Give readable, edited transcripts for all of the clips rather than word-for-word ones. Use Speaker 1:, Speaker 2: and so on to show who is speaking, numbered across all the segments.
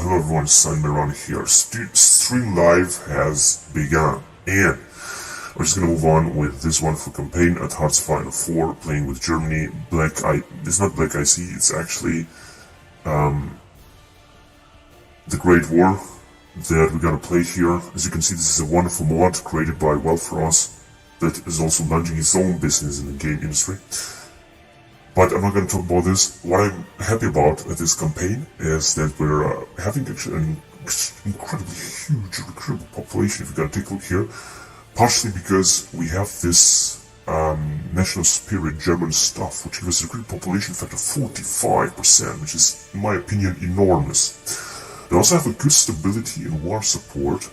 Speaker 1: Hello everyone, Simon around here. Stream live has begun, and we're just gonna move on with this wonderful campaign at Hearts Final 4, playing with Germany. It's not Black IC, it's actually the Great War that we're gonna play here. As you can see, this is a wonderful mod created by Westeros that is also launching its own business in the game industry. But I'm not going to talk about this. What I'm happy about with this campaign is that we're having actually an incredibly huge recruitable population, if you're going to take a look here. Partially because we have this national spirit German stuff, which gives us a recruit population factor of 45%, which is, in my opinion, enormous. They also have a good stability in war support,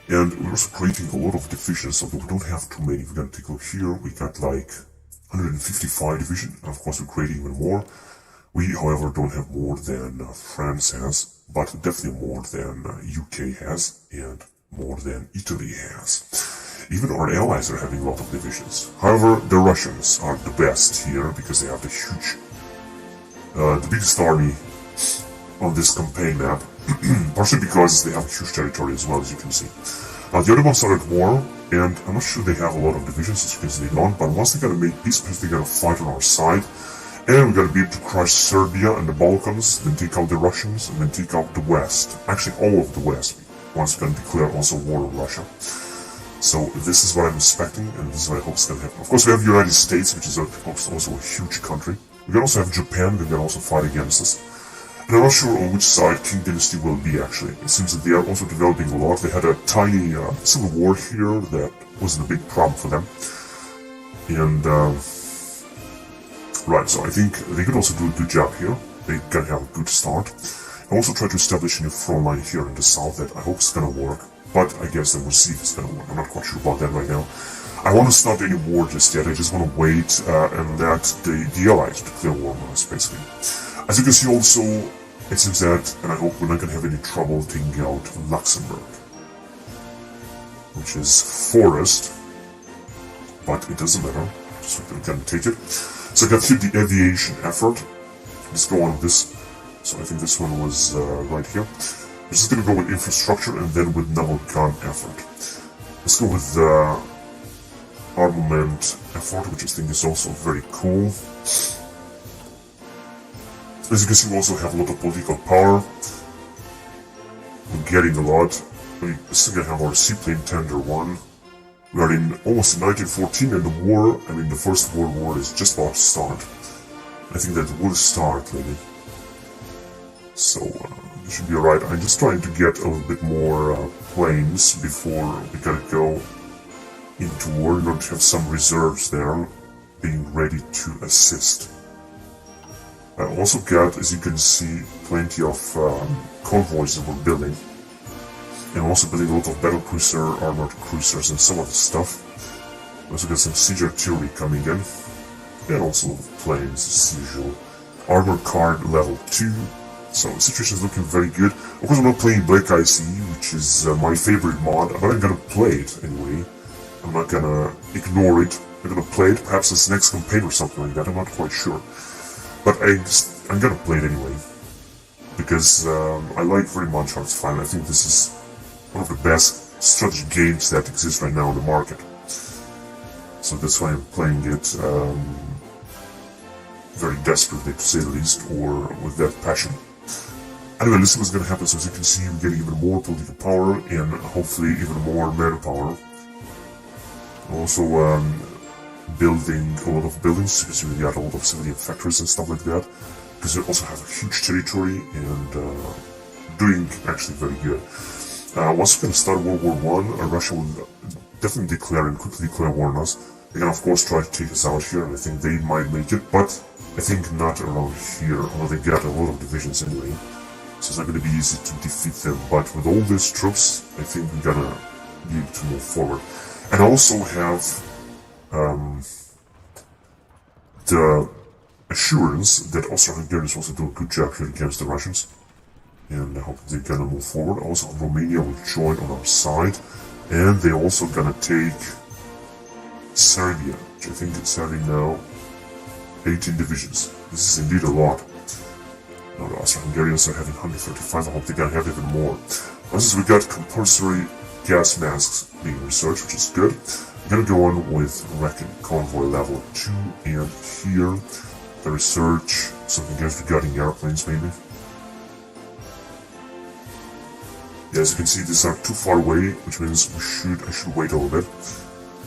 Speaker 1: and we're also creating a lot of divisions, although we don't have too many. If we're going to take a look here, we got like 155 division, and of course we're creating even more. We, however, don't have more than France has, but definitely more than UK has, and more than Italy has. Even our allies are having a lot of divisions. However, the Russians are the best here, because they have the huge, the biggest army on this campaign map, partially because they have a huge territory as well, as you can see. The other ones are at war, and I'm not sure they have a lot of divisions, as you can see they don't, but once they gotta make peace, because they gotta fight on our side, and we gotta be able to crush Serbia and the Balkans, then take out the Russians, and then take out the West. Actually, all of the West, once we're gonna declare also war on Russia. So this is what I'm expecting, and this is what I hope is gonna happen. Of course, we have the United States, which is also a huge country. We can also have Japan, that can also fight against us. And I'm not sure on which side King Dynasty will be, actually. It seems that they are also developing a lot. They had a tiny civil war here that wasn't a big problem for them. And, right, so I think they could also do a good job here. They can have a good start. And also try to establish a new front line here in the south that I hope is gonna work. But I guess then we'll see if it's gonna work. I'm not quite sure about that right now. I want to start any war just yet. I just want to wait and let the allies declare war on us, basically. As you can see also, it seems that, and I hope we're not going to have any trouble taking out Luxembourg, which is forest, but it doesn't matter, just we can take it. So I got here the aviation effort. Let's go on with this. So I think this one was right here. We're just going to go with infrastructure and then with naval gun effort. Let's go with armament effort, which I think is also very cool. As you can see, we also have a lot of political power. We're getting a lot. We still gonna have our seaplane tender 1. We are in almost 1914, and the war, I mean the First World War, is just about to start. I think that will start, maybe. So, it should be alright. I'm just trying to get a little bit more planes before we gotta go into war in order to have some reserves there, being ready to assist. I also got, as you can see, plenty of convoys that we're building. And also building a lot of battlecruiser, armored cruisers, and some other stuff. We also got some siege artillery coming in. And also a lot of planes, as usual. Armor card level 2. So the situation is looking very good. Of course, I'm not playing Black IC, which is my favorite mod, but I'm gonna play it anyway. I'm not gonna ignore it. I'm gonna play it, perhaps this next campaign or something like that, I'm not quite sure. But I'm gonna play it anyway, because I like very much Hearts Final. I think this is one of the best strategy games that exist right now in the market. So that's why I'm playing it very desperately, to say the least, or with that passion. Anyway, let's see what's gonna happen. So as you can see, we're getting even more political power, and hopefully even more manpower. Also, building a lot of buildings, because we got a lot of civilian factories and stuff like that, because they also have a huge territory and doing actually very good. Once we're going to start World War I, Russia will definitely declare and quickly declare war on us. They can of course try to take us out here, and I think they might make it, but I think not around here, although they got a lot of divisions anyway, so it's not going to be easy to defeat them. But with all these troops, I think we're gonna be able to move forward. And also have the assurance that Austro-Hungarians also do a good job here against the Russians, and I hope they're gonna move forward. Also, Romania will join on our side, and they're also gonna take Serbia, which I think it's having now 18 divisions. This is indeed a lot. Now the Austro-Hungarians are having 135, I hope they're gonna have even more. Also, we got compulsory gas masks being researched, which is good. We're gonna go on with Reich Convoy level 2, and here, the research, something else regarding airplanes maybe. Yeah, as you can see, these are too far away, which means I should wait a little bit.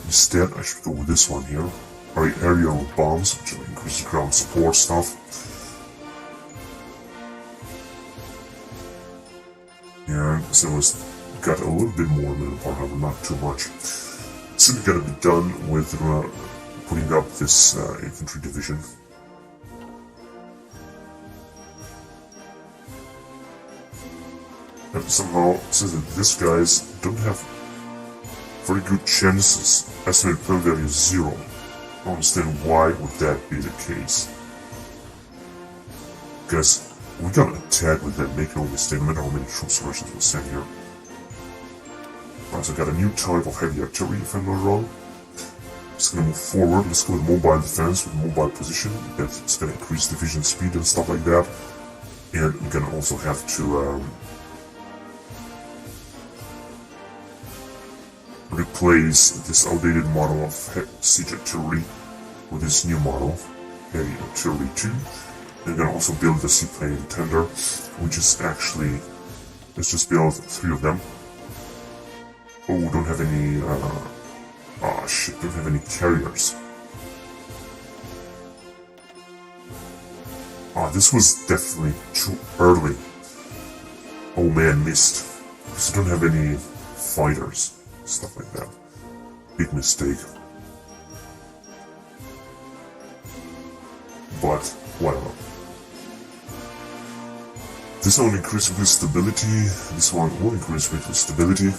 Speaker 1: Instead, I should go with this one here. Aerial bombs, which will increase the ground support stuff. And so it's got a little bit more manpower, however, not too much. Soon we're gonna be done with putting up this infantry division. And somehow, since these guys don't have very good chances, estimated plan value is 0. I don't understand why would that be the case. Because we're gonna attack with that, make no mistake, no matter how many troops Russians will send here. Alright, so I got a new type of heavy artillery, if I'm not wrong. Just gonna move forward, let's go with mobile defense, with mobile position. That's gonna increase division speed and stuff like that. And we're gonna also have to replace this outdated model of siege artillery with this new model, heavy artillery 2. And we're gonna also build the seaplane tender, which is actually, let's just build 3 of them. Oh, we don't have any, shit, don't have any carriers. This was definitely too early. Oh man, missed. Because I don't have any fighters. Stuff like that. Big mistake. But, whatever. This one increases with stability. This one will increase with stability.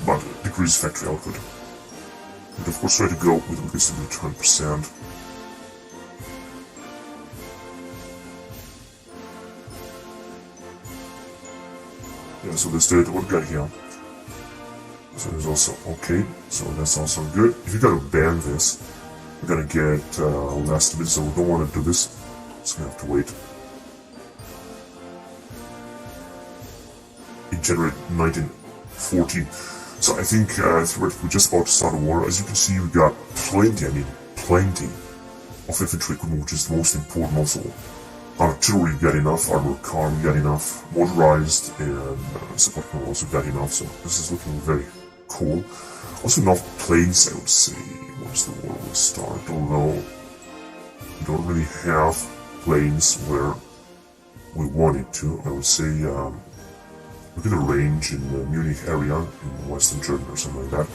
Speaker 1: But decrease factory output. And of course try to go with increased stability 20%. Yeah, so let's do it. What we got here? So there's also okay. So that's also good. If you gotta ban this, we're gonna get last bit. So we don't want to do this. Just gonna have to wait. In January 1914. So I think we're just about to start a war. As you can see, we got plenty. I mean, plenty of infantry equipment, which is the most important also. Artillery we got enough, armored car we got enough, motorized and support we also got enough, so this is looking very cool. Also enough planes, I would say, once the war will start, although we don't really have planes where we want it to. I would say look at the range in the Munich area, in Western Germany or something like that.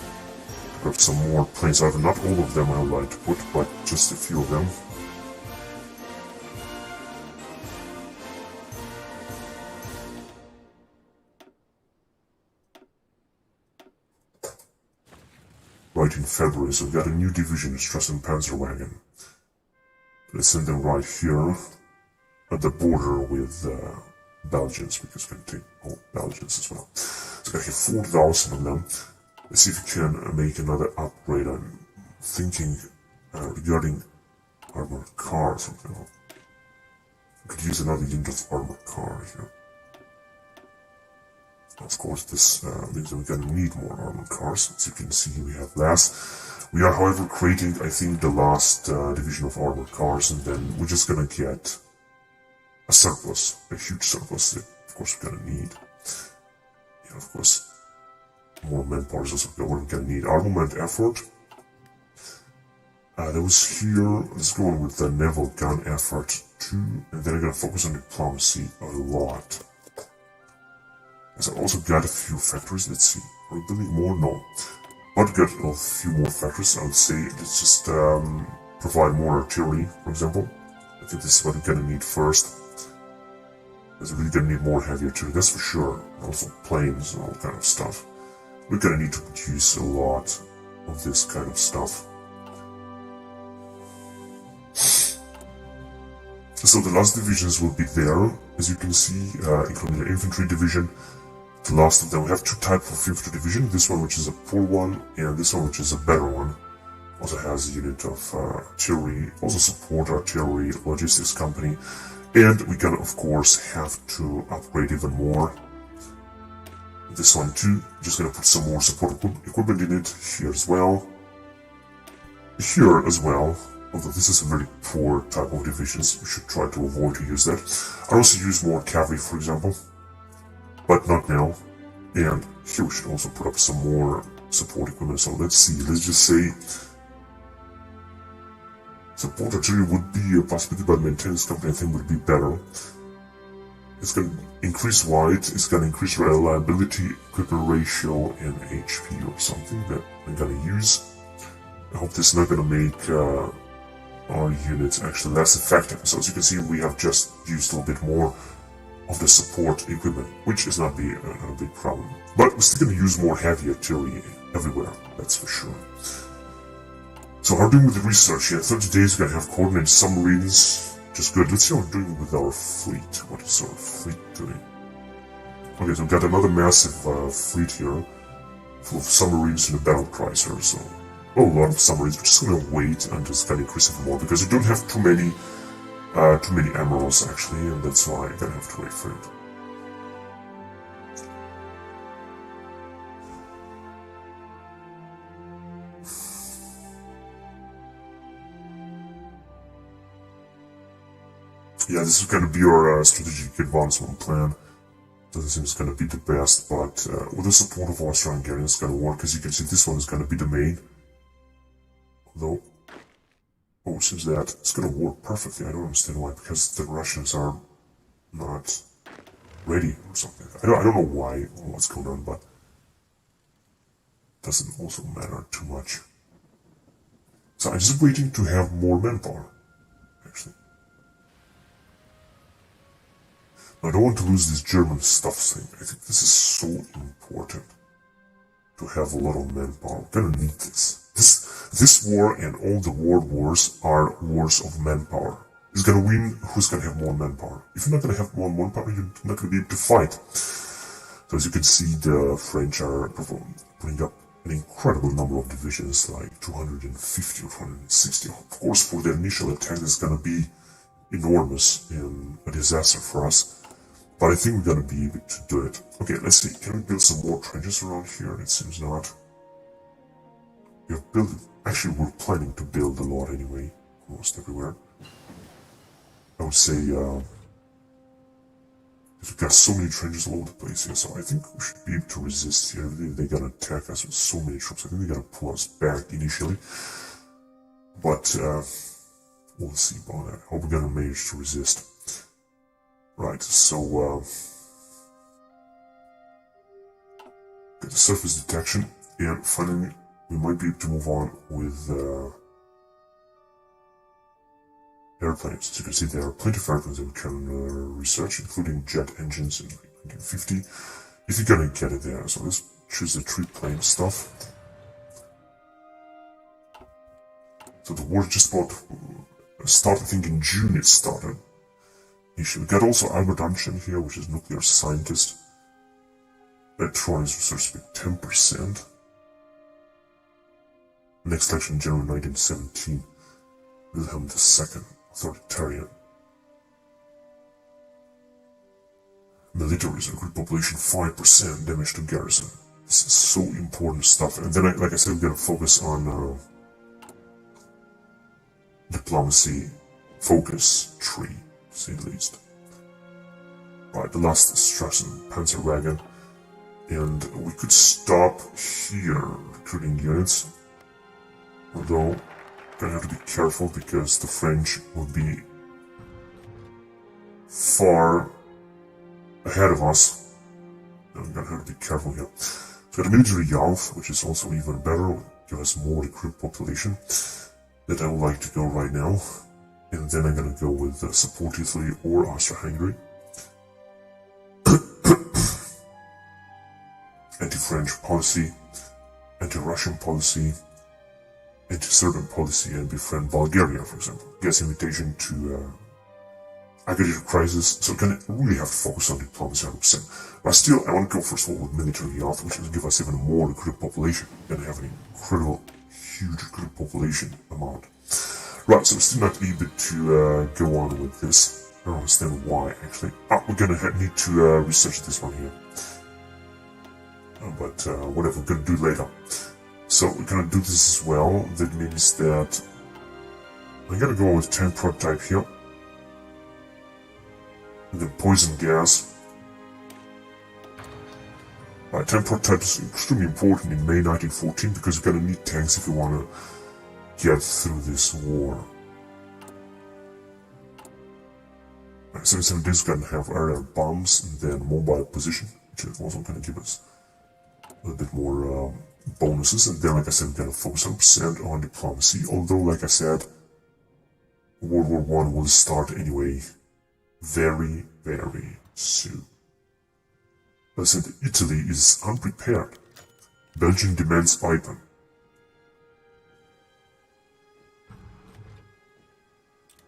Speaker 1: Grab some more planes, however not all of them I would like to put, but just a few of them. Right in February, so we got a new division, Strassen Panzerwagen. Let's send them right here at the border with Belgians, because we can take all Belgians as well. So we got here 4,000 of them. Let's see if we can make another upgrade. I'm thinking regarding armored car or something. We could use another unit of armored car here. Of course, this means that we're going to need more armored cars. As you can see, we have less. We are, however, creating, I think, the last division of armored cars, and then we're just going to get a surplus, a huge surplus that, of course, we're going to need. Yeah, of course, more manpower is also what we're going to need. Armament effort. That was here. Let's go on with the naval gun effort too, and then I'm going to focus on diplomacy a lot. So I also got a few factories, let's see. Are we building more? No. But got a few more factories, I would say. Let's just provide more artillery, for example. I think this is what we're gonna need first. Because we're really gonna need more heavy artillery, that's for sure. Also planes and all kind of stuff. We're gonna need to produce a lot of this kind of stuff. So the last divisions will be there, as you can see, including the infantry division. The last of them, we have two types of infantry division, this one which is a poor one, and this one which is a better one. Also has a unit of artillery, also support artillery, logistics company, and we're gonna of course have to upgrade even more. This one too, just gonna put some more support equipment in it, here as well. Here as well, although this is a very poor type of divisions, we should try to avoid to use that. I also use more cavalry, for example, but not now. And here we should also put up some more support equipment. So let's see, let's just say support artillery would be a possibility, but maintenance company I think would be better. It's going to increase weight, it's going to increase reliability, equipment ratio, and HP or something that I'm going to use. I hope this is not going to make our units actually less effective. So as you can see, we have just used a little bit more of the support equipment, which is not a big problem. But we're still going to use more heavy artillery everywhere, that's for sure. So how are we doing with the research? Yeah, 30 days we're going to have coordinated submarines, which is good. Let's see how we're doing with our fleet. What is our fleet doing? Okay, so we've got another massive fleet here, full of submarines and a battle cruiser, so a lot of submarines. We're just going to wait until it's going to increase even more, because we don't have too many admirals actually, and that's why I'm going to have to wait for it. Yeah, this is going to be our strategic advancement plan. Doesn't seem it's going to be the best, but with the support of Austro-Hungarian, it's going to work. As you can see, this one is going to be the main. Although, oh, it seems that it's going to work perfectly. I don't understand why, because the Russians are not ready or something. I don't know why or what's going on, but it doesn't also matter too much. So I'm just waiting to have more manpower, actually. I don't want to lose this German stuff thing. I think this is so important to have a lot of manpower. We're gonna need this. This war and all the world wars are wars of manpower. Who's gonna win? Who's gonna have more manpower? If you're not gonna have more manpower, you're not gonna be able to fight. So as you can see, the French are putting up an incredible number of divisions, like 250 or 260. Of course, for the initial attack, it's gonna be enormous and a disaster for us. But I think we're gonna be able to do it. Okay, let's see. Can we build some more trenches around here? It seems not. We have built. Actually, we're planning to build a lot anyway, almost everywhere. I would say we've got so many trenches all over the place here, so I think we should be able to resist here. They're gonna attack us with so many troops. I think they're gonna pull us back initially, but we'll see about that. I hope we're gonna manage to resist. Right, so get the surface detection, and finally we might be able to move on with airplanes. As you can see, there are plenty of airplanes that we can research, including jet engines in 1950, if you're gonna get it there. So let's choose the three-plane stuff. So the war just about started. I think in June it started. We got also Albert Einstein here, which is nuclear scientist. Electronics research with 10%. Next election in January 1917. Wilhelm II, authoritarian. Military group population 5%, damage to garrison. This is so important stuff. And then, like I said, we're gonna focus on diplomacy focus tree, to say the least. Right, the last is Strassen Panzerwagen, and we could stop here recruiting units, although we're gonna have to be careful because the French will be far ahead of us. I'm gonna have to be careful here. So the military Yalf, which is also even better, gives us more recruit population, that I would like to go right now. And then I'm gonna go with support Italy or Austria-Hungary. Anti-French policy, anti-Russian policy, anti-Serbian policy, and befriend Bulgaria, for example. Gas invitation to agricultural crisis, so we're gonna really have to focus on diplomacy 100%. But still, I want to go first of all with military youth, which will give us even more recruit population. We're gonna have an incredible, huge good population amount. Right, so we're still not able to go on with this. I don't understand why, actually. We're gonna need to research this one here. But whatever, we're gonna do it later. So we're gonna do this as well. That means that I'm gonna go with 10 prototype here. And then poison gas. Right, 10 prototype is extremely important in May 1914 because we're gonna need tanks if we wanna get through this war. Right, 77 days we're gonna have aerial bombs and then mobile position, which is also gonna give us a little bit more bonuses. And then, like I said, we're gonna focus 100% on diplomacy. Although, like I said, World War I will start anyway very, very soon. I said Italy is unprepared. Belgium demands weapon.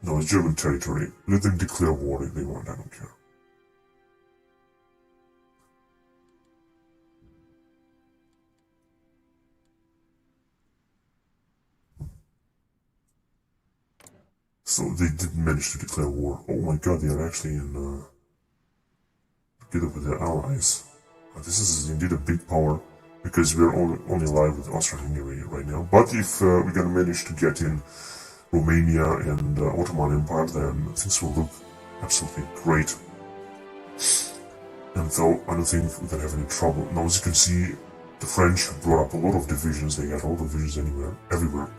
Speaker 1: No, it's German territory. Let them declare war if they want, I don't care. So they did manage to declare war. Oh my god, they are actually in together with their allies. This is indeed a big power, because we are only alive with Austria-Hungary right now. But if we're gonna manage to get in Romania and Ottoman Empire, then things will look absolutely great. And though I don't think we're gonna have any trouble. Now, as you can see, the French brought up a lot of divisions. They got all the divisions everywhere.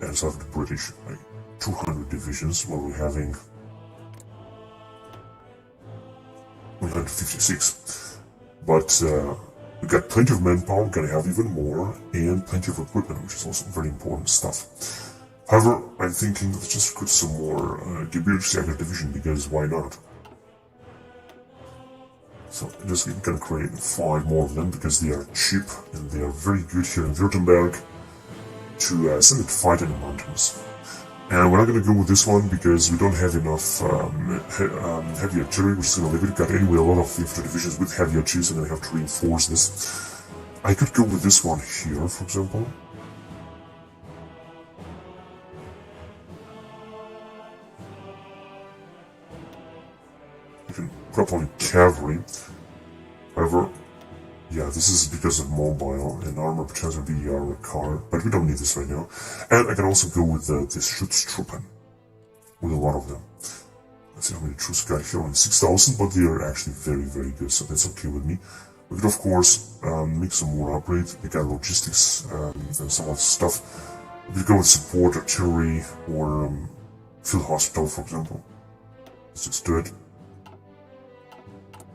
Speaker 1: And so have the British, like 200 divisions, while we're having 156. But we got plenty of manpower, we're gonna have even more, and plenty of equipment, which is also very important stuff. However, I'm thinking let's just recruit some more Gebirgsjäger division, because why not? So I'm just gonna create 5 more of them, because they are cheap, and they are very good here in Württemberg to send it to fight in the mountains. And we're not going to go with this one because we don't have enough heavy artillery, which is going to leave it. Got anyway a lot of infantry divisions with heavy artillery, so I'm going to have to reinforce this. I could go with this one here, for example. You can drop only cavalry. However, yeah, this is because of mobile and armor pretends to be our car, but we don't need this right now. And I can also go with this Schutztruppen, with a lot of them. Let's see how many troops we got here, only 6,000, but they are actually very, very good, so that's okay with me. We could, of course, make some more upgrades. We got logistics and some other stuff. We could go with support, artillery, or field hospital, for example. Let's just do it.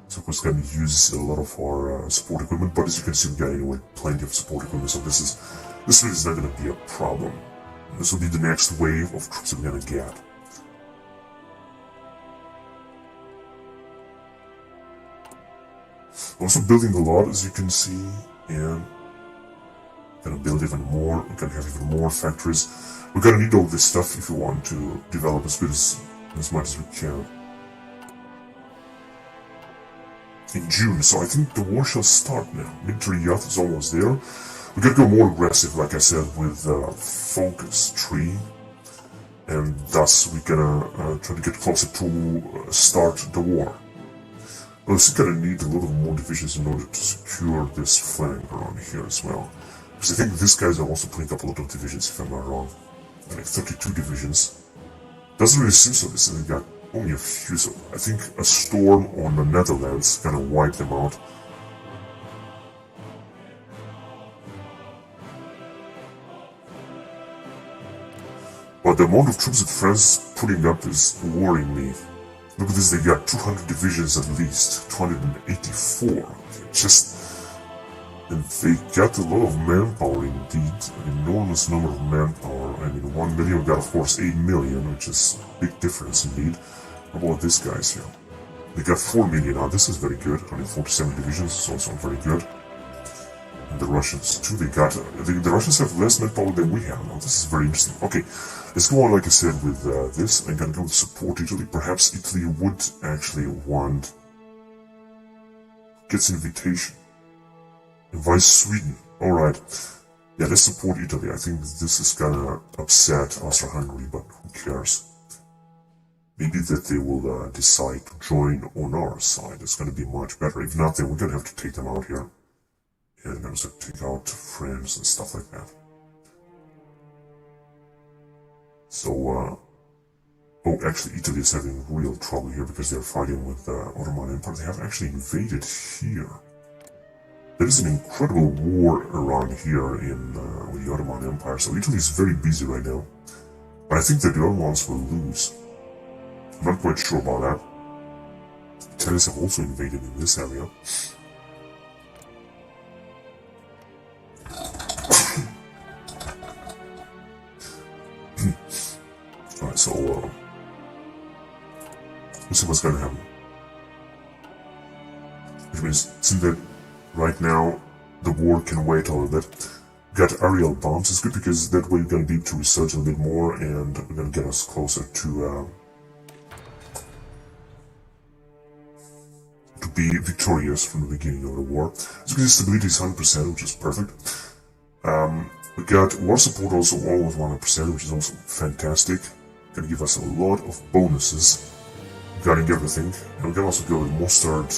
Speaker 1: So of course we're going to use a lot of our support equipment, but as you can see we got anyway plenty of support equipment, so this really is not going to be a problem. This will be the next wave of troops that we're going to get. Also building a lot, as you can see, and we're going to build even more, we're going to have even more factories. We're going to need all this stuff if we want to develop as much as we can. In June, so I think the war shall start now. Military yacht is almost there. We're gonna go more aggressive, like I said, with focus tree, and thus we're gonna try to get closer to start the war. We're still gonna need a lot of more divisions in order to secure this flank around here as well. Because I think these guys are also putting up a lot of divisions, if I'm not wrong. Like 32 divisions. Doesn't really seem so. This has got only a few, so I think a storm on the Netherlands gonna wipe them out. But the amount of troops that France is putting up is worrying me. Look at this, they got 200 divisions at least, 284. And they got a lot of manpower indeed, an enormous number of manpower. I mean, 1 million, we got of course 8 million, which is a big difference indeed. How about these guys here? They got 4 million now, this is very good. 147 divisions is also very good. And the Russians too, the Russians have less manpower than we have now. This is very interesting. Okay, let's go on, like I said, with this. I'm gonna go with support Italy. Perhaps Italy would actually want... gets invitation. Invite Sweden. Alright. Yeah, let's support Italy. I think this is gonna upset Austria-Hungary, but who cares? Maybe that they will decide to join on our side. It's gonna be much better. If not, then we're gonna have to take them out here. Yeah, we're gonna start to take out France and stuff like that. So, oh, actually, Italy is having real trouble here because they're fighting with the Ottoman Empire. They have actually invaded here. There is an incredible war around here in with the Ottoman Empire, so Italy is very busy right now. But I think that the Ottomans will lose. I'm not quite sure about that. The Italians have also invaded in this area. Alright, so let's see what's gonna happen. Which means, since that right now the war can wait a little bit. Got aerial bombs. It's good because that way we're gonna be able to research a little bit more and we're gonna get us closer to be victorious from the beginning of the war. As you can see, stability is 100%, which is perfect. We got war support also almost 100%, which is also fantastic. Gonna give us a lot of bonuses regarding everything. And we can also go with mustard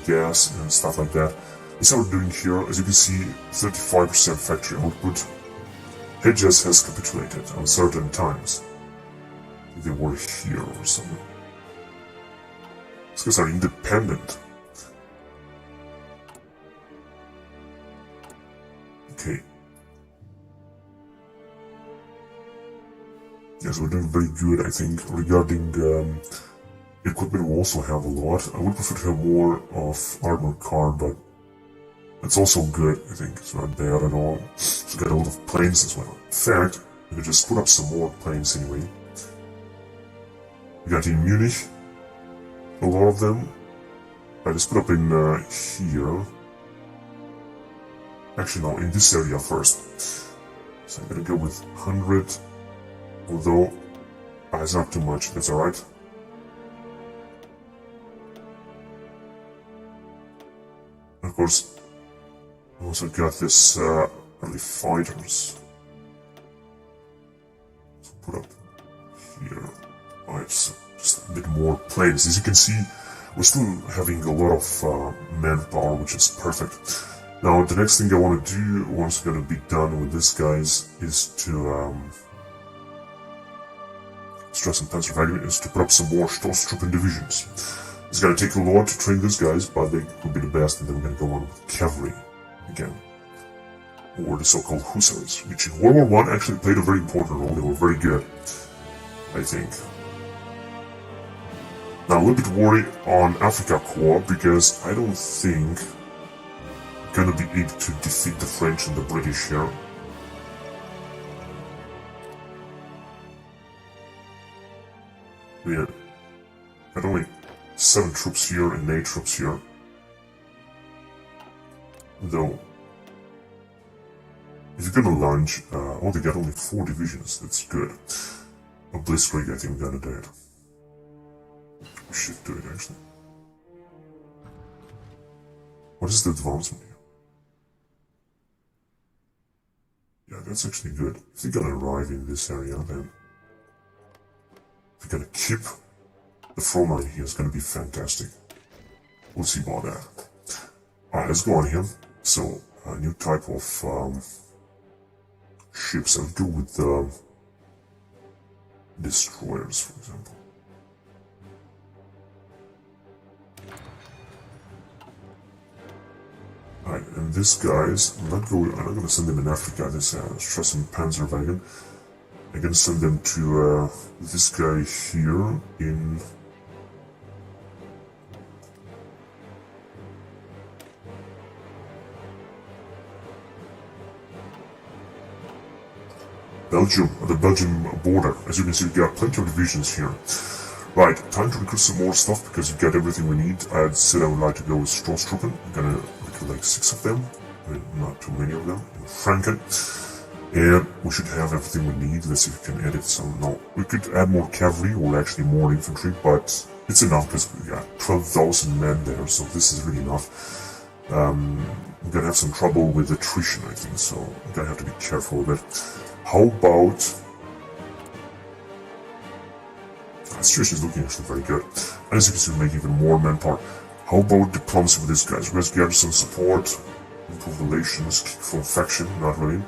Speaker 1: gas and stuff like that. This is how we're doing here. As you can see, 35% factory output. Hedges has capitulated on certain times. They were here or something. These guys are independent. Okay. Yes, we're doing very good, I think. Regarding equipment, we also have a lot. I would prefer to have more of armored car, but it's also good, I think. It's not bad at all. So we got a lot of planes as well. In fact, we could just put up some more planes anyway. We got in Munich a lot of them. Let's put up in here. Actually, no, in this area first. So I'm gonna go with 100. Although, it's not too much, that's alright. Of course, I also got this early fighters. So put up here. Alright, so just a bit more planes. As you can see, we're still having a lot of manpower, which is perfect. Now, the next thing I want to do, once I'm going to be done with this, guys, is to stress and Pennsylvania, is to put up some more Stoßtruppen divisions. It's going to take a lot to train these guys, but they will be the best, and then we're going to go on with cavalry again. Or the so-called hussars, which in World War I actually played a very important role. They were very good, I think. Now, a little bit worried on Africa Corps, because I don't think I'm going to be able to defeat the French and the British here. Yeah, got only 7 troops here and 8 troops here. Though, if you're gonna launch, oh, they got only 4 divisions, that's good. A blitzkrieg, I think we're gonna do it. We should do it, actually. What is the advancement here? Yeah, that's actually good. If they're gonna arrive in this area, then if you're gonna keep the front line here, it's gonna be fantastic. We'll see about that. Alright, let's go on here. So, a new type of ships. I'll go with destroyers, for example. Alright, and this guys, I'm not gonna send them in Africa. This Stress and Panzerwagen. I'm gonna send them to this guy here in Belgium, the Belgian border. As you can see, we got plenty of divisions here. Right, time to recruit some more stuff because we got everything we need. I said I would like to go with Stoßtruppen. I'm gonna recruit like 6 of them. I mean, not too many of them. In Franken. And we should have everything we need. Let's see if we can edit some. No, we could add more cavalry or actually more infantry, but it's enough because we got 12,000 men there, so this is really enough. I'm gonna have some trouble with attrition, I think, so I'm gonna have to be careful with it. How about... Situation is looking actually very good. And as you can see, we make even more manpower. How about diplomacy with these guys? Let's gather some support, improve relations, kick from faction, not really.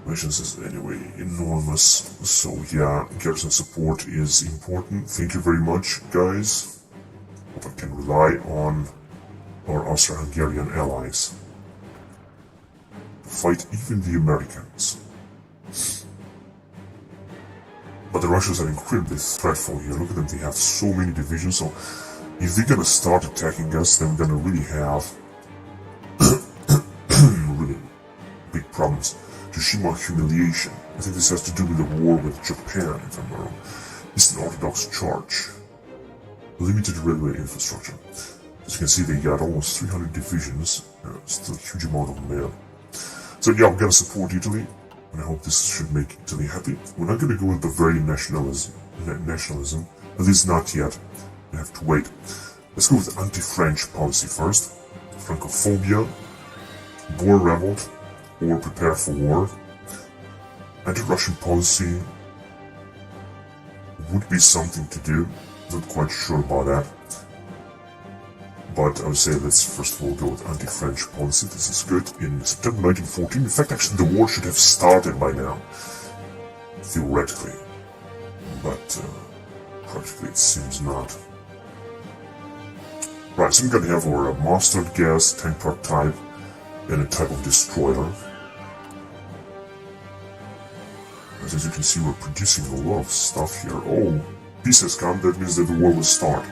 Speaker 1: Relations is anyway enormous, so yeah, garrison support is important. Thank you very much, guys. Hope I can rely on our Austro-Hungarian allies. Fight even the Americans. But the Russians are incredibly threatful here. Look at them, they have so many divisions, so if they're gonna start attacking us, then we're gonna really have really big problems. Tsushima humiliation. I think this has to do with the war with Japan, if I'm not wrong. Eastern Orthodox charge. Limited railway infrastructure. As you can see, they got almost 300 divisions. Still a huge amount of men. So yeah, we're gonna support Italy, and I hope this should make Italy happy. We're not gonna go with Bavarian nationalism, at least not yet. We have to wait. Let's go with anti-French policy first. Francophobia, war revolt, or prepare for war. Anti-Russian policy would be something to do. Not quite sure about that. But I would say let's first of all go with anti-French policy. This is good. In September 1914, in fact, actually the war should have started by now. Theoretically. But practically it seems not. Right, so we're gonna have our mustard gas, tank truck type, and a type of destroyer. As you can see, we're producing a lot of stuff here. Oh, peace has come, that means that the war will start.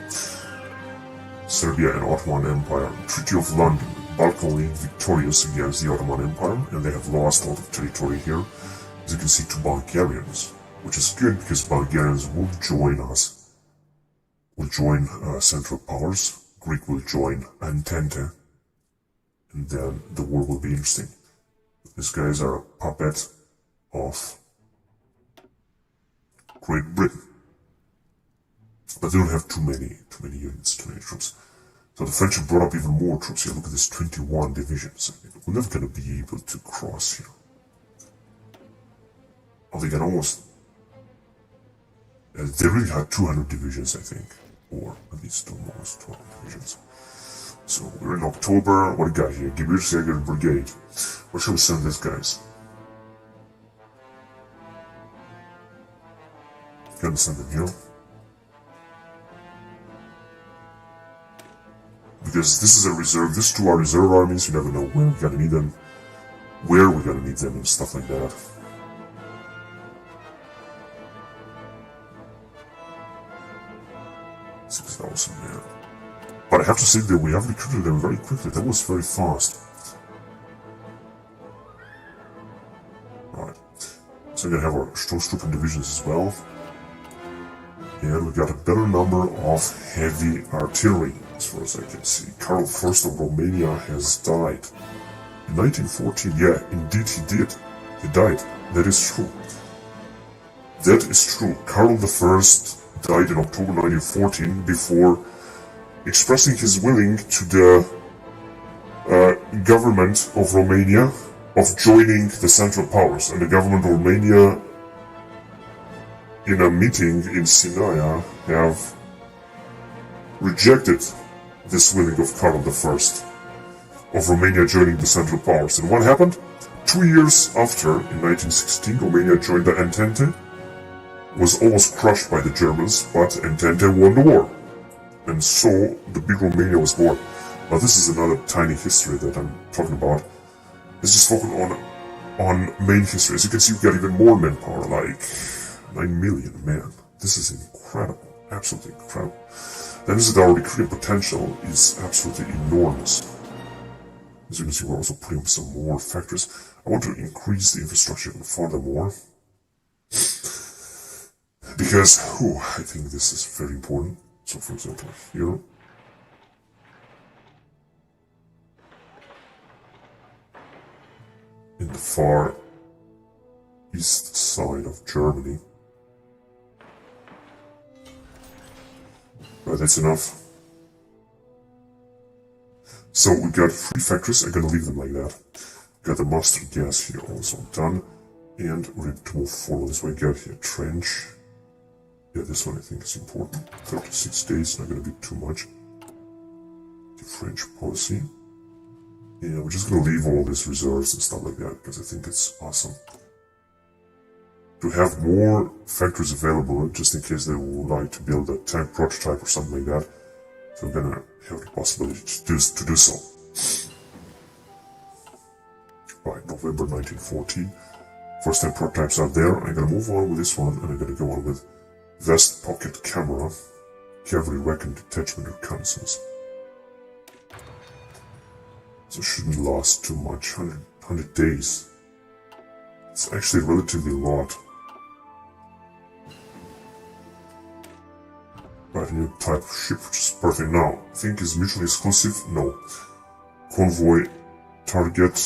Speaker 1: Serbia and Ottoman Empire. Treaty of London. Balkan victorious against the Ottoman Empire, and they have lost a lot of territory here. As you can see, to Bulgarians, which is good because Bulgarians will join us. Will join Central Powers. Greek will join Entente. And then the war will be interesting. These guys are a puppet of Great Britain. But they don't have too many units, too many troops. So the French have brought up even more troops here. Look at this, 21 divisions. I mean, we're never going to be able to cross here. Oh, they got almost... they really had 200 divisions, I think. Or at least almost 200 divisions. So we're in October. What do we got here? Gebirgsjäger Brigade. Where should we send these guys? Gonna send them here. Because this is a reserve, these two are reserve armies, you never know when we're gonna need them, where we're gonna need them, and stuff like that. $6,000 there. But I have to say that we have recruited them very quickly, that was very fast. Right, so we're gonna have our Stoßtruppen divisions as well. And we got a better number of heavy artillery, as far as I can see. Karl I of Romania has died. In 1914, yeah, indeed he did. He died. That is true. That is true. Karl I died in October 1914 before expressing his willing to the government of Romania of joining the Central Powers. And the government of Romania, in a meeting in Sinaia, have rejected this willing of Karl I of Romania joining the Central Powers. And what happened? 2 years after, in 1916, Romania joined the Entente, was almost crushed by the Germans, but Entente won the war. And so, the big Romania was born. Now this is another tiny history that I'm talking about. Let's just focus on main history. As you can see, we've got even more manpower, like 9 million, man. This is incredible. Absolutely incredible. That means that our recruiting potential is absolutely enormous. As you can see, we're also putting up some more factories. I want to increase the infrastructure even furthermore. Because, I think this is very important. So, for example, here. In the far east side of Germany. Right, that's enough. So we got 3 factories, I'm gonna leave them like that. Got the mustard gas here also done. And we're ready to move forward. This way I got here trench. Yeah, this one I think is important. 36 days, not gonna be too much. The French policy. Yeah, we're just gonna leave all these reserves and stuff like that because I think it's awesome. To have more factories available just in case they would like to build a tank prototype or something like that. So we're gonna have the possibility to do so. Right, November 1914. First tank prototypes are there. I'm gonna move on with this one and I'm gonna go on with West Pocket Camera, Cavalry Recon Detachment Reconnaissance. So it shouldn't last too much, 100 days. It's actually relatively a lot. Right, a new type of ship, which is perfect. Now, I think is mutually exclusive? No. Convoy target.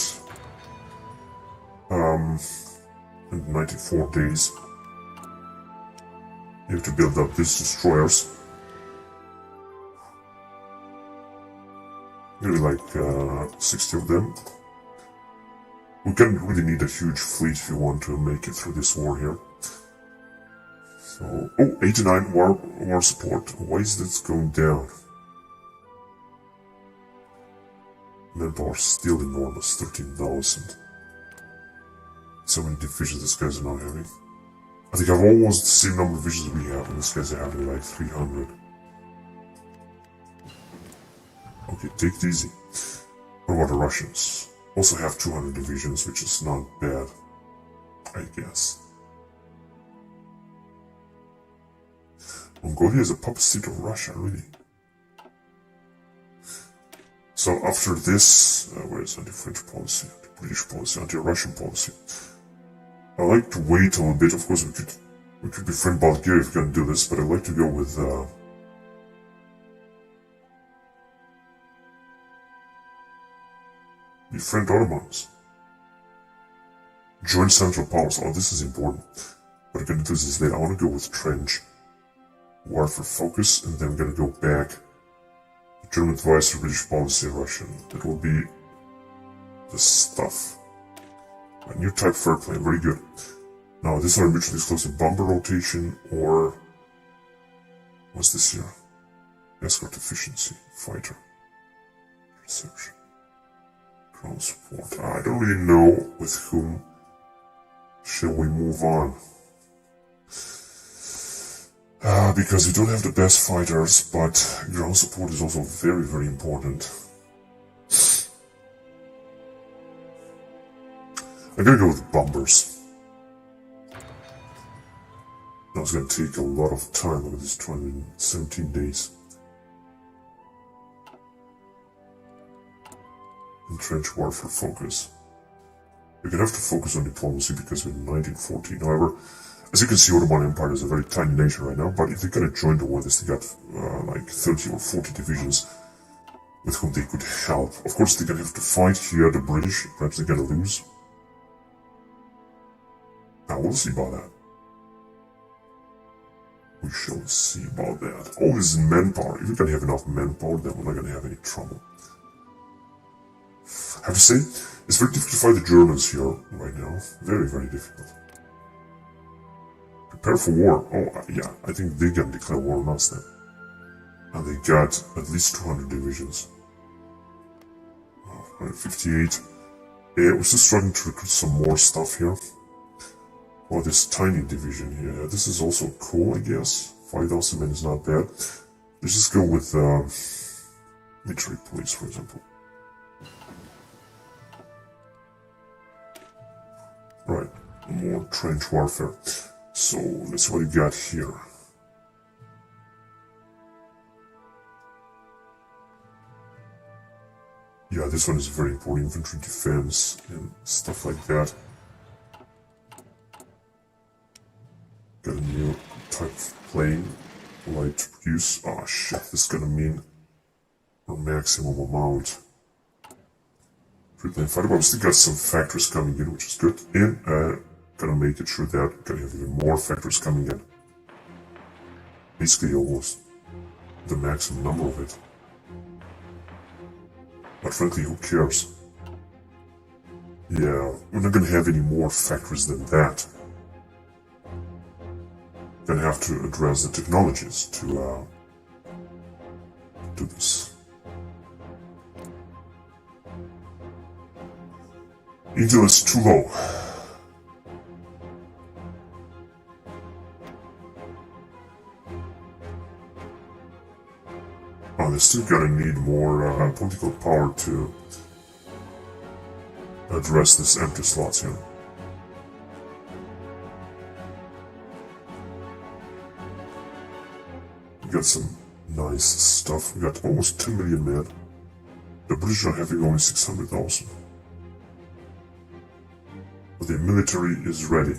Speaker 1: 194 days. You have to build up these destroyers. Maybe like 60 of them. We don't really need a huge fleet if you want to make it through this war here. So, oh, 89 war support. Why is this going down? Manpower still enormous, 13,000. So many divisions these guys are not having. I think I've almost the same number of divisions we have, and these guys are having like 300. Okay, take it easy. What about the Russians? Also have 200 divisions, which is not bad, I guess. Mongolia is a puppet state of Russia, really. So after this, where is anti-French policy, anti-British policy, anti-Russian policy? I like to wait a little bit. Of course, we could befriend Bulgaria if we're gonna do this, but I like to go with befriend Ottomans. Join Central Powers. Oh, this is important. What I'm gonna do is later. I want to go with trench warfare focus, and then I'm gonna go back. German advice for British policy, Russian. That will be the stuff. A new type of airplane, very good. Now, this are mutually exclusive bomber rotation, or what's this here? Escort efficiency, fighter, reception, ground support. I don't really know with whom shall we move on. Because we don't have the best fighters, but ground support is also very, very important. I'm gonna go with bombers. Now it's gonna take a lot of time. Look at this, 217 days. And trench warfare focus. We're gonna have to focus on diplomacy because we're in 1914. However, as you can see, Ottoman Empire is a very tiny nation right now, but if they're gonna join the war, they got like 30 or 40 divisions with whom they could help. Of course, they're gonna have to fight here, the British. Perhaps they're gonna lose. Now, we'll see about that. We shall see about that. All this manpower. If we're gonna have enough manpower, then we're not gonna have any trouble. I have to say, it's very difficult to fight the Germans here right now. Very, very difficult. Prepare for war. Oh, yeah, I think they're gonna declare war on us then. And they got at least 200 divisions. 158. Yeah, we're still struggling to recruit some more stuff here. Oh, this tiny division here. This is also cool, I guess. 5,000 men is not bad. Let's just go with military police, for example. Right, more trench warfare. So, let's see what you got here. Yeah, this one is very important. Infantry defense and stuff like that. Got a new type of plane, light to produce. Oh shit, this is gonna mean our maximum amount. Free-plane fighter, but we still got some factors coming in, which is good. And gonna make it sure that we're gonna have even more factors coming in. Basically almost the maximum number of it. But frankly, who cares? Yeah, we're not gonna have any more factories than that. Gonna have to address the technologies to do this. Intel is too low. Oh, they're still gonna need more political power to address this empty slots here. We got some nice stuff. We got almost 10 million men. The British are having only 600,000. But the military is ready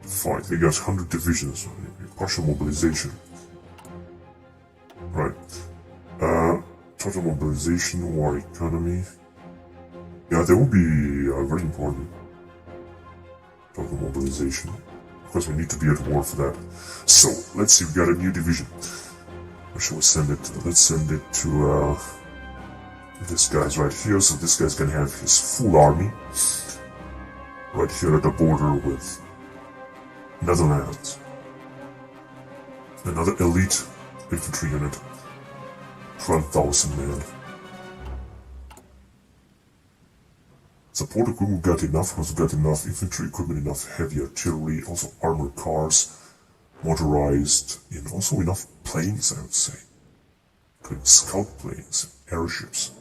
Speaker 1: to fight. They got 100 divisions, partial mobilization. Right. Total mobilization, war economy. Yeah, that would be very important. Total mobilization. Of course, we need to be at war for that. So, let's see, we got a new division. Where shall we send it to? Let's send it to this guy's right here. So this guy's gonna have his full army right here at the border with Netherlands. Another elite infantry unit. 12,000 men. Support equipment got enough, also got enough infantry equipment, enough heavy artillery, also armored cars, motorized, and also enough planes, I would say. Including scout planes, airships.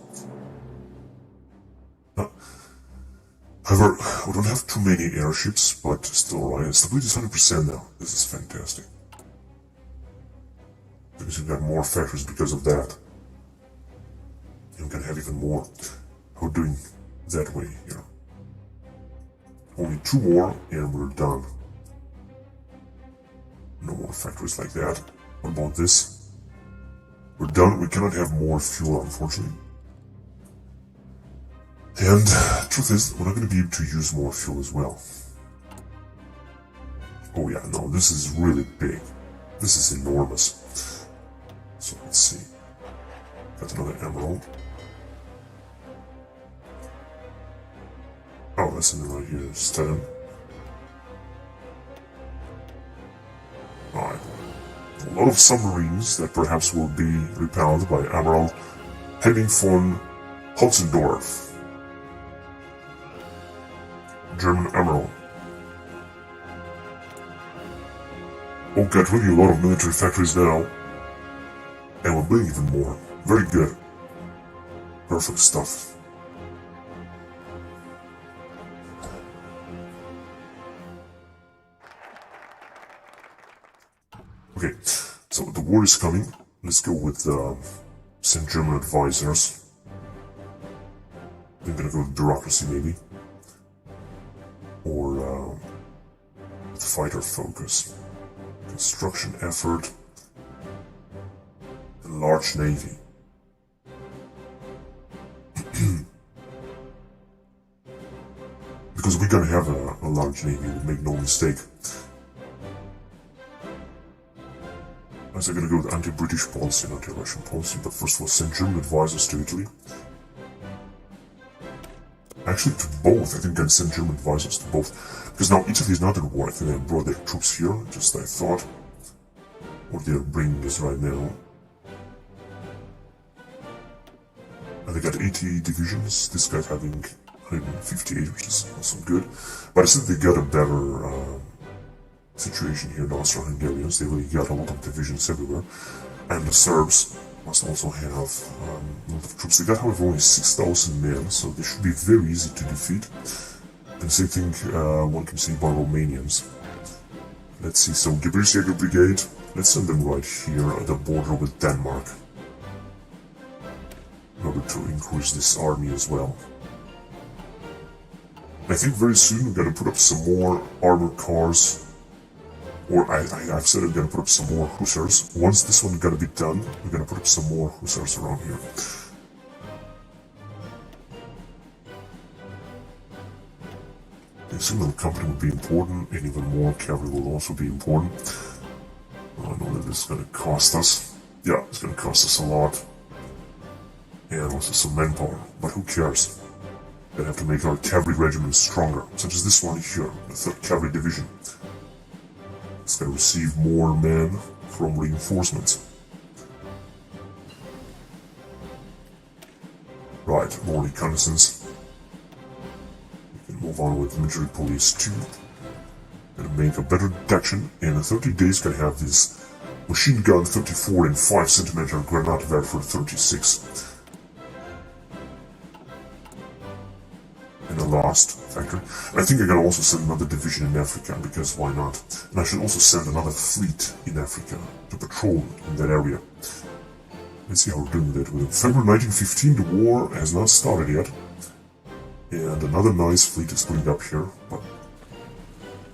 Speaker 1: However, we don't have too many airships, but still alright. Stability is 100% now. This is fantastic. Because we've got more factories because of that. And we're gonna have even more. We're doing that way here. Only 2 more and we're done. No more factories like that. What about this? We're done. We cannot have more fuel, unfortunately. And truth is, we're not going to be able to use more fuel as well. Oh yeah, no, this is really big. This is enormous. So let's see. Got another emerald. Oh, that's another right here. Stem. Alright. A lot of submarines that perhaps will be repelled by Emerald heading from Hotzendorf. German Emerald. Oh, got really a lot of military factories now. And we're building even more. Very good. Perfect stuff. Okay, so the war is coming. Let's go with some German advisors. I'm gonna go with bureaucracy maybe. Or with fighter focus. Construction effort. And large navy. Because we're gonna have a large navy, make no mistake. So I'm gonna go with anti-British policy and anti-Russian policy, but first of all, send German advisors to Italy. Actually, to both. I think I'm gonna send German advisors to both. Because now Italy is not at war. I think they brought their troops here, just I thought. What they're bringing us right now. And they got 80 divisions. This guy's having 158, which is also good. But I think they got a better situation here in Austro-Hungarians. They really got a lot of divisions everywhere. And the Serbs must also have a lot of troops. They got, however, only 6,000 men, so they should be very easy to defeat. And the same thing one can say about Romanians. Let's see, so Gebirgsjäger Brigade, let's send them right here at the border with Denmark. In order to increase this army as well. I think very soon we're gonna put up some more armored cars. Or I've said I'm gonna put up some more hussars. Once this one gonna be done, we're gonna put up some more hussars around here. The signal company would be important, and even more cavalry will also be important. I know that this is gonna cost us. Yeah, it's gonna cost us a lot. And also some manpower, but who cares? Gonna have to make our cavalry regiment stronger, such as this one here, the 3rd Cavalry Division. It's gonna receive more men from reinforcements. Right, more reconnaissance. We can move on with military police too. Gonna make a better detection. In 30 days, gonna have this machine gun 34 and 5 centimeter Granatwerfer for 36. And the last factor. And I think I can also send another division in Africa, because why not? And I should also send another fleet in Africa to patrol in that area. Let's see how we're doing that with it. February 1915, the war has not started yet. And another nice fleet is putting up here, but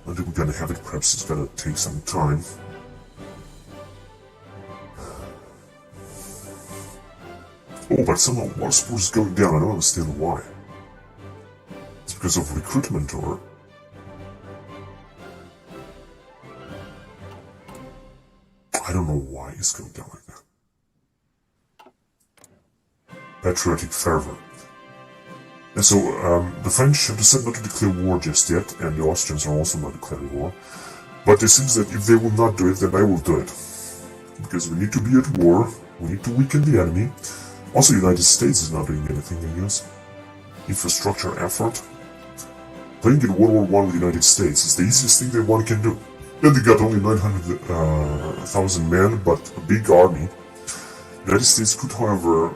Speaker 1: I think we're gonna have it. Perhaps it's gonna take some time. Oh, but somehow war support is going down. I don't understand why. It's because of recruitment, or... I don't know why it's going down like that. Patriotic fervor. And so, the French have decided not to declare war just yet, and the Austrians are also not declaring war. But it seems that if they will not do it, then I will do it. Because we need to be at war, we need to weaken the enemy. Also, the United States is not doing anything, I guess. Infrastructure effort. Playing in World War I with the United States is the easiest thing that one can do. And they got only 900,000 men, but a big army. The United States could, however,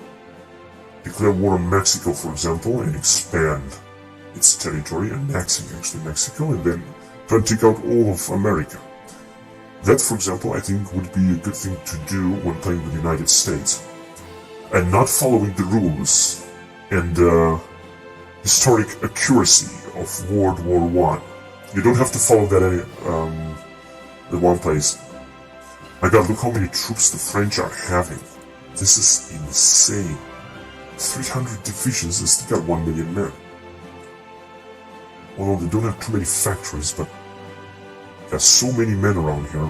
Speaker 1: declare war on Mexico, for example, and expand its territory, annexing actually Mexico, and then try to take out all of America. That, for example, I think would be a good thing to do when playing with the United States. And not following the rules and historic accuracy of World War I. You don't have to follow that in one place. My god, look how many troops the French are having. This is insane. 300 divisions and still got 1 million men. Although they don't have too many factories, but there's so many men around here.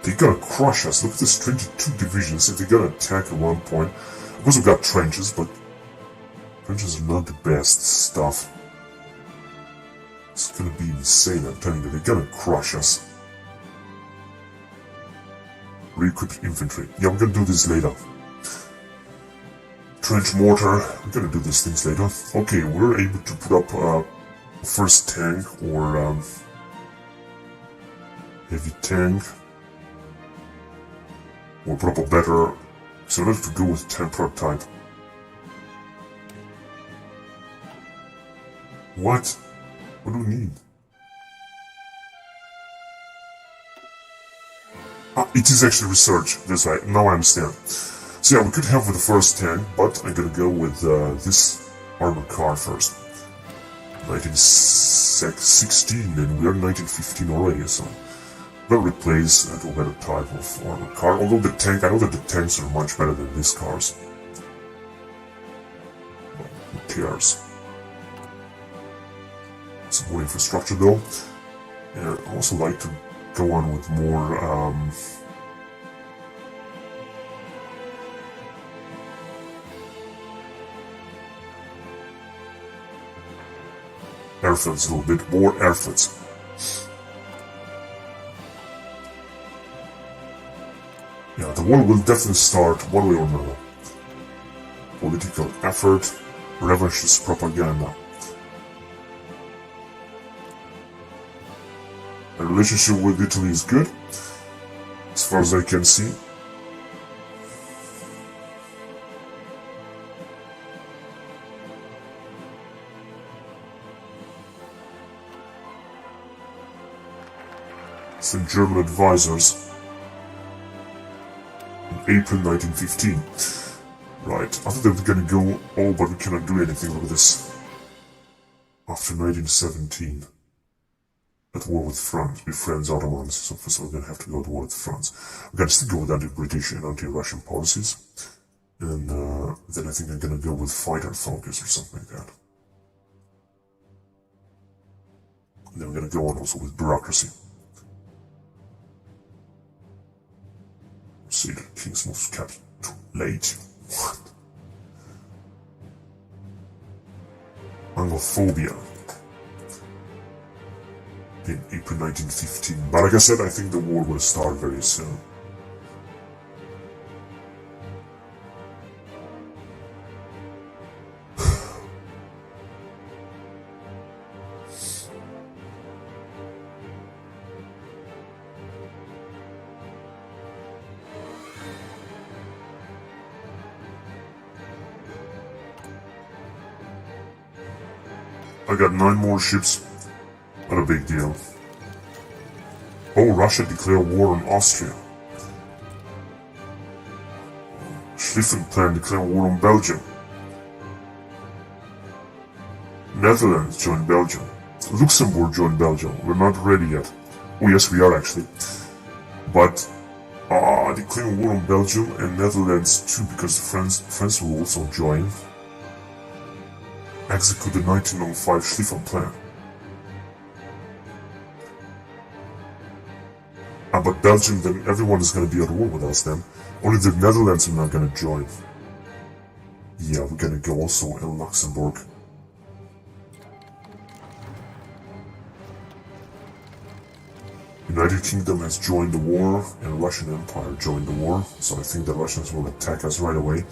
Speaker 1: They're gonna crush us. Look at this 22 divisions. If they're gonna attack at one point, of course we've got trenches, but trenches are not the best stuff. It's gonna be insane, I'm telling you. They're gonna crush us. Re-equipped infantry. Yeah, we're gonna do this later. Trench mortar. We're gonna do these things later. Okay, we're able to put up a first tank or heavy tank. We'll put up a better. So let's go with temper type. What? What do we need? Ah, it is actually research. That's right. Now I understand. So yeah, we could have with the first tank, but I'm gonna go with this armored car first. 1916, and we are 1915 already, so we'll replace to a better type of armored car. Although the tank, I know that the tanks are much better than these cars. But who cares? Some more infrastructure though, and I'd also like to go on with more airfields, a little bit more airfields. Yeah, the war will definitely start one way or another. Political effort, revanchist propaganda. The relationship with Italy is good, as far as I can see. Some German advisors in April 1915. Right, I thought they were gonna go, oh, but we cannot do anything with this. After 1917. At war with France, with France, Ottomans, so first we're gonna have to go to war with France. We're gonna still go with anti-British and anti-Russian policies. And then I think I'm gonna go with fighter focus or something like that. And then we're gonna go on also with bureaucracy. Say the king's most capital too late. What? Anglophobia. In April 1915. But like I said, I think the war will start very soon. I got 9 more ships. Not a big deal. Oh, Russia declared war on Austria. Schlieffen plan declare war on Belgium. Netherlands joined Belgium. Luxembourg joined Belgium. We're not ready yet. Oh yes, we are actually. But declaring war on Belgium and Netherlands too, because the France will also join. Execute the 1905 Schlieffen plan. But Belgium, then everyone is going to be at war with us then. Only the Netherlands are not going to join. Yeah, we're going to go also in Luxembourg. United Kingdom has joined the war, and Russian Empire joined the war. So I think the Russians will attack us right away.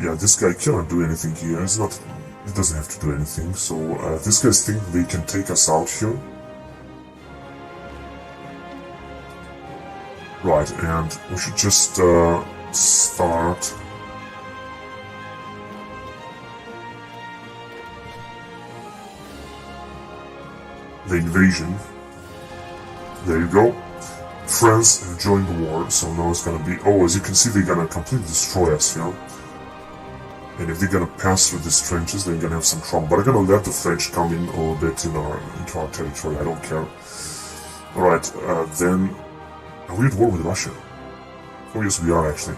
Speaker 1: Yeah, this guy cannot do anything here. He doesn't have to do anything. So this guys think they can take us out here. Right, and we should just start the invasion. There you go. France have joined the war, so now it's gonna be... Oh, as you can see, they're gonna completely destroy us here. And if they're gonna pass through these trenches, they're gonna have some trouble. But I'm gonna let the French come in a little bit into our territory, I don't care. Alright, then... Are we at war with Russia? Oh yes, we are actually.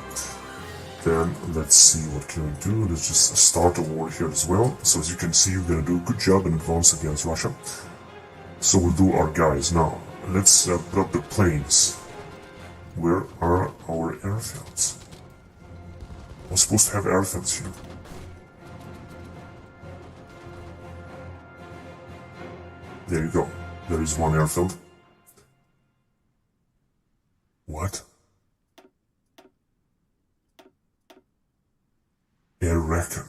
Speaker 1: Then, let's see what can we do. Let's just start a war here as well. So as you can see, we're gonna do a good job in advance against Russia. So we'll do our guys. Now, let's put up the planes. Where are our airfields? We're supposed to have airfields here. There you go. There is one airfield. What? Air Recon.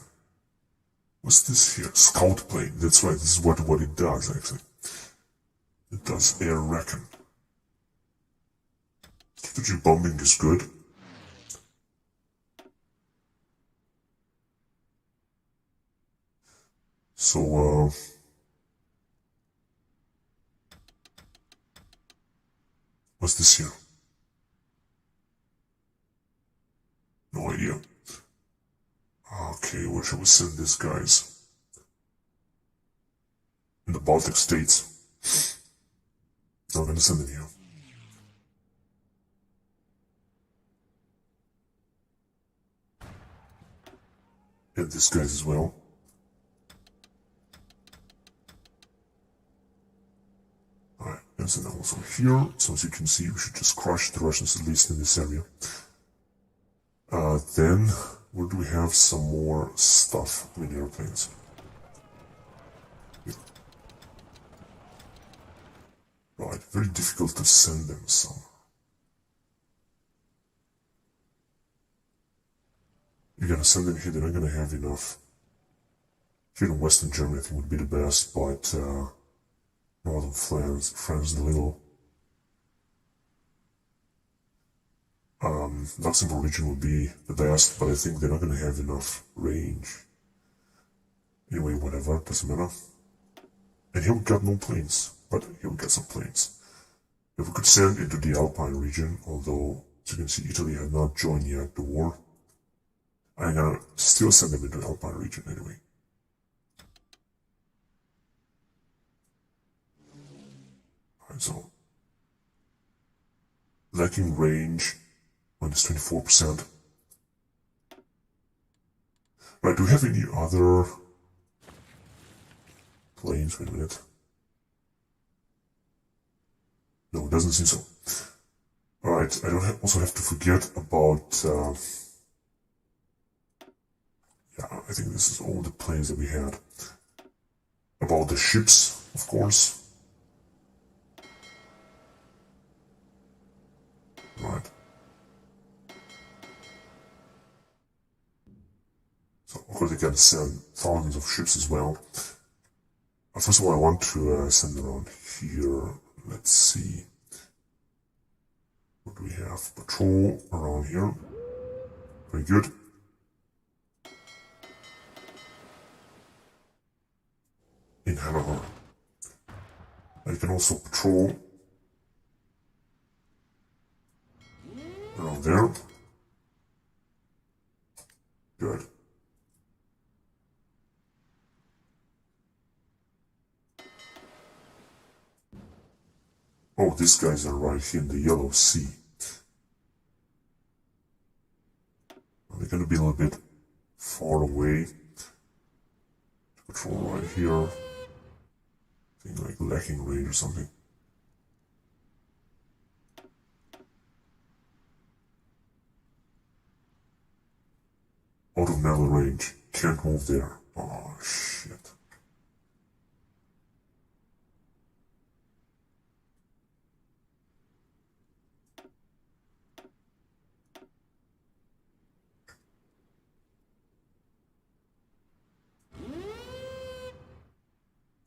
Speaker 1: What's this here? Scout plane. That's right, this is what it does actually. It does air recon. Strategic bombing is good. So, what's this here? No idea. Okay, where shall we send these guys? In the Baltic states. I'm gonna send them here. And these guys as well. Alright, and send them also here. So as you can see, we should just crush the Russians at least in this area. Then, where do we have some more stuff with airplanes? Yeah. Right, very difficult to send them some. You're gonna send them here, they're not gonna have enough. Here in Western Germany I think would be the best, but Northern France a little. Luxembourg region would be the best, but I think they're not gonna have enough range. Anyway, whatever, doesn't matter. And here we got no planes, but here we got some planes. If we could send into the Alpine region, although, as you can see, Italy had not joined yet the war, I'm gonna still send them into the Alpine region anyway. Alright, so, lacking range, minus 24%. Right, do we have any other planes? Wait a minute. No, it doesn't seem so. Right, I don't also have to forget about, yeah, I think this is all the planes that we had. About the ships, of course. Right. So, of course, they can send thousands of ships as well. First of all, I want to send around here. Let's see. What do we have? Patrol around here. Very good. In Hanover. I can also patrol around there. Good. Oh, these guys are right here in the Yellow Sea. They're going to be a little bit far away. Patrol right here. Thing like lacking range or something. Out of metal range. Can't move there. Oh, shit.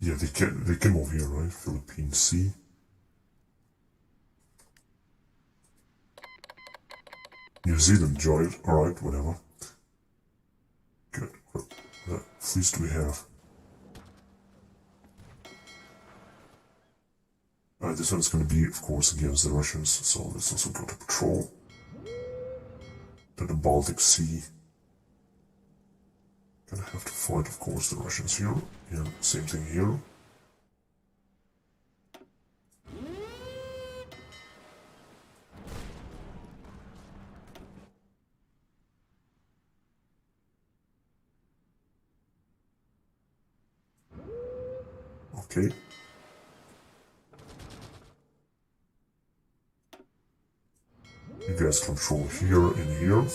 Speaker 1: Yeah, they can move here, right? Philippine Sea. New Zealand joined, alright, whatever. Good. What fleets do we have? This one's going to be, of course, against the Russians, so let's also go to patrol. To the Baltic Sea. Gonna have to fight, of course, the Russians here. And same thing here. Okay. You guys control here and here.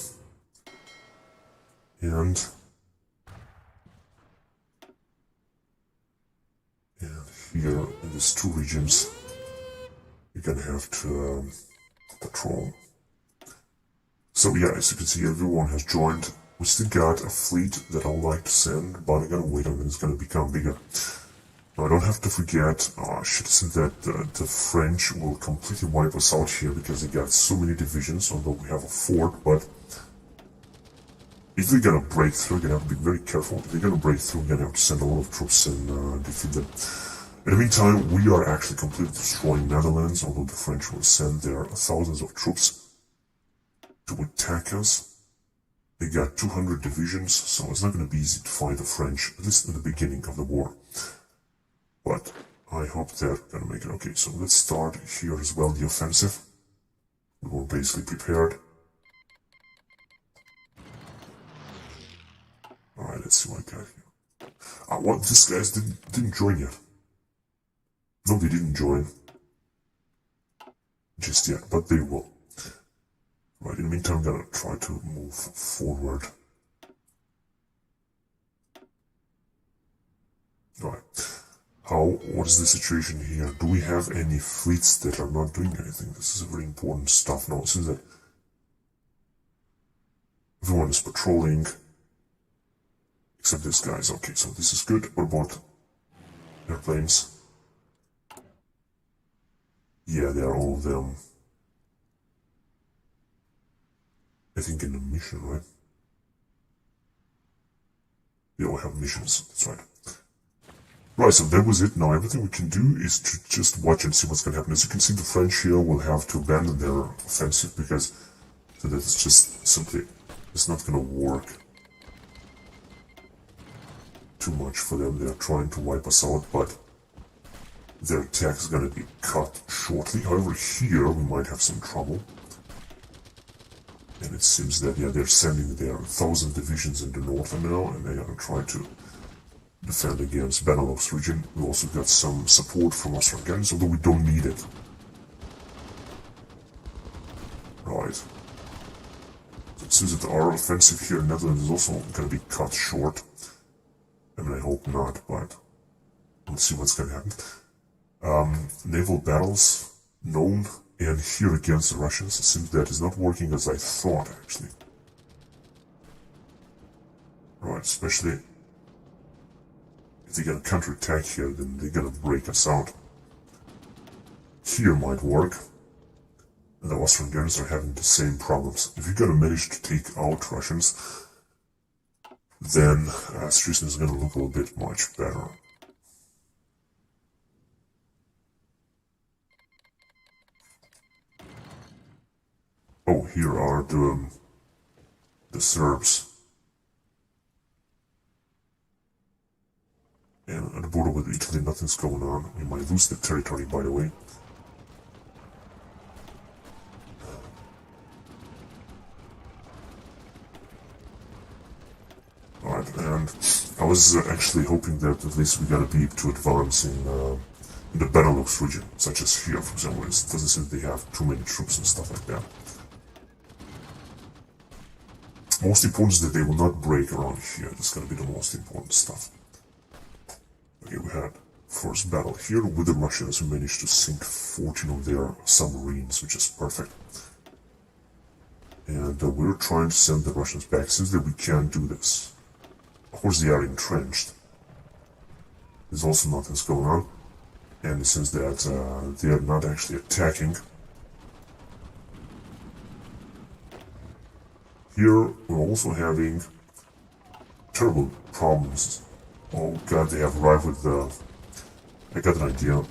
Speaker 1: And here in these two regions, you're gonna have to patrol. So yeah, as you can see, everyone has joined. We still got a fleet that I would like to send, but I gotta wait until it's gonna become bigger. Now I don't have to forget, citizens, that the French will completely wipe us out here because they got so many divisions, although we have a fort, but if they're gonna break through, you're gonna have to be very careful. If they're gonna break through, you're gonna have to send a lot of troops and defeat them. In the meantime, we are actually completely destroying Netherlands, although the French will send their thousands of troops to attack us. They got 200 divisions, so it's not going to be easy to fight the French, at least in the beginning of the war. But I hope they're going to make it. Okay, so let's start here as well, the offensive. We were basically prepared. Alright, let's see what I got here. Well, these guys didn't join yet. No, they didn't join just yet, but they will. Right, in the meantime, I'm gonna try to move forward. Right. What is the situation here? Do we have any fleets that are not doing anything? This is a very important stuff now. It seems that everyone is patrolling, except this guys. Okay, so this is good. What about airplanes? Yeah, they are all of them. I think in a mission, right? They all have missions, that's right. Right, so that was it. Now everything we can do is to just watch and see what's going to happen. As you can see, the French here will have to abandon their offensive because so that it's just simply, it's not going to work too much for them. They're trying to wipe us out, but their attack is going to be cut shortly. However, here we might have some trouble. And it seems that, yeah, they're sending their 1,000 divisions into north now, and they're going to try to defend against Benelux region. We also got some support from Austrian guns, although we don't need it. seems that our offensive here in Netherlands is also going to be cut short. I mean, I hope not, but let's see what's going to happen. Naval battles known, and here against the Russians. It seems that is not working as I thought, actually. Right, especially if they get a counterattack here, then they're gonna break us out. Here might work. And the Austro-Hungarians are having the same problems. If you're gonna manage to take out Russians, then situation is gonna look a little bit much better. Oh, here are the Serbs. And at the border with Italy, nothing's going on. We might lose the territory, by the way. Alright, and I was actually hoping that at least we're gonna be able to advance in the Benelux region, such as here, for example. It doesn't seem they have too many troops and stuff like that. Most important is that they will not break around here. That's gonna be the most important stuff. Okay, we had first battle here with the Russians. We managed to sink 14 of their submarines, which is perfect. And we're trying to send the Russians back. Seems that we can't do this. Of course, they are entrenched. There's also nothing's going on. And it seems that they are not actually attacking. Here, we're also having terrible problems. Oh god, they have arrived with I got an idea.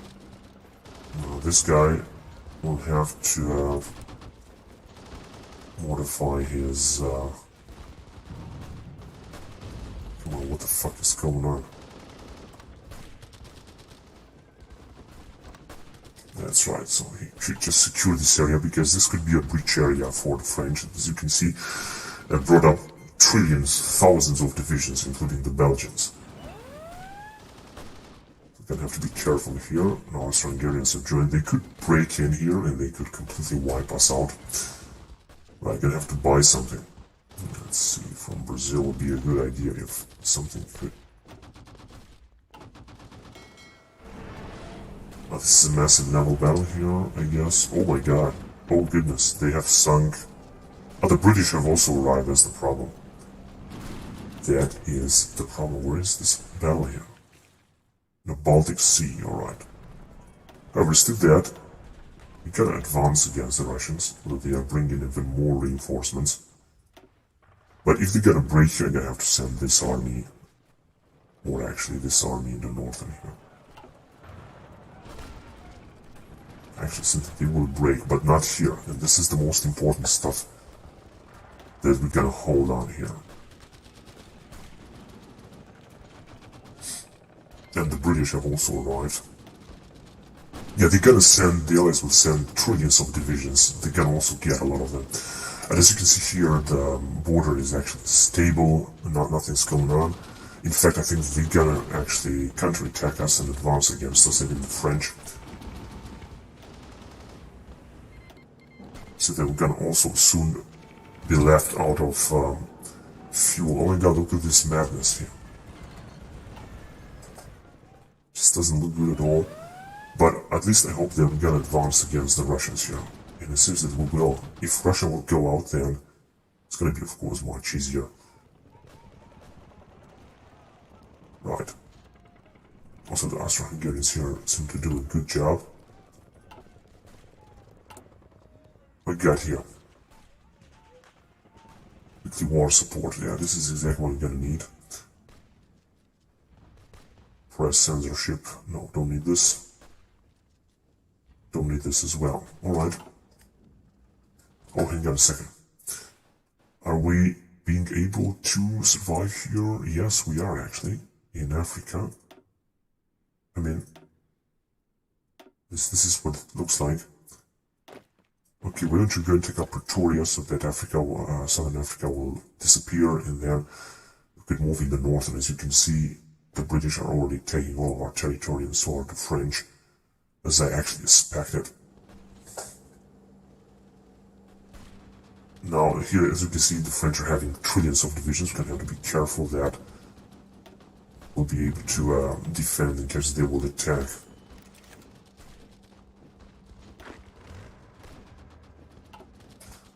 Speaker 1: This guy will have to modify his come on, what the fuck is going on? That's right, so he should just secure this area because this could be a breach area for the French. As you can see, it brought up trillions, thousands of divisions, including the Belgians. We're gonna have to be careful here. Now Austro-Hungarians have joined. They could break in here and they could completely wipe us out. But I'm gonna have to buy something. Let's see, from Brazil would be a good idea if something could. Oh, this is a massive naval battle here, I guess. Oh my god. Oh goodness, they have sunk. Oh, the British have also arrived as the problem. That is the problem. Where is this battle here? The Baltic Sea, alright. However, still that, we gotta advance against the Russians, although they are bringing even more reinforcements. But if they get a break here, I'm gonna have to send this army, or actually this army in the northern here. Actually, since they will break, but not here, and this is the most important stuff that we're gonna hold on here. And the British have also arrived. Yeah, they're gonna send, the Allies will send trillions of divisions. They can also get a lot of them. And as you can see here, the border is actually stable, nothing's going on. In fact, I think they're gonna actually counterattack us and advance against us, even the French. So that we're gonna also soon be left out of fuel. Oh my god, look at this madness here. Just doesn't look good at all. But at least I hope that we're gonna advance against the Russians here. And it seems that we will. If Russia will go out, then it's gonna be, of course, much easier. Right. Also, the Austro-Hungarians here seem to do a good job. What we got here? Weekly war support. Yeah, this is exactly what we're gonna need. Press censorship. No, don't need this. Don't need this as well. Alright. Oh, hang on a second. Are we being able to survive here? Yes, we are actually. In Africa. I mean, this is what it looks like. Okay, why don't you go and take up Pretoria so that Africa, Southern Africa will disappear, and then we could move in the north. And as you can see, the British are already taking all of our territory, and so are the French, as I actually expected. Now here, as you can see, the French are having trillions of divisions. We're gonna have to be careful that we'll be able to defend in case they will attack.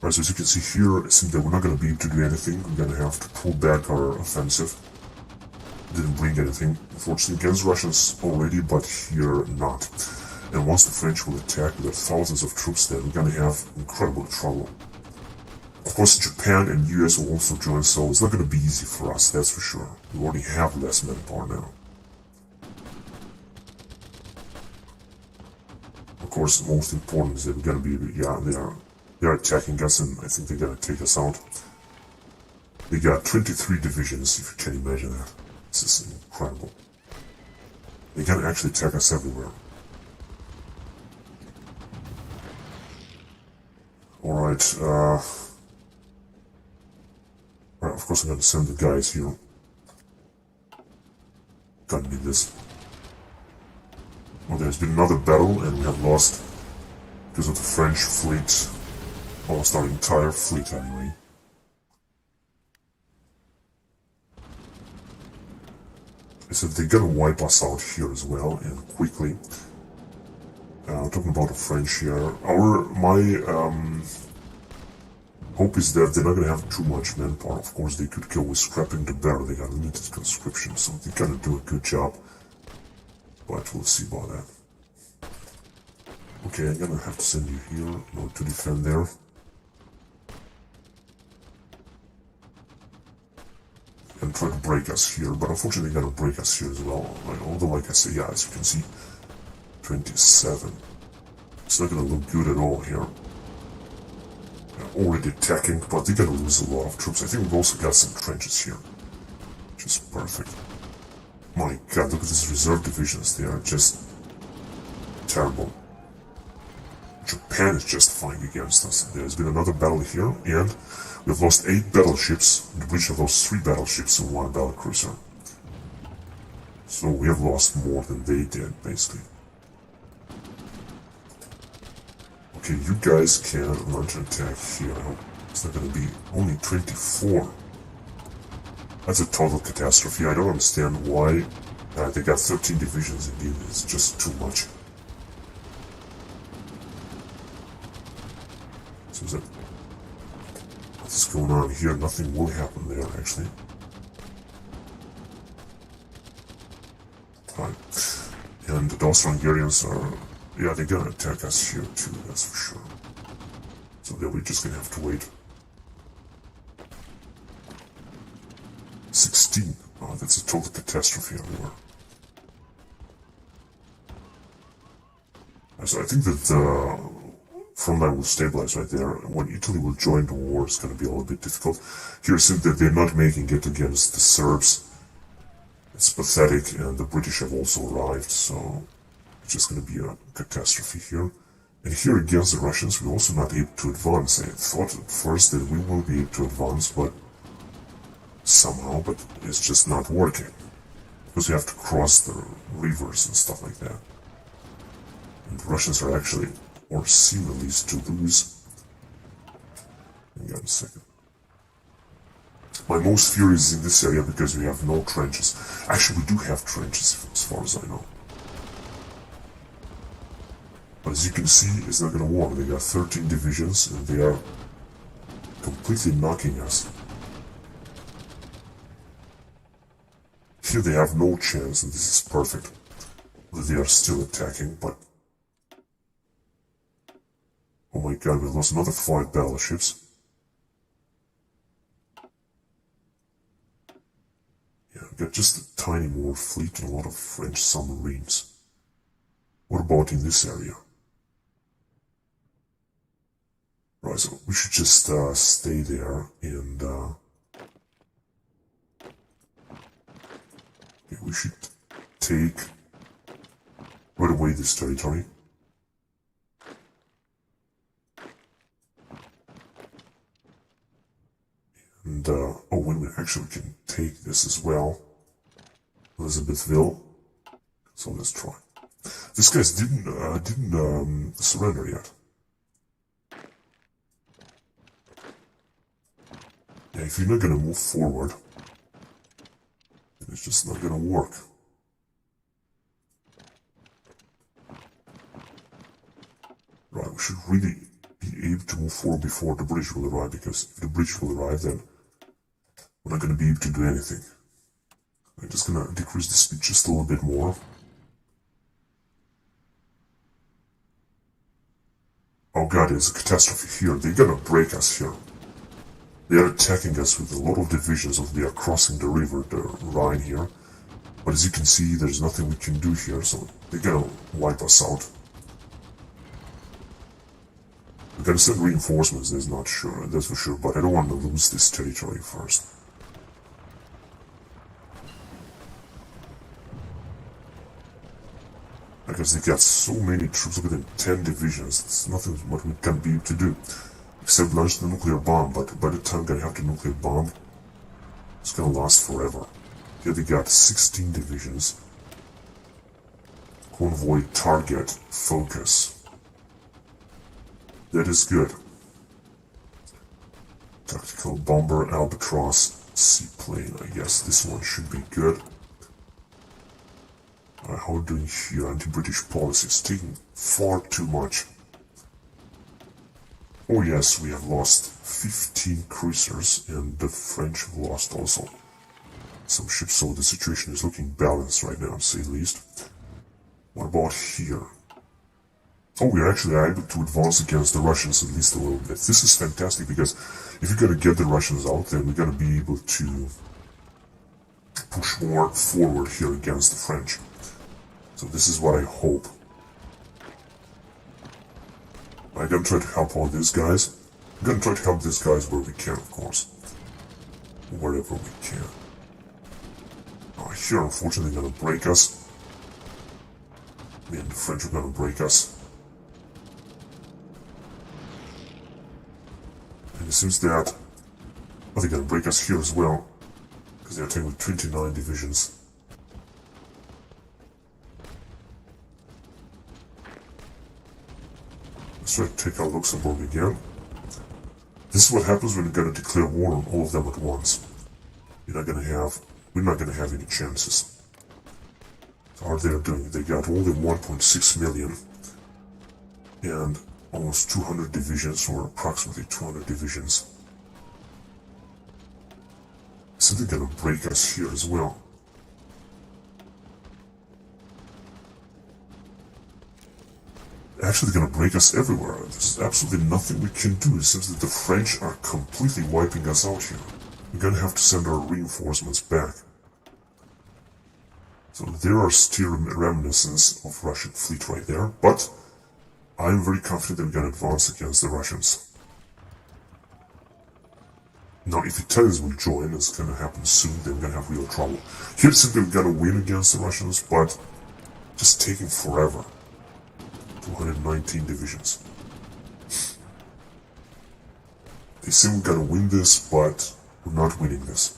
Speaker 1: Right, so as you can see here, it seems that we're not going to be able to do anything. We're going to have to pull back our offensive. Didn't bring anything, unfortunately, against Russians already, but here not. And once the French will attack with thousands of troops there, we're going to have incredible trouble. Of course, Japan and US will also join, so it's not going to be easy for us, that's for sure. We already have less manpower now. Of course, the most important is that we're going to be, yeah, they're attacking us, and I think they're gonna take us out. They got 23 divisions, if you can imagine that. This is incredible. They can actually attack us everywhere. Alright, right, of course I'm gonna send the guys here. Gonna need this. Well, there's been another battle, and we have lost because of the French fleet. Almost our entire fleet, anyway. So they're gonna wipe us out here as well, and quickly. Talking about the French here, my hope is that they're not gonna have too much manpower. Of course, they could go with scrapping the barrel. They got limited conscription, so they're gonna do a good job. But we'll see about that. Okay, I'm gonna have to send you here in order to defend there. And try to break us here, but unfortunately they're gonna break us here as well. Although, like I say, yeah, as you can see, 27. It's not gonna look good at all here. They're already attacking, but they're gonna lose a lot of troops. I think we've also got some trenches here, which is perfect. My god, look at these reserve divisions, they are just terrible. Japan is just fine against us. There's been another battle here, and we've lost 8 battleships. The British have lost 3 battleships and 1 battlecruiser. So we have lost more than they did, basically. Okay, you guys can launch an attack here. I hope it's not going to be only 24. That's a total catastrophe. I don't understand why they got 13 divisions indeed. It's just too much. So what's going on here? Nothing will happen there, actually. Fine. And the Austro-Hungarians are, yeah, they're gonna attack us here too, that's for sure. So then we're just gonna have to wait. 16. Oh, that's a total catastrophe everywhere. So I think that the front line will stabilize right there. When Italy will join the war, it's going to be a little bit difficult. Here it seems that they're not making it against the Serbs. It's pathetic, and the British have also arrived, so it's just going to be a catastrophe here. And here against the Russians, we're also not able to advance. I thought at first that we will be able to advance, but somehow, but it's just not working. Because you have to cross the rivers and stuff like that. And the Russians are actually, or seem at least to lose. Hang on a second. My most fear is in this area because we have no trenches. Actually, we do have trenches, as far as I know. But as you can see, it's not going to work. They got 13 divisions, and they are completely knocking us. Here they have no chance, and this is perfect. They are still attacking, but... Oh my god, we lost another 5 battleships. Yeah, we got just a tiny more fleet and a lot of French submarines. What about in this area? Right, so we should just stay there and we should take right away this territory. And, oh, wait a minute, actually we can take this as well. Elizabethville. So let's try. This guy didn't surrender yet. And if you're not gonna move forward, then it's just not gonna work. Right, we should really be able to move forward before the bridge will arrive, because if the bridge will arrive, then we're not gonna be able to do anything. I'm just gonna decrease the speed just a little bit more. Oh god, there's a catastrophe here. They're gonna break us here. They are attacking us with a lot of divisions. They are crossing the river, the Rhine here. But as you can see, there's nothing we can do here, so they're gonna wipe us out. We're gonna send reinforcements, that's for sure, but I don't want to lose this territory first. Because they got so many troops, look at them, 10 divisions, it's nothing what we can be able to do. Except launch the nuclear bomb, but by the time they have the nuclear bomb, it's gonna last forever. Here they got 16 divisions. Convoy, target, focus. That is good. Tactical bomber, albatross, seaplane, I guess this one should be good. How are we doing here? Anti-British policy is taking far too much. Oh yes, we have lost 15 cruisers, and the French have lost also some ships, so the situation is looking balanced right now, to say the least. What about here? Oh, we're actually able to advance against the Russians at least a little bit. This is fantastic, because if you're gonna get the Russians out, then we're gonna be able to push more forward here against the French. So this is what I hope. I'm gonna try to help all these guys. I'm gonna try to help these guys where we can, of course. Wherever we can. Here, unfortunately, they're gonna break us. Me and the French are gonna break us. And it seems that... oh, they're gonna break us here as well. Because they're attacking with 29 divisions. Let's try to take out Luxembourg again. This is what happens when you're gonna declare war on all of them at once. We're not gonna have any chances. So how are they doing? They got only 1.6 million and almost 200 divisions, or approximately 200 divisions. So they're gonna break us here as well. Actually, they're gonna break us everywhere. There's absolutely nothing we can do. It seems that the French are completely wiping us out here. We're gonna have to send our reinforcements back. So there are still reminiscences of Russian fleet right there, but I'm very confident that we're gonna advance against the Russians. Now, if Italians will join, it's gonna happen soon, then we're gonna have real trouble. Here it seems that we're gonna win against the Russians, but just taking forever. 219 divisions. They say we're gonna win this, but we're not winning this.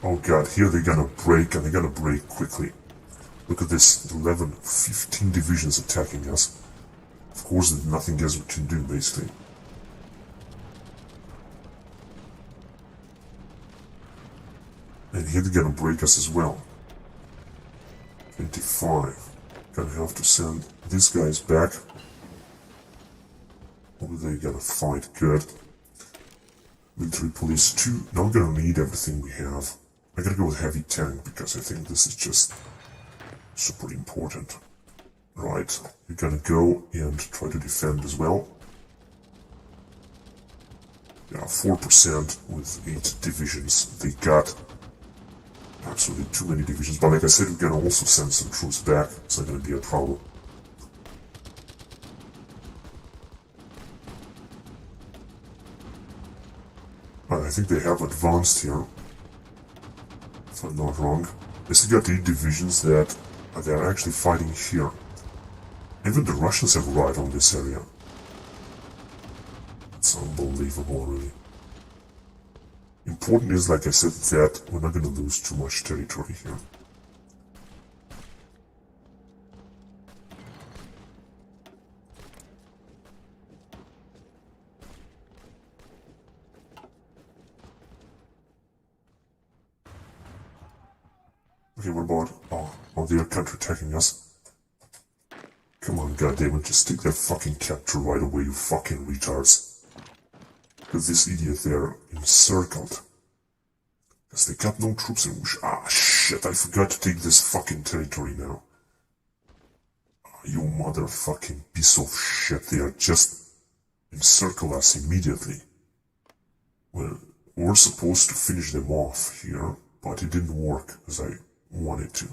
Speaker 1: Oh god, here they're gonna break, and they're gonna break quickly. Look at this, 11, 15 divisions attacking us. Of course, there's nothing else we can do, basically. And here they're gonna break us as well. 25. Gonna have to send these guys back. Or they're gonna fight good. Military police 2. Now we're gonna need everything we have. I gotta go with heavy tank because I think this is just super important. Right, you're gonna go and try to defend as well. Yeah, 4% with 8 divisions. They got absolutely too many divisions, but like I said, we're gonna also send some troops back. It's not gonna be a problem. I think they have advanced here, if I'm not wrong. They still got 8 divisions that they're actually fighting here. Even the Russians have arrived on this area. It's unbelievable, really. Important is, like I said, that we're not going to lose too much territory here. Okay, what about... Oh, they are counterattacking us. Come on, goddammit, just take that fucking capture right away, you fucking retards. Because this idiot there encircled. Because they got no troops in Wush. Ah, shit, I forgot to take this fucking territory now. You motherfucking piece of shit, they are just encircle us immediately. Well, we're supposed to finish them off here, but it didn't work as I wanted to.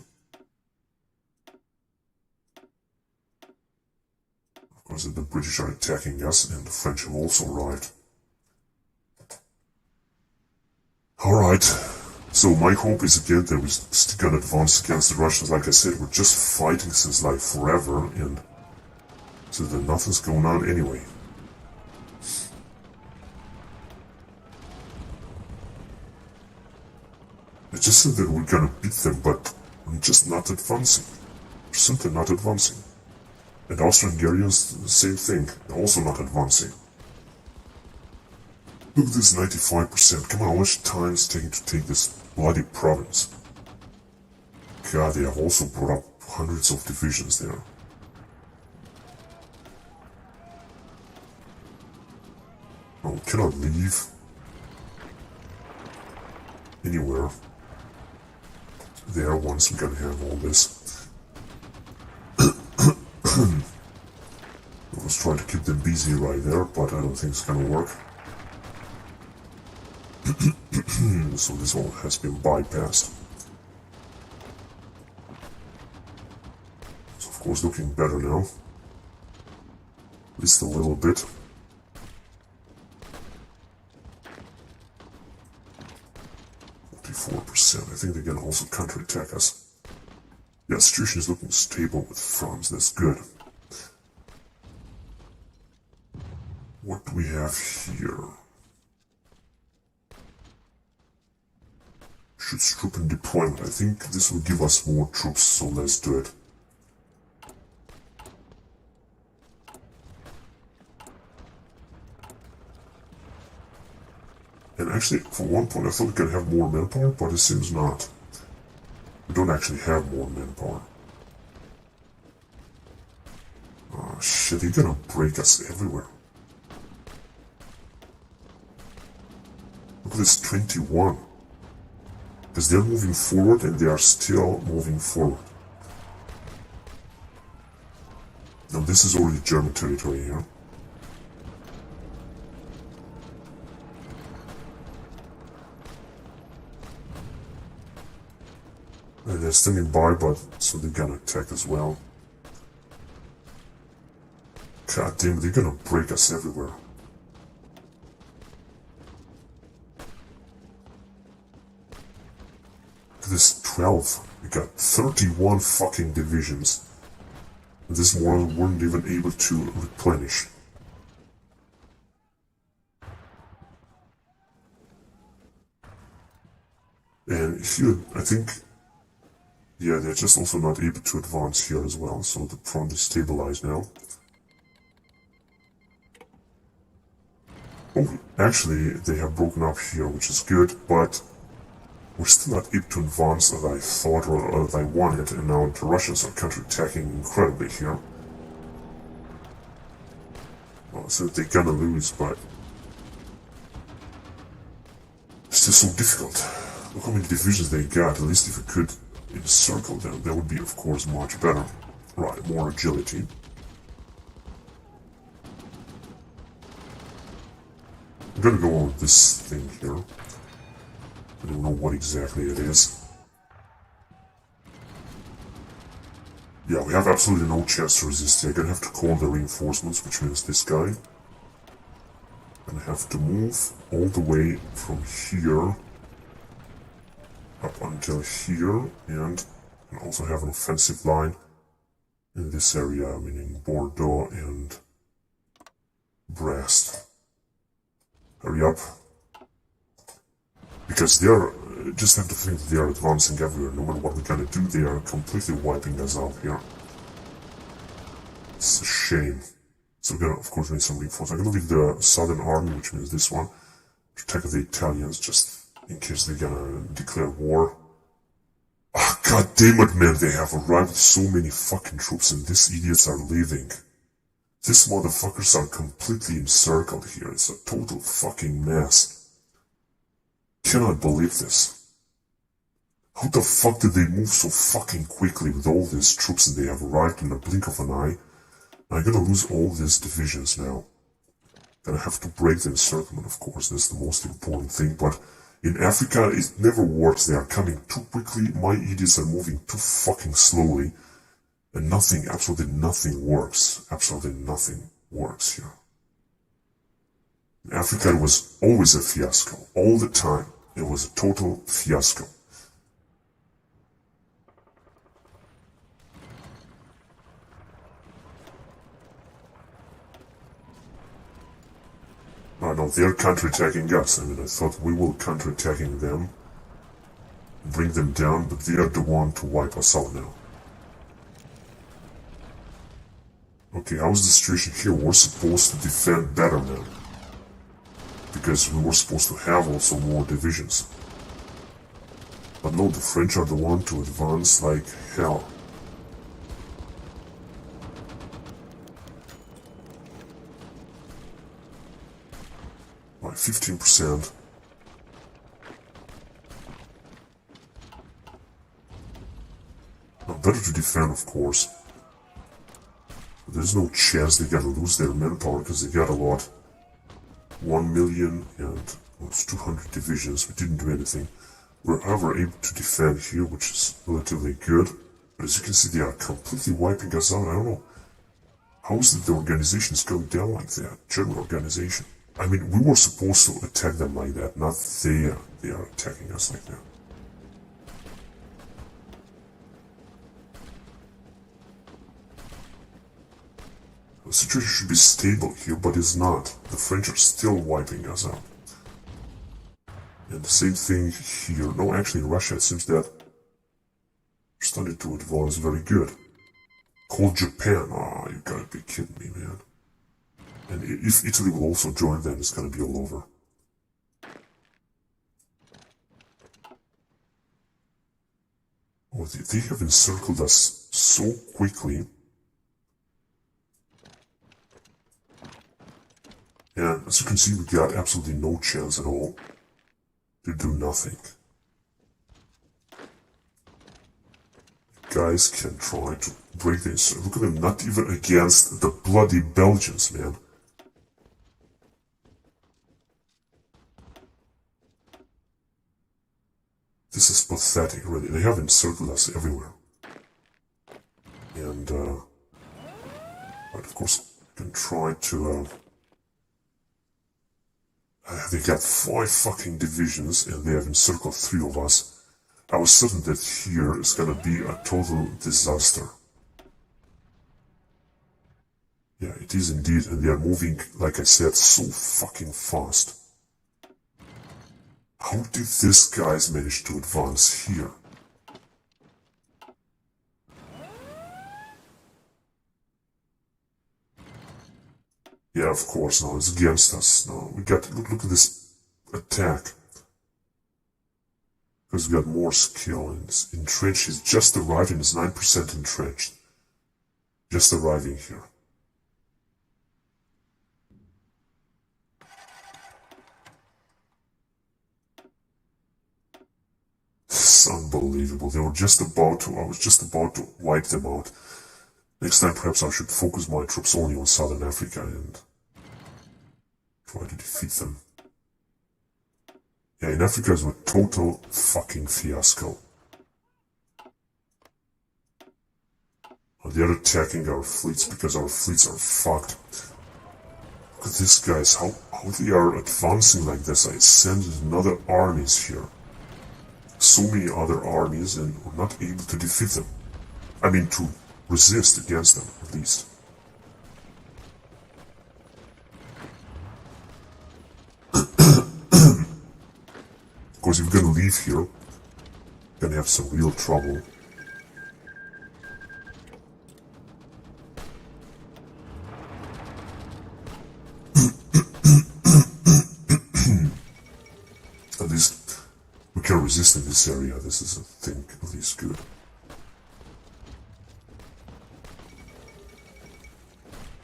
Speaker 1: Of course, the British are attacking us, and the French have also arrived. Alright, so my hope is again that we're still gonna advance against the Russians. Like I said, we're just fighting since like forever, and so that nothing's going on anyway. I just said that we're gonna beat them, but we're just not advancing. We're simply not advancing. And Austro-Hungarians, the same thing, they're also not advancing. Look at this 95%, come on, how much time is taking to take this bloody province? God, they have also brought up hundreds of divisions there. Oh, we cannot leave anywhere there once we're gonna have all this. I was trying to keep them busy right there, but I don't think it's gonna work. So this all has been bypassed. It's of course looking better now. At least a little bit. I think they can also counterattack us. Yeah, the situation is looking stable with France, that's good. What do we have here? Shoots troop in deployment. I think this will give us more troops, so let's do it. And actually, for one point I thought we could have more manpower, but it seems not. We don't actually have more manpower. Oh shit, they're gonna break us everywhere. Look at this 21. Because they're moving forward and they are still moving forward. Now this is already German territory here. And they're standing by, but so they're gonna attack as well. God damn, they're gonna break us everywhere. Look at this 12. We got 31 fucking divisions. And this one weren't even able to replenish. And here, I think, yeah, they're just also not able to advance here as well, so the front is stabilized now. Oh, actually, they have broken up here, which is good, but we're still not able to advance as I thought or as I wanted, and now the Russians are counterattacking incredibly here. Well, so they're gonna lose, but it's just so difficult. Look how many divisions they got. At least if we could encircle them, that would be, of course, much better. Right, more agility. I'm gonna go on with this thing here. I don't know what exactly it is. Yeah, we have absolutely no chance to resist. I'm gonna have to call the reinforcements, which means this guy. And I have to move all the way from here up until here, and also have an offensive line in this area, meaning Bordeaux and Brest. Hurry up. Because they are, just have to think that they are advancing everywhere. No matter what we're gonna do, they are completely wiping us out here. It's a shame. So we're gonna, of course, need some reinforcements. I'm gonna leave the Southern Army, which means this one, to attack the Italians, just in case they're gonna declare war. Oh God damn it, man, they have arrived with so many fucking troops and these idiots are leaving. These motherfuckers are completely encircled here. It's a total fucking mess. Cannot believe this. How the fuck did they move so fucking quickly with all these troops and they have arrived in a blink of an eye? I'm gonna lose all these divisions now. Gonna have to break the encirclement, of course, that's the most important thing, but in Africa it never works. They are coming too quickly, my idiots are moving too fucking slowly, and nothing, absolutely nothing works. Absolutely nothing works here. In Africa it was always a fiasco, all the time. It was a total fiasco. I know they're counterattacking us. I mean, I thought we will counterattacking them, bring them down, but they are the one to wipe us out now. Okay, how's the situation here? We're supposed to defend better now, because we were supposed to have also more divisions. But no, the French are the one to advance like hell. By 15%. Now, better to defend, of course. But there's no chance they gotta lose their manpower because they got a lot. 1 million and almost 200 divisions. We didn't do anything. We're however able to defend here, which is relatively good. But as you can see, they are completely wiping us out. I don't know. How is it the organization is going down like that? German organization. I mean, we were supposed to attack them like that, not they are attacking us like that. The situation should be stable here, but it's not. The French are still wiping us out. And the same thing here. No, actually, in Russia, it seems that they're starting to advance very good. Called Japan. Ah, you gotta be kidding me, man. And if Italy will also join them, it's gonna be all over. Oh, they have encircled us so quickly. And as you can see, we got absolutely no chance at all to do nothing. Guys can try to break the encirclement. Look at them, not even against the bloody Belgians, man. This is pathetic, really. They have encircled us everywhere. And, but of course, we can try to, they got 5 fucking divisions, and they have encircled 3 of us. I was certain that here is gonna be a total disaster. Yeah, it is indeed, and they are moving, like I said, so fucking fast. How did these guys manage to advance here? Yeah, of course, now it's against us. Now we got, look at this attack. Because we got more skill and it's entrenched. He's just arriving, it's 9% entrenched. Just arriving here. It's unbelievable. They were just about to, I was just about to wipe them out. Next time perhaps I should focus my troops only on Southern Africa and try to defeat them. Yeah, in Africa is a total fucking fiasco. They're attacking our fleets because our fleets are fucked. Look at these guys, how they are advancing like this. I send another armies here. So many other armies and we're not able to defeat them. I mean to resist against them, at least. Of course, if we're gonna leave here, we're gonna have some real trouble. At least we can resist in this area. This is, I think, at least good.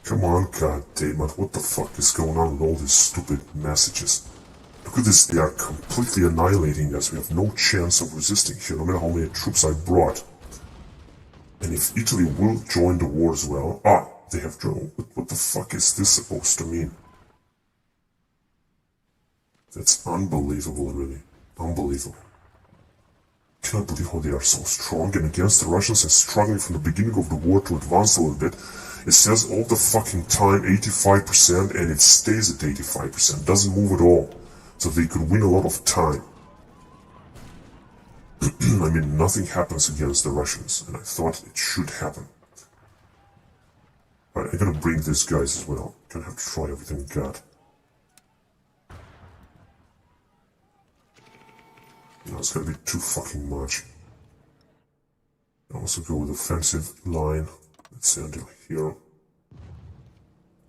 Speaker 1: Come on, goddammit, what the fuck is going on with all these stupid messages? Look at this, they are completely annihilating us. We have no chance of resisting here, no matter how many troops I brought. And if Italy will join the war as well... they have joined. What the fuck is this supposed to mean? That's unbelievable, really. Unbelievable. I cannot believe how they are so strong and against the Russians and struggling from the beginning of the war to advance a little bit. It says all the fucking time 85% and it stays at 85%. Doesn't move at all. So they could win a lot of time. I mean, nothing happens against the Russians, and I thought it should happen. Right, I'm gonna bring these guys as well. Gonna have to try everything we got. No, it's gonna be too fucking much. I also go with offensive line. Let's say until here.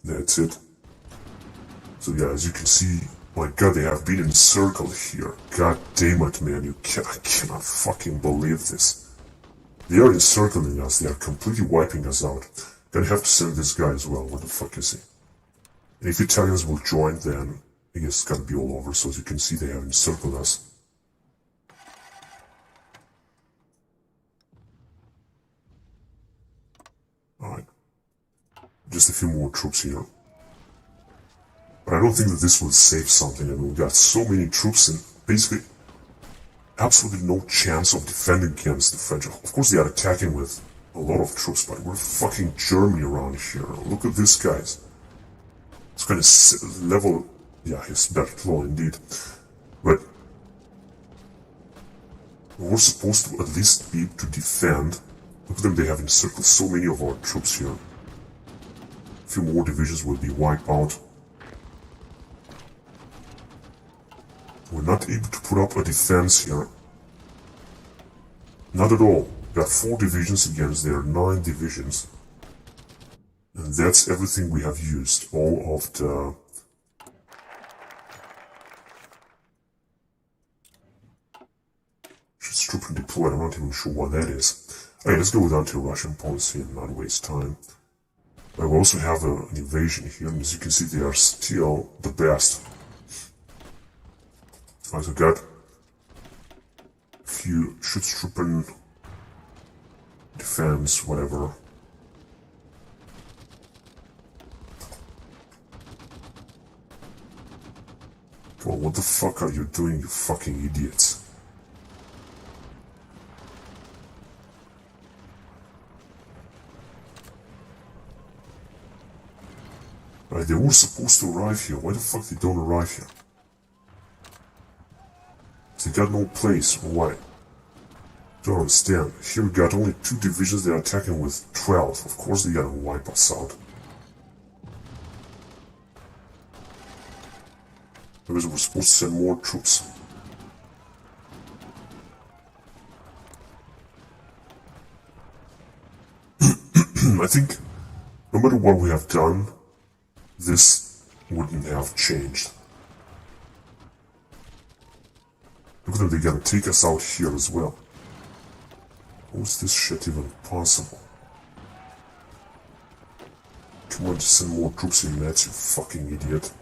Speaker 1: That's it. So yeah, as you can see, my god, they have been encircled here. God damn it, man, I cannot fucking believe this. They are encircling us, they are completely wiping us out. Gonna have to send this guy as well, what the fuck is he? And if Italians will join, then I guess it's gonna be all over. So as you can see, they have encircled us. Alright. Just a few more troops here. But I don't think that this will save something. I mean, we've got so many troops and basically absolutely no chance of defending against the French. Of course, they are attacking with a lot of troops, but we're fucking Germany around here. Look at this, guys. It's going to level... Yeah, he's better low indeed. But we're supposed to at least be able to defend. Look at them, they have encircled so many of our troops here. A few more divisions will be wiped out. We're not able to put up a defense here. Not at all. We got 4 divisions against their 9 divisions. And that's everything we have used. All of the... Troop and deployed, I'm not even sure what that is. Alright, let's go with anti-Russian policy and not waste time. I will also have an invasion here, and as you can see, they are still the best. I also got a few Schutztruppen, defense, whatever. Well, what the fuck are you doing, you fucking idiots? Right, they were supposed to arrive here. Why the fuck they don't arrive here? They got no place. Why? Don't understand. Here we got only 2 divisions. They're attacking with 12. Of course they gotta wipe us out. Because we're supposed to send more troops. I think no matter what we have done, this wouldn't have changed. Look at them, they're gonna take us out here as well. How is this shit even possible? Come on, just send more troops in, that, you fucking idiot.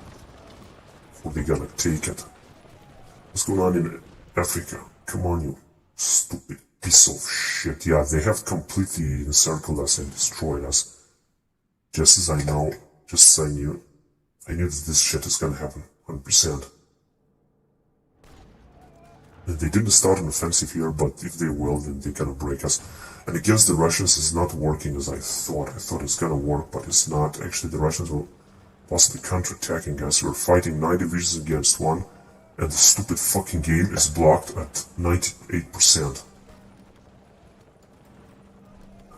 Speaker 1: Or they gonna take it. What's going on in Africa? Come on, you stupid piece of shit. Yeah, they have completely encircled us and destroyed us. Just as I know. Just as I knew. I knew that this shit is gonna happen. 100%. They didn't start an offensive here, but if they will, then they're gonna break us. And against the Russians, it's not working as I thought. I thought it's gonna work, but it's not. Actually, the Russians were possibly counterattacking us. We're fighting 9 divisions against 1, and the stupid fucking game is blocked at 98%.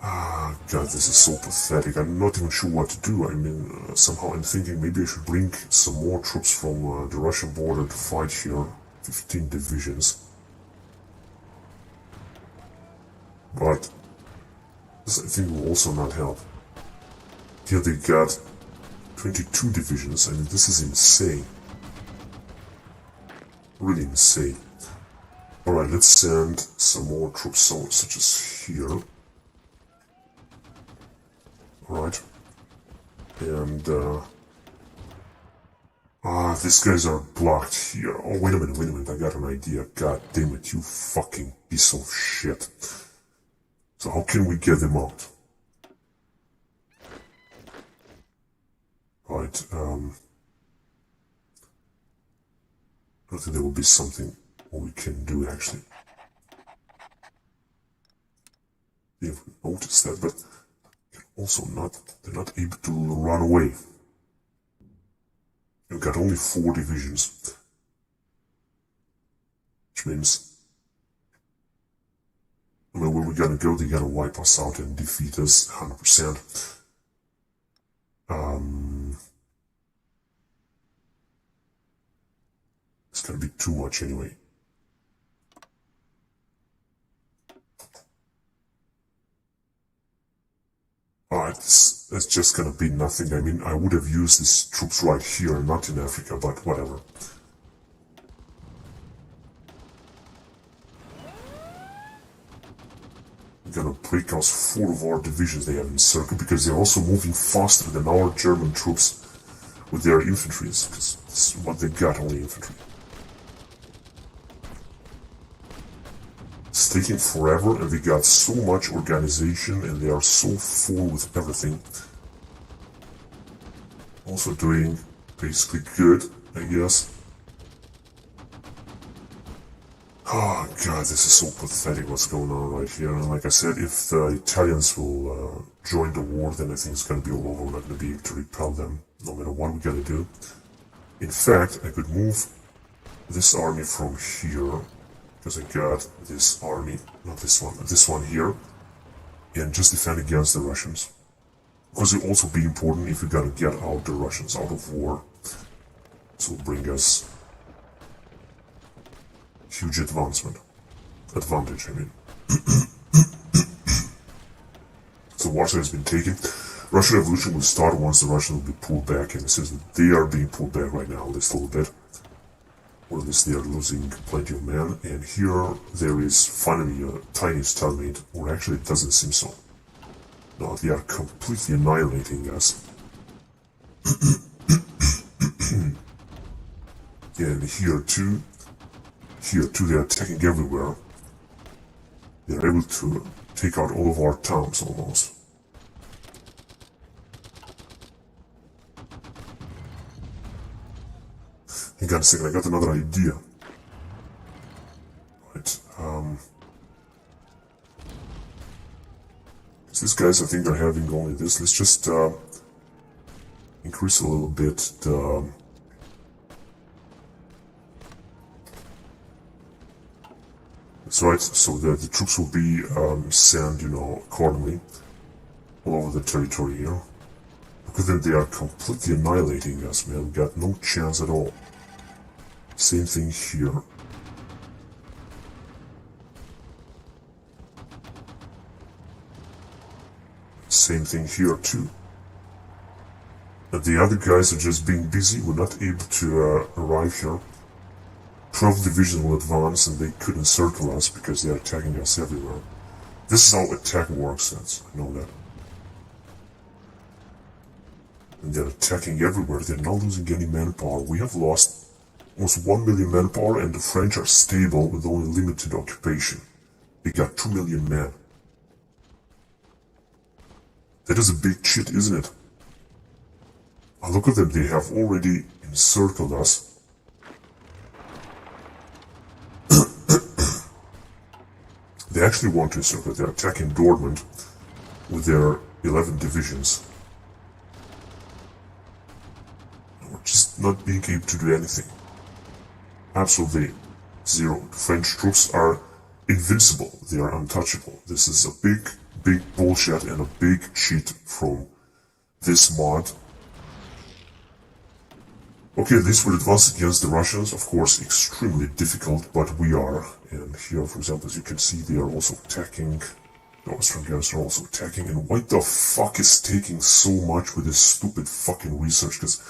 Speaker 1: Ah, god, this is so pathetic. I'm not even sure what to do. I mean, somehow I'm thinking maybe I should bring some more troops from the Russian border to fight here. 15 divisions. But this I think will also not help. Here they got 22 divisions. I mean, this is insane. Really insane. Alright, let's send some more troops such as here. Alright. And, these guys are blocked here. Oh, wait a minute, I got an idea. God damn it, you fucking piece of shit. So how can we get them out? Right, I think there will be something we can do actually. You've noticed that, but also they're not able to run away. You've got only 4 divisions. Which means, I mean, where we're gonna go, they're gonna wipe us out and defeat us 100%. It's gonna be too much anyway. Alright, that's just gonna be nothing. I mean, I would have used these troops right here, not in Africa, but whatever. We're gonna break out 4 of our divisions they have encircled, because they're also moving faster than our German troops with their infantry, because this is what they got, only infantry. It's taking forever, and they got so much organization, and they are so full with everything. Also doing basically good, I guess. Oh god, this is so pathetic what's going on right here. And like I said, if the Italians will join the war, then I think it's gonna be all over. We're not gonna be able to repel them, no matter what we gotta do. In fact, I could move this army from here, because I got this army, not this one here, and just defend against the Russians. Because it will also be important if we gotta get out the Russians out of war. This will bring us huge advantage, I mean. So Warsaw has been taken. Russian Revolution will start once the Russians will be pulled back, and it says that they are being pulled back right now, at least a little bit. Or at least they are losing plenty of men. And here there is finally a tiny stalemate, or actually it doesn't seem so. No, they are completely annihilating us. And here too, they're attacking everywhere. They're able to take out all of our towns almost. Hang on a second, I got another idea. Right, these guys, I think they're having only this. Let's just increase a little bit the... That's right, so the troops will be sent, accordingly, all over the territory here. Because then they are completely annihilating us, man. We got no chance at all. Same thing here. Same thing here too. And the other guys are just being busy. We're not able to arrive here. 12 divisions will advance and they couldn't circle us because they are attacking us everywhere. This is how attack works, I know that. And they're attacking everywhere. They're not losing any manpower. We have lost almost 1 million manpower, and the French are stable with only limited occupation. They got 2 million men. That is a big shit, isn't it? Oh, look at them, they have already encircled us. They actually want to encircle. They're attacking Dortmund with their 11 divisions. We're just not being able to do anything. Absolutely zero. The French troops are invincible. They are untouchable. This is a big bullshit and a big cheat from this mod. Okay, this will advance against the Russians, of course, extremely difficult, but we are. And here, for example, as you can see, they are also attacking. The Austrian guys are also attacking. And why the fuck is taking so much with this stupid fucking research? Because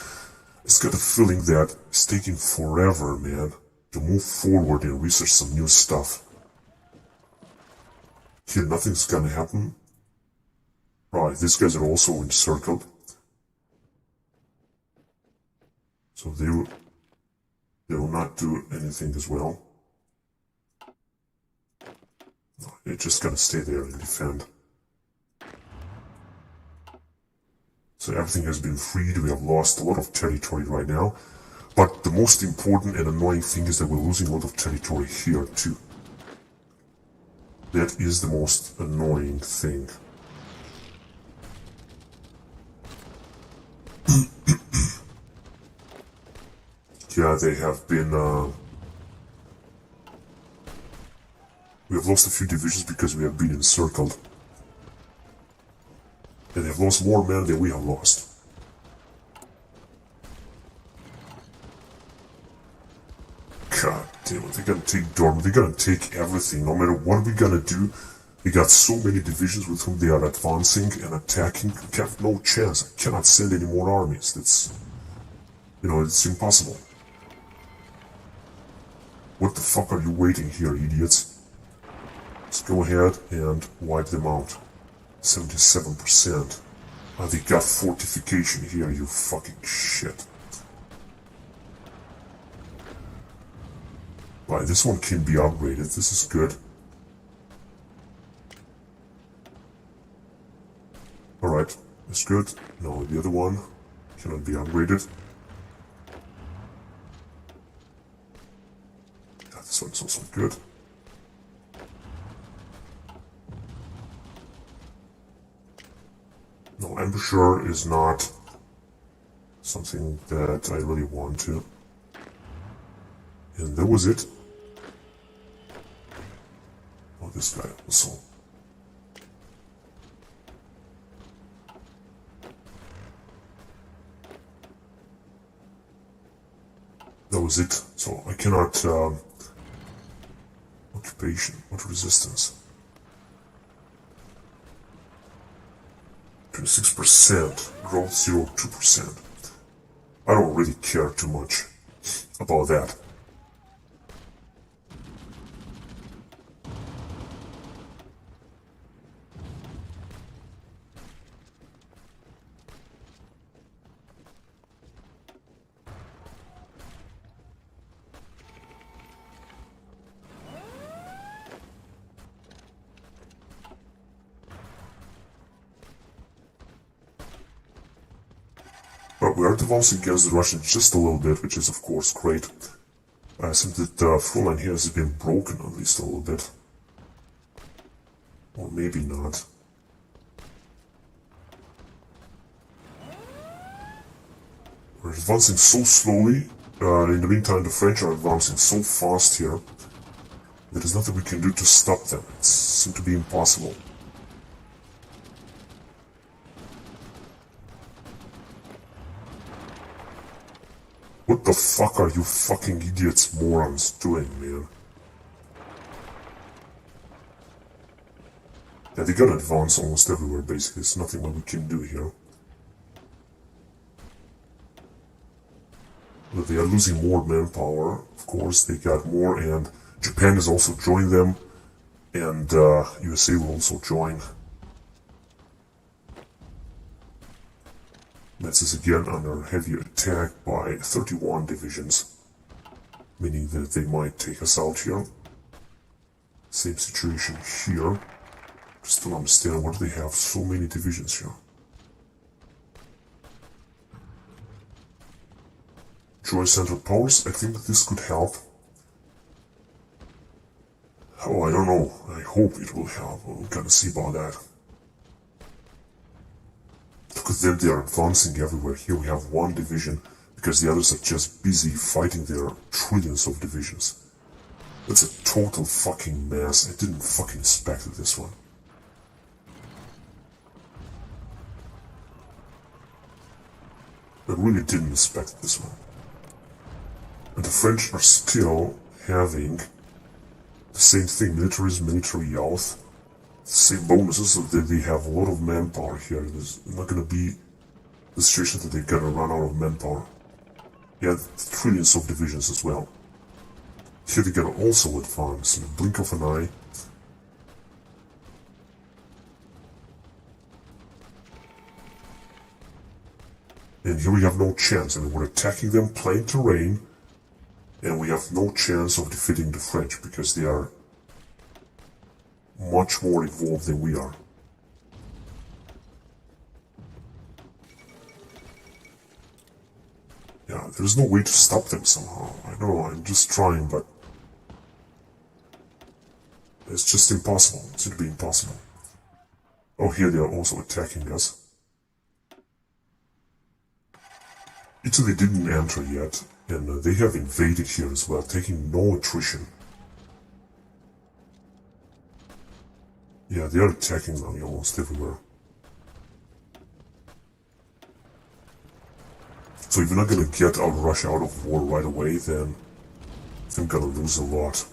Speaker 1: it's got a feeling that it's taking forever, man, to move forward and research some new stuff. Here, nothing's gonna happen. Right, these guys are also encircled. So they will not do anything as well. No, they're just gonna stay there and defend. So everything has been freed. We have lost a lot of territory right now. But the most important and annoying thing is that we're losing a lot of territory here too. That is the most annoying thing. Yeah, they have been... we have lost a few divisions because we have been encircled. And they have lost more men than we have lost. God damn it, they're gonna take Dortmund, they're gonna take everything, no matter what we're gonna do. We got so many divisions with whom they are advancing and attacking, we have no chance. I cannot send any more armies, that's... You know, it's impossible. What the fuck are you waiting here, idiots? Let's go ahead and wipe them out. 77%. They got fortification here, you fucking shit. Right, this one can be upgraded, this is good. Alright, that's good. No, the other one cannot be upgraded. Yeah, this one's also good. No, embouchure is not something that I really want to. And that was it. Oh, this guy also. That was it. So I cannot... occupation, what resistance? 26%, growth 0.2%. I don't really care too much about that. But we are advancing against the Russians just a little bit, which is of course great. I think that the front line here has been broken at least a little bit. Or maybe not. We're advancing so slowly. In the meantime, the French are advancing so fast here. There is nothing we can do to stop them. It seems to be impossible. What the fuck are you fucking idiots, morons, doing, man? Yeah, they gotta advance almost everywhere, basically. There's nothing that we can do here. But they are losing more manpower, of course. They got more, and Japan has also joined them. And USA will also join. Metz is again under heavy attack by 31 divisions, meaning that they might take us out here. Same situation here. Just don't understand why they have so many divisions here. Joint Central Powers, I think that this could help. Oh, I don't know. I hope it will help. We're gonna see about that. Look at them, they are advancing everywhere. Here we have one division, because the others are just busy fighting their trillions of divisions. That's a total fucking mess. I didn't fucking expect this one. I really didn't expect this one. And the French are still having the same thing, militarism, military youth. Same bonuses, so that they have a lot of manpower here. There's not gonna be the situation that they're gonna run out of manpower. Yeah, trillions of divisions as well. Here they're gonna also advance in the blink of an eye. And here we have no chance. I mean, we're attacking them plain terrain, and we have no chance of defeating the French because they are much more evolved than we are. Yeah, there's no way to stop them somehow. I know, I'm just trying, but it's just impossible. It should be impossible. Oh, here they are also attacking us. Italy didn't enter yet, and they have invaded here as well, taking no attrition. Yeah, they are attacking now almost everywhere. So if we're not gonna get Russia out of war right away, then I'm gonna lose a lot.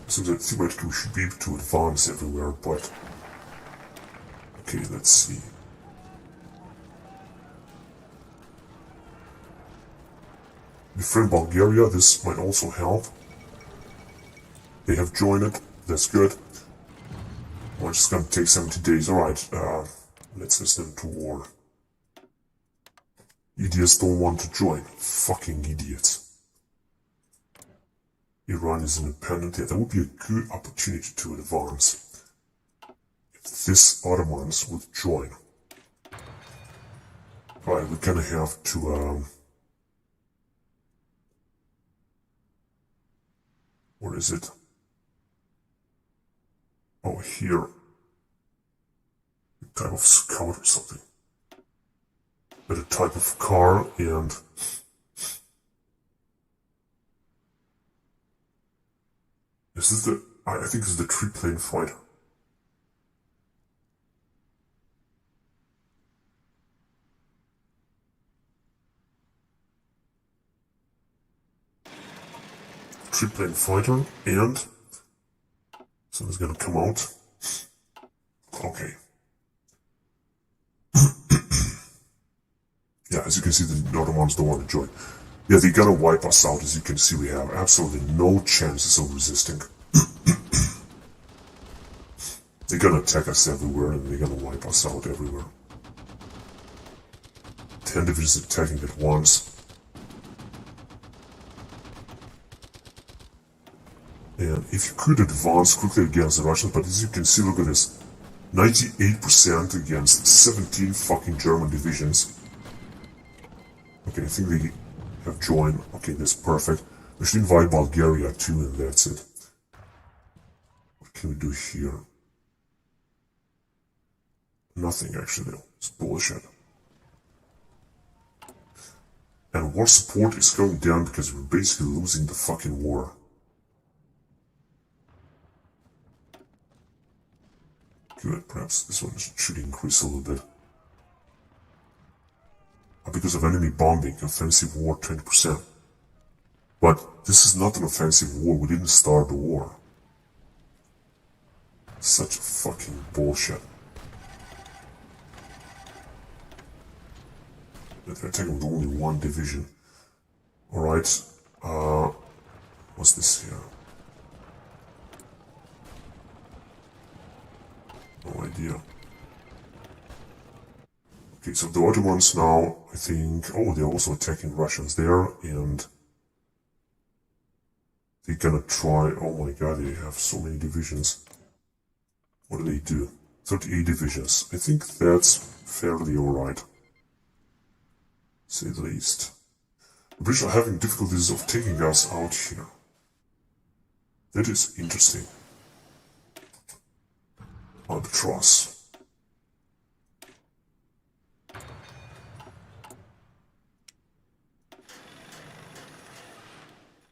Speaker 1: So that theoretically we should be able to advance everywhere, but... Okay, let's see. Befriend Bulgaria, this might also help. They have joined it, that's good. Well, it's just gonna take 70 days, alright, let's send them to war. Idiots don't want to join, fucking idiots. Iran is independent, yeah, that would be a good opportunity to advance. If this Ottomans would join. Right, we're gonna have to, where is it? Oh, here. A type of scout or something. But a type of car and... Is this the... I think this is the three-plane fighter. Three-plane fighter and... Something's gonna come out. Okay. Yeah, as you can see, the Ottomans don't want to join. Yeah, they're gonna wipe us out. As you can see, we have absolutely no chances of resisting. They're gonna attack us everywhere, and they're gonna wipe us out everywhere. 10 divisions attacking at once. And if you could advance quickly against the Russians, but as you can see, look at this. 98% against 17 fucking German divisions. Okay, I think they have joined. Okay, that's perfect. We should invite Bulgaria too, and that's it. What can we do here? Nothing, actually. It's bullshit. And war support is going down because we're basically losing the fucking war. Good, perhaps this one should increase a little bit. Because of enemy bombing, offensive war 20%. But this is not an offensive war, we didn't start the war. Such fucking bullshit. They're attacking with only one division. Alright, what's this here? No idea. Okay, so the Ottomans now, I think... Oh, they're also attacking Russians there, and... They're gonna try... Oh my god, they have so many divisions. What do they do? 38 divisions. I think that's fairly alright. Say the least. The British are having difficulties of taking us out here. That is interesting. Albatross.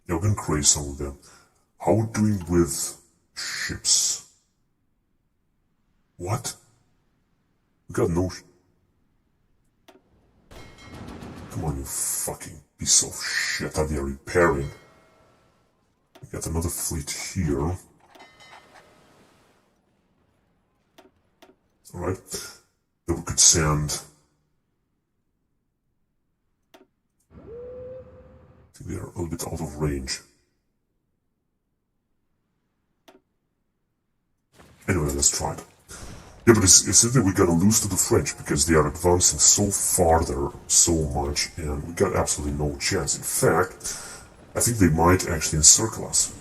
Speaker 1: Yeah, we're gonna create some of them. How are we doing with ships? What? We got no... Come on, you fucking piece of shit. Are they repairing? We got another fleet here. Alright. That we could send... I think they are a little bit out of range. Anyway, let's try it. Yeah, but it's that we gotta lose to the French because they are advancing so farther, so much, and we got absolutely no chance. In fact, I think they might actually encircle us.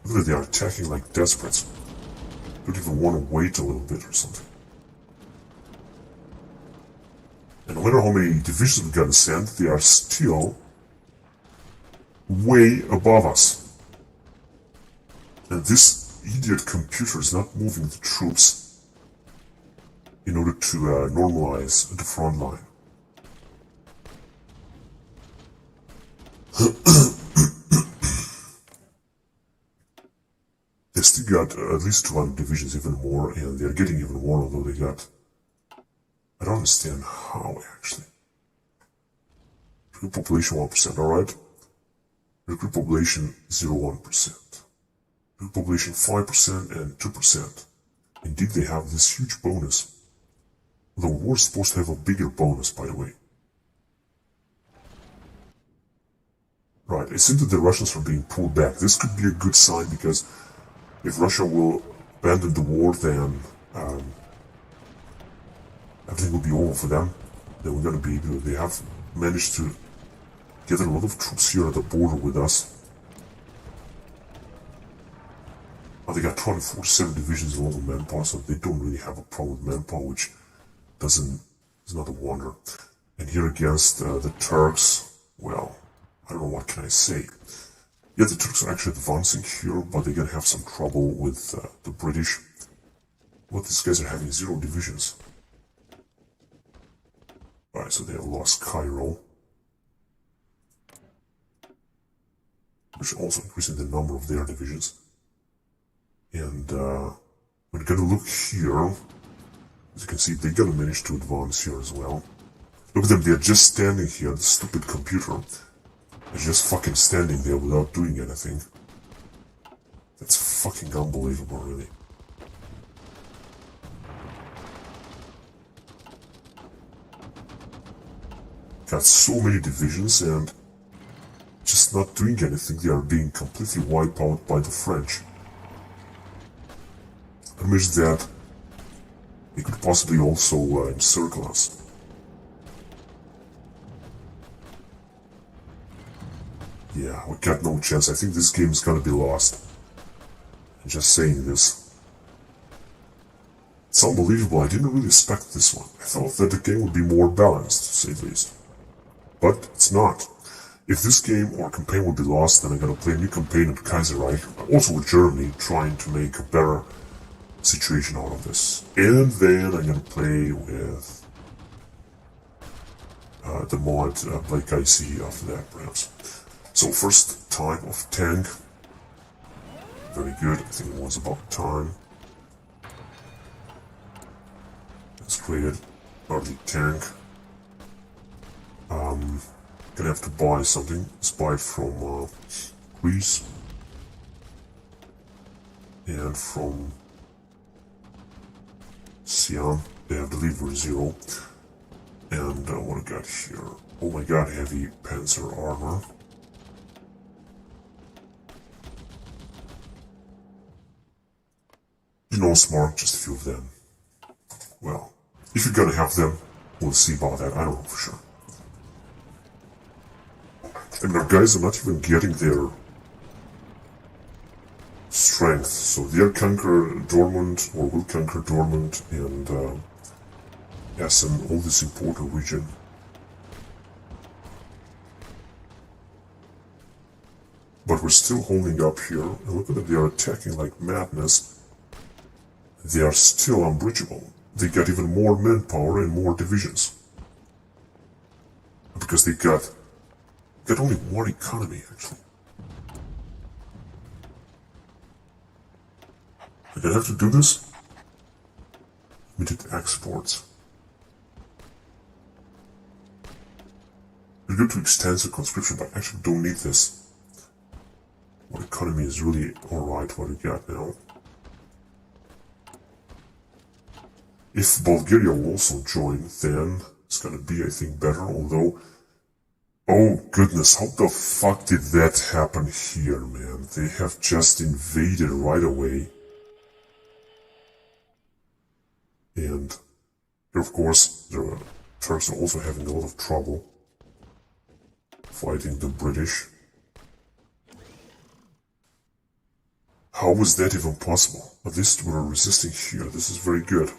Speaker 1: Look at that, they are attacking like desperates. Don't even want to wait a little bit or something. And no matter how many divisions we gotta send, they are still way above us. And this idiot computer is not moving the troops in order to normalize the front line. They still got at least 200 divisions, even more, and they're getting even more, although they got... I don't understand how, actually. Recruit population 1%, alright. Recruit population 0.1%. Recruit population 5% and 2%. Indeed, they have this huge bonus. The war's supposed to have a bigger bonus, by the way. Right, it seems that the Russians are being pulled back. This could be a good sign, because if Russia will abandon the war, then everything will be over for them. Then we're gonna be able... They have managed to get a lot of troops here at the border with us. They got 247 divisions along with manpower, so they don't really have a problem with manpower, which is not a wonder. And here against the Turks, well, I don't know what can I say. Yeah, the Turks are actually advancing here, but they're gonna have some trouble with the British. What these guys are having 0 divisions. Alright, so they have lost Cairo, which is also increasing the number of their divisions. And we're gonna look here. As you can see, they're gonna manage to advance here as well. Look at them, they're just standing here, the stupid computer. They're just fucking standing there without doing anything. That's fucking unbelievable, really. Got so many divisions and just not doing anything. They are being completely wiped out by the French. I wish that they could possibly also encircle us. Yeah, we got no chance. I think this game is gonna be lost. I'm just saying this. It's unbelievable. I didn't really expect this one. I thought that the game would be more balanced, to say the least. But it's not. If this game or campaign would be lost, then I'm gonna play a new campaign at Kaiser Reich, also with Germany, trying to make a better situation out of this. And then I'm gonna play with the mod like I see after that, perhaps. So first type of tank, very good. I think it was about time. Let's create an early tank. Gonna have to buy something. Let's buy it from Greece and from Siam. They have delivery 0. And what I got here? Oh my god, heavy panzer armor. You know, smart, just a few of them. Well, if you're gonna have them, we'll see about that. I don't know for sure. And our guys are not even getting their strength, so they'll conquer Dortmund, or will conquer Dortmund, and Essen, all this important region. But we're still holding up here, and look at them, they are attacking like madness. They are still unbridgeable. They got even more manpower and more divisions. Because they got only one economy, actually. We're gonna have to do this. Limited exports. We're good to extensive conscription, but I actually don't need this. Our economy is really alright what we got now. If Bulgaria will also join, then it's gonna be, I think, better, although... Oh goodness, how the fuck did that happen here, man? They have just invaded right away. Here, of course, the Turks are also having a lot of trouble fighting the British. How was that even possible? At least we're resisting here. This is very good.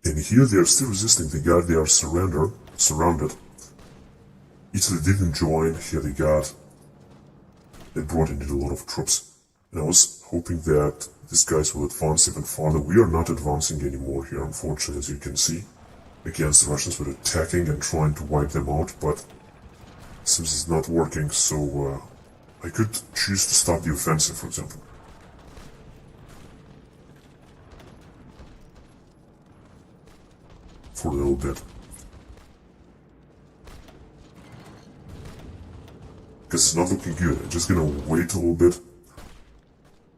Speaker 1: And here they are still resisting. They are surrounded. Italy didn't join. Here they brought in a lot of troops. And I was hoping that these guys will advance even farther. We are not advancing anymore here, unfortunately, as you can see. Against the Russians, we're attacking and trying to wipe them out, but seems it's not working, so I could choose to stop the offensive, for example. For a little bit. Because it's not looking good. I'm just gonna wait a little bit.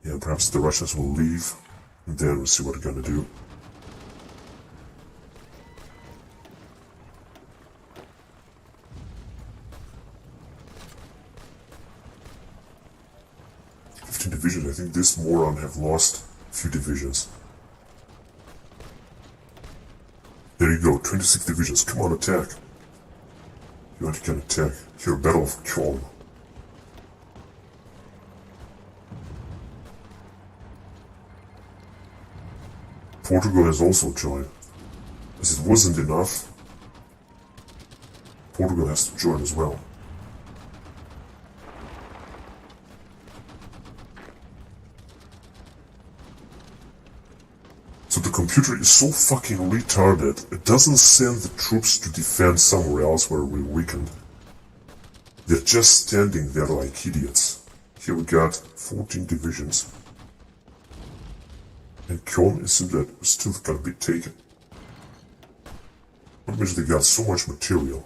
Speaker 1: Yeah, perhaps the Russians will leave, and then we'll see what we're gonna do. Division. I think this moron have lost a few divisions. There you go, 26 divisions. Come on, attack. You can attack. Here, Battle of Collie. Portugal has also joined. As it wasn't enough, Portugal has to join as well. So the computer is so fucking retarded, it doesn't send the troops to defend somewhere else where we're weakened. They're just standing there like idiots. Here we got 14 divisions. And Köln is still gonna be taken. Not much they got so much material.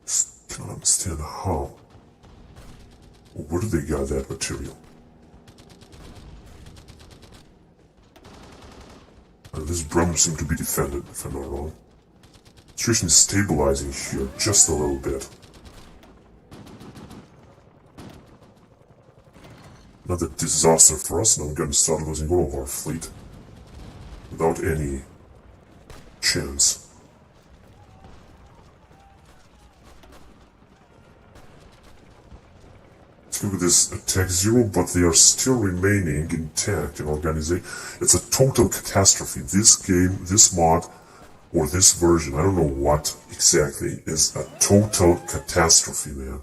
Speaker 1: Just cannot understand how. Where did they got that material? This Bremen seemed to be defended, if I'm not wrong. Situation is stabilizing here just a little bit. Another disaster for us, and I'm gonna start losing all of our fleet. Without any chance. Let's look at this attack 0, but they are still remaining intact in organization. It's a total catastrophe. This game, this mod, or this version, I don't know what exactly, is a total catastrophe, man.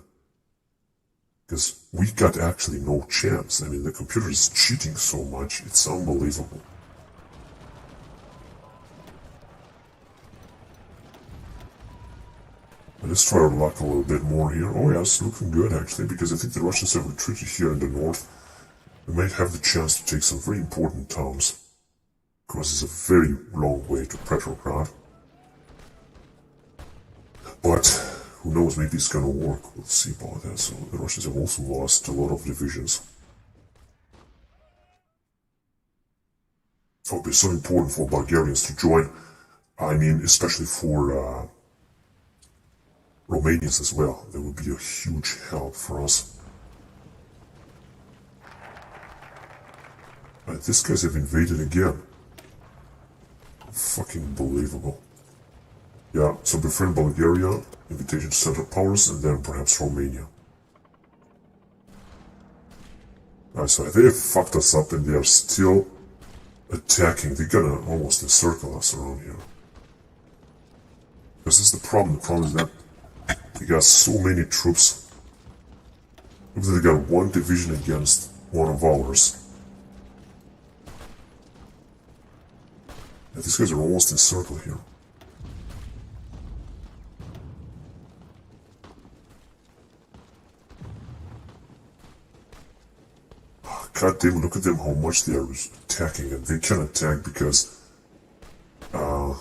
Speaker 1: Because we got actually no chance. I mean, the computer is cheating so much, it's unbelievable. Let's try our luck a little bit more here. Oh yeah, it's looking good actually, because I think the Russians have retreated here in the north. We might have the chance to take some very important towns. Because it's a very long way to Petrograd. But who knows, maybe it's gonna work. We'll see about that. So the Russians have also lost a lot of divisions. So it'll be so important for Bulgarians to join. I mean, especially for Romanians as well. That would be a huge help for us. These guys have invaded again. Fucking believable. Yeah, so befriend Bulgaria, invitation to Central Powers, and then perhaps Romania. Alright, so they have fucked us up and they are still attacking. They're gonna almost encircle us around here. Because this is the problem. The problem is that they got so many troops. Looks like they got one division against one of ours. And these guys are almost encircled here. God damn, look at them, how much they are attacking, and they can attack because, yeah,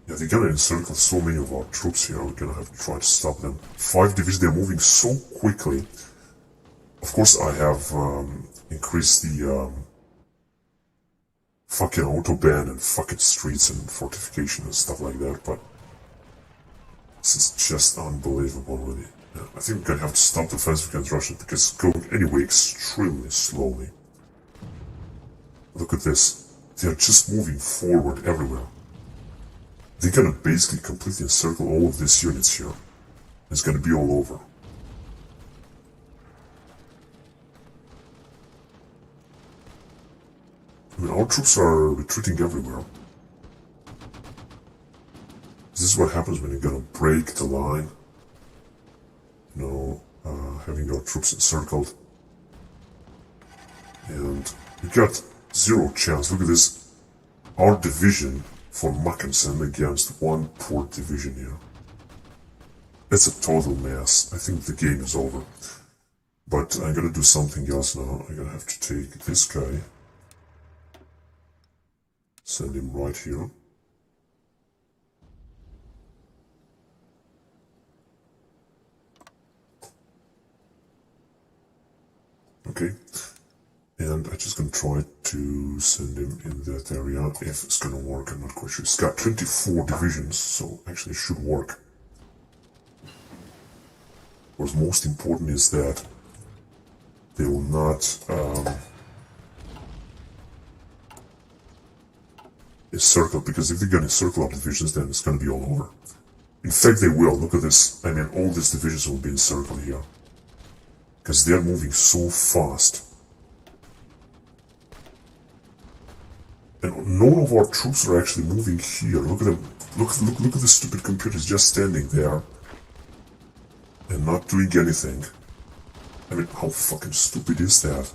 Speaker 1: they're gonna encircle so many of our troops here, we're gonna have to try to stop them. 5 divisions, they're moving so quickly. Of course, I have, increased the, fucking autobahn and fucking streets and fortification and stuff like that, but this is just unbelievable, really. I think we're gonna have to stop the offensive against Russia because it's going anyway extremely slowly. Look at this. They are just moving forward everywhere. They're gonna basically completely encircle all of these units here. It's gonna be all over. I mean, our troops are retreating everywhere. This is what happens when you're gonna break the line. You know, having our troops encircled. And we got zero chance. Look at this. Our division for Mackensen against one port division here. It's a total mess. I think the game is over. But I'm gonna do something else now. I'm gonna have to take this guy. Send him right here. Okay. And I'm just gonna try to send him in that area. If it's gonna work, I'm not quite sure. It's got 24 divisions, so actually it should work. What's most important is that they will not encircle, because if they're gonna encircle our divisions, then it's gonna be all over. In fact, they will. Look at this. I mean, all these divisions will be encircled here. Because they're moving so fast. And none of our troops are actually moving here. Look at them. Look at the stupid computers just standing there. And not doing anything. I mean, how fucking stupid is that?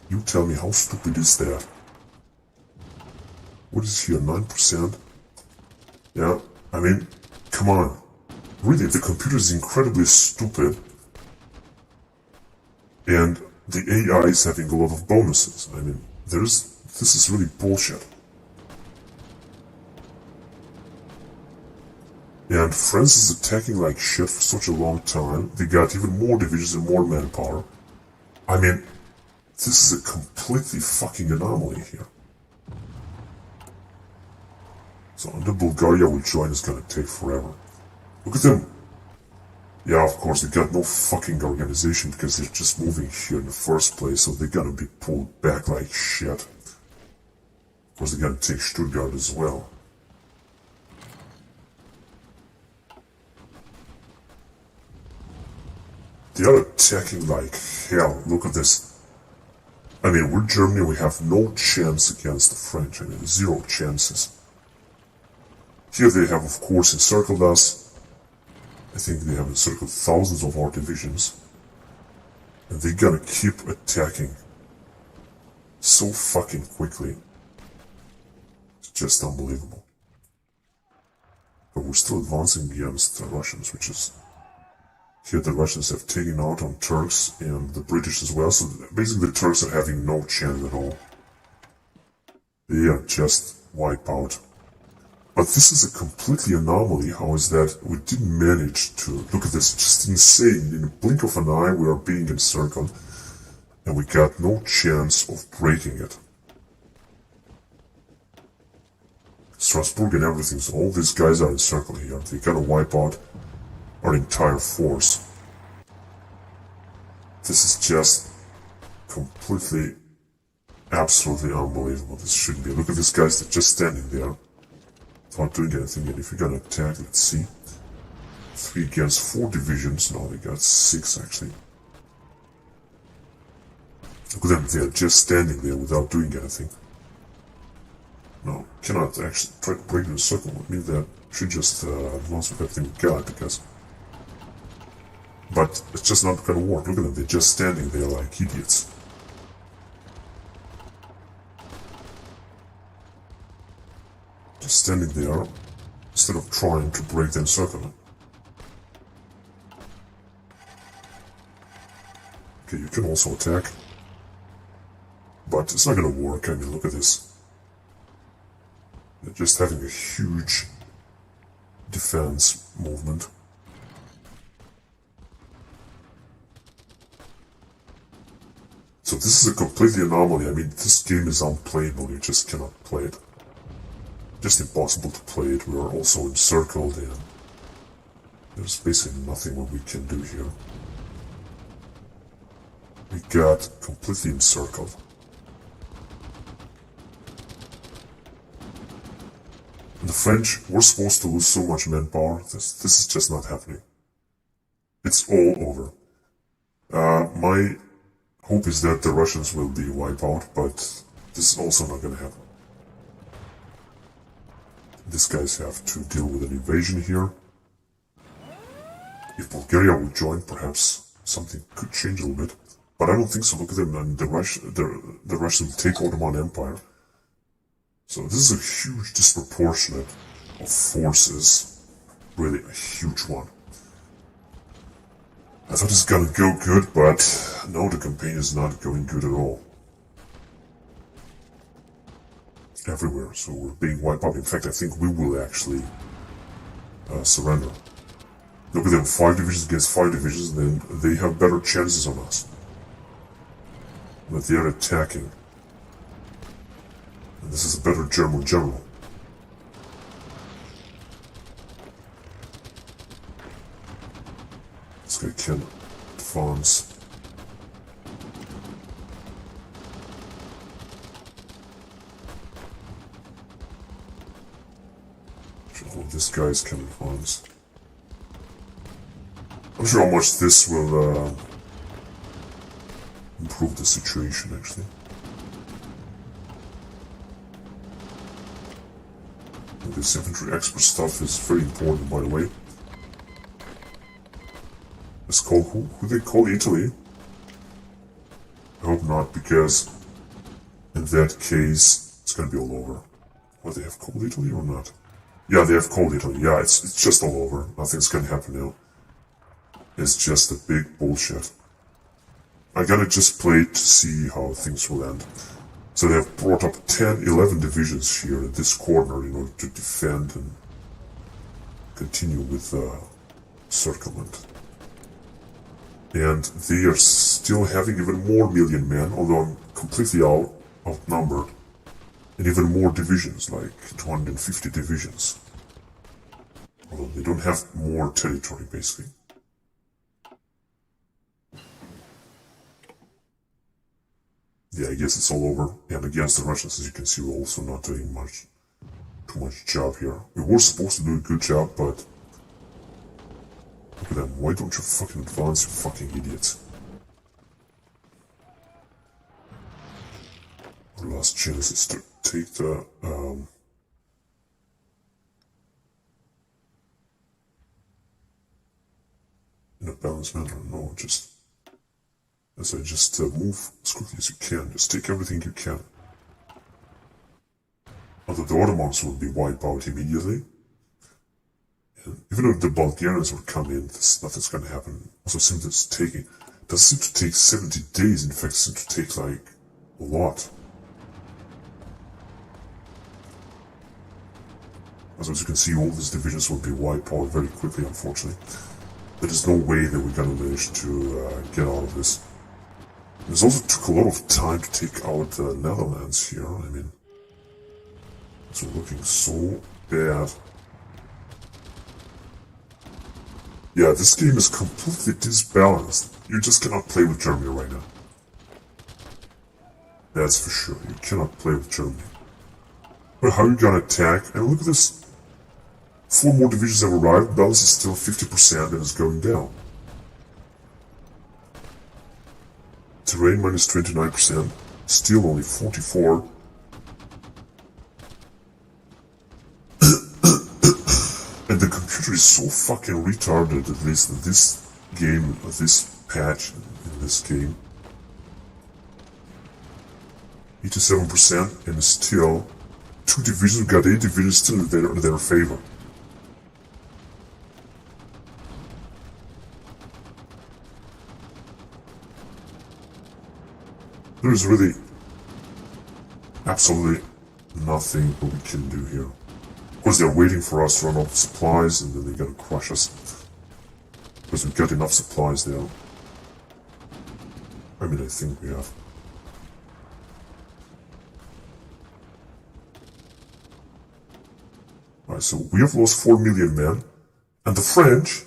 Speaker 1: You tell me, how stupid is that? What is here, 9%? Yeah, I mean, come on. Really, the computer is incredibly stupid. And the AI is having a lot of bonuses. I mean, this is really bullshit. And France is attacking like shit for such a long time. They got even more divisions and more manpower. I mean, this is a completely fucking anomaly here. So under Bulgaria will join is gonna take forever. Look at them. Yeah, of course, they got no fucking organization because they're just moving here in the first place, so they're gonna be pulled back like shit. Of course, they're gonna take Stuttgart as well. They are attacking like hell. Look at this. I mean, we're Germany, we have no chance against the French. I mean, zero chances. Here they have, of course, encircled us. I think they have encircled thousands of our divisions. And they're gonna keep attacking so fucking quickly. It's just unbelievable. But we're still advancing against the Russians, which is... Here the Russians have taken out on Turks and the British as well, so basically the Turks are having no chance at all. They are just wiped out. But this is a completely anomaly. How is that we didn't manage to... Look at this, just insane. In a blink of an eye we are being encircled and we got no chance of breaking it. Strasbourg and everything, so all these guys are encircled here. They gotta wipe out our entire force. This is just completely, absolutely unbelievable. This shouldn't be. Look at these guys, they're just standing there, not doing anything. And if you're gonna attack, let's see. 3 against 4 divisions. No, they got 6 actually. Look at them, they are just standing there without doing anything. No, cannot actually try to break the circle. It means that should just advance with everything we got, because... But it's just not gonna work. Look at them, they're just standing there like idiots. Just standing there, instead of trying to break the encirclement. Okay, you can also attack. But it's not gonna work. I mean, look at this. They're just having a huge defense movement. So this is a completely anomaly. I mean, this game is unplayable. You just cannot play it. Just impossible to play it. We are also encircled and There's basically nothing what we can do here. We got completely encircled. And the French were supposed to lose so much manpower. This is just not happening. It's all over. My hope is that the Russians will be wiped out, but this is also not going to happen. These guys have to deal with an invasion here. If Bulgaria would join, perhaps something could change a little bit. But I don't think so. Look at them, and the Russians will take Ottoman Empire. So this is a huge disproportionate of forces. Really a huge one. I thought this was gonna go good, but no, the campaign is not going good at all. Everywhere, so we're being wiped out. In fact, I think we will actually surrender. Look at them, 5 divisions against 5 divisions, then they have better chances on us. But they are attacking. And this is a better German general. This guy can advance. All these guys can advance. I'm sure how much this will improve the situation, actually. And this infantry expert stuff is very important, by the way. It's called who they call Italy? I hope not, because in that case it's gonna be all over. What, they have called Italy or not? Yeah, they have called Italy. Yeah, it's just all over. Nothing's gonna happen now. It's just a big bullshit. I gotta just play to see how things will end. So they have brought up 10, 11 divisions here in this corner in order to defend and continue with circlement. And they are still having even more million men, although I'm completely outnumbered. And even more divisions, like 250 divisions. Although they don't have more territory, basically. Yeah, I guess it's all over. And against the Russians, as you can see, we're also not doing too much job here. We were supposed to do a good job, but look at them. Why don't you fucking advance, you fucking idiots? Our last chance is to take the in a balanced manner. No, just as I just move as quickly as you can. Just take everything you can. Although the Ottomans will be wiped out immediately. And even if the Bulgarians would come in, nothing's gonna happen. Also, seems it's taking, doesn't seem to take 70 days. In fact, it seems to take like a lot. As you can see, all these divisions will be wiped out very quickly, unfortunately. There is no way that we're gonna manage to get out of this. It also took a lot of time to take out the Netherlands here. I mean, it's looking so bad. Yeah, this game is completely disbalanced. You just cannot play with Germany right now. That's for sure. You cannot play with Germany. But how are you gonna attack? And look at this. 4 more divisions have arrived. Balance is still 50% and is going down. Terrain minus 29%. Still only 44. And the computer is so fucking retarded, at least in this game, this patch in this game. 87% and still 2 divisions, got 8 divisions still in their favor. There is really absolutely nothing that we can do here. Of course, they're waiting for us to run out of supplies, and then they're gonna crush us. Because we've got enough supplies there. I mean, I think we have. Alright, so we have lost 4 million men. And the French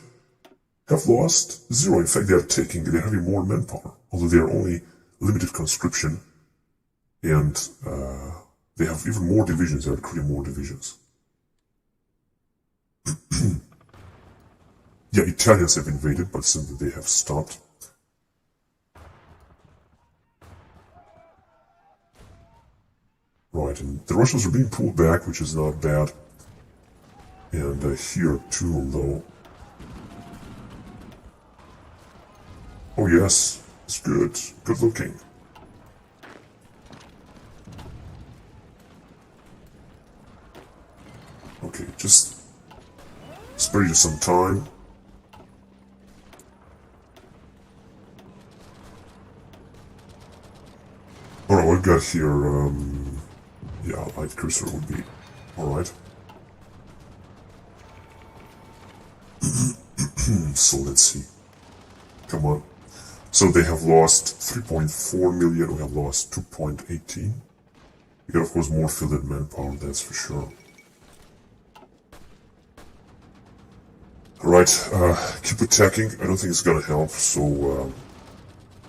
Speaker 1: have lost 0. In fact, they're having more manpower, although they are only limited conscription, and they have even more divisions. They are creating more divisions. Yeah, Italians have invaded, but simply they have stopped. Right, and the Russians are being pulled back, which is not bad. And here too, though. Oh yes, it's good. Good looking. Okay, just spare you some time. Alright, we've got here, yeah, light cursor would be alright. So let's see. Come on. So they have lost 3.4 million, we have lost 2.18. We got, of course, more fielded manpower, that's for sure. Alright, keep attacking. I don't think it's gonna help, so,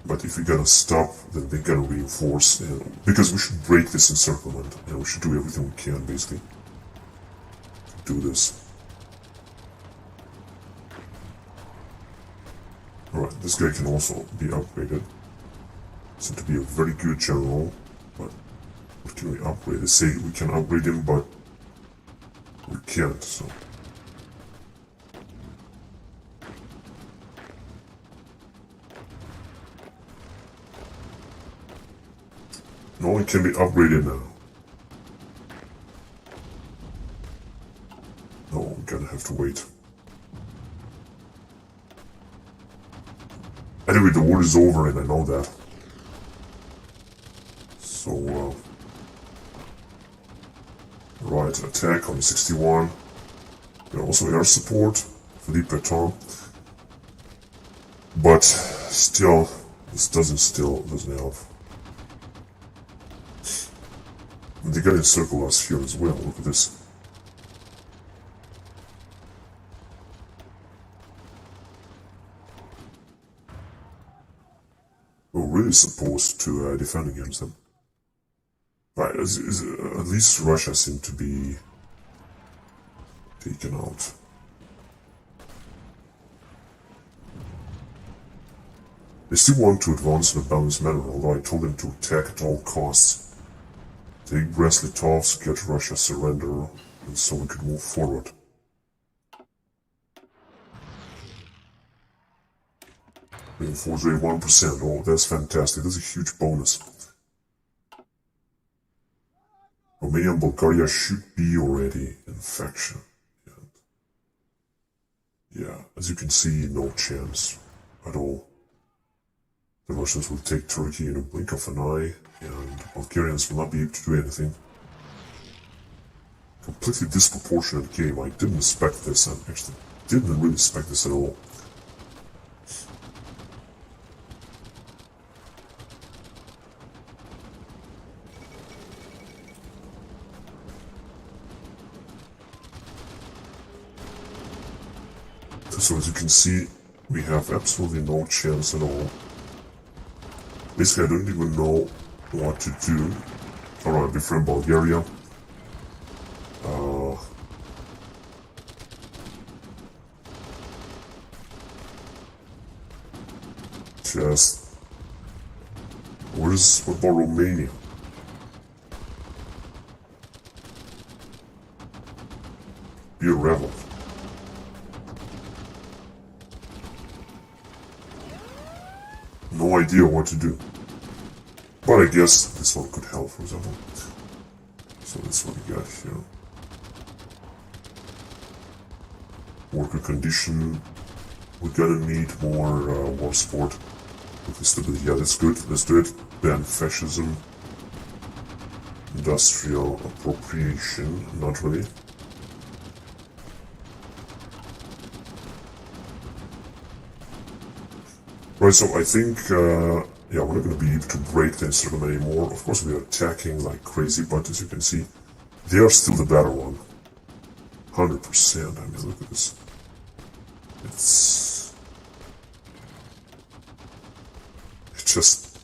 Speaker 1: but if we're gonna stop, then they're gonna reinforce, because we should break this encirclement, and we should do everything we can, basically, to do this. Alright, this guy can also be upgraded. Seems to be a very good general, but what can we upgrade? They say we can upgrade him, but we can't, so. No, it can be upgraded now. No, we're gonna have to wait. Anyway, the war is over and I know that. So, right, attack on 61. And also air support, Philippe Pétain. But still, this doesn't help. And they gotta encircle us here as well, look at this. We're really supposed to defend against them. Right, at least Russia seemed to be taken out. They still want to advance in a balanced manner, although I told them to attack at all costs. Take Brest-Litovsk, get Russia surrender, and so we could move forward. Reinforce rate 1%. Oh, that's fantastic. That's a huge bonus. Romania and Bulgaria should be already in faction. Yeah, as you can see, no chance at all. The Russians will take Turkey in a blink of an eye, and Bulgarians will not be able to do anything. Completely disproportionate game. I didn't expect this. I actually didn't really expect this at all. So as you can see, we have absolutely no chance at all. Basically, I don't even know what to do. Alright, befriend Bulgaria. What about Romania? Be a rebel. No idea what to do. But I guess this one could help, for example. So that's what we got here. Worker condition. We're gonna need more war support. With stability. Yeah, that's good. Let's do it. Ban fascism. Industrial appropriation. Not really. Right, so I think, yeah, we're not going to be able to break the encirclement anymore. Of course, we are attacking like crazy, but as you can see, they are still the better one. 100%. I mean, look at this. It's just...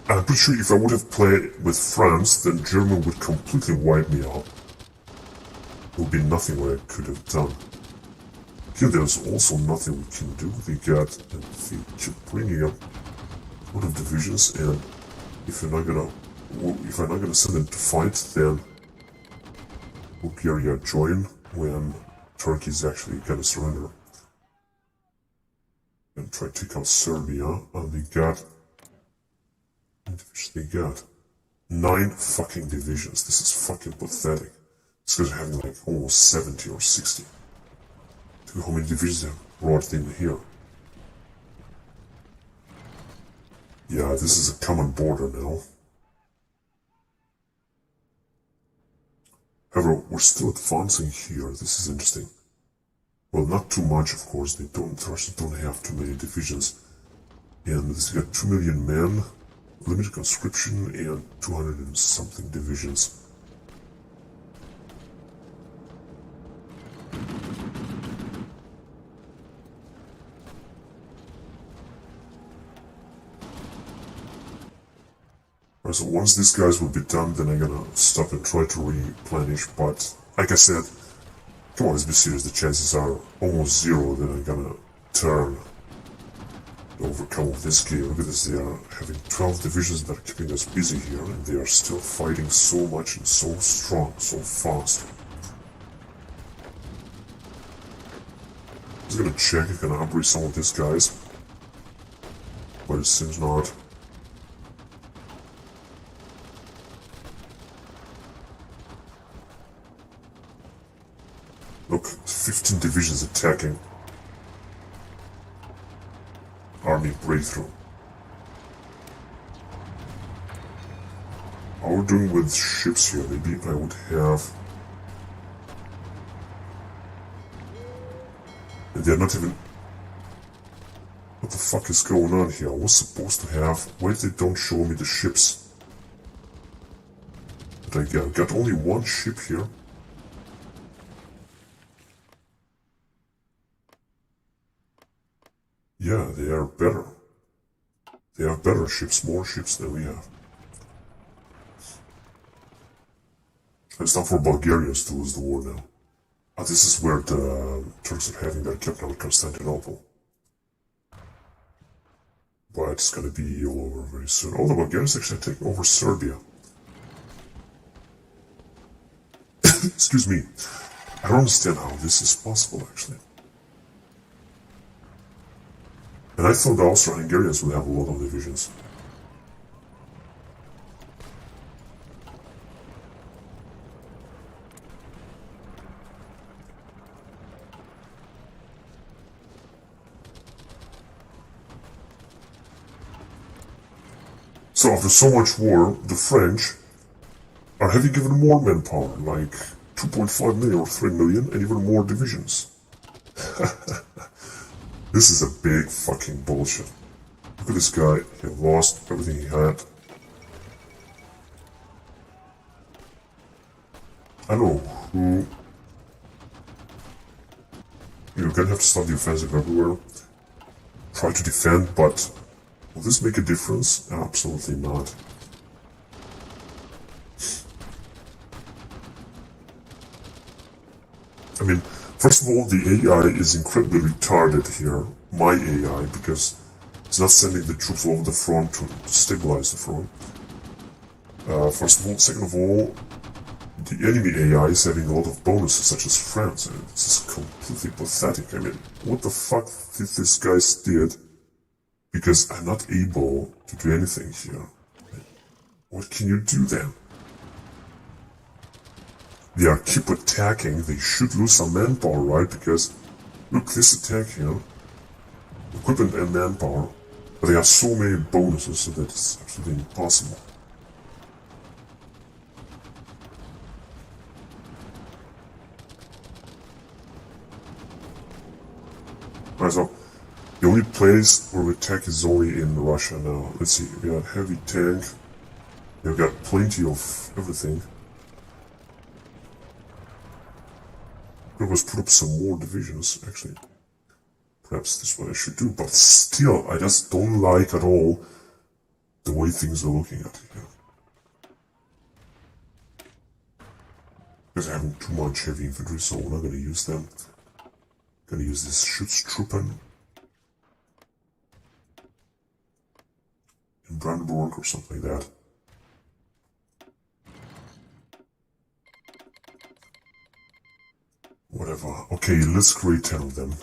Speaker 1: I'm pretty sure if I would have played with France, then Germany would completely wipe me out. There would be nothing what I could have done. Here there's also nothing we can do. They keep bringing up a lot of divisions, and if I'm not gonna send them to fight, then Bulgaria join when Turkey is actually gonna surrender. And try to take out Serbia, and they got 9 fucking divisions. This is fucking pathetic. These guys are having like almost 70 or 60. Look how many divisions they have brought in here. Yeah, this is a common border now. However, we're still advancing here. This is interesting. Well, not too much, of course. The Russians don't have too many divisions. And they got 2 million men, limited conscription, and 200 and something divisions. Alright, so once these guys will be done, then I'm gonna stop and try to replenish, but like I said, come on, let's be serious, the chances are almost zero that I'm gonna turn the overcome of this game. Look at this, they are having 12 divisions that are keeping us busy here, and they are still fighting so much and so strong, so fast. I'm just gonna check if I can upgrade some of these guys, but it seems not. Look, 15 divisions attacking. Army breakthrough. How are we doing with ships here? Maybe I would have... And they're not even... What the fuck is going on here? I was supposed to have... Why they don't show me the ships? But I got only one ship here. Yeah, they are better. They have better ships, more ships than we have. It's time for Bulgarians to lose the war now. This is where the Turks are having their capital, Constantinople. But it's gonna be all over very soon. Oh, the Bulgarians actually taking over Serbia. Excuse me. I don't understand how this is possible, actually. And I thought the Austro-Hungarians would have a lot of divisions. So after so much war, the French are having even more manpower, like 2.5 million or 3 million, and even more divisions. This is a big fucking bullshit. Look at this guy, he lost everything he had. I know who... You're gonna have to stop the offensive everywhere. Try to defend, but... Will this make a difference? Absolutely not. I mean, first of all, the AI is incredibly retarded here, my AI, because it's not sending the troops over the front to stabilize the front. First of all, second of all, the enemy AI is having a lot of bonuses, such as France, and this is completely pathetic. I mean, what the fuck did these guys did? Because I'm not able to do anything here. What can you do then? They are keep attacking, they should lose some manpower, right? Because, look, this attack here, equipment and manpower, but they have so many bonuses so that it's absolutely impossible. Alright, so, the only place where we attack is only in Russia now. Let's see, we got heavy tank, we've got plenty of everything. Could always put up some more divisions, actually. Perhaps this is what I should do, but still, I just don't like at all the way things are looking at it. Because I haven't too much heavy infantry, so we're not gonna use them. Gonna use this Schutztruppen in Brandenburg or something like that. Whatever. Okay, let's create 10 of them.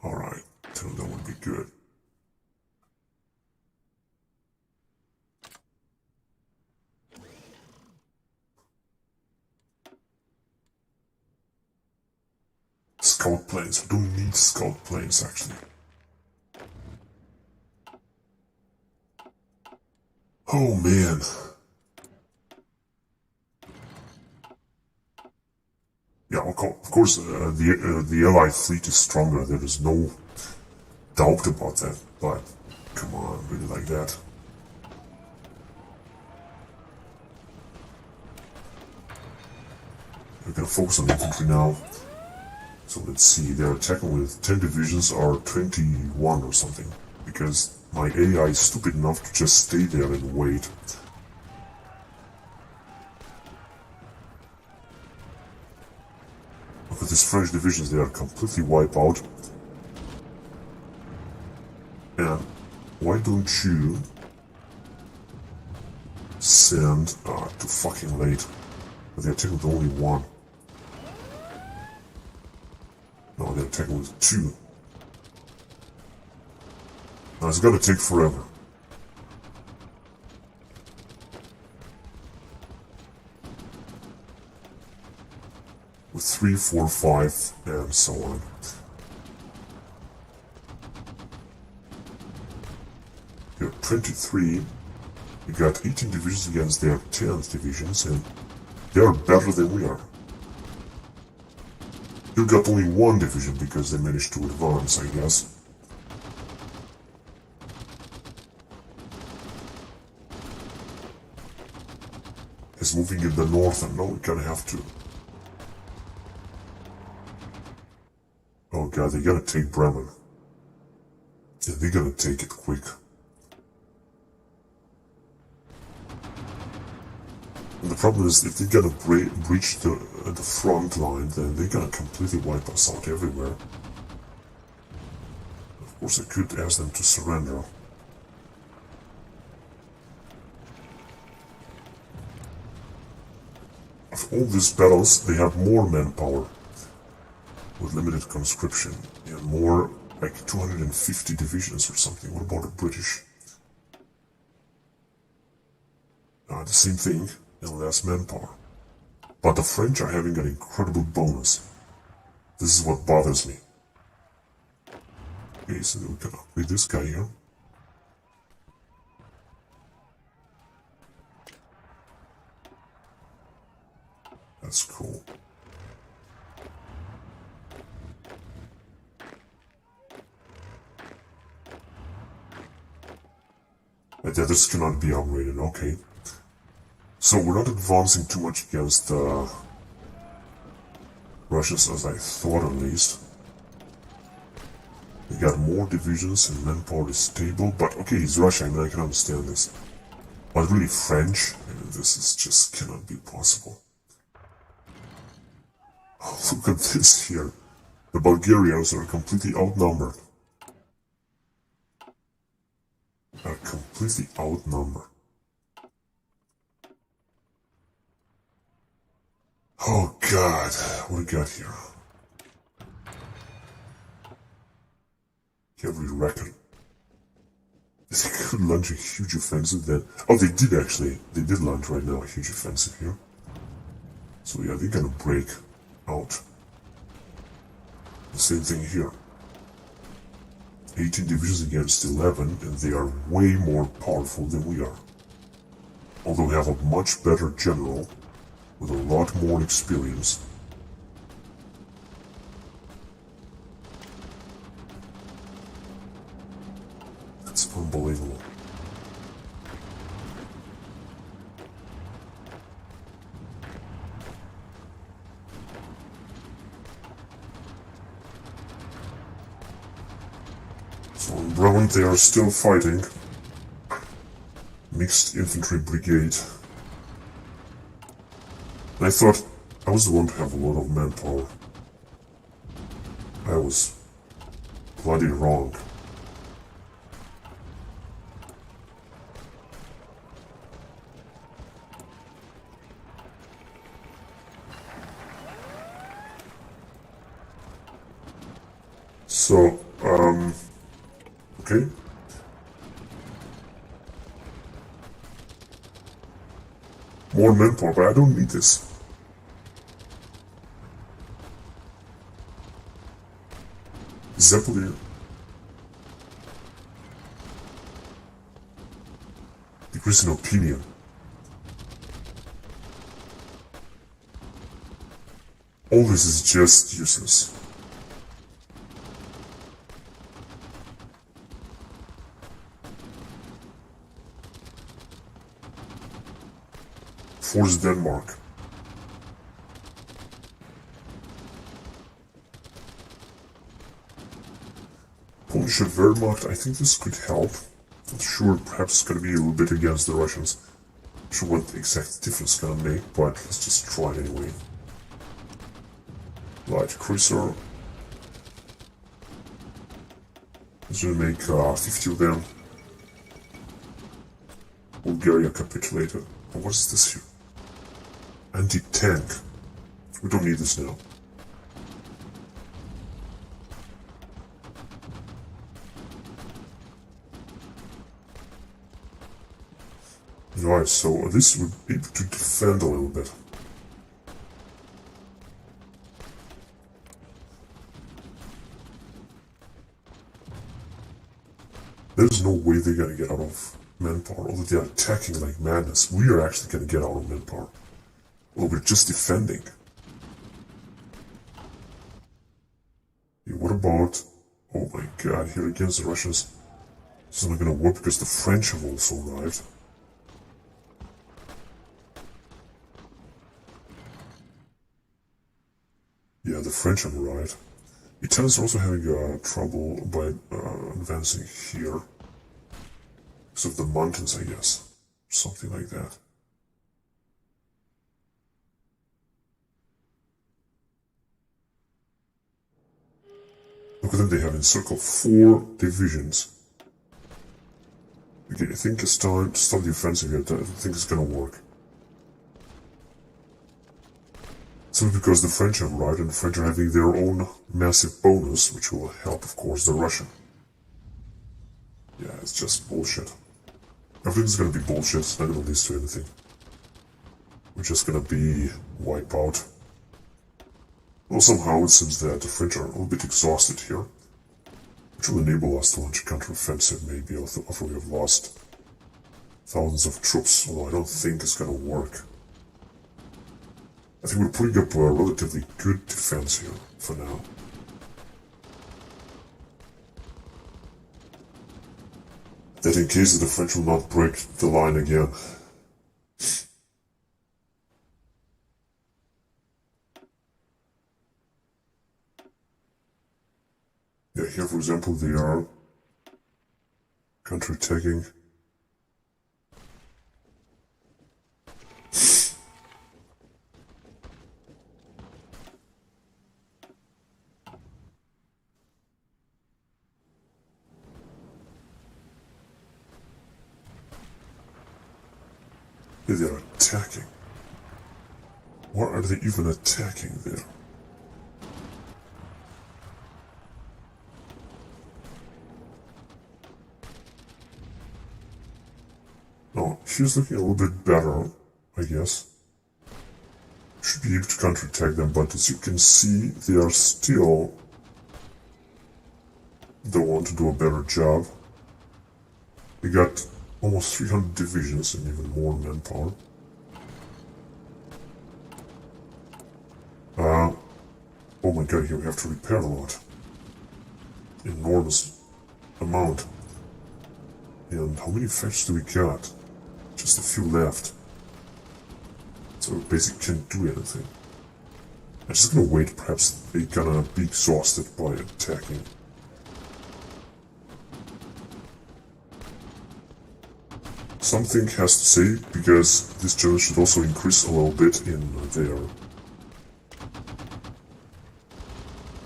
Speaker 1: Alright, 10 of them would be good. Scout planes. I don't need scout planes actually. Oh man. Yeah, of course, the Allied fleet is stronger. There is no doubt about that. But come on, really like that? We're gonna focus on infantry now. So let's see. They're attacking with 10 divisions or 21 or something, because my AI is stupid enough to just stay there and wait. Look at these French divisions, they are completely wiped out. And why don't you send... too fucking late. But they're attacking with only one. No, they're attacking with 2. Now it's gonna take forever. With 3, 4, 5, and so on. You're 23. You got 18 divisions against their 10 divisions, and they are better than we are. You got only 1 division because they managed to advance, I guess. He's moving in the north, and now we're gonna have to. Oh god, they gotta take Bremen. Yeah, they're gonna take it quick. And the problem is, if they're gonna breach the front line, then they're gonna completely wipe us out everywhere. Of course, I could ask them to surrender. Of all these battles, they have more manpower with limited conscription and more, like 250 divisions or something. What about the British? The same thing, and less manpower. But the French are having an incredible bonus. This is what bothers me. Okay, so we can upgrade this guy here. That's cool. But the others cannot be upgraded, okay. So we're not advancing too much against the Russians as I thought at least. We got more divisions and manpower is stable, but okay, it's Russia, I mean I can understand this. But really French, I mean, this is just cannot be possible. Oh, look at this here. The Bulgarians are completely outnumbered. Are completely outnumbered. Oh god, what do we got here? Cavalry reckon. They could launch a huge offensive then. Oh, they did actually. They did launch right now a huge offensive here. So yeah, they're gonna break out. The same thing here. 18 divisions against 11, and they are way more powerful than we are. Although we have a much better general with a lot more experience. It's unbelievable. So on brown they are still fighting. Mixed infantry brigade. And I thought I was the one to have a lot of manpower. I was bloody wrong. So, okay. More manpower, but I don't need this. Zeppelin. Decrease in opinion. All this is just useless. Force Denmark. Polish Wehrmacht, I think this could help. Not sure, perhaps it's gonna be a little bit against the Russians. Not sure what the exact difference it's gonna make, but let's just try it anyway. Light cruiser. Let's just make 50 of them. Bulgaria capitulated. Oh, what is this here? Anti-tank. We don't need this now. Right, so this would be able to defend a little bit. There's no way they're gonna get out of manpower, although they're attacking like madness. We are actually gonna get out of manpower. Well, we're just defending. Yeah, what about... Oh my god, here against the Russians. This is not gonna work because the French have also arrived. Yeah, the French have arrived. Italians are also having trouble by advancing here. Because of the mountains, I guess. Something like that. Look at them, they have encircled 4 divisions. Okay, I think it's time to stop the offensive here. I don't think it's gonna work. Simply because the French have arrived and the French are having their own massive bonus, which will help, of course, the Russian. Yeah, it's just bullshit. Everything's gonna be bullshit, it's not gonna lead to anything. We're just gonna be wiped out. Well, somehow it seems that the French are a little bit exhausted here, which will enable us to launch a counteroffensive maybe after we have lost thousands of troops, although I don't think it's gonna work. I think we're putting up a relatively good defense here, for now. That in case the French will not break the line again. Yeah, here for example they are counterattacking. Yeah, they're attacking. Why are they even attacking there? Oh, she's looking a little bit better, I guess. Should be able to counterattack them, but as you can see, they are still the one to do a better job. We got almost 300 divisions and even more manpower. Oh my god, here we have to repair a lot. Enormous amount. And how many fetch do we got? Just a few left. So we basically can't do anything. I'm just gonna wait, perhaps they're gonna be exhausted by attacking. something has to say, because this general should also increase a little bit in their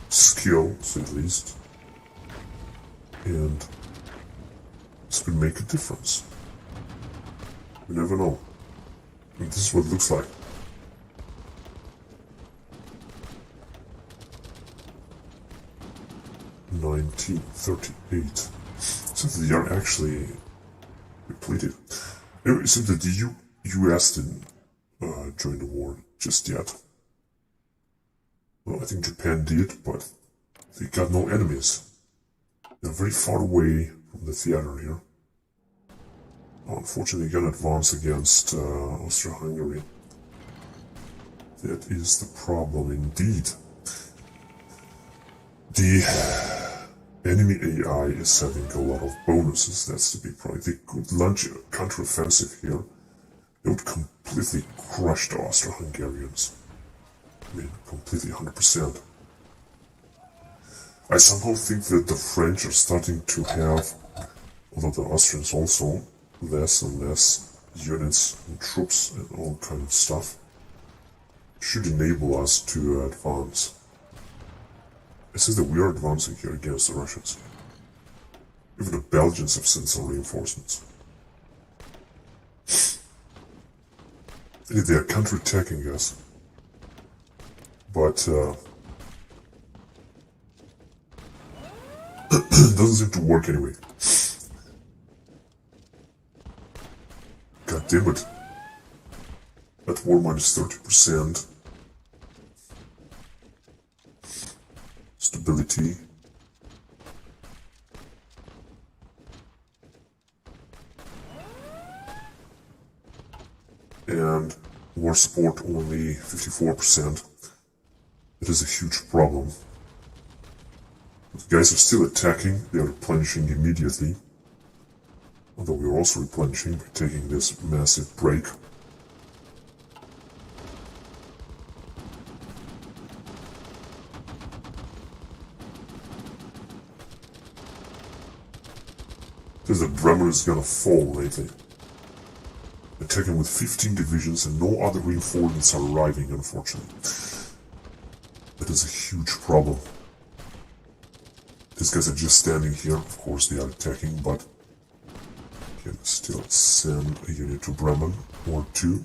Speaker 1: skills, at least. And this could make a difference. You never know. And this is what it looks like. $1938. So they are actually depleted. Anyway, it seems that the US didn't join the war just yet. Well, I think Japan did, but they got no enemies. They're very far away from the theater here. Unfortunately, they cannot advance against Austria-Hungary. That is the problem indeed. The enemy AI is having a lot of bonuses, that's the big problem. They could launch a counteroffensive here. They would completely crush the Austro-Hungarians. I mean, completely 100%. I somehow think that the French are starting to have, although the Austrians also, less and less units and troops and all kind of stuff, should enable us to advance. It says that we are advancing here against the Russians. Even the Belgians have sent some reinforcements. They are counterattacking us. But doesn't seem to work anyway. God damn it. At war minus 30%. Stability. And war support only 54%. It is a huge problem. The guys are still attacking, they are replenishing immediately. Although we are also replenishing by taking this massive break. Says that Bremen is gonna fall lately. Attacking with 15 divisions and no other reinforcements are arriving, unfortunately. That is a huge problem. These guys are just standing here, of course they are attacking, but can still send a unit to Bremen or two.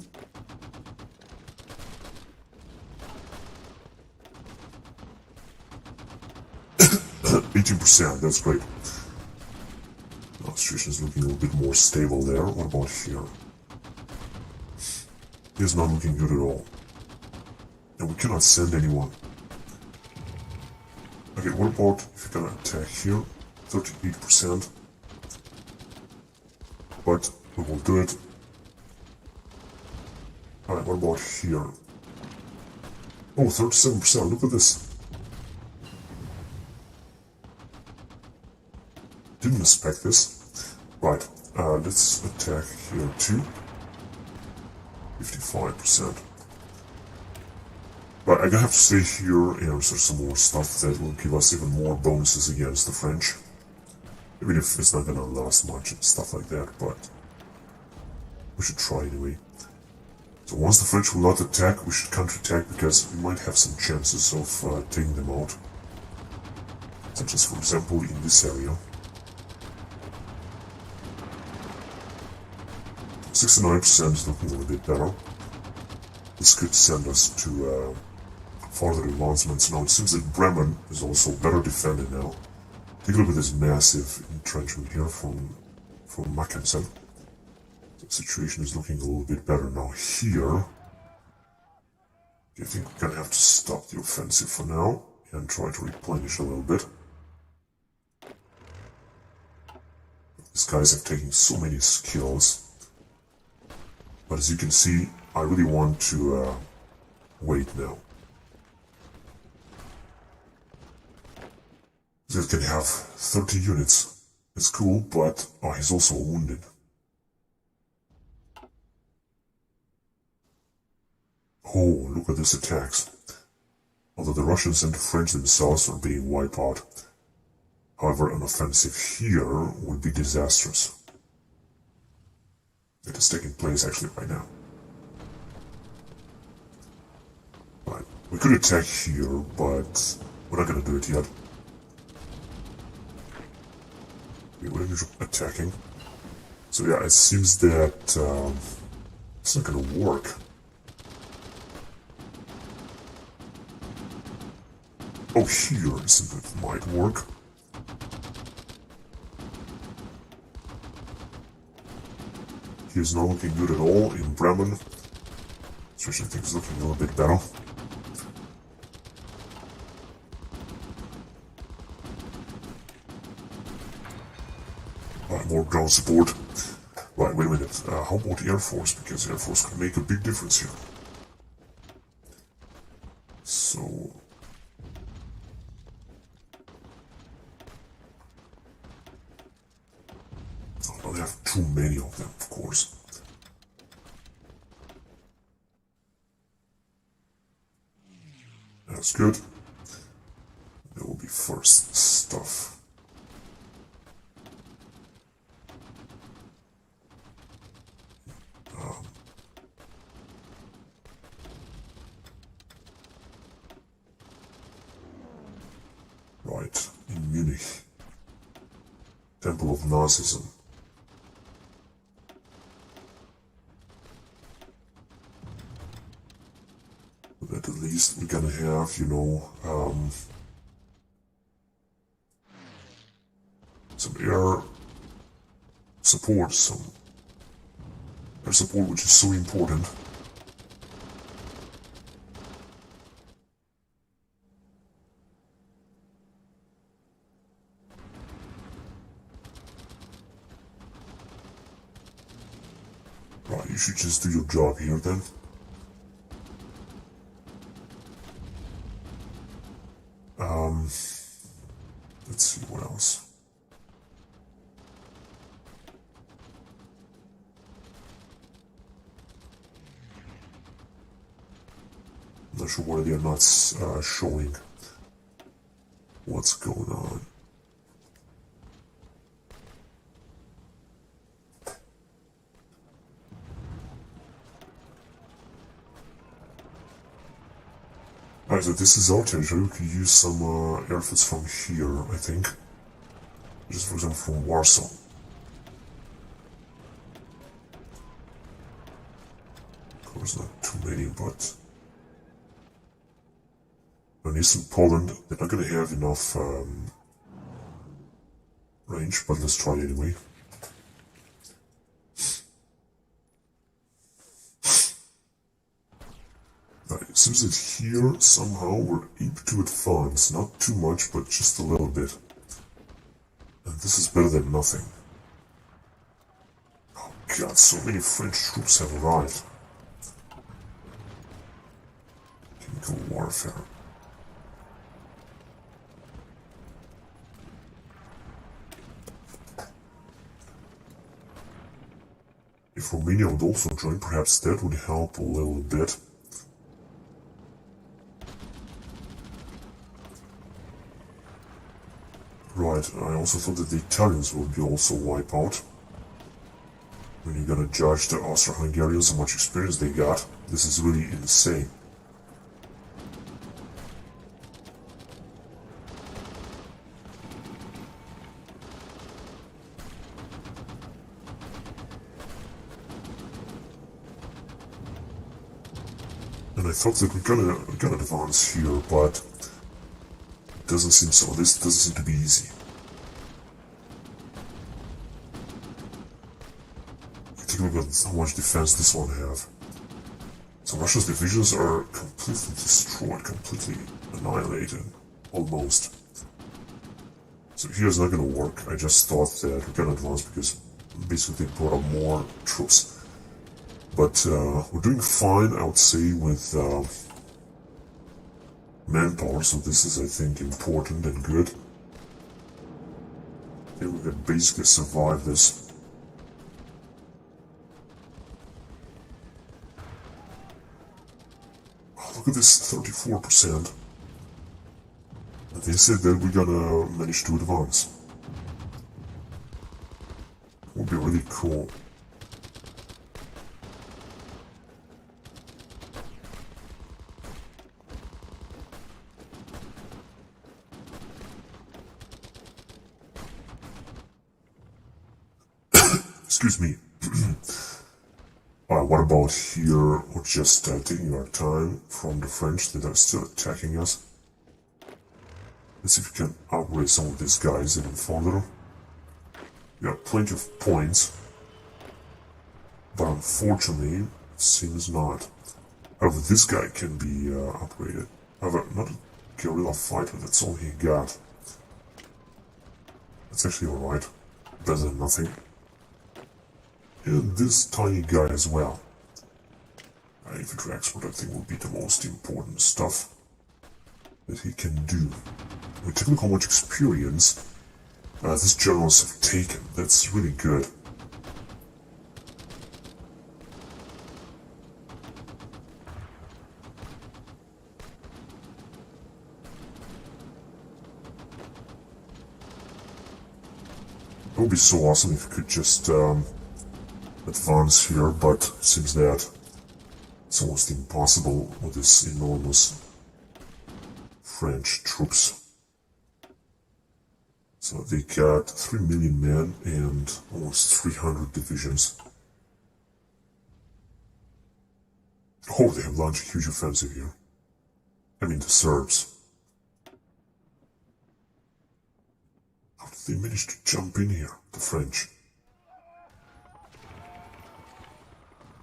Speaker 1: %, that's great. Now, the situation is looking a little bit more stable there. What about here? Here's not looking good at all. And we cannot send anyone. Okay, what about if you're gonna attack here? 38%. But we will do it. Alright, what about here? Oh, 37%, look at this. Didn't expect this. Right, let's attack here too. 55%. But I'm gonna have to stay here and research some more stuff that will give us even more bonuses against the French. Even if it's not gonna last much and stuff like that, but we should try anyway. So once the French will not attack, we should counterattack because we might have some chances of taking them out. Such as, for example, in this area. 69% is looking a little bit better. This could send us to further advancements. Now it seems that Bremen is also better defended now. Take a look at this massive entrenchment here from Mackensen. The situation is looking a little bit better now here. I think we're gonna have to stop the offensive for now and try to replenish a little bit. These guys have taken so many skills. But as you can see, I really want to wait now. This can have 30 units. It's cool, but he's also wounded. Oh, look at this attacks. Although the Russians and the French themselves are being wiped out. However, an offensive here would be disastrous. It is taking place actually right now. Right. We could attack here, but we're not gonna do it yet. We're attacking. So yeah, it seems that it's not gonna work. Oh, here it might work. Here's not looking good at all in Bremen. Especially things looking a little bit better. Alright, more ground support. Right, wait a minute. How about Air Force? Because Air Force can make a big difference here. So... I don't have too many of them, of course. That's good. That will be first stuff. Right, in Munich. Temple of Nazism. But at least we're gonna have, you know, some air support, which is so important. Right, you should just do your job here then. Let's see what else. I'm not sure why they're not showing what's going on. Alright, so this is our territory. We can use some airfields from here, I think. Just for example from Warsaw. Of course not too many, but... in Eastern Poland, they're not gonna have enough range, but let's try anyway. It seems that here somehow we're able to advance, not too much, but just a little bit. And this is better than nothing. Oh god, so many French troops have arrived. Chemical warfare. If Romania would also join, perhaps that would help a little bit. Right, I also thought that the Italians would be also wipe out. When you're gonna judge the Austro-Hungarians, how much experience they got, this is really insane. And I thought that we're gonna advance here, but it doesn't seem so. This doesn't seem to be easy. Take a look at how much defense this one have. So Russia's divisions are completely destroyed, completely annihilated, almost. So here's not gonna work. I just thought that we're gonna advance because basically they brought up more troops. But we're doing fine, I would say, with manpower, so this is, I think, important and good. I think we can basically survive this. Oh, look at this, 34%. And they said that we're gonna manage to advance. Would be really cool. Excuse me. What about here? We're just taking our time from the French that are still attacking us. Let's see if we can outweigh some of these guys even further. We got plenty of points, but unfortunately, it seems not. However, this guy can be upgraded. However, not a guerrilla fighter, that's all he got. That's actually alright. Better than nothing. And this tiny guy as well. Infantry expert, I think, will be the most important stuff that he can do. We take a look how much experience these generals have taken. That's really good. It would be so awesome if you could just advance here, but it seems that it's almost impossible with this enormous French troops. So they got 3 million men and almost 300 divisions. Oh, they have launched a huge offensive here. I mean, the Serbs. How did they manage to jump in here, the French?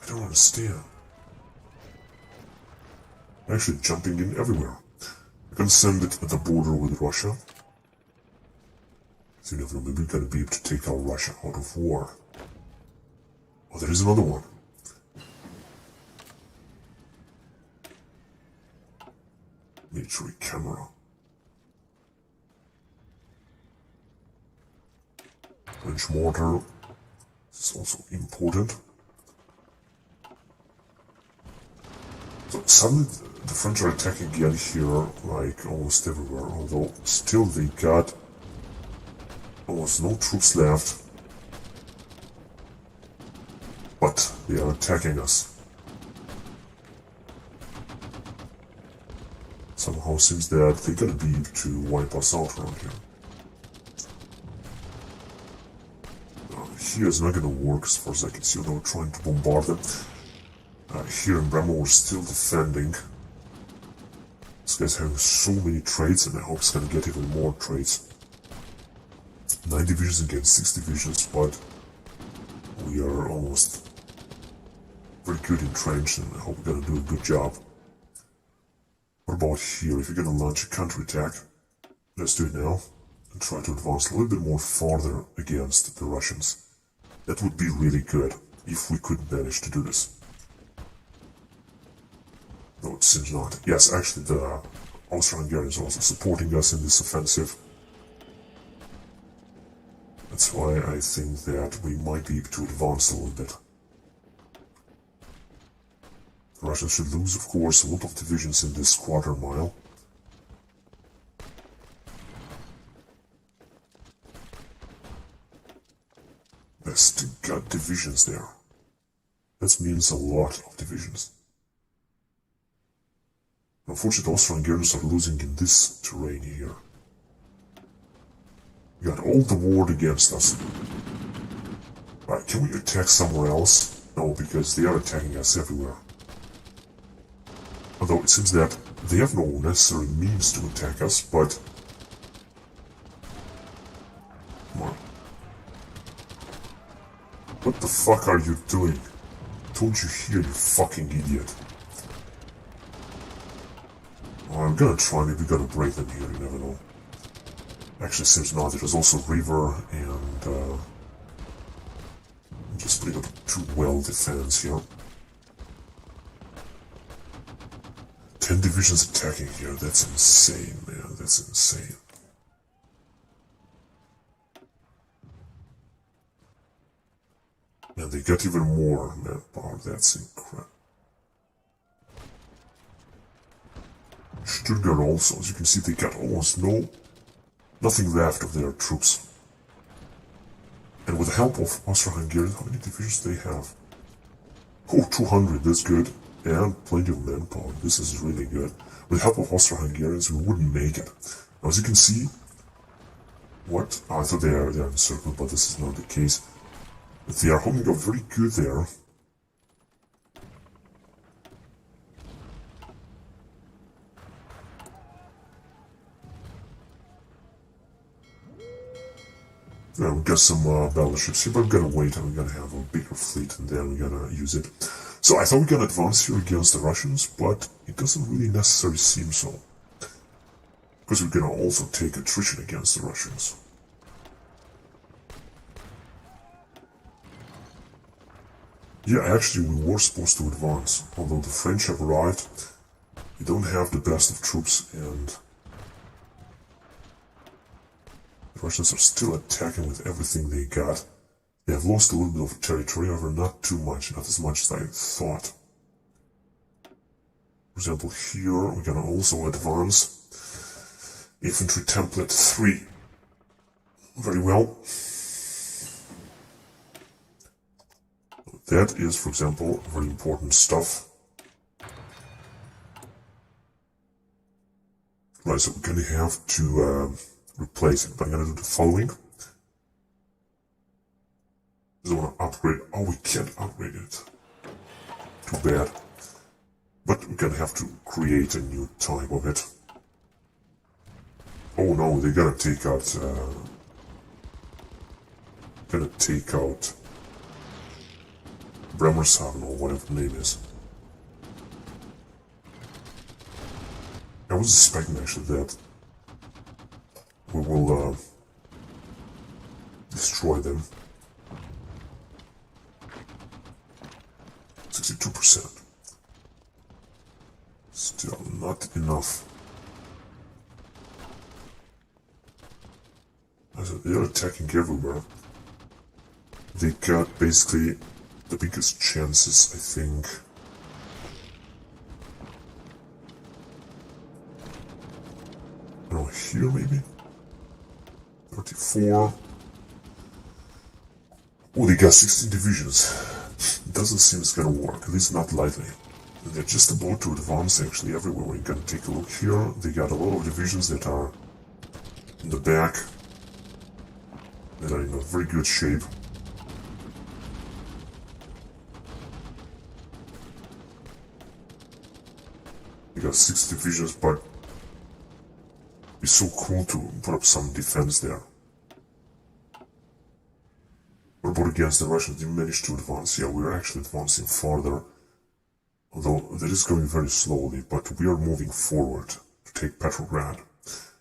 Speaker 1: I don't understand. Actually jumping in everywhere. I can send it at the border with Russia. So you never know, maybe we're gonna be able to take out Russia out of war. Oh, there is another one. Military camera. French mortar. This is also important. So suddenly the French are attacking again here, like almost everywhere, although still they got almost no troops left. But they are attacking us. Somehow seems that they're gonna be able to wipe us out around here. Here is not gonna work as far as I can see, although we're trying to bombard them. Here in Bremo we're still defending. This guy's having so many trades, and I hope he's gonna get even more trades. 9 divisions against 6 divisions, but we are almost very good entrenched, and I hope we're gonna do a good job. What about here? If you're gonna launch a counterattack, let's do it now and try to advance a little bit more farther against the Russians. That would be really good if we could manage to do this. No, it seems not. Yes, actually the Austro-Hungarians are also supporting us in this offensive. That's why I think that we might be able to advance a little bit. The Russians should lose, of course, a lot of divisions in this quarter mile. They still got divisions there. That means a lot of divisions. Unfortunately, Austro-Hungarians are losing in this terrain here. We got all the war against us. Right, can we attack somewhere else? No, because they are attacking us everywhere. Although it seems that they have no necessary means to attack us, but... Come on. What the fuck are you doing? Don't you hear, you fucking idiot? Oh, I'm gonna try, maybe we're gonna break them here, you never know. Actually, seems not. There's also river and just putting up 2 well defense here. 10 divisions attacking here. That's insane, man. That's insane. And they got even more manpower. That's incredible. Stuttgart also, as you can see, they got almost nothing left of their troops. And with the help of Austro-Hungarians, how many divisions they have? Oh, 200, that's good. And plenty of manpower, this is really good. With the help of Austro-Hungarians, we wouldn't make it. Now, as you can see, what? Oh, I thought they are encircled, but this is not the case. They are holding up very good there. Yeah, we got some battleships here, but we're gonna wait and we're gonna have a bigger fleet and then we're gonna use it. So I thought we're gonna advance here against the Russians, but it doesn't really necessarily seem so. Because we're gonna also take attrition against the Russians. Yeah, actually we were supposed to advance, although the French have arrived. We don't have the best of troops and the Russians are still attacking with everything they got. They have lost a little bit of territory, however not too much, not as much as I thought. For example, here we're gonna also advance. Infantry template 3. Very well. That is, for example, very important stuff. Right, so we're gonna have to replace it, but I'm gonna do the following. I want to upgrade. Oh, we can't upgrade it. Too bad. But we're gonna have to create a new type of it. Oh no, they're gonna take out. Bremerhaven or whatever the name is. I was expecting actually that we will destroy them. 62%. Still not enough. They're attacking everywhere. They got basically the biggest chances, I think. I don't know, here maybe? 34. Oh, they got 16 divisions. Doesn't seem it's gonna work, at least not lightly. They're just about to advance actually everywhere. We're gonna take a look here. They got a lot of divisions that are in the back, that are in a very good shape. They got 6 divisions, but it's so cool to put up some defense there. What about against the Russians? They managed to advance. Yeah, we're actually advancing farther. Although that is going very slowly, but we are moving forward to take Petrograd.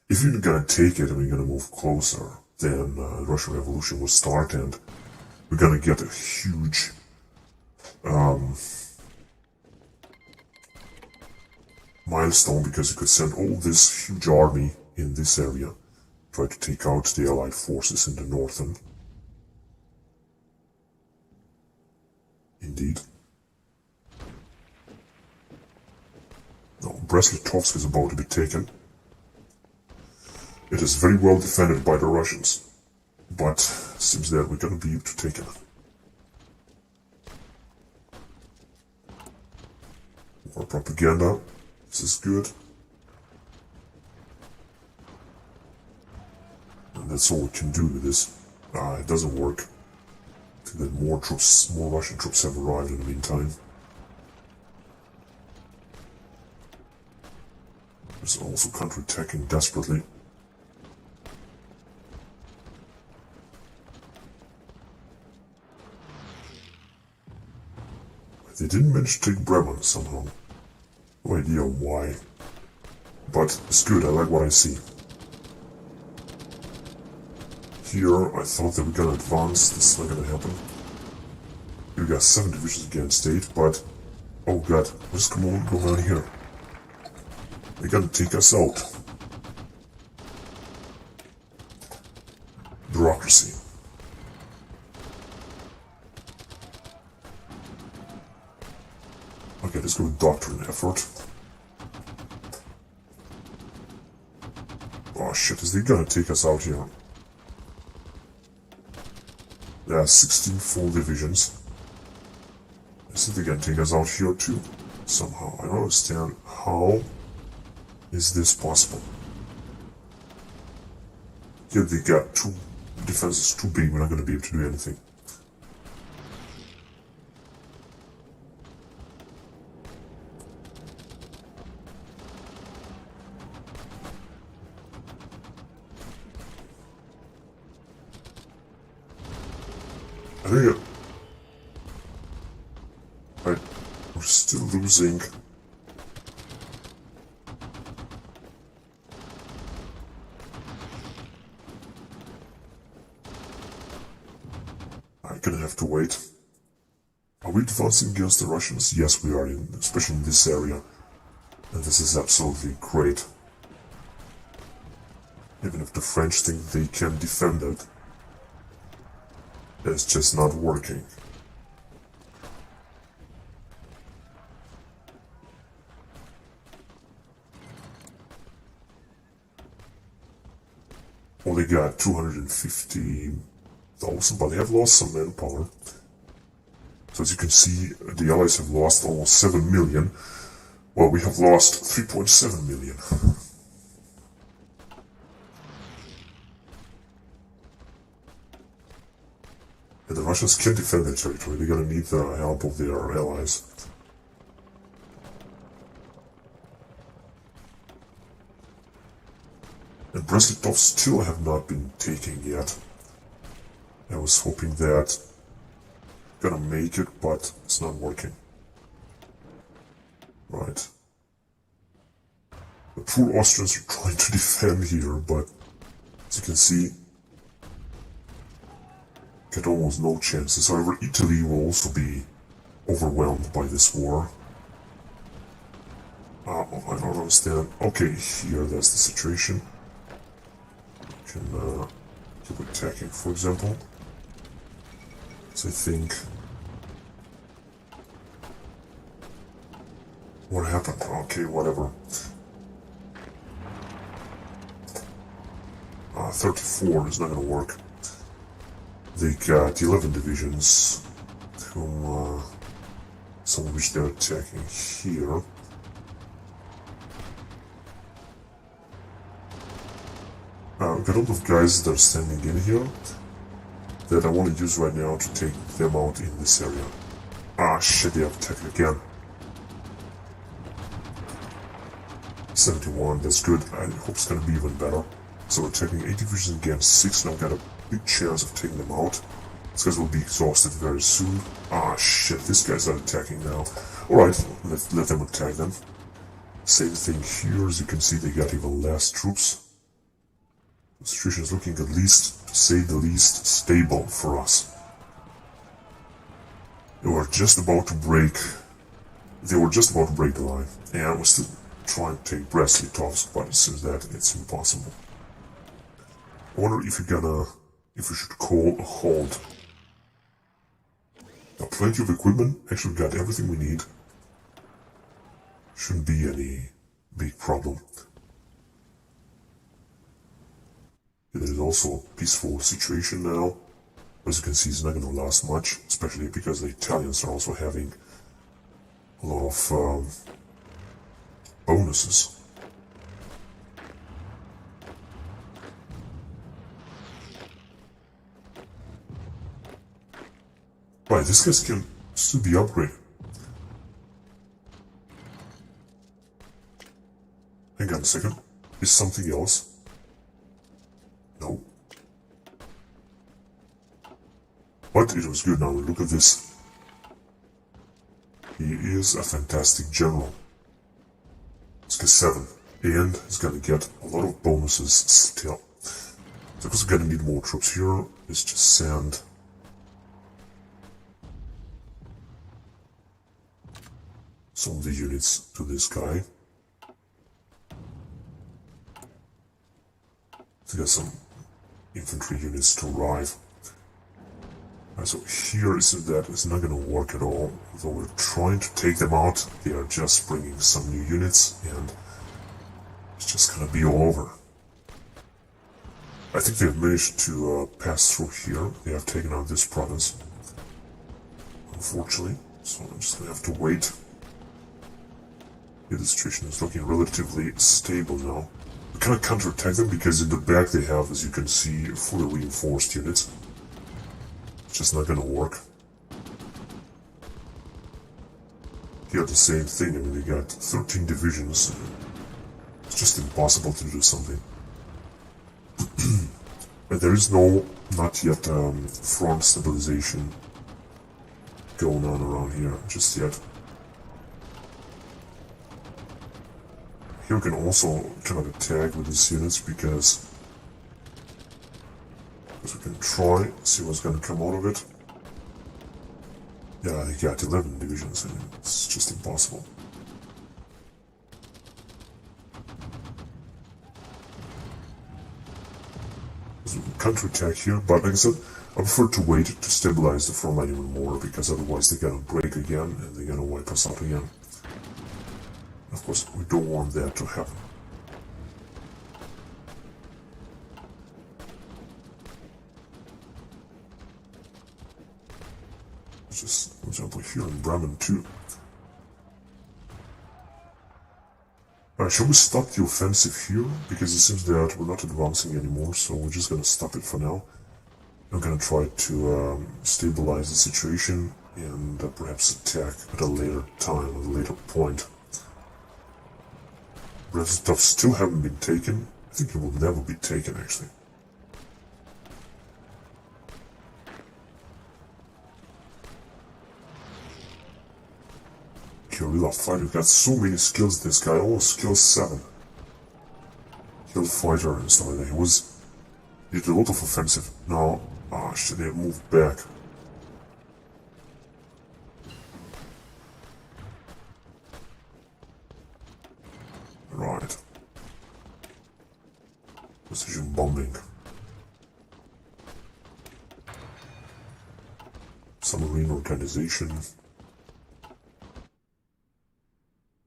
Speaker 1: If you're gonna take it and we're gonna move closer, then the Russian Revolution will start and we're gonna get a huge milestone, because you could send all this huge army in this area, try to take out the Allied forces in the northern. Indeed. Now, Brest-Litovsk is about to be taken. It is very well defended by the Russians, but it seems that we're gonna be able to take it. More propaganda. This is good. And that's all we can do with this. It doesn't work. I think that more Russian troops have arrived in the meantime. There's also counterattacking desperately. They didn't manage to take Bremen somehow. No idea why. But it's good, I like what I see. Here, I thought that we're gonna advance. This is not gonna happen. We got 7 divisions against 8, but... oh god, what's going on here? They're gonna take us out. Bureaucracy. Okay, let's go with doctrine effort. Oh shit, is they gonna take us out here? There are 16 full divisions. I think they're gonna take us out here too, somehow. I don't understand how is this possible. Here they got 2 defenses too big, we're not gonna be able to do anything. I think we're still losing. I'm gonna have to wait. Are we advancing against the Russians? Yes, we are, especially in this area. And this is absolutely great. Even if the French think they can defend it, it's just not working. Only got 250,000, but they have lost some manpower. So as you can see, the Allies have lost almost 7 million, while we have lost 3.7 million. And the Russians can't defend their territory, they're gonna need the help of their allies. And Brest-Litovsk still have not been taken yet. I was hoping that gonna make it, but it's not working. Right. The poor Austrians are trying to defend here, but as you can see, get almost no chances. However, Italy will also be overwhelmed by this war. I don't understand. Okay, here, that's the situation. You can keep attacking, for example. So I think... What happened? Okay, whatever. 34 is not gonna work. They got 11 divisions, whom, some of which they're attacking here. I've got a lot of guys that are standing in here that I want to use right now to take them out in this area. Ah shit, they have attacked again. 71, that's good. I hope it's gonna be even better. So we're taking 8 divisions against 6, now got a big chance of taking them out. These guys will be exhausted very soon. Ah shit, this guy's not attacking now. Alright, let them attack them. Same thing here, as you can see they got even less troops. The situation is looking at least, to say the least, stable for us. They were just about to break the line, and we're still trying to take Brest-Litovsk, but it seems that it's impossible. I wonder if we should call a halt. Now, plenty of equipment, actually got everything we need. Shouldn't be any big problem. There is also a peaceful situation now. As you can see, it's not going to last much, especially because the Italians are also having a lot of bonuses. Right, these guys can still be upgraded. Hang on a second. Is something else? No. But it was good. Now look at this. He is a fantastic general. Let's get 7. And he's gonna get a lot of bonuses still. So we're gonna need more troops here. Let's just send some of the units to this guy. To get some infantry units to arrive. So here is that it's not going to work at all. Although we're trying to take them out, they are just bringing some new units, and it's just going to be all over. I think they've managed to pass through here. They have taken out this province, unfortunately. So I'm just going to have to wait. Yeah, the situation is looking relatively stable now. We cannot counterattack them because in the back they have, as you can see, fully reinforced units. It's just not gonna work. Here the same thing, I mean they got 13 divisions. It's just impossible to do something. There is not yet front stabilization going on around here just yet. Here we can also kind of attack with these units because we can try, see what's going to come out of it. Yeah, they got 11 divisions, and it's just impossible. So we can counterattack here, but like I said, I prefer to wait to stabilize the front line even more, because otherwise they're gonna break again, and they're gonna wipe us out again. Of course, we don't want that to happen. Just, for example, here in Bremen too. Alright, shall we stop the offensive here? Because it seems that we're not advancing anymore, so we're just gonna stop it for now. I'm gonna try to stabilize the situation and perhaps attack at a later time, at a later point. But stuff still haven't been taken. I think it will never be taken, actually. Guerrilla fighter, got so many skills, this guy, almost skill 7. Kill fighter and stuff like that. He did a lot of offensive. Now, should they have moved back? Right. Precision bombing. Submarine organization.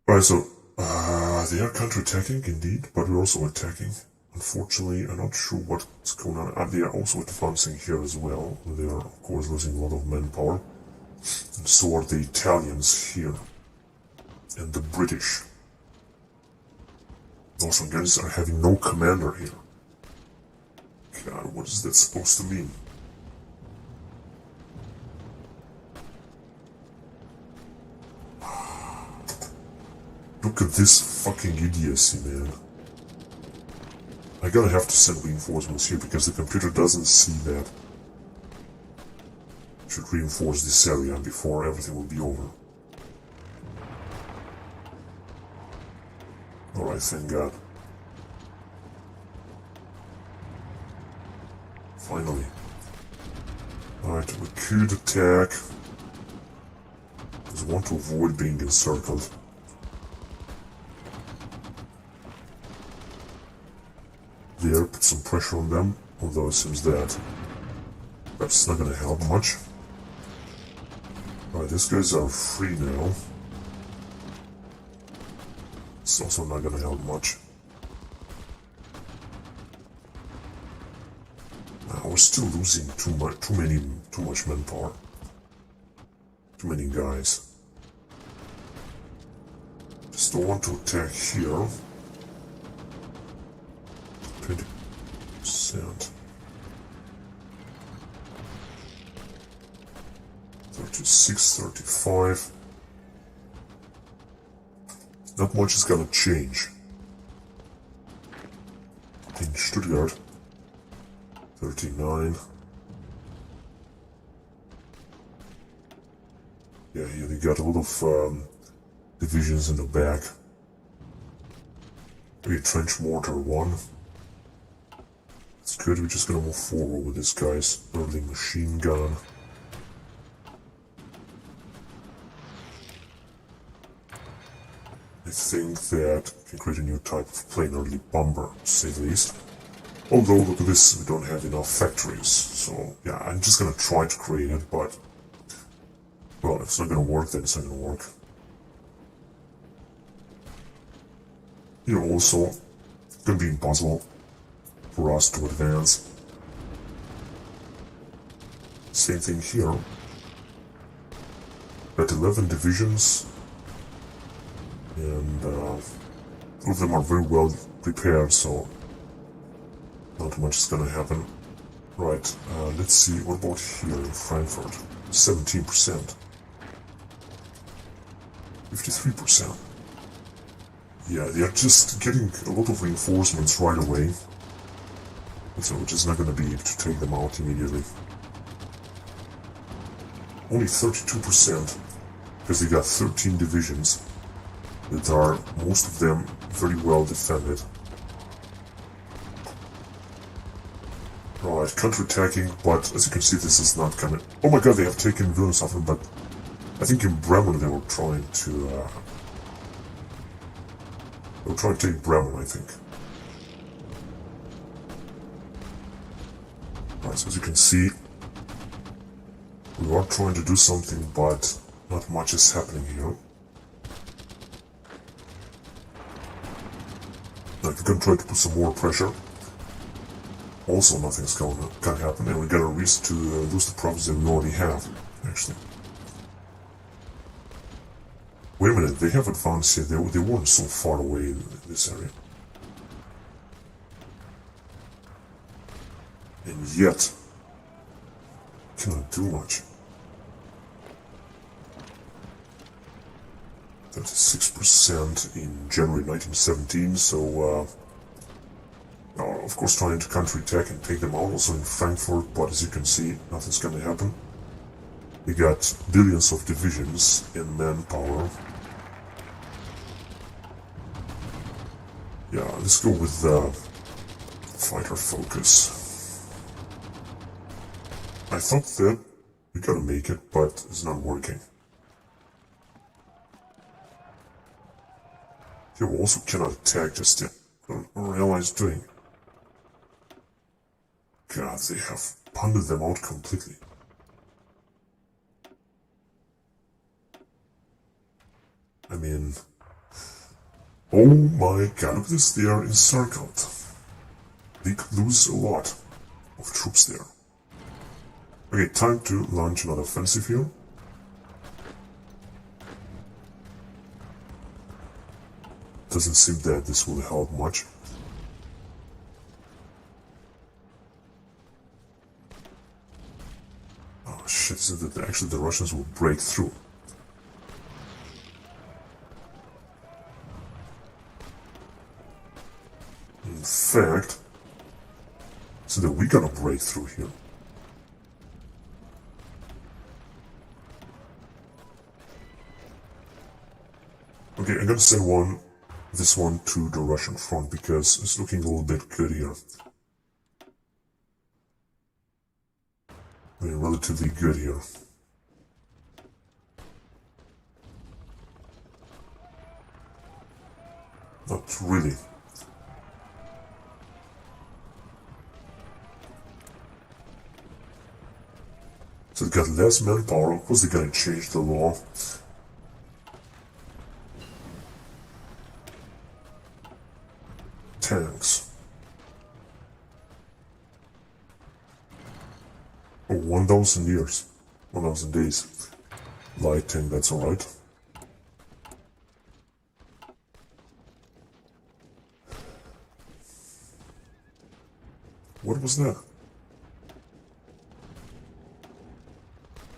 Speaker 1: Right, so, they are counterattacking indeed, but we're also attacking. Unfortunately, I'm not sure what's going on. They are also advancing here as well. They are, of course, losing a lot of manpower. And so are the Italians here. And the British. Those Hungarians are having no commander here. God, what is that supposed to mean? Look at this fucking idiocy, man. I gotta have to send reinforcements here because the computer doesn't see that. Should reinforce this area before everything will be over. Alright, thank God. Finally. Alright, we could attack. Just want to avoid being encircled. There, put some pressure on them, although it seems that that's not gonna help much. Alright, these guys are free now. It's also not gonna help much. We're still losing too much manpower. Too many guys. Just don't want to attack here. 20%. 36, 35. Not much is gonna change. In Stuttgart. 39. Yeah, here you got a lot of divisions in the back. Maybe trench mortar 1. It's good, we're just gonna move forward with this guy's early machine gun. I think that we can create a new type of plane early bomber, to say the least. Although, look at this, we don't have enough factories, so yeah, I'm just gonna try to create it, but well, if it's not gonna work, then it's not gonna work. Here also, it's gonna be impossible for us to advance. Same thing here. Got 11 divisions, and all of them are very well prepared, so not much is gonna happen. Right, let's see, what about here in Frankfurt? 17%. 53%. Yeah, they are just getting a lot of reinforcements right away. So we're just not going to be able to take them out immediately. Only 32%, because they got 13 divisions that are, most of them, very well defended. Right, counterattacking, but as you can see, this is not coming. Oh my god, they have taken Wilhelmshaven, but I think in Bremen they were trying to take Bremen, I think. Right, so as you can see, we are trying to do something, but not much is happening here. Like, we're gonna try to put some more pressure. Also, nothing's gonna happen, and we got a reason to lose the province that we already have, actually. Wait a minute, they have advanced here. They weren't so far away in this area. And yet, cannot do much. 36% in January 1917, so of course trying to counterattack and take them out also in Frankfurt, but as you can see, nothing's gonna happen. We got billions of divisions in manpower. Yeah, let's go with fighter focus. I thought that we gotta make it, but it's not working. Here we also cannot attack just yet. What are our allies doing? God, they have punted them out completely. I mean, oh my god, look at this, they are encircled. They could lose a lot of troops there. Okay, time to launch another offensive here. Doesn't seem that this will help much. Oh shit, so that actually the Russians will break through. In fact, so that we're gonna break through here. Okay, I'm gonna send this one to the Russian front because it's looking a little bit good here. I mean, relatively good here. Not really. So they got less manpower. Of course, they're gonna change the law. Tanks. Oh, 1,000 years. 1,000 days. Light tank, that's alright. What was that?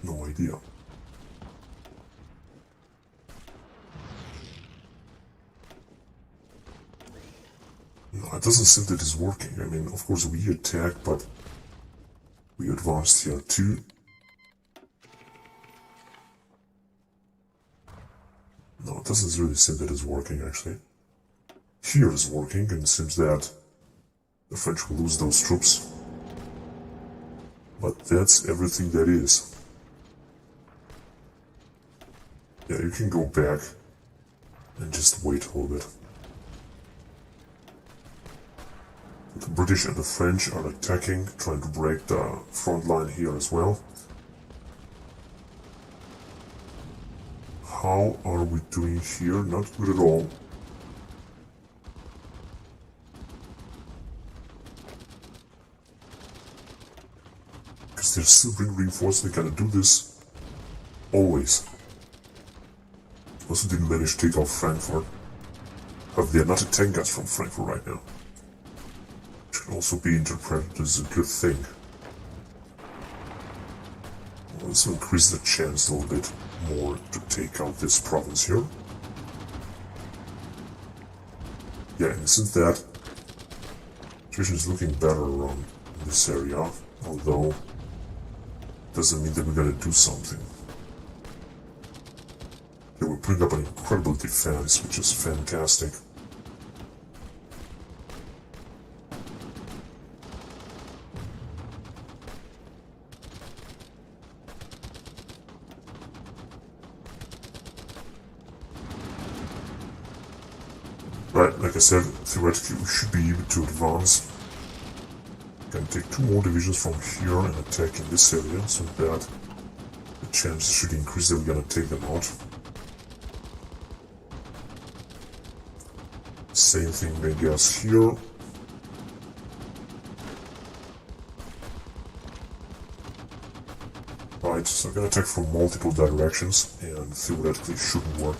Speaker 1: No idea. No, it doesn't seem that it's working. I mean, of course we attack, but we advanced here too. No, it doesn't really seem that it's working actually. Here is working, and it seems that the French will lose those troops. But that's everything that is. Yeah, you can go back and just wait a little bit. The British and the French are attacking, trying to break the front line here as well. How are we doing here? Not good at all. Because they're still bringing reinforcements, they gotta do this always. Also didn't manage to take out Frankfurt. However, they're not attacking us from Frankfurt right now. Which can also be interpreted as a good thing. Well, let's increase the chance a little bit more to take out this province here. Yeah, and since that, situation is looking better around this area, although doesn't mean that we're gonna do something. They will bring up an incredible defense, which is fantastic. Right, like I said, theoretically we should be able to advance. Can take 2 more divisions from here and attack in this area, so that the chances should increase that we're gonna take them out. Same thing, I guess, here. Right, so I'm gonna attack from multiple directions, and theoretically shouldn't work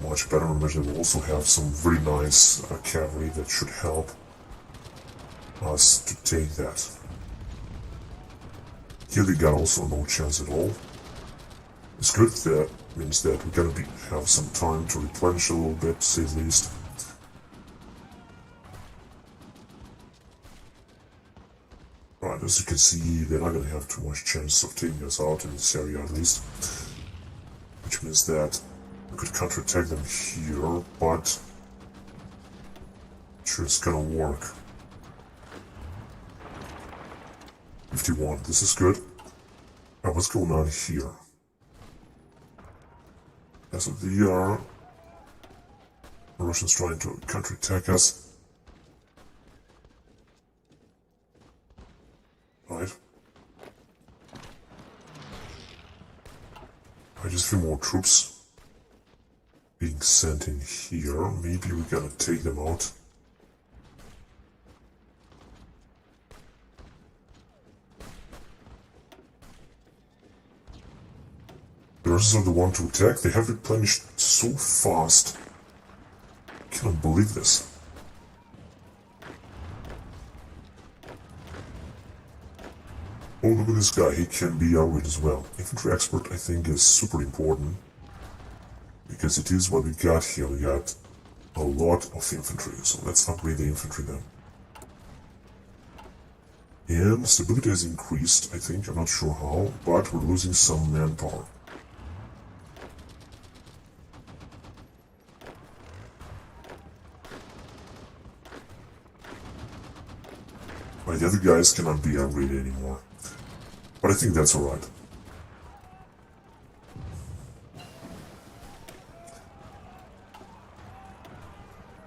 Speaker 1: much better. Imagine we'll also have some very nice cavalry that should help us to take that. Here they got also no chance at all. It's good, that means that we're gonna have some time to replenish a little bit, to say the least. Right, as you can see, they're not gonna have too much chance of taking us out in this area at least. Which means that we could counterattack them here, but I'm sure it's gonna work. 51, this is good. Now what's going on here? Yeah, so the Russians trying to counterattack us. Right. Just a few more troops being sent in here. Maybe we're gonna take them out. The Russians are the one to attack. They have replenished so fast. I cannot believe this. Oh, look at this guy. He can be outwit as well. Infantry expert, I think, is super important. Because it is what we got here. We got a lot of infantry. So let's upgrade the infantry then. And stability has increased, I think. I'm not sure how. But we're losing some manpower. Right, the other guys cannot be upgraded anymore. But I think that's alright.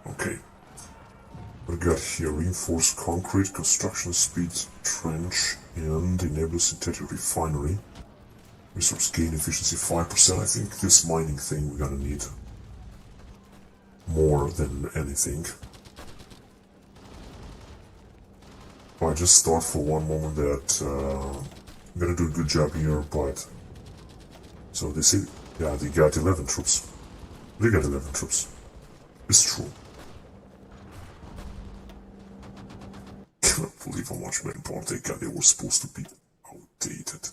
Speaker 1: Okay. We got here reinforced concrete, construction speed, trench, and enable synthetic refinery. Resource gain efficiency 5%. I think this mining thing we're gonna need more than anything. I just thought for one moment that I'm gonna do a good job here, but so they say, yeah, they got 11 troops. They got 11 troops. It's true. Can't believe how much manpower they got. They were supposed to be outdated.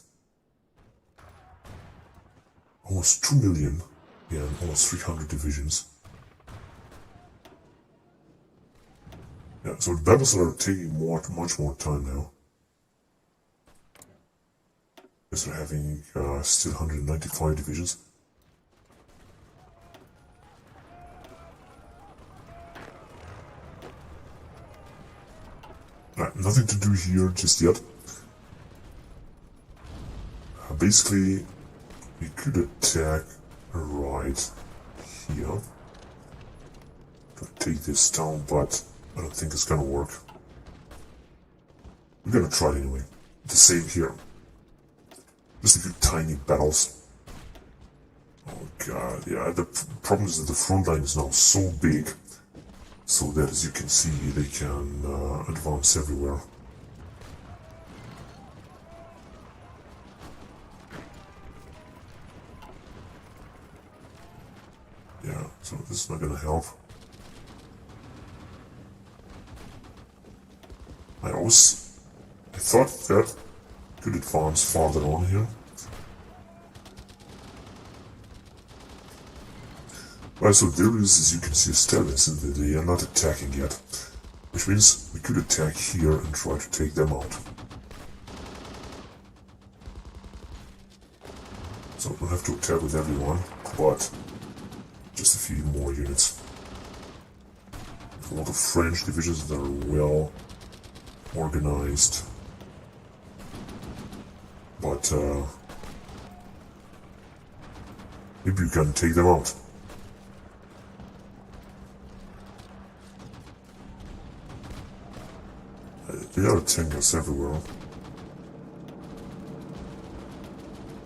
Speaker 1: Almost 2 million and almost 300 divisions. Yeah, so the battles are taking much more time now. Because they're having still 195 divisions. Right, nothing to do here just yet. Basically, we could attack right here to take this town, but I don't think it's gonna work. We're gonna try it anyway. The same here. Just a few tiny battles. Oh god, yeah, the problem is that the front line is now so big, so that as you can see, they can advance everywhere. Yeah, so this is not gonna help. I thought that could advance farther on here. Right, so there is, as you can see, a status, and they are not attacking yet. Which means we could attack here and try to take them out. So we don't have to attack with everyone, but just a few more units. A lot of French divisions that are well organized. But maybe you can take them out. They are attacking us everywhere.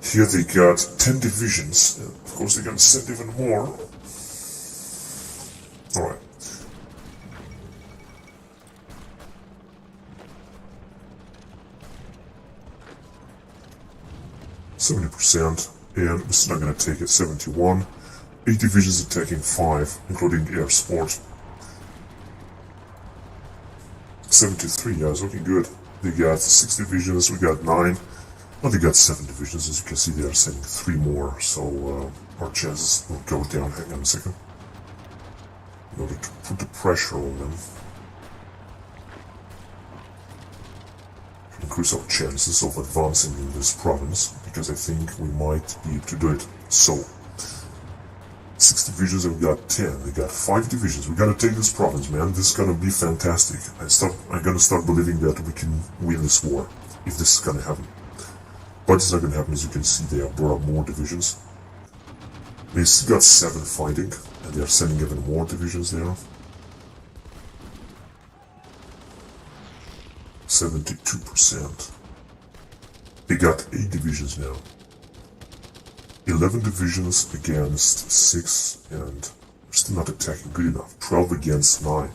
Speaker 1: Here they got 10 divisions. Of course they can send even more. Alright. %, and we're still not going to take it. 71. 8 divisions attacking 5, including air support. 73, yeah, it's looking good. They got 6 divisions, we got 9. Well, they got 7 divisions, as you can see they are sending 3 more, so our chances will go down. Hang on a second. In order to put the pressure on them. Increase our chances of advancing in this province, because I think we might be able to do it. So, 6 divisions and we got 10. They got 5 divisions. We gotta take this province, man. This is gonna be fantastic. I'm gonna start believing that we can win this war, if this is gonna happen. But it's not gonna happen. As you can see, they have brought up more divisions. They still got 7 fighting, and they are sending even more divisions there. 72%. They got 8 divisions now. 11 divisions against 6, and we're still not attacking good enough. 12 against 9.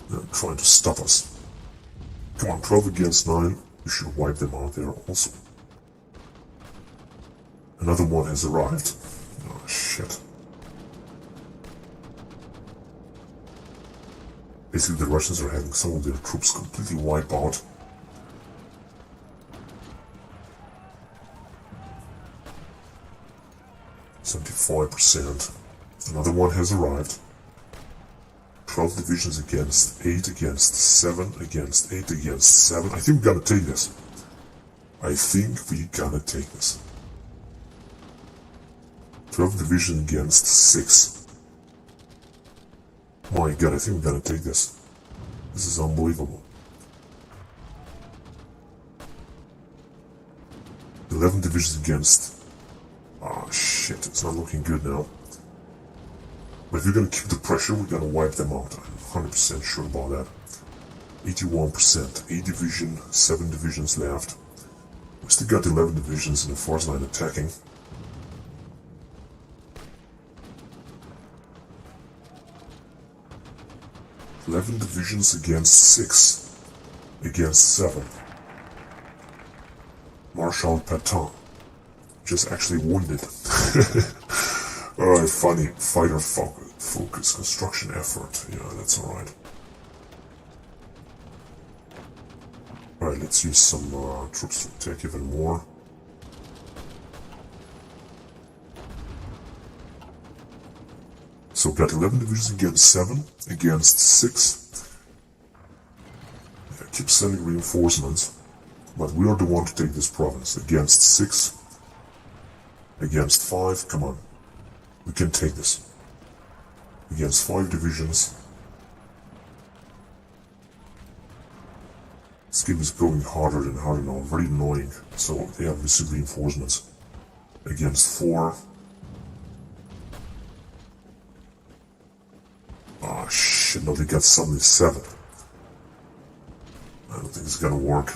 Speaker 1: They're trying to stop us. Come on, 12 against 9. We should wipe them out there also. Another one has arrived. Oh, shit. Basically, the Russians are having some of their troops completely wiped out. %. Another one has arrived. 12 divisions against 8 against 7 against 8 against 7. I think we're gonna take this. I think we're gonna take this. 12 divisions against 6. My god, I think we're gonna take this. This is unbelievable. 11 divisions against... Oh shit, it's not looking good now. But if we're gonna keep the pressure, we're gonna wipe them out. I'm 100% sure about that. 81%. 8 division, 7 divisions left. We still got 11 divisions in the force line attacking. "11 divisions against 6, against 7. Marshal Pétain just actually wounded. Alright, funny. Fighter focus, construction effort. Yeah, that's alright. Alright, let's use some troops to attack even more. So got 11 divisions against 7, against 6. Yeah, keep sending reinforcements. But we are the one to take this province. Against 6, against 5, come on. We can take this. Against 5 divisions. This game is going harder and harder now, very annoying. So they have received reinforcements. Against 4. Ah, shit, no, they got suddenly 7. I don't think it's gonna work.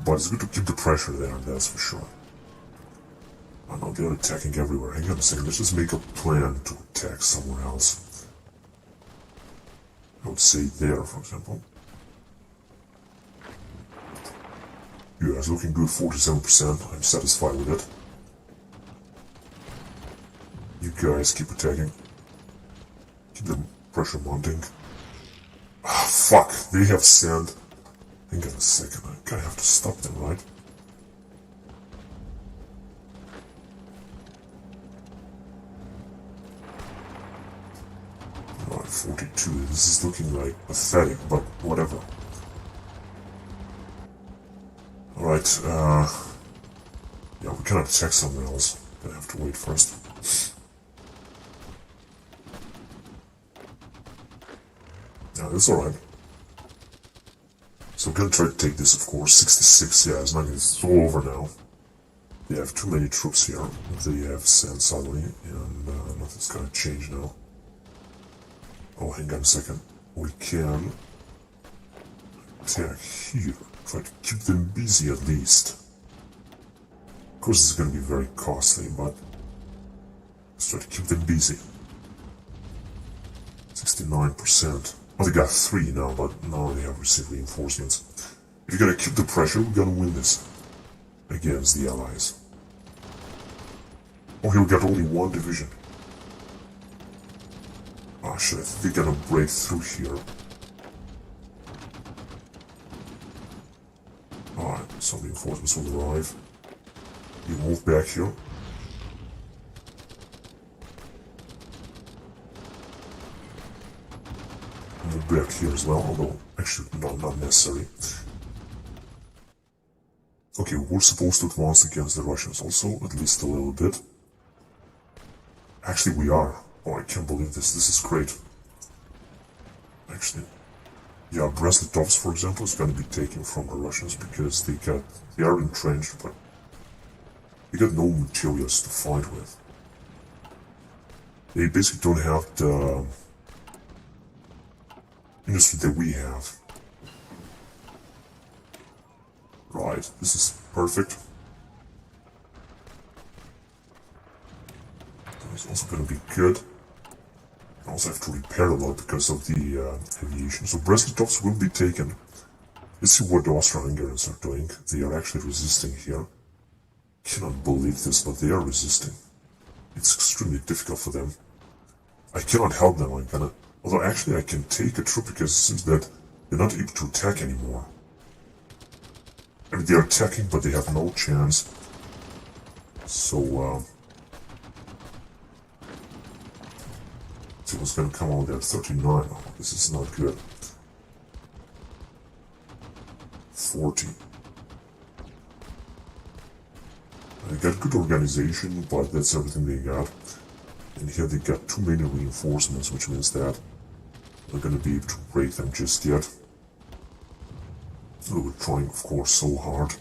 Speaker 1: But it's good to keep the pressure there, that's for sure. I know they're attacking everywhere. Hang on a second, let's just make a plan to attack somewhere else. I would say there, for example. Yeah, it's looking good, 47%. I'm satisfied with it. You guys keep attacking. Keep the pressure mounting. Ah, fuck, they have sand. Hang on a second, I kinda have to stop them, right? 42. This is looking like pathetic, but whatever. Alright, yeah, we cannot attack somewhere else. Gonna have to wait first. Yeah, that's alright. So we're gonna try to take this, of course. 66, yeah, it's all over now. They have too many troops here. They have sent suddenly, and nothing's gonna change now. Oh, hang on a second. We can attack here. Try to keep them busy at least. Of course, this is gonna be very costly, but let's try to keep them busy. 69%. Oh, they got 3 now, but now they have received reinforcements. If you're gonna keep the pressure, we're gonna win this against the Allies. Oh, here we got only 1 division. Oh shit, I think they're gonna break through here. Alright, some reinforcements will arrive. You move back here. Move back here as well, although actually not necessary. Okay, we're supposed to advance against the Russians also, at least a little bit. Actually, we are. Oh, I can't believe this. This is great. Actually, yeah, Brest-Litovsk, for example, is going to be taken from the Russians because they are entrenched, but they got no materials to fight with. They basically don't have the industry that we have. Right, this is perfect. It's also going to be good. I also have to repair a lot because of the aviation. So Brest-Litovsk will be taken. Let's see what the Austro-Hungarians are doing. They are actually resisting here. Cannot believe this, but they are resisting. It's extremely difficult for them. I cannot help them. Although actually I can take a troop because it seems that they're not able to attack anymore. I mean, they're attacking, but they have no chance. So, see what's gonna come out there. 39. Oh, this is not good. 40. They got good organization, but that's everything they got. And here they got too many reinforcements, which means that they're gonna be able to break them just yet. So we're trying, of course, so hard.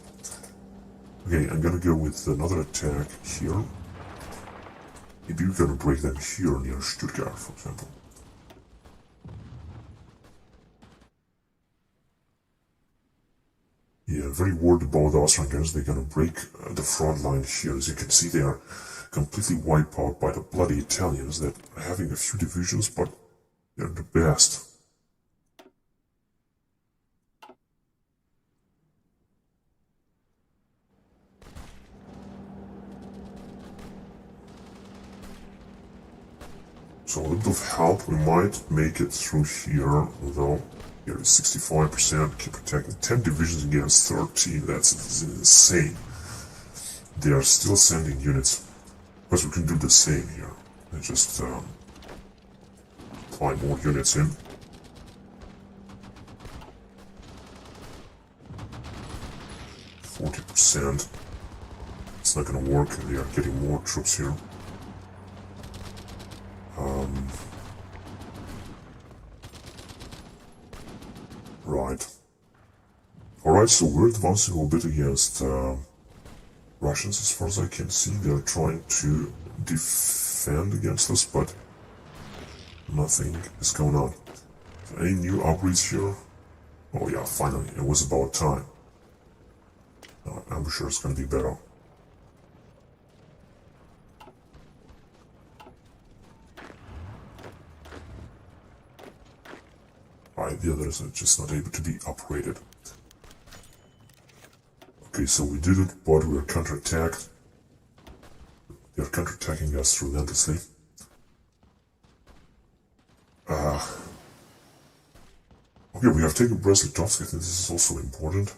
Speaker 1: Okay, I'm gonna go with another attack here. Maybe we're gonna break them here near Stuttgart, for example. Yeah, very worried about the Austro-Hungarians. They're gonna break the front line here. As you can see, they are completely wiped out by the bloody Italians that are having a few divisions, but they're the best. So a little bit of help, we might make it through here, although here is 65%, keep attacking 10 divisions against 13, that's insane. They are still sending units, but we can do the same here, and just apply more units in. %. It's not gonna work, they are getting more troops here. Right. Alright, so we're advancing a little bit against Russians as far as I can see. They're trying to defend against us, but nothing is going on. So any new upgrades here? Oh yeah, finally, it was about time. I'm sure it's gonna be better. Alright, the others are just not able to be upgraded. Okay, so we did it, but we were counterattacked. They are counterattacking us relentlessly. Okay, we have taken Brest-Litovsk. I think this is also important.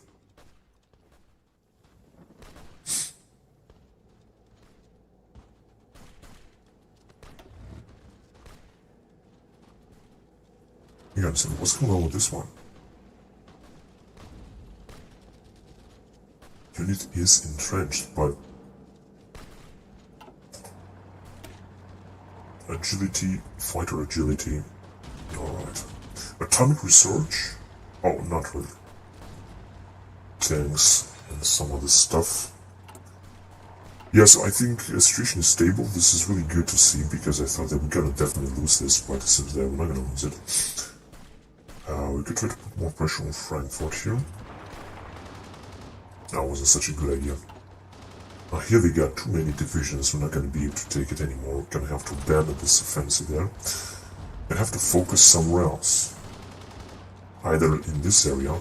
Speaker 1: You gotta say, what's going on with this one? Unit is entrenched, but agility, fighter agility. Alright. Atomic research? Oh, not really. Tanks and some other stuff. Yes, I think situation is stable. This is really good to see because I thought that we're gonna definitely lose this, but it seems that we're not gonna lose it. We could try to put more pressure on Frankfurt here. That wasn't such a good idea. Here they got too many divisions. We're not gonna be able to take it anymore. We're gonna have to abandon this offensive there and have to focus somewhere else. Either in this area.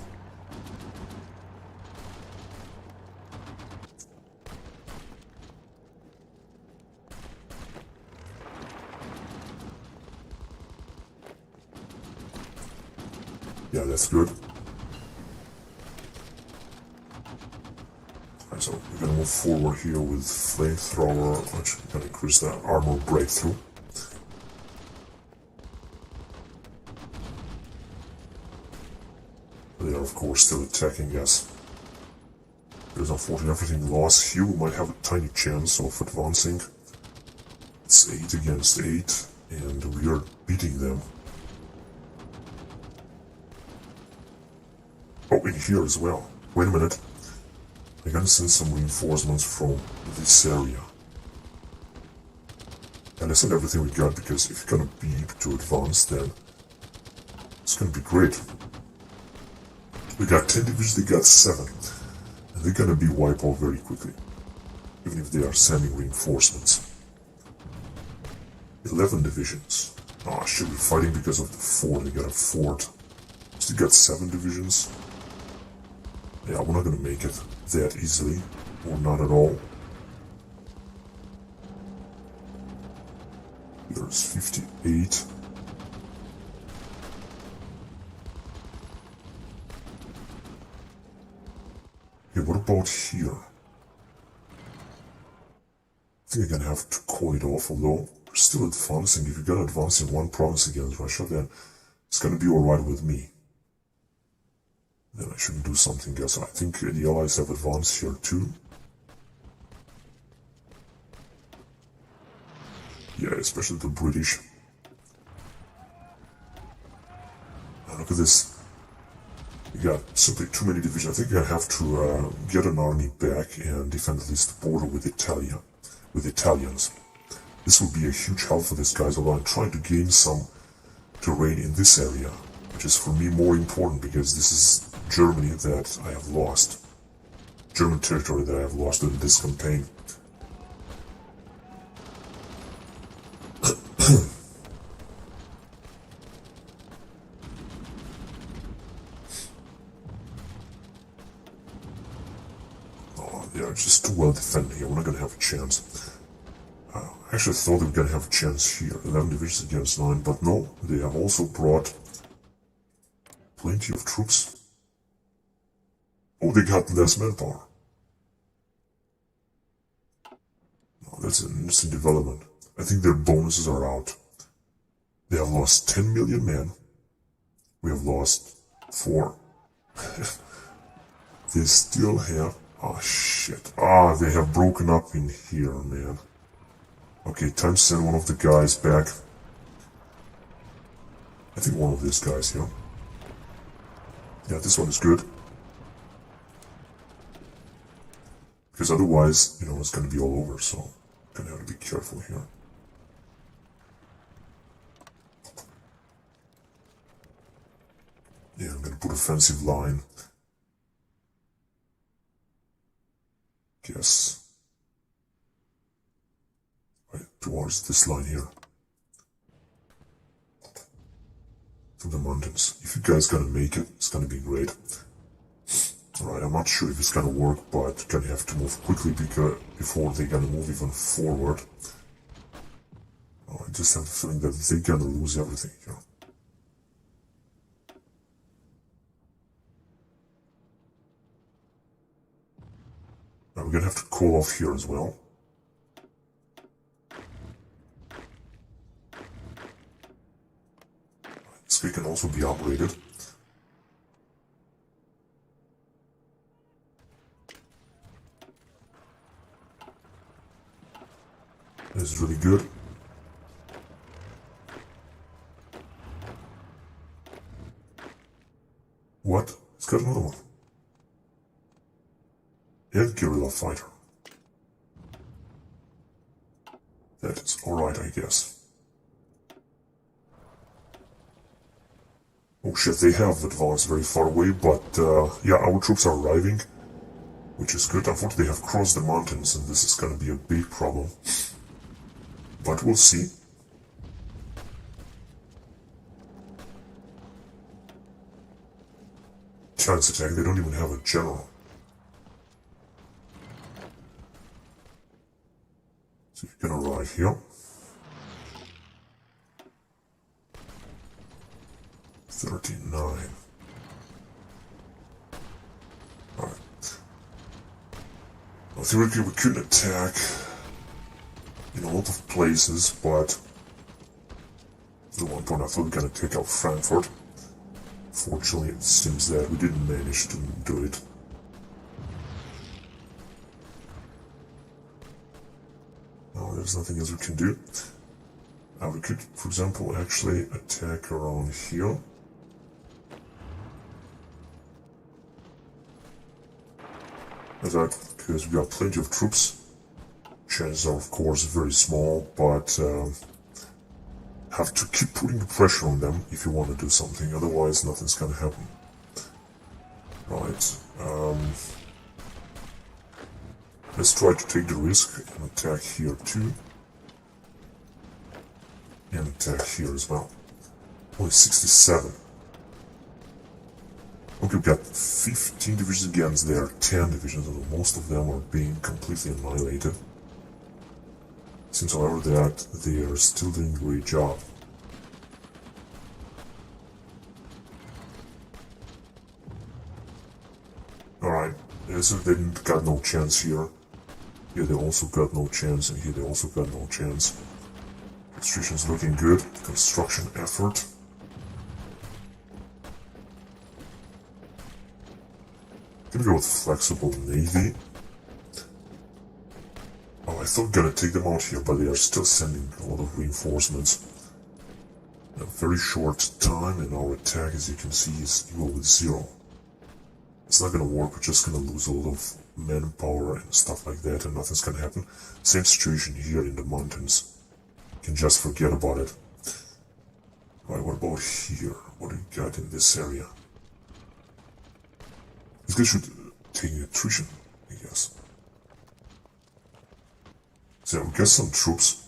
Speaker 1: Yeah, that's good. Alright, so we're gonna move forward here with flamethrower, which is gonna increase the armor breakthrough. They are of course still attacking us. There's unfortunately everything lost here. We might have a tiny chance of advancing. It's 8 against 8, and we are beating them. Oh, in here as well. Wait a minute. I'm gonna send some reinforcements from this area. And I send everything we got because if you're gonna be able to advance, then it's gonna be great. We got 10 divisions, they got 7. And they're gonna be wiped out very quickly. Even if they are sending reinforcements. 11 divisions. Oh, should be fighting because of the fort. They got a fort. Still got 7 divisions. Yeah, we're not gonna make it that easily, or not at all. There's 58. Okay, what about here? I think I'm gonna have to call it off, although we're still advancing. If you're gonna advance in one province against Russia, then it's gonna be alright with me. Then I shouldn't do something else. I think the Allies have advanced here too. Yeah, especially the British. Now look at this. We got simply too many divisions. I think I have to get an army back and defend at least the border with Italians. This will be a huge help for these guys, although I'm trying to gain some terrain in this area, which is for me more important because this is Germany that I have lost. German territory that I have lost in this campaign. Oh, they are just too well defended here. We're not gonna have a chance. I actually thought they were gonna have a chance here. 11 divisions against 9, but no, they have also brought plenty of troops. Oh, they got less manpower. Oh, that's an interesting development. I think their bonuses are out. They have lost 10 million men. We have lost 4. They still have... Oh, shit. Ah, they have broken up in here, man. Okay, time to send one of the guys back. I think one of these guys here. Yeah, this one is good. Because otherwise, you know, it's going to be all over, so I'm going to have to be careful here. Yeah, I'm going to put offensive line. Guess. Right, towards this line here. To the mountains. If you guys gonna make it, it's gonna be great. Alright, I'm not sure if it's gonna work, but gonna have to move quickly before they're gonna move even forward. Oh, I just have the feeling that they're gonna lose everything here. Now we're gonna have to call off here as well. These This guy can also be upgraded. This is really good. What? It's got another one. And guerrilla fighter. That is alright, I guess. Oh shit, they have advanced very far away, but yeah, our troops are arriving, which is good. Unfortunately, they have crossed the mountains, and this is gonna be a big problem. But we'll see. Chance attack, they don't even have a general. So you can arrive here. 39. Alright. Well, theoretically we couldn't attack in a lot of places, but at one point I thought we were gonna take out Frankfurt. Fortunately, it seems that we didn't manage to do it. Well, there's nothing else we can do. We could, for example, actually attack around here. That's right, because we got plenty of troops. Chances are, of course, very small, but have to keep putting the pressure on them if you want to do something, otherwise nothing's gonna happen. Right, let's try to take the risk and attack here too. And attack here as well. Only 67. Okay, we've got 15 divisions against there, 10 divisions, although most of them are being completely annihilated. Seems, however, that they are still doing a great job. Alright, so they got no chance here. Here they also got no chance, and here they also got no chance. Construction's looking good. Construction effort. Gonna go with flexible navy. Oh, I thought gonna take them out here, but they are still sending a lot of reinforcements. In a very short time, and our attack, as you can see, is equal with 0. It's not gonna work, we're just gonna lose a lot of manpower and stuff like that, and nothing's gonna happen. Same situation here in the mountains. You can just forget about it. Right, what about here? What do we got in this area? This guy should take attrition, I guess. So we got some troops.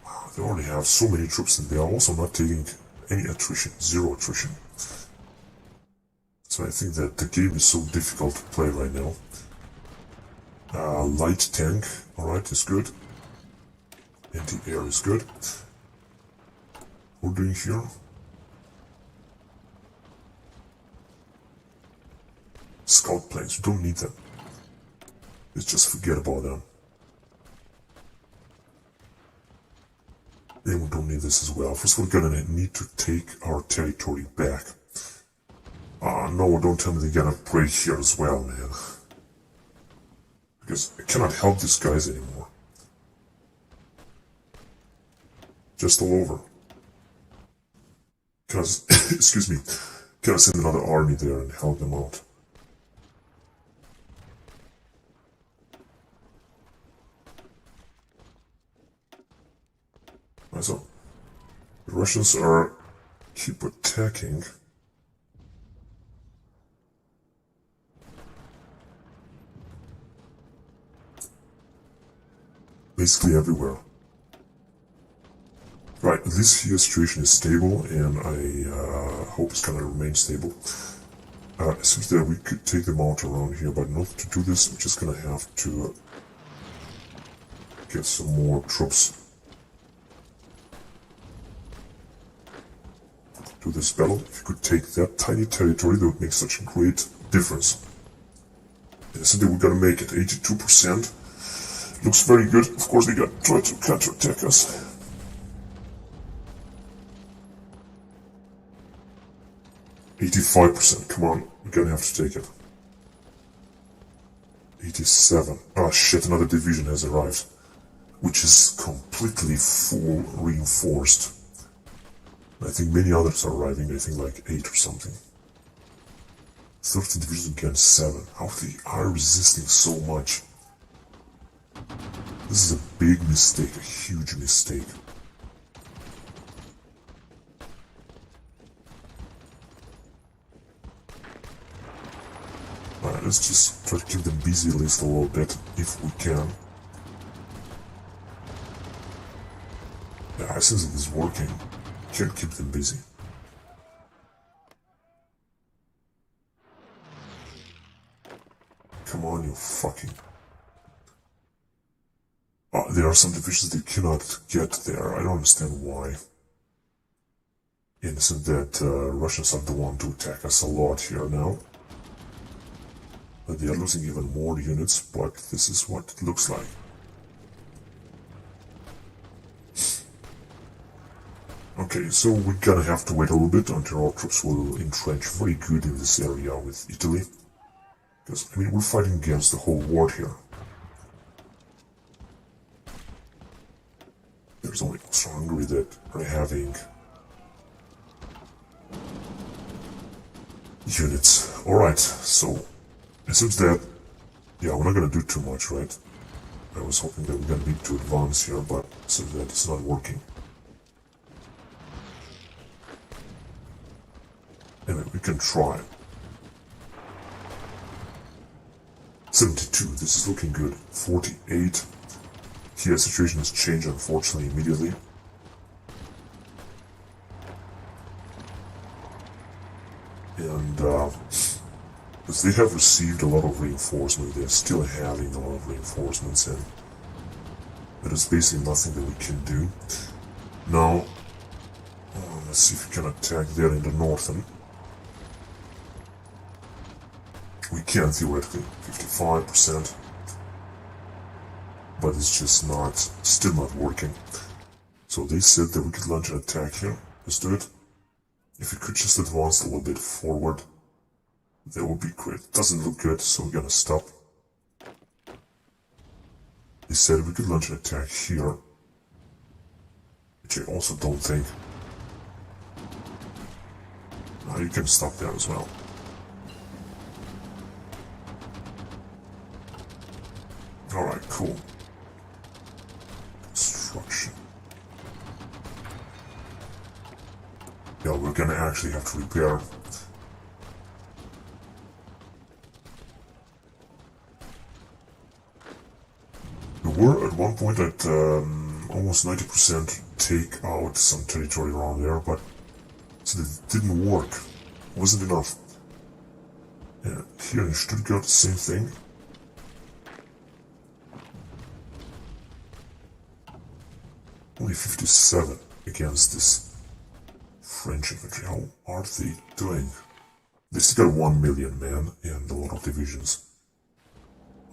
Speaker 1: Wow, they already have so many troops, and they are also not taking any attrition, 0 attrition. So I think that the game is so difficult to play right now. Light tank, alright, is good. Anti-air is good. What we're doing here? Scout planes, we don't need them. Let's just forget about them. Then we don't need this as well. First we're gonna need to take our territory back. No, don't tell me they're gonna break here as well, man. Because I cannot help these guys anymore. Just all over. Because, excuse me, gotta send another army there and help them out. Right, so, the Russians are keep attacking. Basically everywhere. Right, this here situation is stable, and I hope it's gonna remain stable. It seems that we could take them out around here, but in order to do this, we're just gonna have to get some more troops to this battle. If you could take that tiny territory, that would make such a great difference. So they were gonna make it 82%. Looks very good. Of course, they got try to counterattack us. %. Come on, we're gonna have to take it. 87. Oh shit, another division has arrived, which is completely full reinforced. I think many others are arriving. I think like 8 or something. 13 divisions against 7. How they are resisting so much? This is a big mistake, a huge mistake. Alright, let's just try to keep them busy at least a little bit, if we can. Yeah, since it is working, can't keep them busy. Come on, you fucking... Oh, there are some divisions they cannot get there. I don't understand why. Innocent that Russians are the one to attack us a lot here now. But they are losing even more units, but this is what it looks like. Okay, so we're gonna have to wait a little bit until our troops will entrench very good in this area with Italy. Because, I mean, we're fighting against the whole world here. There's only Austria-Hungary that are having units. Alright, so it seems that, yeah, we're not gonna do too much, right? I was hoping that we're gonna need to advance here, but it seems that it's not working. Anyway, we can try. 72, this is looking good. 48. Here the situation has changed, unfortunately, immediately. And, because they have received a lot of reinforcement, they're still having a lot of reinforcements, and there is basically nothing that we can do. Now, let's see if we can attack there in the northern. We can theoretically, 55%, but it's just not, still not working. So they said that we could launch an attack here. Let's do it. If we could just advance a little bit forward, that would be great. Doesn't look good, so we're gonna stop. They said we could launch an attack here, which I also don't think. Now you can stop there as well. Alright, cool. Construction. Yeah, we're gonna actually have to repair. We were at one point at almost 90% take out some territory around there, but so it didn't work. It wasn't enough. Yeah, here in Stuttgart, the same thing. Only 57 against this French infantry. How are they doing? They still got 1 million men and a lot of divisions.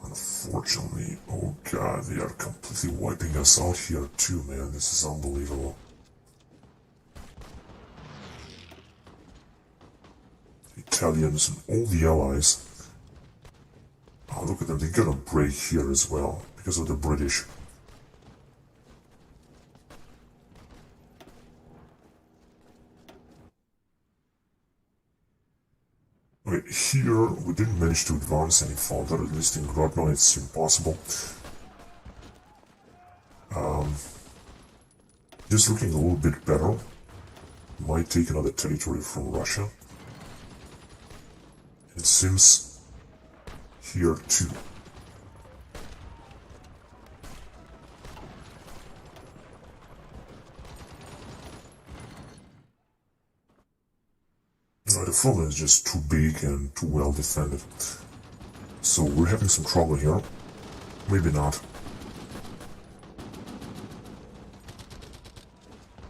Speaker 1: Unfortunately, oh god, they are completely wiping us out here too, man. This is unbelievable. The Italians and all the allies. Oh, look at them, they're gonna break here as well because of the British. Okay, here we didn't manage to advance any further, at least in Grodno it's impossible. Just looking a little bit better. Might take another territory from Russia. It seems here too. The front is just too big and too well defended. So we're having some trouble here. Maybe not.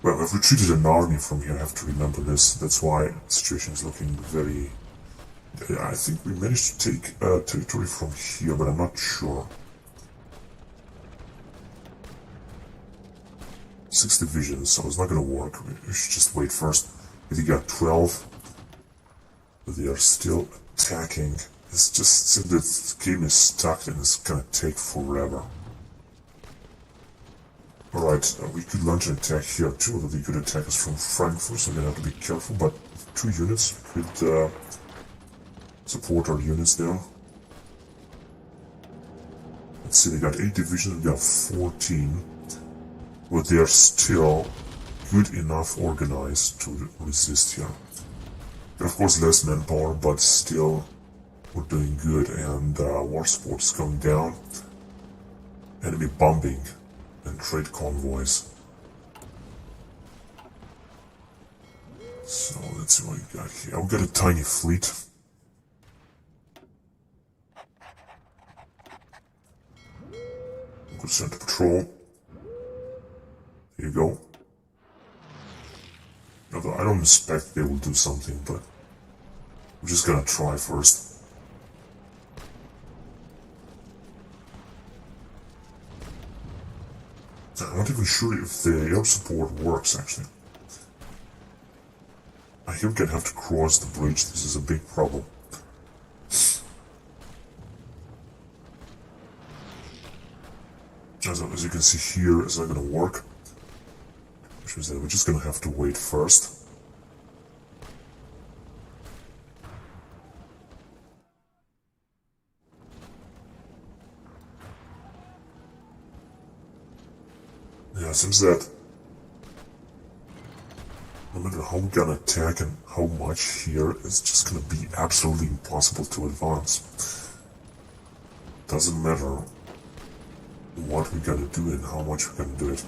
Speaker 1: Well, I've retreated an army from here, I have to remember this. That's why the situation is looking very I think we managed to take territory from here, but I'm not sure. 6 divisions, so it's not gonna work. We should just wait first. If you got 12, but they are still attacking. It's just since this game is stuck and it's gonna take forever. Alright, we could launch an attack here too, although they could attack us from Frankfurt, so we're gonna have to be careful, but 2 units could support our units there. Let's see, they got 8 divisions, we got 14. But they are still good enough organized to resist here. And of course less manpower, but still we're doing good, and war support is going down. Enemy bombing and trade convoys. So let's see what we got here. I've got a tiny fleet. I'm gonna send a patrol. Here you go. Although I don't expect they will do something, but we're just gonna try first. I'm not even sure if the air support works, actually. I think we're gonna have to cross the bridge. This is a big problem. As you can see here, it's not gonna work. Which means that we're just gonna have to wait first. Yeah, it seems that no matter how we're gonna attack and how much here, it's just gonna be absolutely impossible to advance. Doesn't matter what we're gonna do and how much we're gonna do it.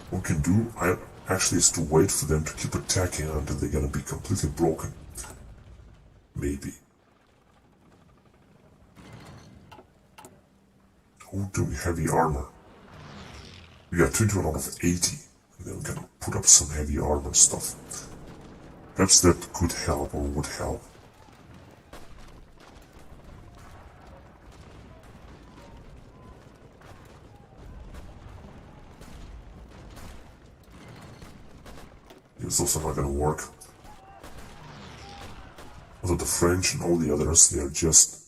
Speaker 1: What we can do actually is to wait for them to keep attacking until they're gonna be completely broken. Maybe. Oh, doing heavy armor. We got 21 out of 80. And then we're gonna put up some heavy armor stuff. Perhaps that could help or would help. It's also not gonna work. Although the French and all the others, they are just...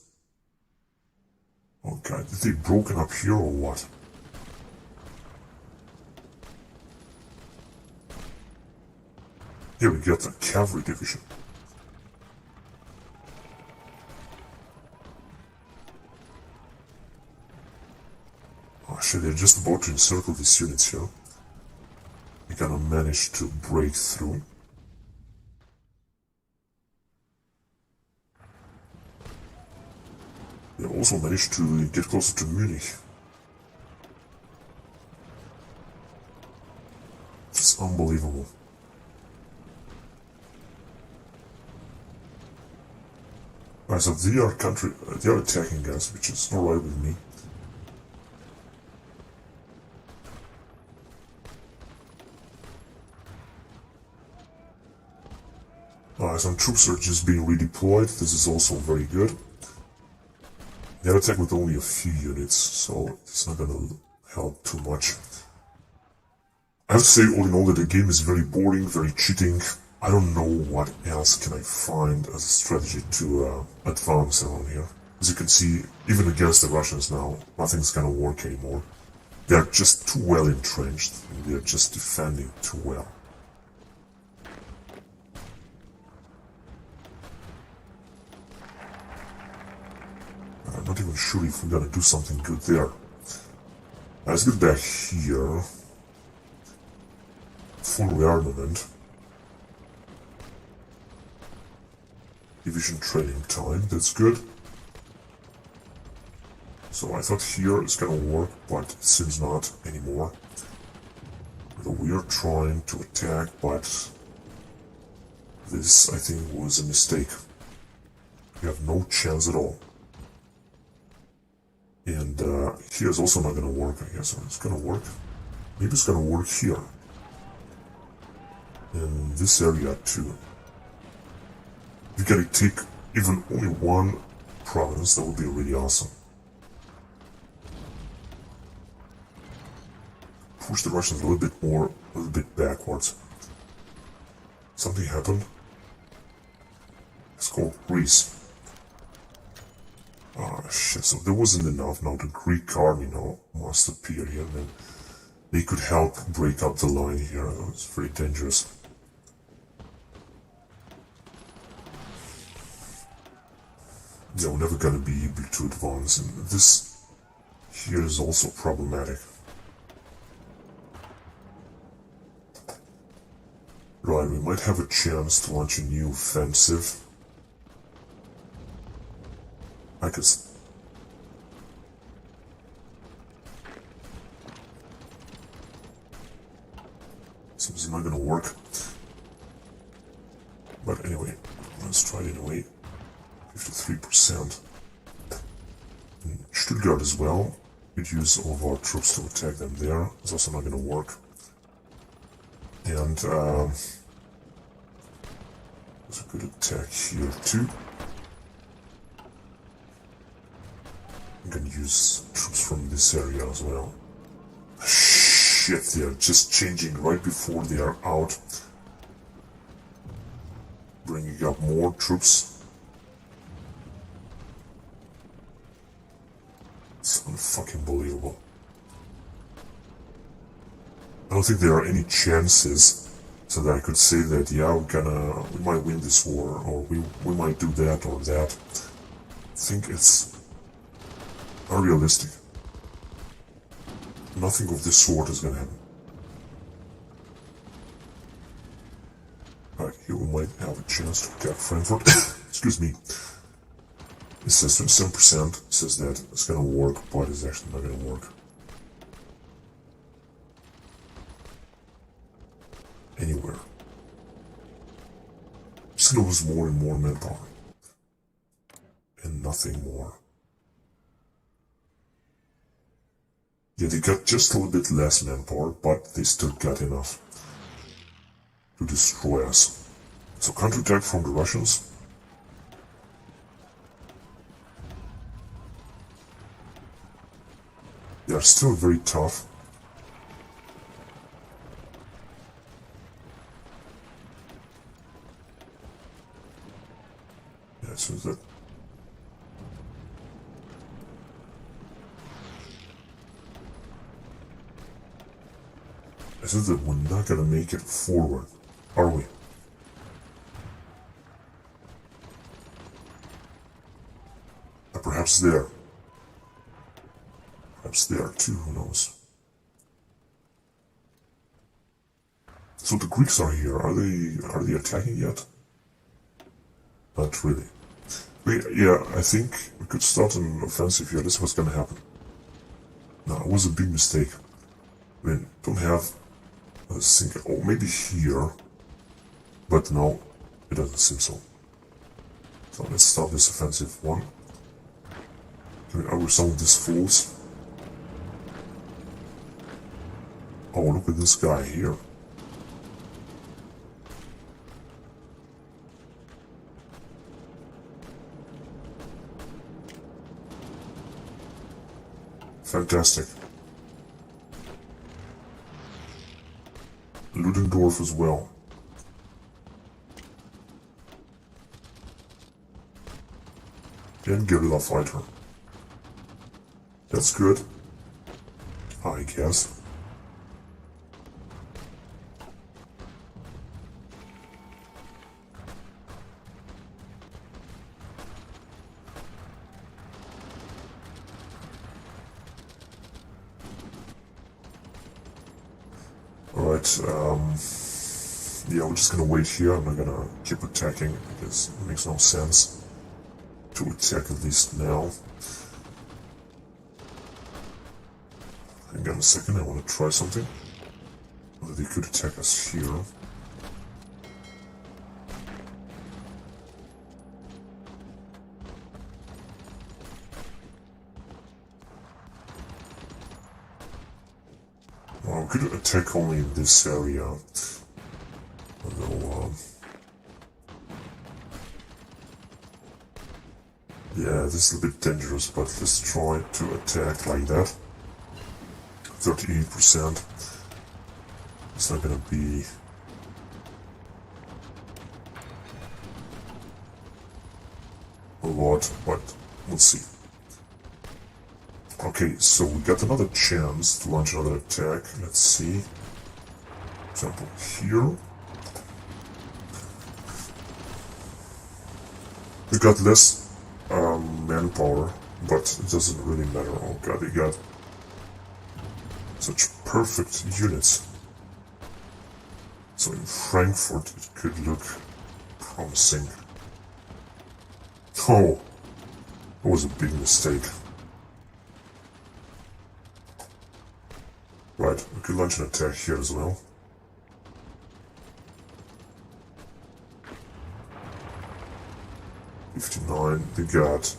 Speaker 1: Oh god, did they broken up here or what? Here we get a cavalry division. Actually, they're just about to encircle these units here. We're gonna manage to break through. They also managed to get closer to Munich. It's unbelievable. Alright, so they are attacking us, which is alright with me. Some troops are just being redeployed. This is also very good. They are attacking with only a few units, so it's not gonna help too much. I have to say, all in all, that the game is very boring, very cheating. I don't know what else can I find as a strategy to advance around here. As you can see, even against the Russians now, nothing's gonna work anymore. They are just too well entrenched, and they are just defending too well. I'm not even sure if we're gonna do something good there. Let's get back here. Full rearmament. Division training time, that's good. So I thought here it's gonna work, but it seems not anymore. We are trying to attack, but this, I think, was a mistake. We have no chance at all. And here's also not gonna work, I guess. Or it's gonna work. Maybe it's gonna work here. In this area too. we gotta take even only one province, that would be really awesome. Push the Russians a little bit more, a little bit backwards. Something happened. It's called Greece. Ah, shit, so there wasn't enough. Now the Greek army now must appear here, and then they could help break up the line here. It's very dangerous. Yeah, we're never gonna be able to advance, and this here is also problematic. Right, we might have a chance to launch a new offensive. I guess. Seems not gonna work. But anyway, let's try it anyway. 53%. And Stuttgart as well. We'd use all of our troops to attack them there. It's also not gonna work. And there's a good attack here too. I'm gonna use troops from this area as well. Shit, they are just changing right before they are out. Bringing up more troops. It's unfucking believable. I don't think there are any chances so that I could say that, yeah, we might win this war, or we might do that or that. I think it's unrealistic. Nothing of this sort is gonna happen. Alright, here we might have a chance to attack Frankfurt. Excuse me. It says 27%, says that it's gonna work, but it's actually not gonna work. Anywhere. Just gonna lose more and more manpower. And nothing more. Yeah, they got just a little bit less manpower, but they still got enough to destroy us. So counterattack from the Russians. They are still very tough. Yeah, so that. I said that we're not gonna make it forward, are we? Perhaps there. Perhaps there too, who knows? So the Greeks are here. Are they attacking yet? Not really. Wait, yeah, I think we could start an offensive here. This is what's gonna happen. No, it was a big mistake. I mean, don't have a single. Oh, maybe here. But no, it doesn't seem so. So let's start this offensive one. Can we over some of these fools? Oh, look at this guy here. Fantastic. Ludendorff as well. And guerrilla fighter. That's good, I guess. Alright, yeah, we're just gonna wait here. I'm not gonna keep attacking because it makes no sense to attack at least now. Hang on a second, I want to try something. Whether they could attack us here. Well, we could attack only in this area. Although, Yeah, this is a bit dangerous, but let's try to attack like that. 38%. It's not gonna be... a lot, but we'll see. Okay, so we got another chance to launch another attack. Let's see. For example, here. We got less manpower, but it doesn't really matter. Oh god, they got such perfect units. So in Frankfurt it could look promising. Oh, that was a big mistake. Right, we could launch an attack here as well. $59, they got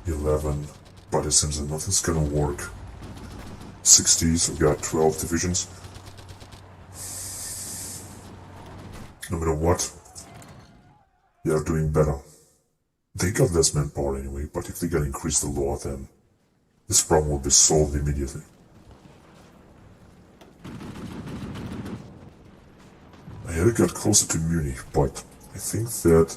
Speaker 1: 11, but it seems that nothing's gonna work. 60s, we got 12 divisions. No matter what, they are doing better. They got less manpower anyway, but if they can increase the law, then this problem will be solved immediately. I had to get closer to Munich, but I think that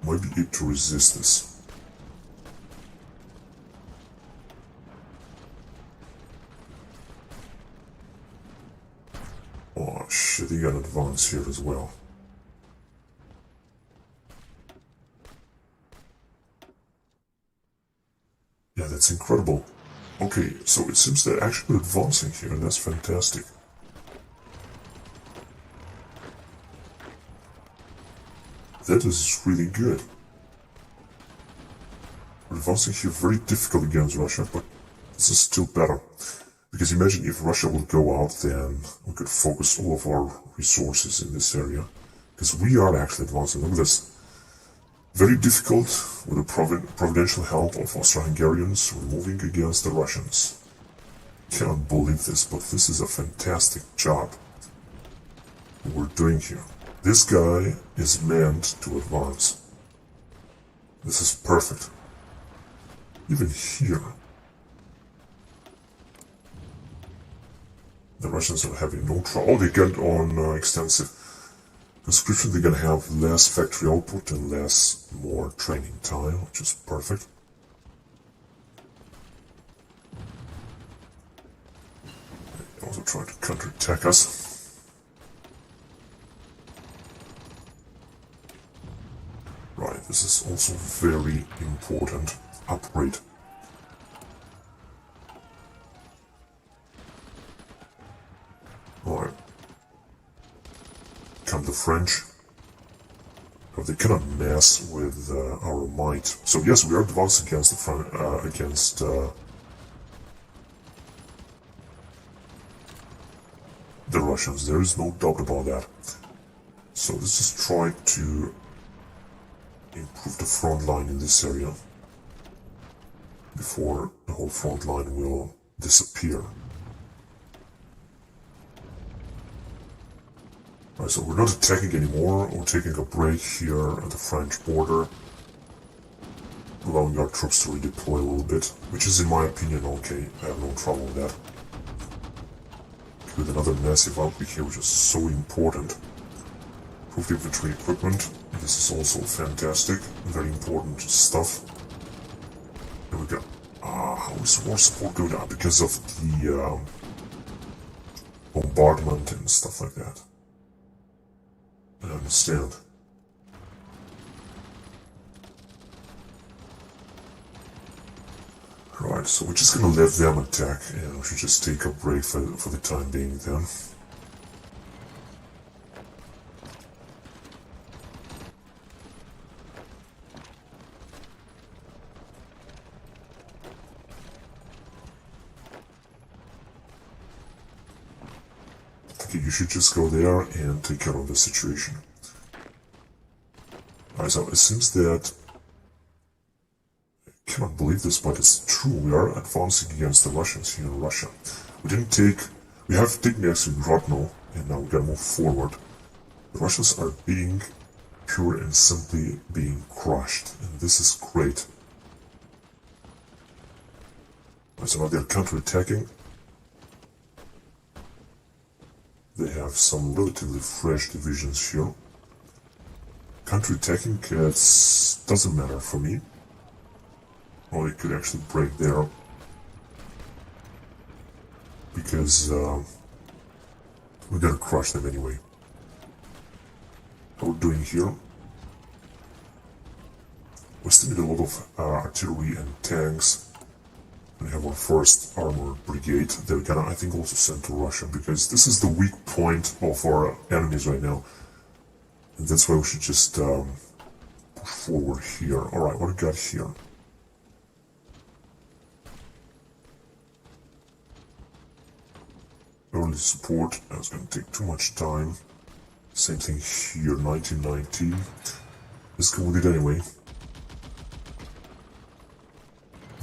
Speaker 1: might be able to resist this. Oh shit, they got advance here as well. Yeah, that's incredible. Okay, so it seems they're actually advancing here, and that's fantastic. That is really good. We're advancing here very difficult against Russia, but this is still better. Because imagine if Russia would go out, then we could focus all of our resources in this area. Because we are actually advancing. Look at this. Very difficult, with the providential help of Austro-Hungarians, we're moving against the Russians. Cannot believe this, but this is a fantastic job we're doing here. This guy is meant to advance. This is perfect. Even here, the Russians are having no trouble. Oh, they get on extensive conscription. They're gonna have less factory output and more training time, which is perfect. They also try to counterattack us. Right, this is also very important upgrade. Alright. Come the French. But they cannot mess with our might. So yes, we are advancing against the Russians. There is no doubt about that. So let's just try to improve the front line in this area before the whole front line will disappear. Right, so we're not attacking anymore. We're taking a break here at the French border, allowing our troops to redeploy a little bit, which is in my opinion okay. I have no trouble with that. With another massive outbreak here, which is so important. Improved infantry equipment. This is also fantastic. Very important stuff. There we go. How is war support going down? Because of the bombardment and stuff like that. I understand. Right, so we're just gonna let them attack, and we should just take a break for the time being then. Okay, you should just go there and take care of the situation. Alright, so it seems that I cannot believe this, but it's true. We are advancing against the Russians here in Russia. We have taken actually Grodno, and now we gotta move forward. The Russians are being pure and simply being crushed, and this is great. So now they're counter-attacking. They have some relatively fresh divisions here. Counter-attacking doesn't matter for me. Or it could actually break there. Because we're gonna crush them anyway. What we're doing here, we still need a lot of artillery and tanks. We have our first armored brigade that we're gonna, I think, also send to Russia, because this is the weak point of our enemies right now. And that's why we should just push forward here. Alright, what do we got here? Early support, that's gonna take too much time. Same thing here, 1919. Let's go with it anyway.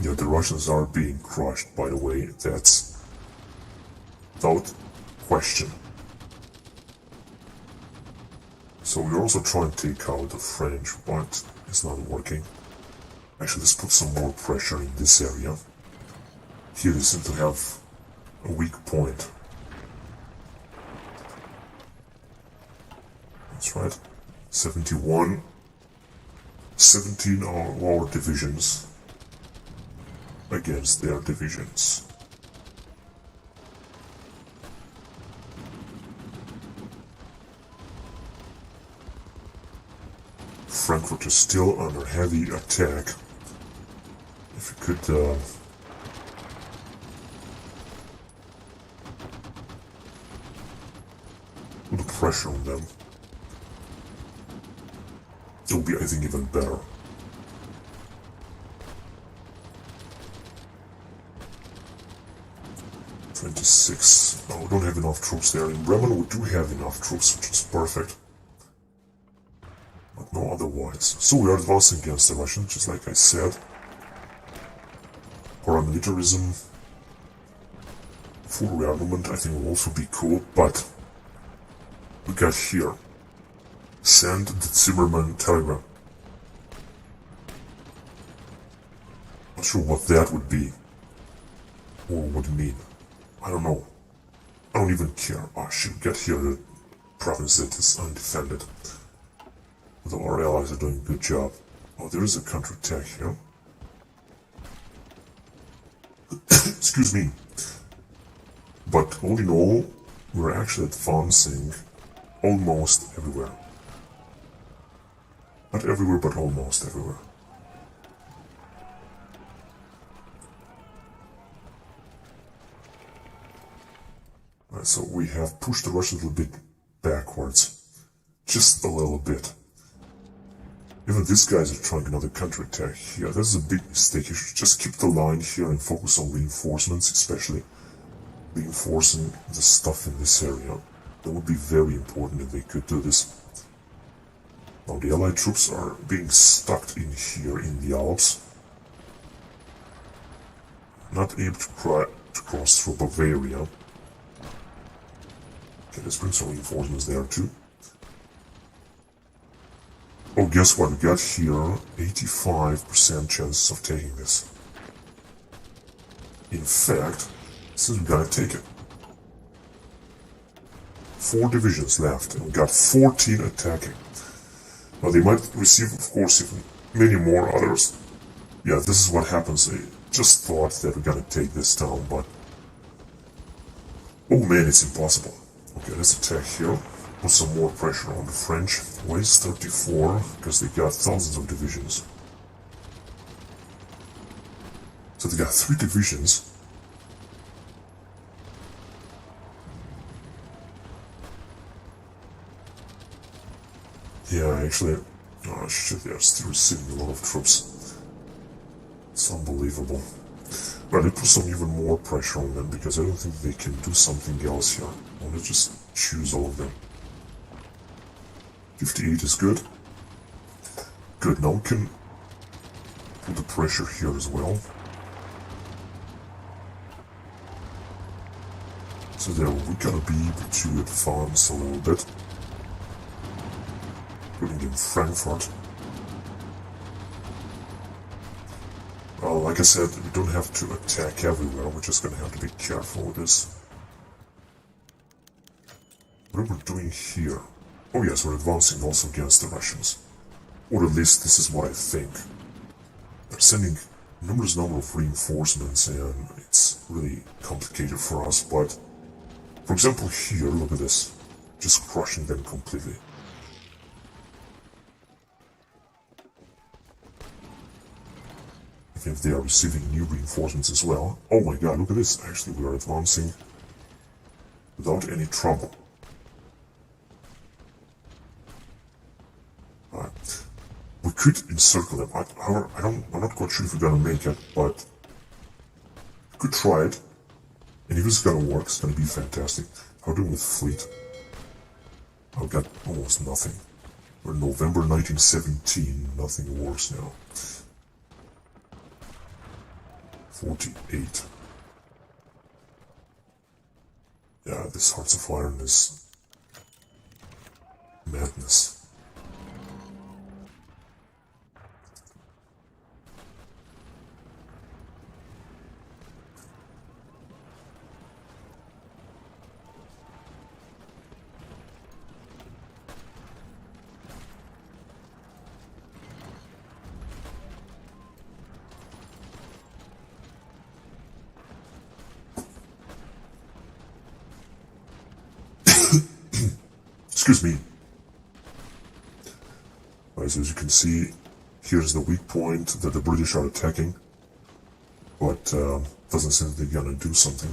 Speaker 1: Yeah, the Russians are being crushed, by the way, that's without question. So we're also trying to take out the French, but it's not working. Actually, let's put some more pressure in this area. Here they seem to have a weak point. That's right. 71. 17 are our divisions against their divisions. Frankfurt is still under heavy attack. If you could put the pressure on them, it will be, I think, even better. No, we don't have enough troops there. In Bremen we do have enough troops, which is perfect. But no otherwise. So we are advancing against the Russians, just like I said. Paramilitarism, full rearmament, I think will also be cool, but we got here. Send the Zimmerman telegram. Not sure what that would be, or would mean. I don't know. I don't even care. Oh shit, get here the province that is undefended. Although our allies are doing a good job. Oh, there is a counterattack here. Excuse me. But all in all, we're actually advancing almost everywhere. Not everywhere, but almost everywhere. Right, so we have pushed the Russians a little bit backwards. Just a little bit. Even these guys are trying another counterattack here. That's a big mistake. You should just keep the line here and focus on reinforcements, especially reinforcing the stuff in this area. That would be very important if they could do this. Now the Allied troops are being stuck in here in the Alps. Not able to cross through Bavaria. Okay, let's bring some reinforcements there too. Oh, guess what? We got here 85% chances of taking this. In fact, this is gonna take it. 4 divisions left, and we got 14 attacking. Now they might receive, of course, even many more others. Yeah, this is what happens. They just thought that we're gonna take this down, but oh man, it's impossible. Okay, let's attack here. Put some more pressure on the French. Waste 34, because they got thousands of divisions. So they got 3 divisions. Yeah, actually, oh shit, they're still receiving a lot of troops. It's unbelievable. But I put some even more pressure on them, because I don't think they can do something else here. I want to just choose all of them. 58 is good. Good, now we can put the pressure here as well. So there, we're gonna be able to advance a little bit. including in Frankfurt. Well, like I said, we don't have to attack everywhere, we're just gonna have to be careful with this. What are we doing here? Oh yes, we're advancing also against the Russians. Or at least this is what I think. They're sending a numerous number of reinforcements and it's really complicated for us, but for example here, look at this. Just crushing them completely. Even if they are receiving new reinforcements as well. Oh my god, look at this. Actually, we are advancing without any trouble. Right. We could encircle them. However, I'm not quite sure if we're gonna make it, but we could try it. And if it's gonna work, it's gonna be fantastic. How are we doing with fleet? I've got almost nothing. We're in November 1917, nothing works now. 48. Yeah, this Hearts of Iron is madness. Excuse me. Right, so as you can see, here's the weak point that the British are attacking, but doesn't seem they're gonna do something.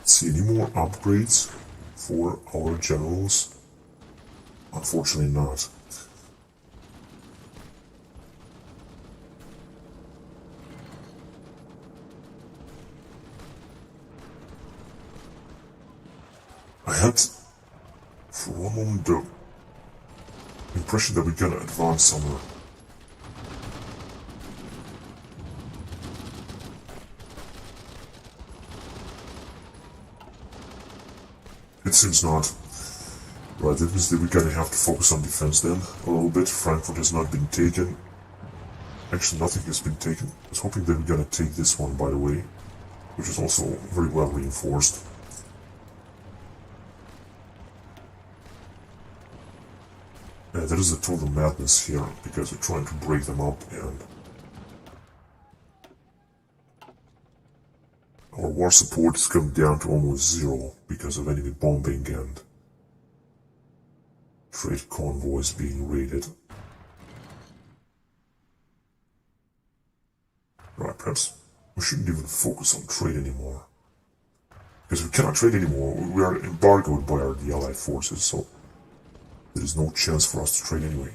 Speaker 1: See any more upgrades for our generals? Unfortunately not. I had, for one moment, the impression that we're gonna advance somewhere. It seems not. Right, that means that we're gonna have to focus on defense then, a little bit. Frankfurt has not been taken. Actually, nothing has been taken. I was hoping that we're gonna take this one, by the way, which is also very well reinforced. There is a total madness here, because we're trying to break them up, and our war support is coming down to almost zero because of enemy bombing and trade convoys being raided. Right, perhaps we shouldn't even focus on trade anymore. Because we cannot trade anymore, we are embargoed by the Allied forces, so there is no chance for us to trade anyway.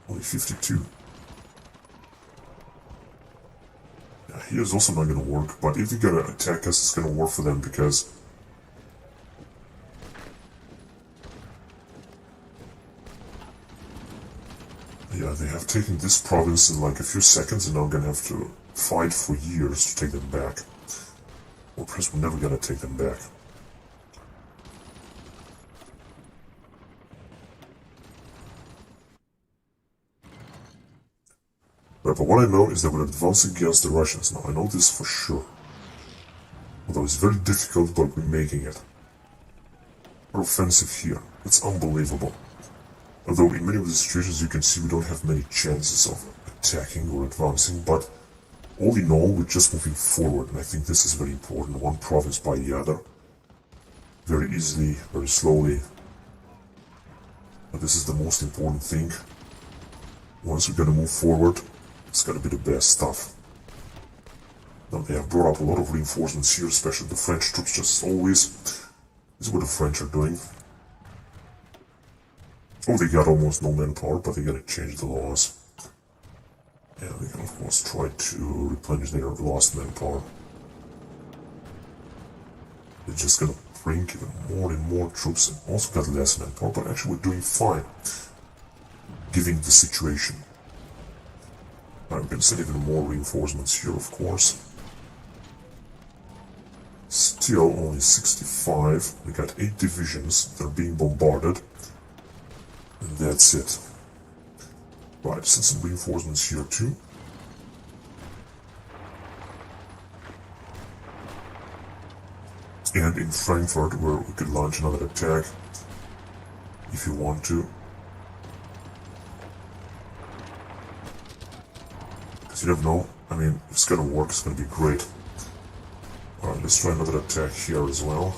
Speaker 1: Only 52. Yeah, here's also not gonna work, but if they're gonna attack us, it's gonna work for them because yeah, they have taken this province in like a few seconds and now I'm gonna have to fight for years to take them back. Or perhaps we're never gonna take them back. Right, but what I know is that we're advancing against the Russians now. I know this for sure. Although it's very difficult, but we're making it. Our offensive here. It's unbelievable. Although in many of the situations you can see we don't have many chances of attacking or advancing, but all in all, we're just moving forward, and I think this is very important, one province by the other. Very easily, very slowly. But this is the most important thing. Once we're gonna move forward, it's gonna be the best stuff. Now they have brought up a lot of reinforcements here, especially the French troops, just as always. This is what the French are doing. Oh, they got almost no manpower, but they're gonna change the laws. Yeah, they can of course try to replenish their lost manpower. They're just gonna bring even more and more troops and also got less manpower, but actually we're doing fine, given the situation. I'm gonna send even more reinforcements here, of course. Still only 65. We got 8 divisions that are being bombarded. And that's it. Right, send some reinforcements here too. And in Frankfurt, where we could launch another attack if you want to. Because you never know. I mean, if it's gonna work, it's gonna be great. Alright, let's try another attack here as well.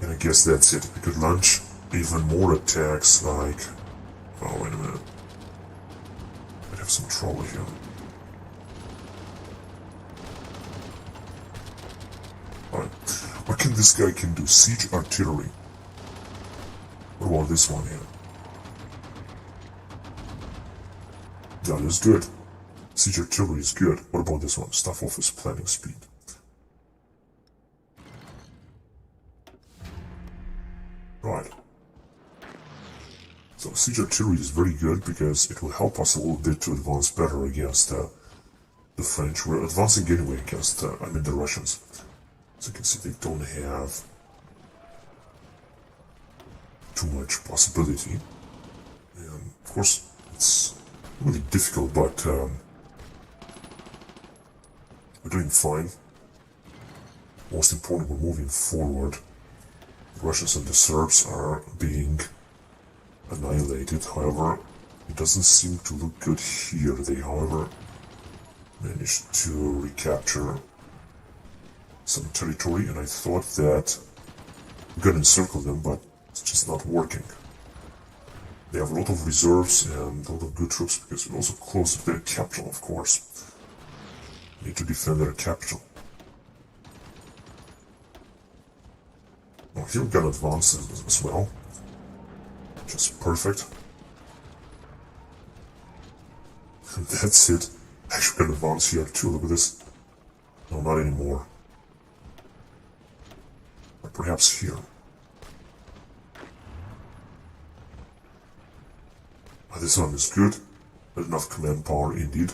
Speaker 1: And I guess that's it. We could launch even more attacks like... Oh, wait a minute. I'd have some trouble here. Alright. What can this guy do? Siege artillery. What about this one here? That is good. Siege artillery is good. What about this one? Staff office planning speed. Right. So siege artillery is very good because it will help us a little bit to advance better against the French. We're advancing anyway against, the Russians. As you can see, they don't have too much possibility. And of course, it's really difficult, but we're doing fine. Most important, we're moving forward. The Russians and the Serbs are being annihilated. However, it doesn't seem to look good here. They, however, managed to recapture some territory, and I thought that we could encircle them, but it's just not working. They have a lot of reserves and a lot of good troops because we also closed their capital, of course. We need to defend their capital. Well, here we can advance as well. Just perfect. And that's it. Actually, we can advance here too. Look at this. No, not anymore. Or perhaps here. This one is good. Not enough command power, indeed.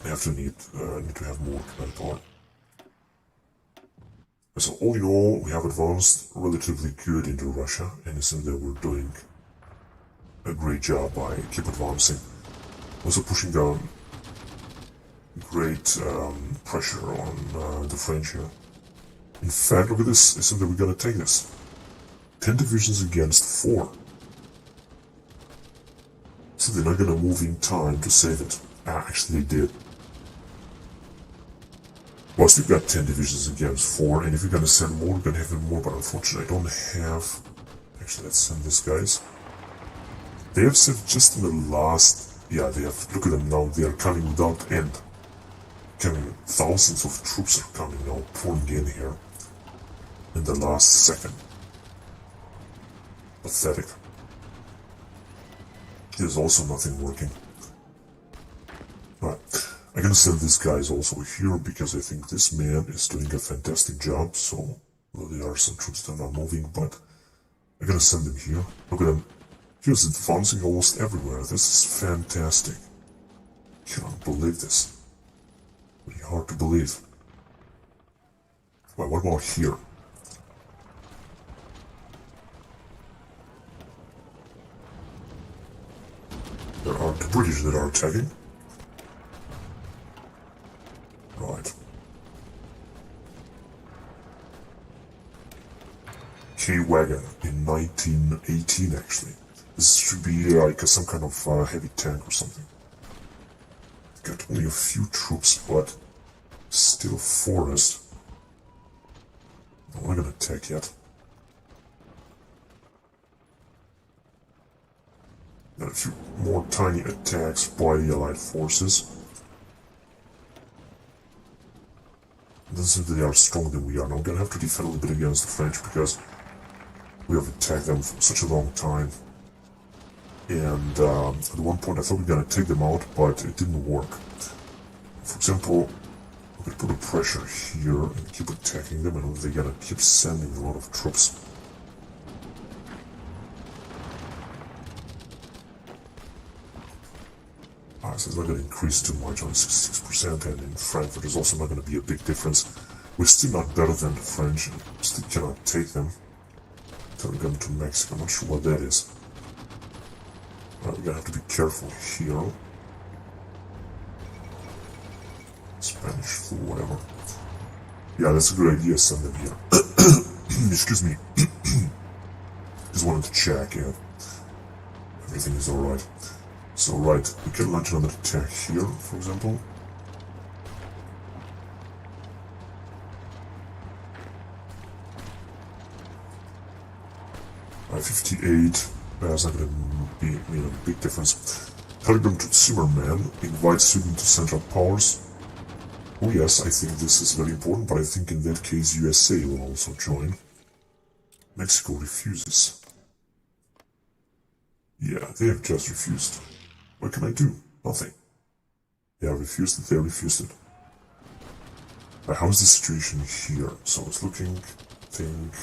Speaker 1: I need to have more command power. So all in all, we have advanced relatively good into Russia, and it seems that we're doing a great job by keep advancing. Also pushing down great pressure on the French here. In fact, look at this. It seems that we're gonna take this. 10 divisions against 4. So they're not gonna move in time to save it. Actually they did. Well, so we've got 10 divisions against 4, and if we're gonna send more, we're gonna have even more, but unfortunately I don't have... Actually, let's send this, guys. They have sent just in the last... Yeah, they have... Look at them now, they are coming without end. Thousands of troops are coming now, pouring in here. In the last second. Pathetic. There's also nothing working. Right. I'm gonna send these guys also here because I think this man is doing a fantastic job. So, well, there are some troops that are not moving, but I'm gonna send them here. Look at them. He's advancing almost everywhere. This is fantastic. Cannot believe this. Pretty hard to believe. Well, what about here? There are the British that are attacking. Right. K-Wagon in 1918, actually. This should be like some kind of heavy tank or something. Got only a few troops, but still forest. I'm not gonna attack yet. Got a few more tiny attacks by the Allied forces. It doesn't seem that they are stronger than we are. Now I'm gonna have to defend a little bit against the French because we have attacked them for such a long time. And at one point I thought we were gonna take them out, but it didn't work. For example, look We put a pressure here and keep attacking them, and they're gonna keep sending a lot of troops. So it's not going to increase too much, on 66%, and in Frankfurt there's also not going to be a big difference. We're still not better than the French, and still cannot take them. Until we get to Mexico, I'm not sure what that is. We're going to have to be careful here. Spanish flu, whatever. Yeah, that's a good idea, send them here. Excuse me. Just wanted to check if everything is alright. So right, we can launch another attack here, for example. By 58, that's not going to be a big difference. Telegram to Zimmerman, invite Sweden to Central Powers. Oh yes, I think this is very important, but I think in that case USA will also join. Mexico refuses. Yeah, they have just refused. What can I do? Nothing. They have refused it, they refused it. How is the situation here? So it's looking, think,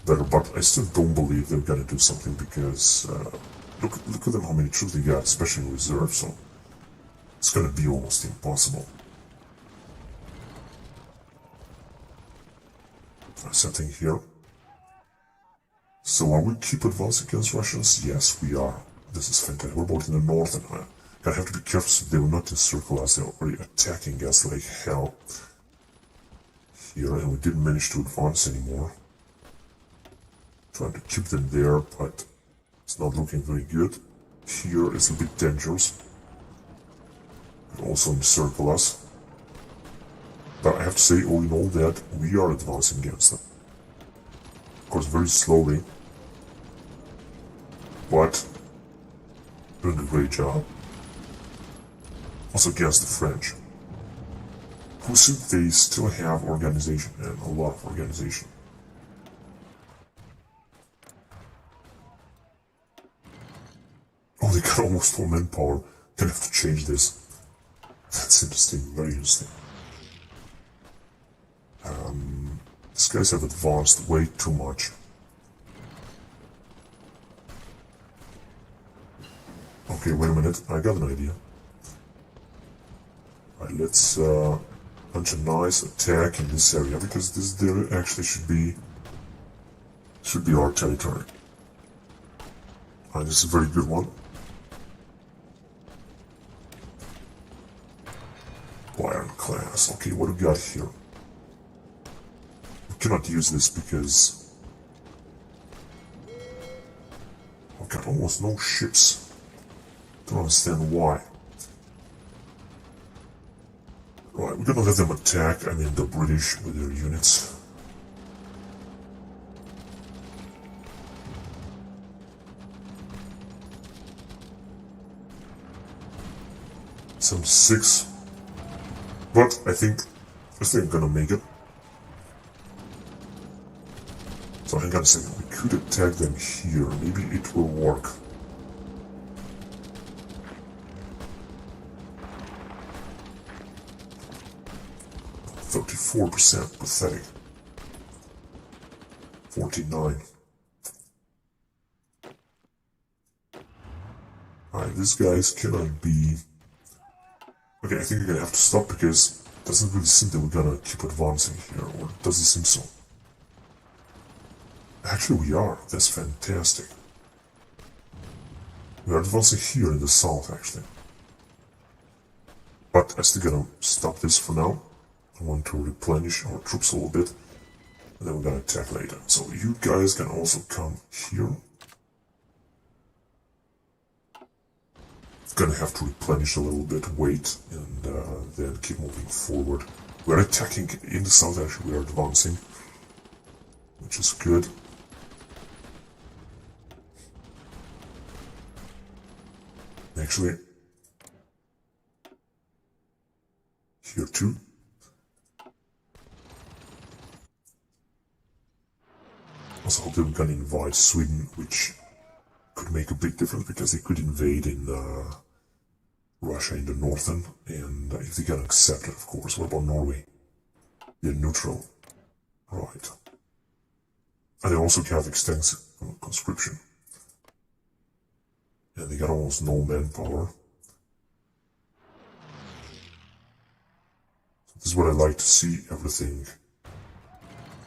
Speaker 1: better, but I still don't believe they're gonna do something because look at them, how many troops they got, especially in reserve, so it's gonna be almost impossible. Something here. So are we keep advancing against Russians? Yes, we are. This is fantastic. What about in the north? And I have to be careful so they will not encircle us. They're already attacking us like hell. Here, and we didn't manage to advance anymore. Trying to keep them there, but it's not looking very good. Here it's a bit dangerous. They also encircle us. But I have to say, all in all, that we are advancing against them. Of course, very slowly. But doing a great job. Also against the French, who think they still have organization, and a lot of organization. Oh, they got almost full manpower. Gonna have to change this. That's interesting, very interesting. These guys have advanced way too much. Okay, wait a minute, I got an idea. Alright, let's launch a nice attack in this area, because this there actually should be our territory. This is a very good one. Iron class. Okay, what do we got here? We cannot use this because we've got almost no ships. Don't understand why. Right, we're gonna let them attack, the British with their units. Some 6. But I think I'm gonna make it. So hang on a second, we could attack them here, maybe it will work. %, pathetic. 49. Alright, these guys cannot be... Okay, I think we're gonna have to stop because it doesn't really seem that we're gonna keep advancing here, or does it seem so? Actually we are, that's fantastic. We are advancing here in the south actually. But I'm still gonna stop this for now. I want to replenish our troops a little bit, and then we're gonna attack later. So you guys can also come here. Gonna have to replenish a little bit, wait, and then keep moving forward. We're attacking in the south, actually we are advancing, which is good. Actually, here too. Also hope that we can invite Sweden, which could make a big difference because they could invade in Russia in the northern, and if they can accept it, of course. What about Norway? They're neutral. Right. And they also have extensive conscription. And they got almost no manpower. This is what I like to see, everything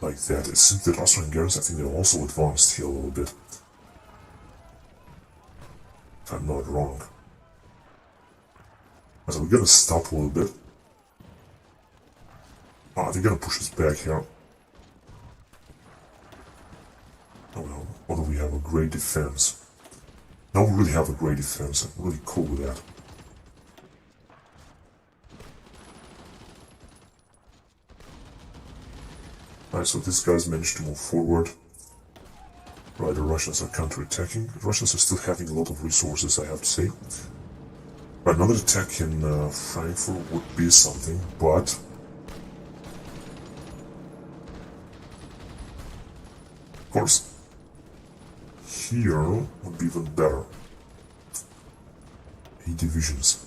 Speaker 1: like that. It seems that Austro-Hungarians, I think they're also advanced here a little bit. If I'm not wrong. So we're gonna stop a little bit. They're gonna push us back here. Oh well, although we have a great defense. Now we really have a great defense. I'm really cool with that. Alright, so these guys managed to move forward. Right, the Russians are counterattacking. The Russians are still having a lot of resources, I have to say. Right, another attack in Frankfurt would be something, but... Of course, here would be even better. 8 divisions.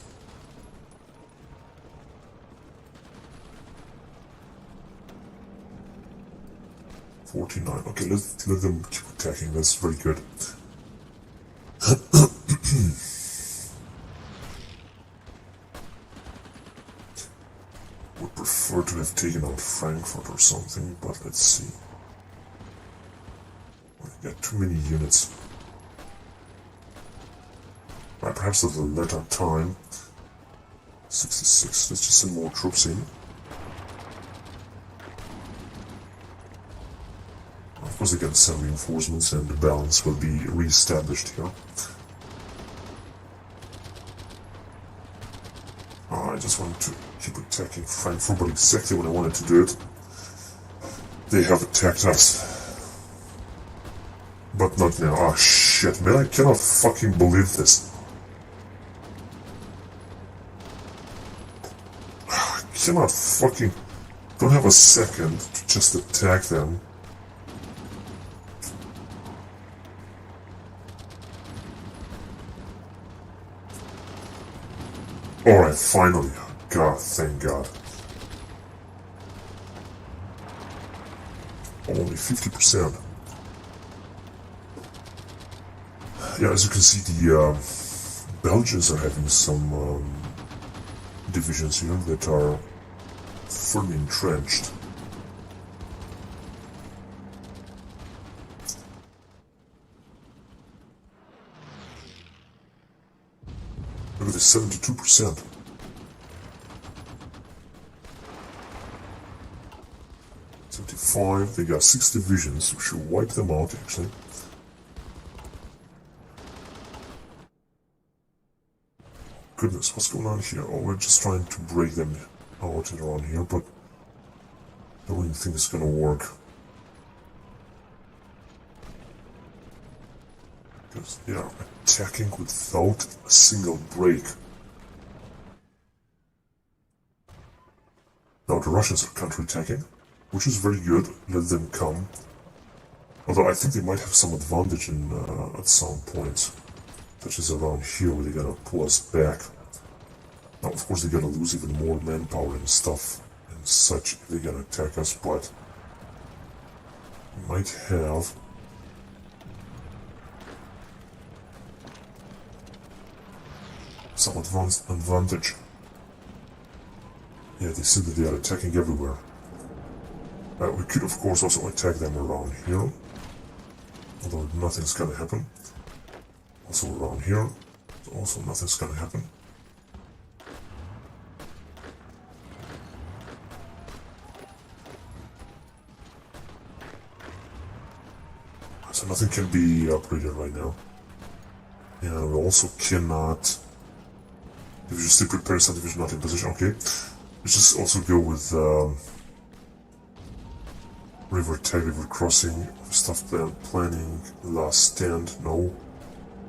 Speaker 1: $49. Okay, let them keep attacking. That's very good. Would prefer to have taken out Frankfurt or something, but let's see. We got too many units. Right, perhaps at a later time. 66. Let's just send more troops in. Of course, they can send reinforcements, and the balance will be re-established here. I just wanted to keep attacking Frankfurt, but exactly when I wanted to do it, they have attacked us. But not now. Ah, shit, man, I cannot fucking believe this. I cannot fucking... Don't have a second to just attack them. Alright, finally. God, thank God. Only 50%. Yeah, as you can see, the Belgians are having some divisions here that are firmly entrenched. Look at this, 72%. 75, they got 6 divisions, we should wipe them out actually. Goodness, what's going on here? Oh, we're just trying to break them out and around here, but I don't even think it's gonna work. Because they are attacking without a single break. Now the Russians are counterattacking, which is very good. Let them come. Although I think they might have some advantage in at some points, such as around here where they're gonna pull us back. Now of course they're gonna lose even more manpower and stuff and such if they're gonna attack us, but we might have some advantage. Yeah, they said that they are attacking everywhere. We could of course also attack them around here, although nothing's gonna happen. Also around here, also nothing's gonna happen. So nothing can be upgraded right now. And we also cannot... Division still prepared, subdivision not in position, okay. Let's just also go with river tag, river crossing, stuff planning, last stand, no.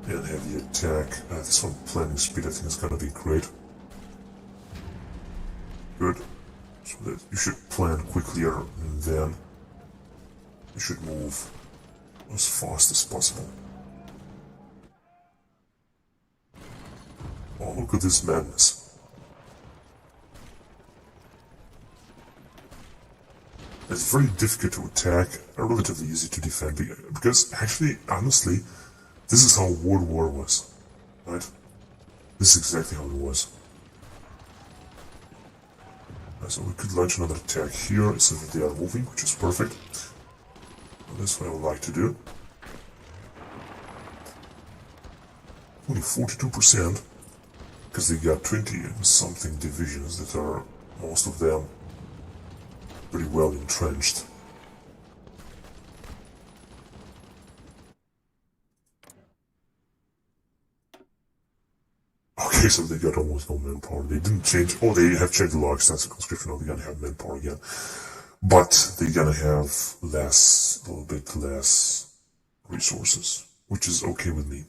Speaker 1: And heavy attack. This one planning speed I think is gonna be great. Good. So that you should plan quickly and then you should move as fast as possible. Oh, look at this madness. It's very difficult to attack, and relatively easy to defend, because actually, honestly, this is how World War was, right? This is exactly how it was. So we could launch another attack here, instead that they are moving, which is perfect. And that's what I would like to do. Only 42%, because they got 20-something divisions that are, most of them, pretty well entrenched. Okay, so they got almost no manpower. They didn't change. Oh, they have changed the law extensive conscription. Now they're gonna have manpower again, but they're gonna have a little bit less resources, which is okay with me.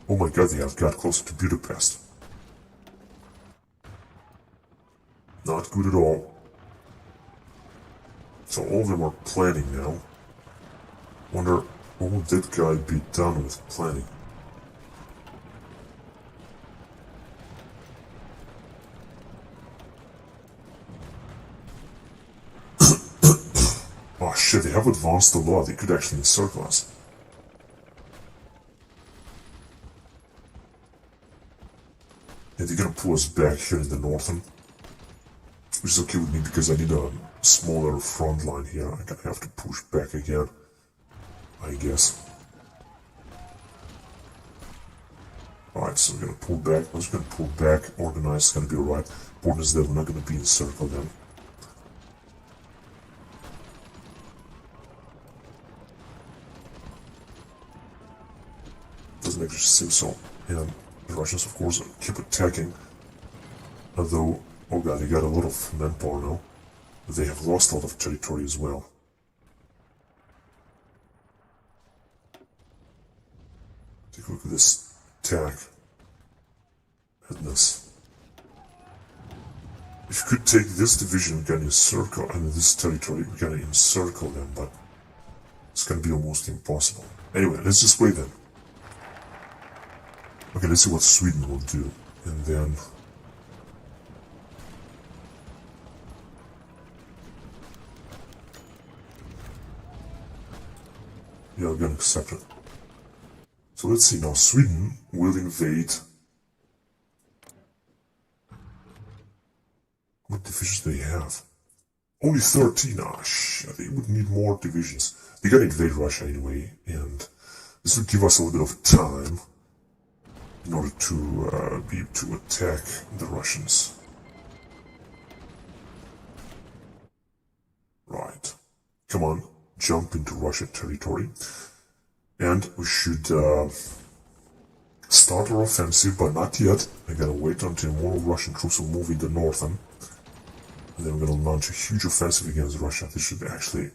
Speaker 1: Oh my god, they have got closer to Budapest. Not good at all. So all of them are planning now. Wonder, what would that guy be done with planning? Oh shit, they have advanced the law. They could actually encircle us. And they're gonna pull us back here in the northern. Which is okay with me because I need a smaller front line here. I'm gonna have to push back again, I guess. Alright, so we're gonna pull back. Once we're gonna pull back, organize is gonna be alright. Important is that we're not gonna be encircled then. Doesn't actually seem so. And the Russians, of course, keep attacking. Although, oh god, they got a lot of manpower now. But they have lost a lot of territory as well. Take a look at this attack. Madness. If you could take this division, we're gonna encircle, I mean this territory, we're gonna encircle them, but it's gonna be almost impossible. Anyway, let's just wait then. Okay, let's see what Sweden will do, and then... yeah, we're gonna accept it. So let's see now, Sweden will invade... what divisions do they have? Only 13, ah shit, they would need more divisions. They gotta invade Russia anyway, and this will give us a little bit of time in order to be able to attack the Russians. Right. Come on, jump into Russian territory. And we should start our offensive, but not yet. I gotta wait until more Russian troops will move in the northern. And then we're gonna launch a huge offensive against Russia. This should actually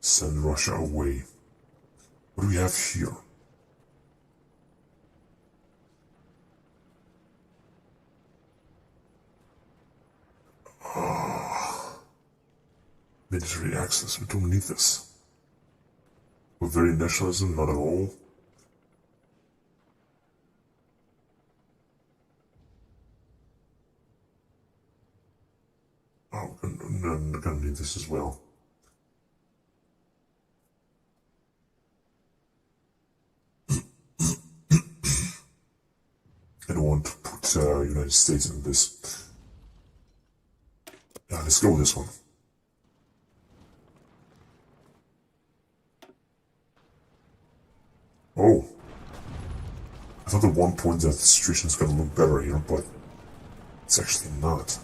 Speaker 1: send Russia away. What do we have here? Military access, we don't need this. We're very nationalism, not at all. Oh, I'm gonna need this as well. I don't want to put United States in this. Yeah, let's go with this one. Oh. I thought at one point that the situation is gonna look better here, but it's actually not.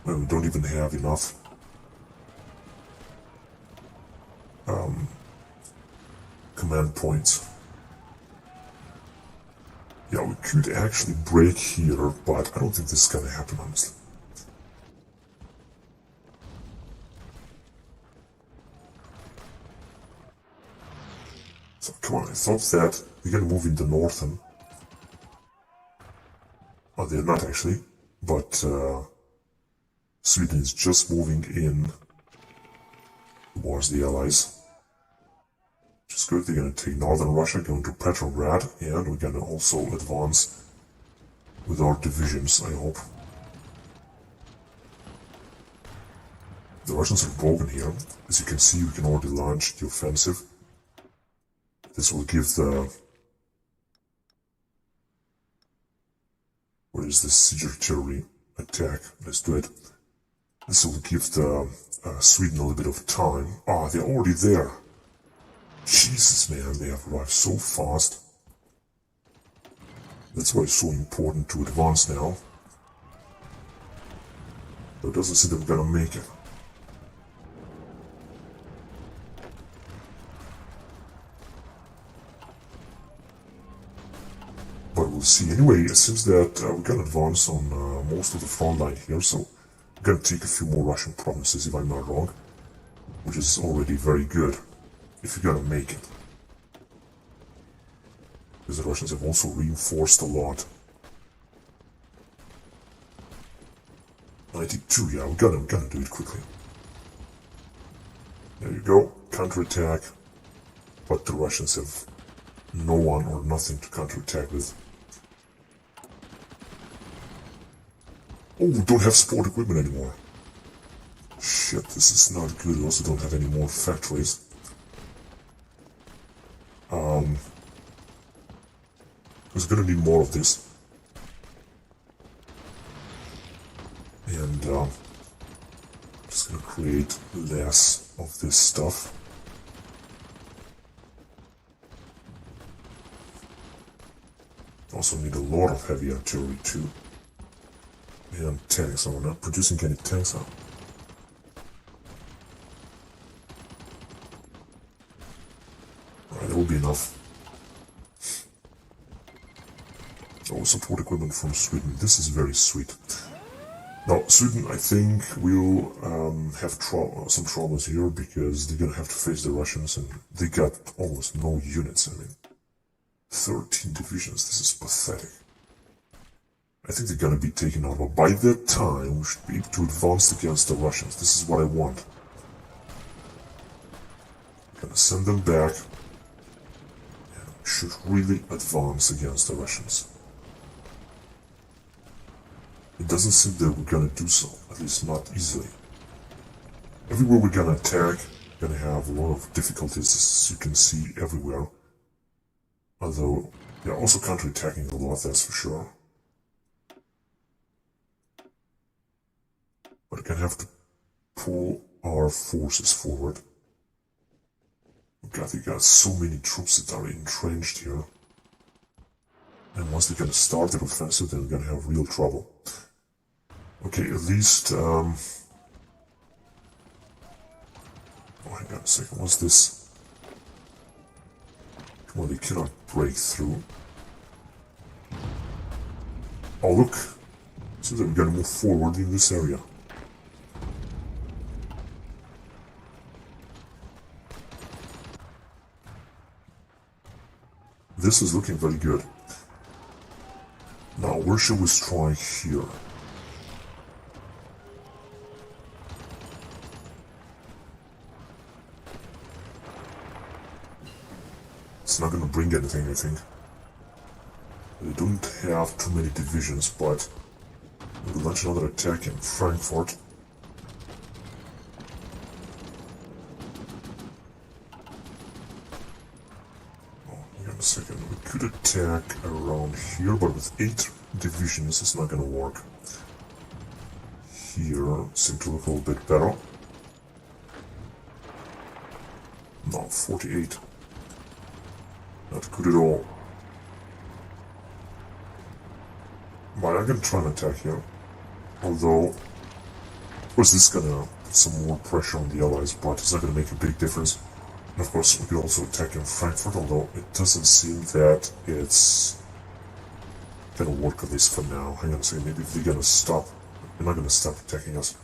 Speaker 1: Well, we don't even have enough command points. Yeah, we could actually break here, but I don't think this is gonna happen, honestly. So, come on, I thought that they're gonna move in the northern. Oh, they're not actually, but Sweden is just moving in towards the Allies. Which is good. They're gonna take northern Russia, going to Petrograd, and we're gonna also advance with our divisions, I hope. The Russians are broken here. As you can see, we can already launch the offensive. This will give the... What is this siege artillery attack? Let's do it. This will give the Sweden a little bit of time. Ah, they're already there. Jesus, man, they have arrived so fast. That's why it's so important to advance now. But it doesn't seem that we're gonna make it. But we'll see. Anyway, it seems that we're gonna advance on most of the front line here, so we're gonna take a few more Russian provinces, if I'm not wrong. Which is already very good, if you're gonna make it. Because the Russians have also reinforced a lot. 92, yeah, we're gonna do it quickly. There you go, counterattack. But the Russians have no one or nothing to counterattack with. Oh, we don't have sport equipment anymore. Shit, this is not good. We also don't have any more factories. We're gonna need more of this. And just gonna create less of this stuff. Also need a lot of heavy artillery too. And tanks. We're not producing any tanks now. Alright, that will be enough. Oh, support equipment from Sweden. This is very sweet. Now, Sweden, I think, will have some troubles here because they're gonna have to face the Russians, and they got almost no units. I mean, 13 divisions. This is pathetic. I think they're gonna be taken out, but by that time, we should be able to advance against the Russians. This is what I want. I'm gonna send them back, and we should really advance against the Russians. It doesn't seem that we're gonna do so, at least not easily. Everywhere we're gonna attack, we're gonna have a lot of difficulties, as you can see everywhere. Although, they're also counterattacking a lot, that's for sure. But we're gonna have to pull our forces forward. God, they got so many troops that are entrenched here. And once they're gonna start their offensive, then we're gonna have real trouble. Okay, at least, oh, hang on a second, what's this? Come on, they cannot break through. Oh, look! Seems like we're gonna move forward in this area. This is looking very good. Now, where should we strike here? It's not gonna bring anything, I think. We don't have too many divisions, but we'll launch another attack in Frankfurt. Oh, hang on a second. We could attack around here, but with 8 divisions, it's not gonna work. Here seems to look a little bit better. No, 48. Not good at all. But I'm gonna try and attack here. Although, of course, this is gonna put some more pressure on the Allies, but it's not gonna make a big difference. And of course, we could also attack in Frankfurt, although it doesn't seem that it's gonna work, at least for now. Hang on a second, maybe if they're gonna stop, they're not gonna stop attacking us.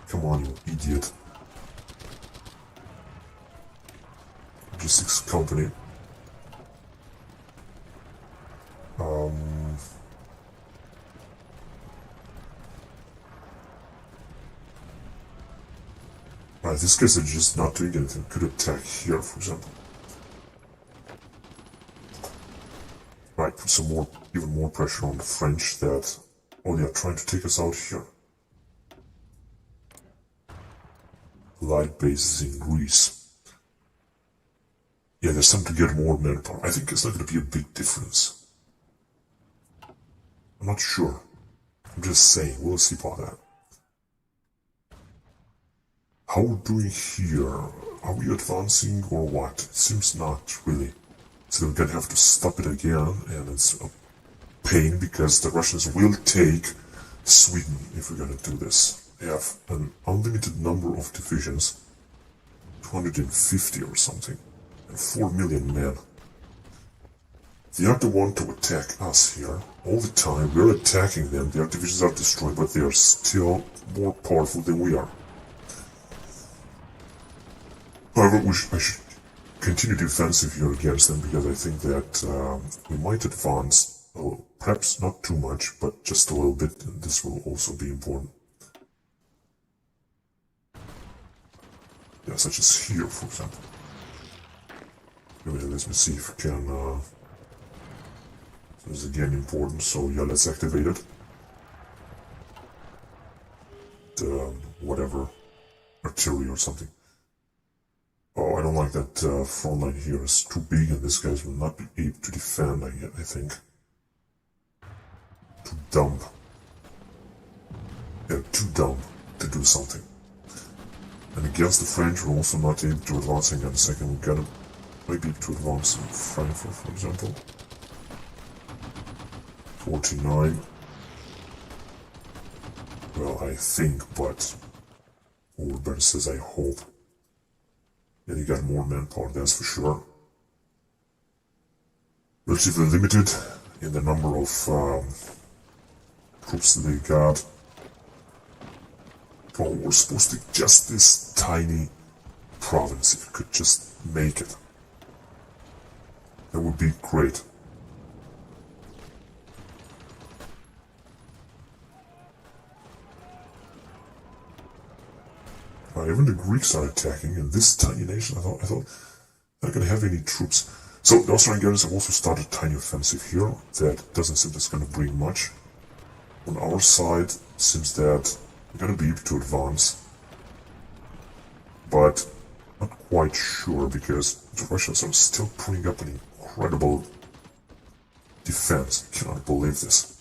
Speaker 1: Come on, you idiot. Logistics company. Right, these guys are just not doing anything. Could attack here, for example. Right, put some more, even more pressure on the French that, oh, they are trying to take us out here. Light bases in Greece. Yeah, there's time to get more manpower. I think it's not going to be a big difference. I'm not sure. I'm just saying, we'll see about that. How are we doing here? Are we advancing or what? It seems not really. So we're gonna have to stop it again, and it's a pain because the Russians will take Sweden if we're gonna do this. They have an unlimited number of divisions, 250 or something, and 4 million men. They are the one to attack us here all the time. We're attacking them, their divisions are destroyed, but they are still more powerful than we are. However, I should continue defensive here against them because I think that we might advance, perhaps not too much, but just a little bit, and this will also be important. Yeah, such as here, for example. Let me see if we can... this is again important, so yeah, let's activate it. Whatever, artillery or something. Oh, I don't like that front line here. It's too big and these guys will not be able to defend, I think. Too dumb. They're too dumb to do something. And against the French, we're also not able to advance. Hang on a second, we're gonna maybe able to advance in Frankfurt, for example. 49. Well, I think, but Overbetter says I hope. And you got more manpower, that's for sure. Relatively limited in the number of troops that they got. Oh, we're supposed to just this tiny province, if we could just make it. That would be great. Even the Greeks are attacking, and this tiny nation, I thought they're not going to have any troops. So the Austrian garrisons have also started a tiny offensive here that doesn't seem that's going to bring much. On our side, it seems that we're going to be able to advance, but not quite sure because the Russians are still putting up an incredible defense. I cannot believe this.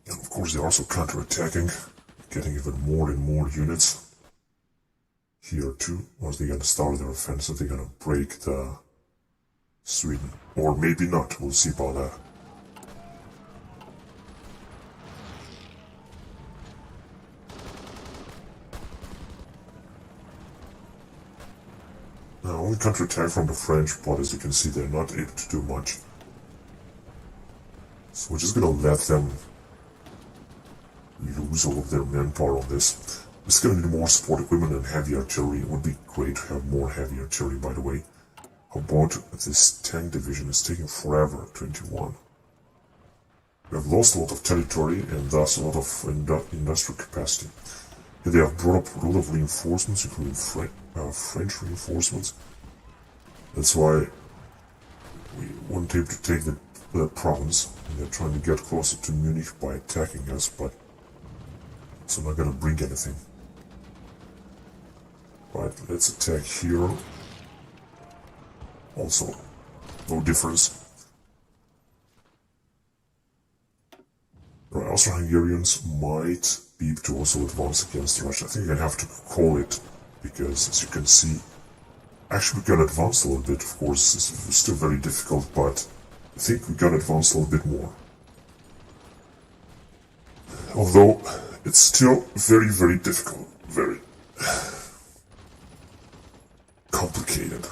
Speaker 1: And of course, they're also counter-attacking. Getting even more and more units here too. Once they're gonna start their offensive, they're gonna break the Sweden. Or maybe not, we'll see about that. Now, only counterattack from the French, but as you can see, they're not able to do much. So we're just gonna let them lose all of their manpower on this. It's going to need more support equipment and heavy artillery. It would be great to have more heavy artillery, by the way. How about this tank division? Is taking forever, 21. We have lost a lot of territory and thus a lot of industrial capacity. And they have brought up a lot of reinforcements, including French reinforcements. That's why we weren't able to take the province. And they're trying to get closer to Munich by attacking us, but so I'm not gonna bring anything. Right, let's attack here. Also, no difference. Right, Austro-Hungarians might be able to also advance against Russia. I think I'm gonna have to call it, because as you can see, actually we got advanced a little bit, of course. It's still very difficult, but I think we got advanced a little bit more. Although, it's still very, very difficult, very complicated.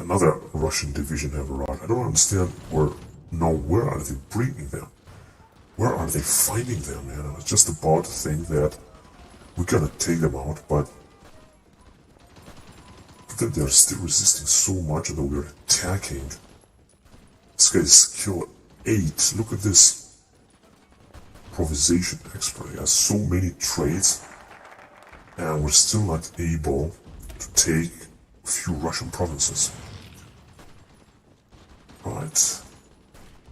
Speaker 1: Another Russian division have arrived. I don't understand where are they bringing them? Where are they finding them, man? I was just about to think that we gotta take them out, but then they're still resisting so much that we're attacking. This guy is skill 8. Look at this. improvisation expert. He has so many traits, and we're still not able to take a few Russian provinces. Right.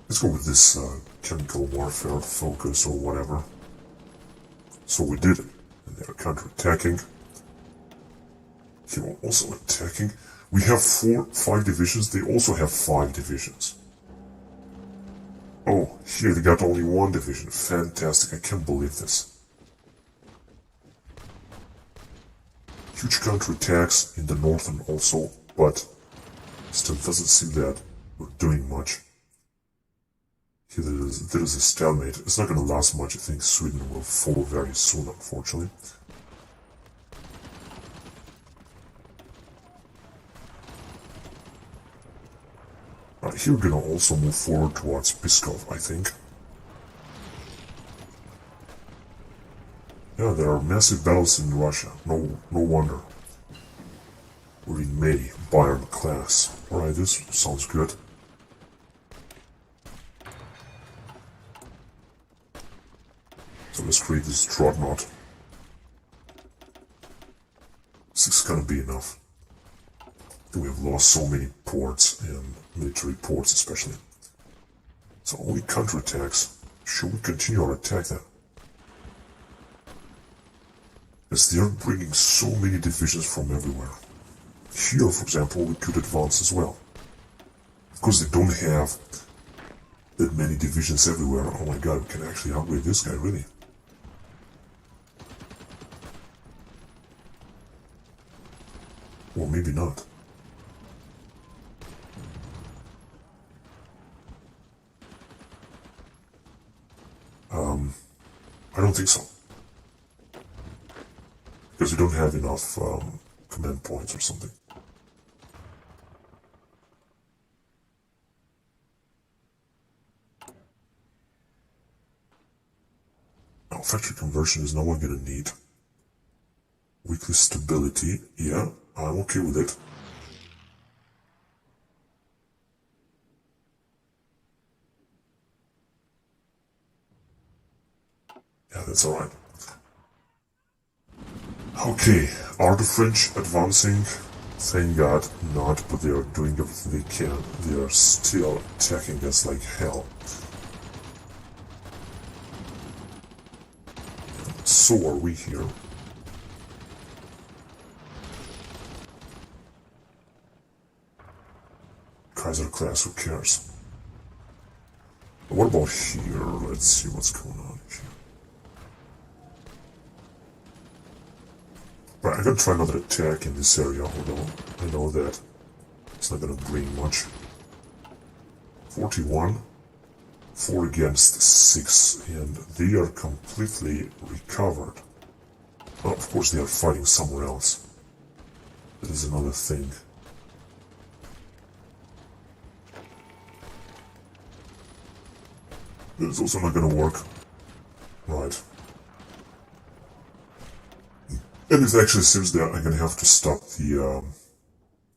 Speaker 1: Let's go with this chemical warfare focus or whatever. So we did it. And they're counter-attacking. They were also attacking. We have 5 divisions. They also have 5 divisions. Oh, here they got only 1 division. Fantastic. I can't believe this. Huge counterattacks in the northern also, but still doesn't seem that we're doing much. Here there is a stalemate. It's not going to last much. I think Sweden will fall very soon, unfortunately. Right, here we're going to also move forward towards Pskov, I think. Yeah, there are massive battles in Russia. No wonder. We're in May, Bayern class. Alright, this sounds good. So let's create this dreadnought. 6 is gonna be enough. We have lost so many ports, and military ports especially. So only counterattacks. Should we continue our attack then? As they are bringing so many divisions from everywhere. Here, for example, we could advance as well. Of course, they don't have that many divisions everywhere. Oh my god, we can actually upgrade this guy, really. Or maybe not. I don't think so. Because we don't have enough command points or something. Now, factory conversion is no one gonna need. Weekly stability, yeah, I'm okay with it. Yeah, that's alright. Okay, are the French advancing? Thank God not, but they are doing everything they can. They are still attacking us like hell. So are we here. Kaiser class, who cares? What about here? Let's see what's going on here. Right, I'm gonna try another attack in this area, although I know that it's not gonna bring much. 41, 4 against 6, and they are completely recovered. Well, of course they are fighting somewhere else. That is another thing. That is also not gonna work. Right. And it actually seems that I'm gonna have to stop the,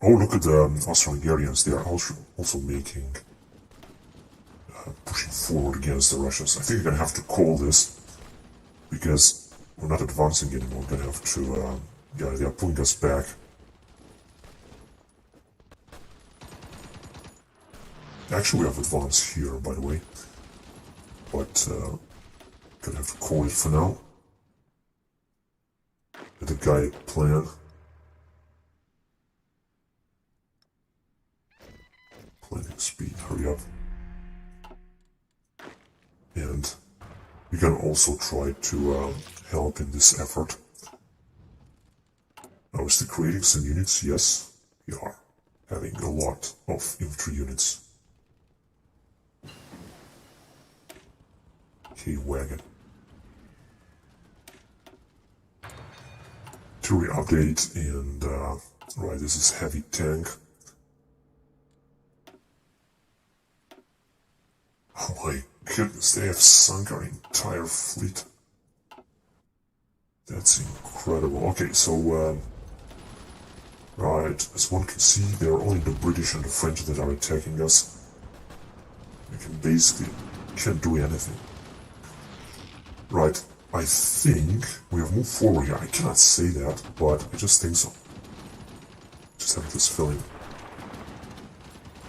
Speaker 1: oh, look at the Austro-Hungarians. They are also making, pushing forward against the Russians. I think I'm gonna have to call this, because we're not advancing anymore. We're gonna have to, yeah, they are pulling us back. Actually, we have advanced here, by the way. But, gonna have to call it for now. The guided plan. Planning speed, hurry up. And we can also try to help in this effort. Now, is still creating some units? Yes, we are having a lot of infantry units. Okay, wagon. Theory update, and right, this is heavy tank. Oh my goodness, they have sunk our entire fleet. That's incredible. Okay, so right, as one can see, there are only the British and the French that are attacking us. We can basically can't do anything. Right, I think we have moved forward here. I cannot say that, but I just think so. Just have this feeling.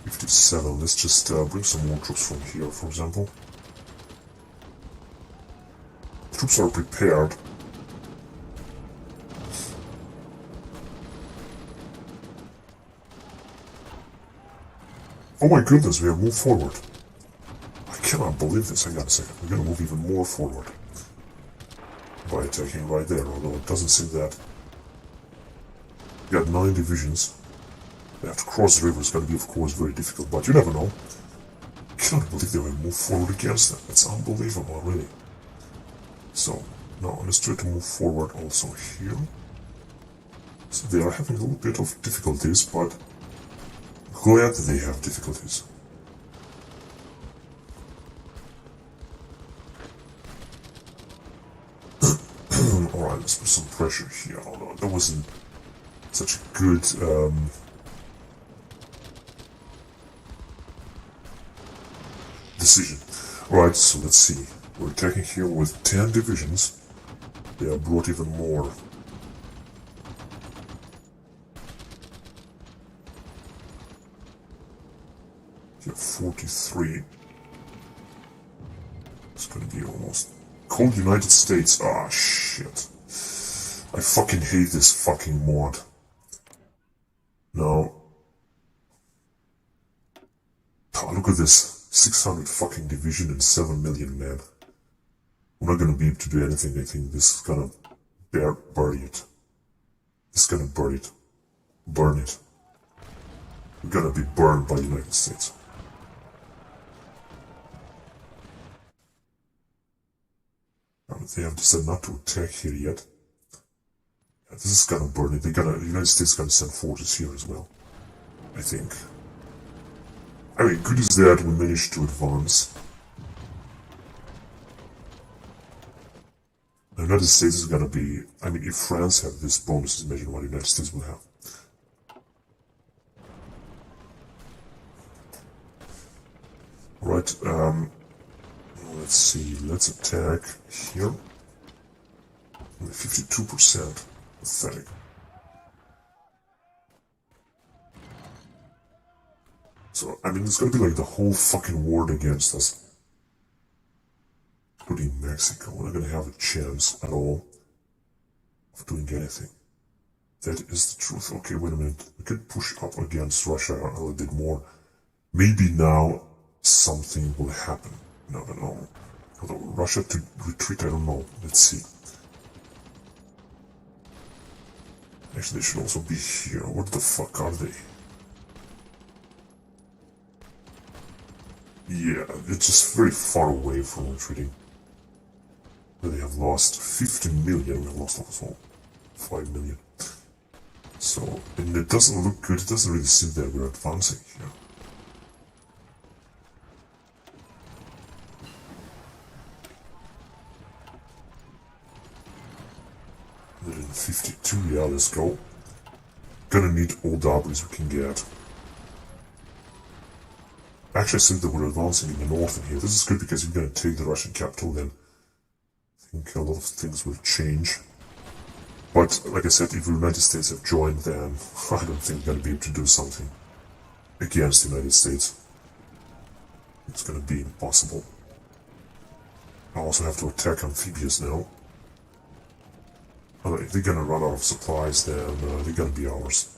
Speaker 1: 57, let's just bring some more troops from here, for example. Troops are prepared. Oh my goodness, we have moved forward. I cannot believe this. Hang on a second. We're gonna move even more forward by attacking right there, although it doesn't seem that. We got 9 divisions. They have to cross the river. It's gonna be, of course, very difficult, but you never know. I cannot believe they will move forward against them. That's unbelievable, really. So, now let's try to move forward also here. So they are having a little bit of difficulties, but glad that they have difficulties. Alright, let's put some pressure here, although that wasn't such a good decision. Alright, so let's see. We're attacking here with 10 divisions. They have brought even more. Here, 43. It's gonna be almost... Cold United States. Ah, shit. I fucking hate this fucking mod. Now... Oh, look at this. 600 fucking division and 7 million men. We're not gonna be able to do anything. I think this is gonna bury it. It's gonna bury it. Burn it. We're gonna be burned by the United States. They have decided not to attack here yet. Yeah, this is gonna burn it. The United States is gonna send forces here as well. I think. I mean, good is that we managed to advance. The United States is gonna be... I mean, if France have this bonus, imagine what the United States will have. Right, let's see, let's attack here. 52%. Pathetic. So, I mean, it's gonna be like the whole fucking world against us. Including Mexico. We're not gonna have a chance at all of doing anything. That is the truth. Okay, wait a minute. We could push up against Russia a little bit more. Maybe now something will happen. You never know. Although Russia to retreat, I don't know. Let's see. Actually, they should also be here. What the fuck are they? Yeah, it's just very far away from retreating. They have lost 50 million. We have lost also 5 million. So, and it doesn't look good. It doesn't really seem that we're advancing here. In 52, yeah, let's go. Gonna need all W's we can get. Actually, I think that we're advancing in the north in here. This is good because we're gonna take the Russian capital, then I think a lot of things will change. But, like I said, if the United States have joined, then I don't think we're gonna be able to do something against the United States. It's gonna be impossible. I also have to attack amphibious now. If they're gonna run out of supplies, then they're gonna be ours.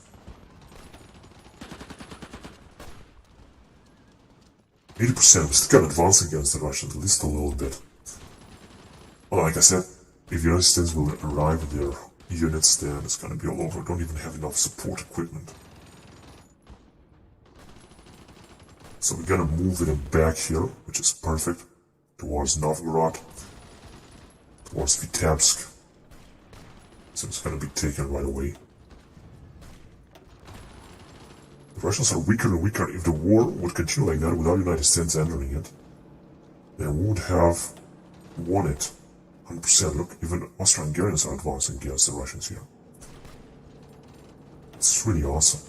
Speaker 1: We're still gonna advance against the Russians, at least a little bit. Well, like I said, if the United States will arrive with their units, then it's gonna be all over. We don't even have enough support equipment. So we're gonna move them back here, which is perfect, towards Novgorod, towards Vitebsk. So it's gonna be taken right away. The Russians are weaker and weaker. If the war would continue like that without the United States entering it, then we would have won it 100%. Look, even Austro-Hungarians are advancing against the Russians here. It's really awesome.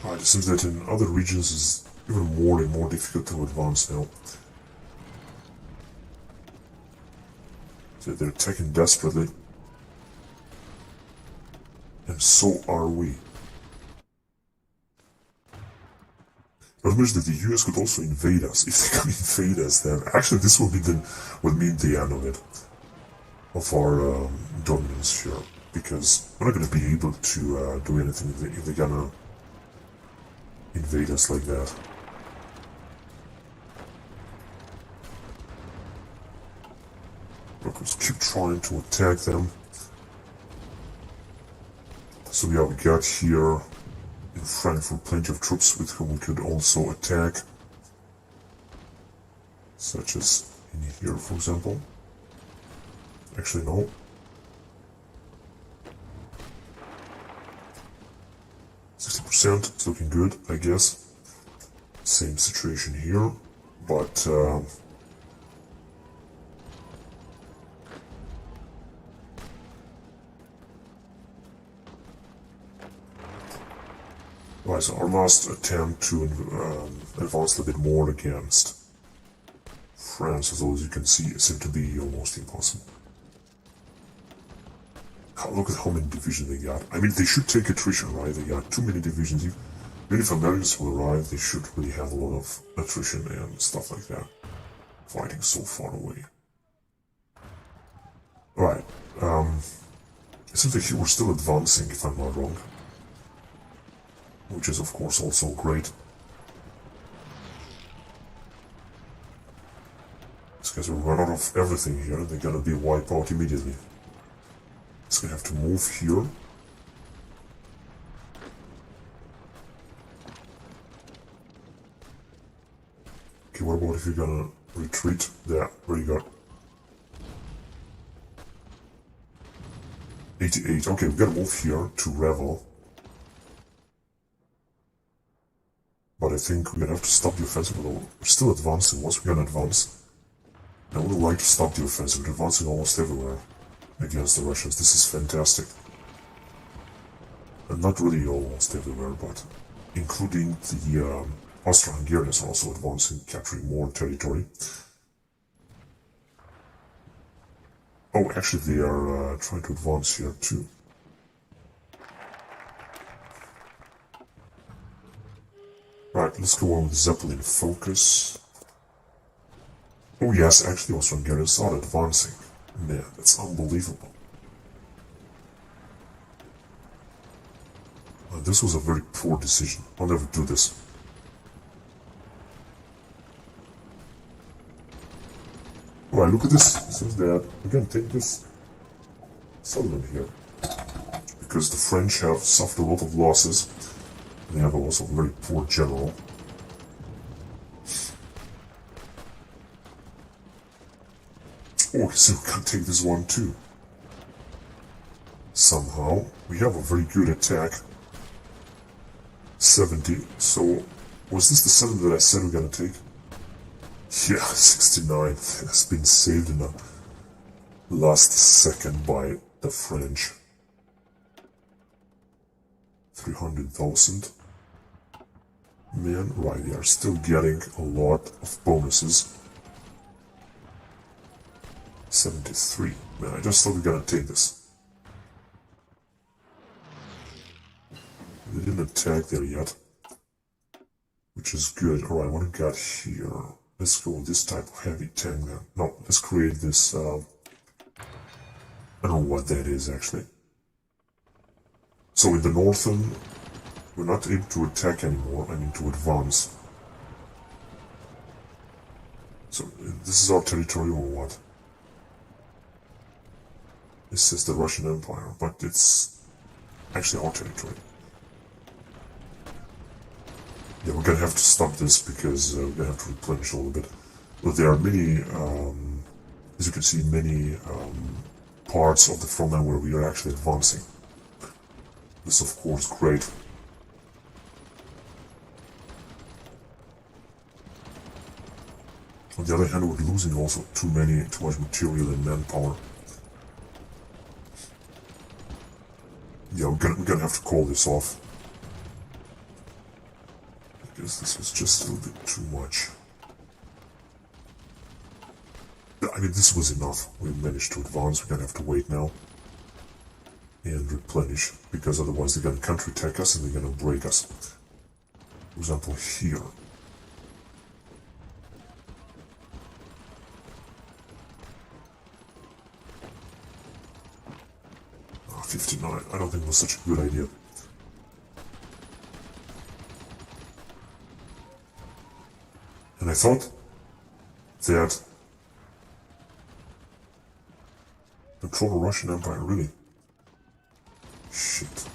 Speaker 1: Alright, it seems that in other regions it's even more and more difficult to advance now. So they're attacking desperately. And so are we. But means that the US could also invade us. If they can invade us, then actually this will mean the end of it. Of our dominance here. Because we're not going to be able to do anything if they're gonna invade us like that. Look, let's keep trying to attack them. So we have got here in Frankfurt plenty of troops with whom we could also attack. Such as in here, for example. Actually, no. It's looking good, I guess. Same situation here, but right, so our last attempt to advance a bit more against France, as you can see, seemed to be almost impossible. Look at how many divisions they got. I mean, they should take attrition, right? They got too many divisions. Even if Americans will arrive, they should really have a lot of attrition and stuff like that. Fighting so far away. Alright, it seems like we're still advancing, if I'm not wrong. Which is, of course, also great. These guys will run out of everything here, and they're gonna be wiped out immediately. It's gonna have to move here. Okay, what about if you're gonna retreat there? Where you got? 88. Okay, we gotta move here to Revel. But I think we're gonna have to stop the offensive, although we're still advancing. Once we're gonna advance, I would like to stop the offensive. We're advancing almost everywhere against the Russians. This is fantastic. And not really almost everywhere, but including the Austro-Hungarians are also advancing, capturing more territory. Oh, actually they are trying to advance here too. Right, let's go on with Zeppelin focus. Oh yes, actually Austro-Hungarians are advancing. Man, that's unbelievable. This was a very poor decision. I'll never do this. Alright, look at this. It says that we're gonna take this settlement here. Because the French have suffered a lot of losses. They have also a very poor general. Oh, so we can take this one too. Somehow, we have a very good attack. 70. So, was this the 7 that I said we're gonna take? Yeah, 69 has been saved in the last second by the French. 300,000. Man, right, they are still getting a lot of bonuses. 73. Man, I just thought we were gonna take this. They didn't attack there yet. Which is good. Alright, what do we got here? Let's go with this type of heavy tank then. No, let's create this, I don't know what that is actually. So in the northern, we're not able to attack anymore, I mean to advance. So this is our territory or what? This is the Russian Empire, but it's actually our territory. Yeah, we're gonna have to stop this because we're gonna have to replenish a little bit. But there are many, as you can see, many parts of the front line where we are actually advancing. This, of course, great. On the other hand, we're losing also too much material and manpower. Yeah, we're gonna have to call this off. guess this was just a little bit too much. I mean, this was enough. We managed to advance. We're gonna have to wait now and replenish, because otherwise they're gonna counterattack us and they're gonna break us. For example, here. Oh, 59. I don't think it was such a good idea. And I thought that control the Russian Empire, really? Shit.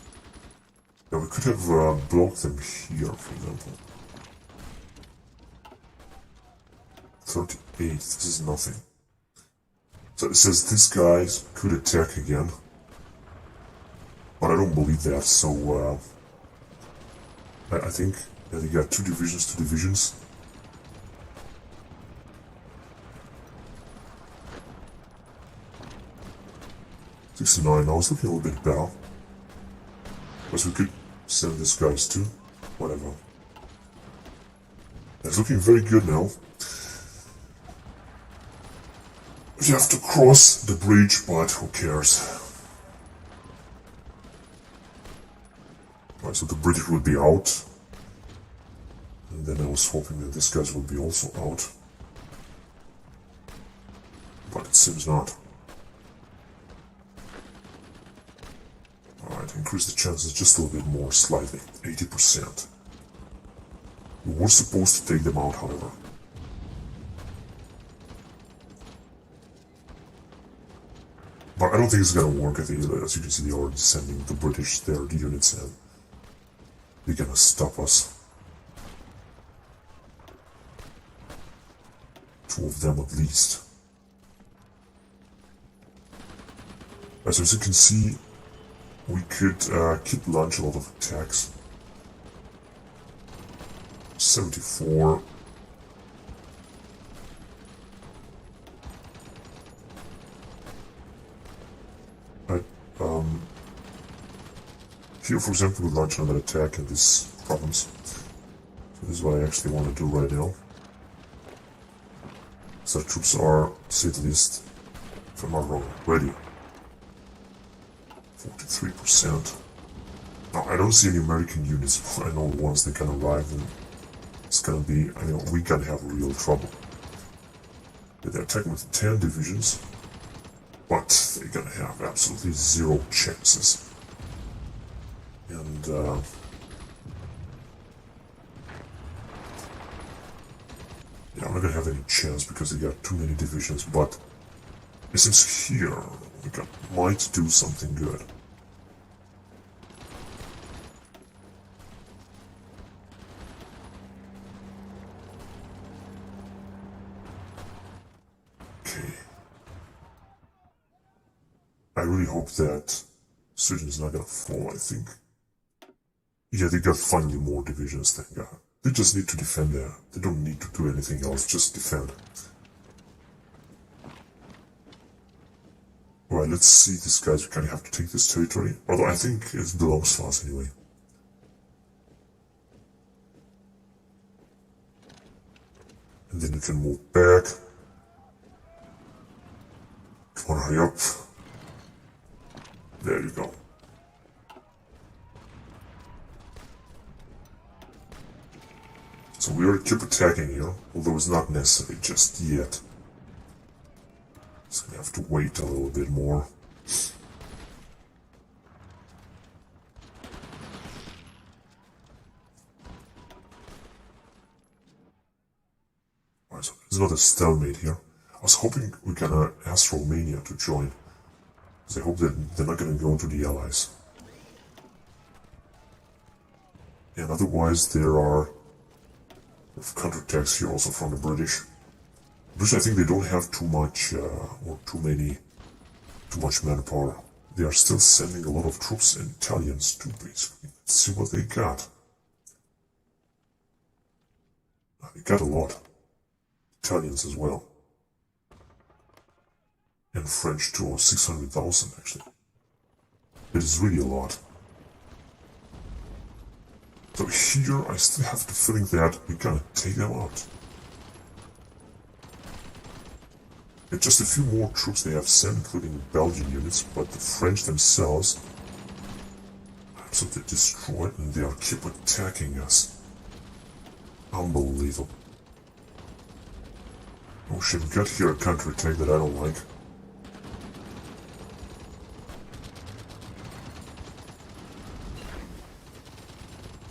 Speaker 1: Yeah, we could have blocked them here, for example. 38, this is nothing. So it says these guys could attack again. But I don't believe that, so I think that they got two divisions. 69, now it's looking a little bit better. Because we could send these guys too. Whatever. It's looking very good now. We have to cross the bridge, but who cares? Right, so the British will be out. And then I was hoping that these guys will be also out. But it seems not. Alright, increase the chances just a little bit more, slightly. 80%. We were supposed to take them out, however. But I don't think it's gonna work. I think, as you can see, they are sending the British their units in. They're gonna stop us. Two of them at least. As you can see, we could launch a lot of attacks. 74. Here, for example, we launch another attack in this province. So this is what I actually want to do right now. So our troops are, to say the least, if I'm not wrong, ready. 43%. Now, I don't see any American units. I know once they can arrive, and it's gonna be, I know we can have real trouble. They're attacking with 10 divisions, but they're gonna have absolutely zero chances. And, yeah, I'm not gonna have any chance because they got too many divisions, but it seems here we might do something good. Okay. I really hope that Sweden is not gonna fall, I think. Yeah, they got finally more divisions, thank God. They just need to defend there. They don't need to do anything else, just defend. Alright, let's see these guys. We kind of have to take this territory. Although I think it belongs to us anyway. And then we can move back. Come on, hurry up. There you go. So we are keep attacking here, although it's not necessary just yet. Just gonna have to wait a little bit more. Alright, so there's not a stalemate here. I was hoping we can ask Romania to join. Because I hope that they're not gonna go to the Allies. And otherwise there are counterattacks here also from the British. British, I think they don't have too much or too much manpower. They are still sending a lot of troops and Italians too, basically. Let's see what they got. They got a lot. Italians as well. And French too, 600,000 actually. It is really a lot. So here I still have the feeling that we're gonna take them out. And just a few more troops they have sent, including Belgian units, but the French themselves are absolutely destroyed and they are keep attacking us. Unbelievable. Oh shit, we got here a counterattack that I don't like.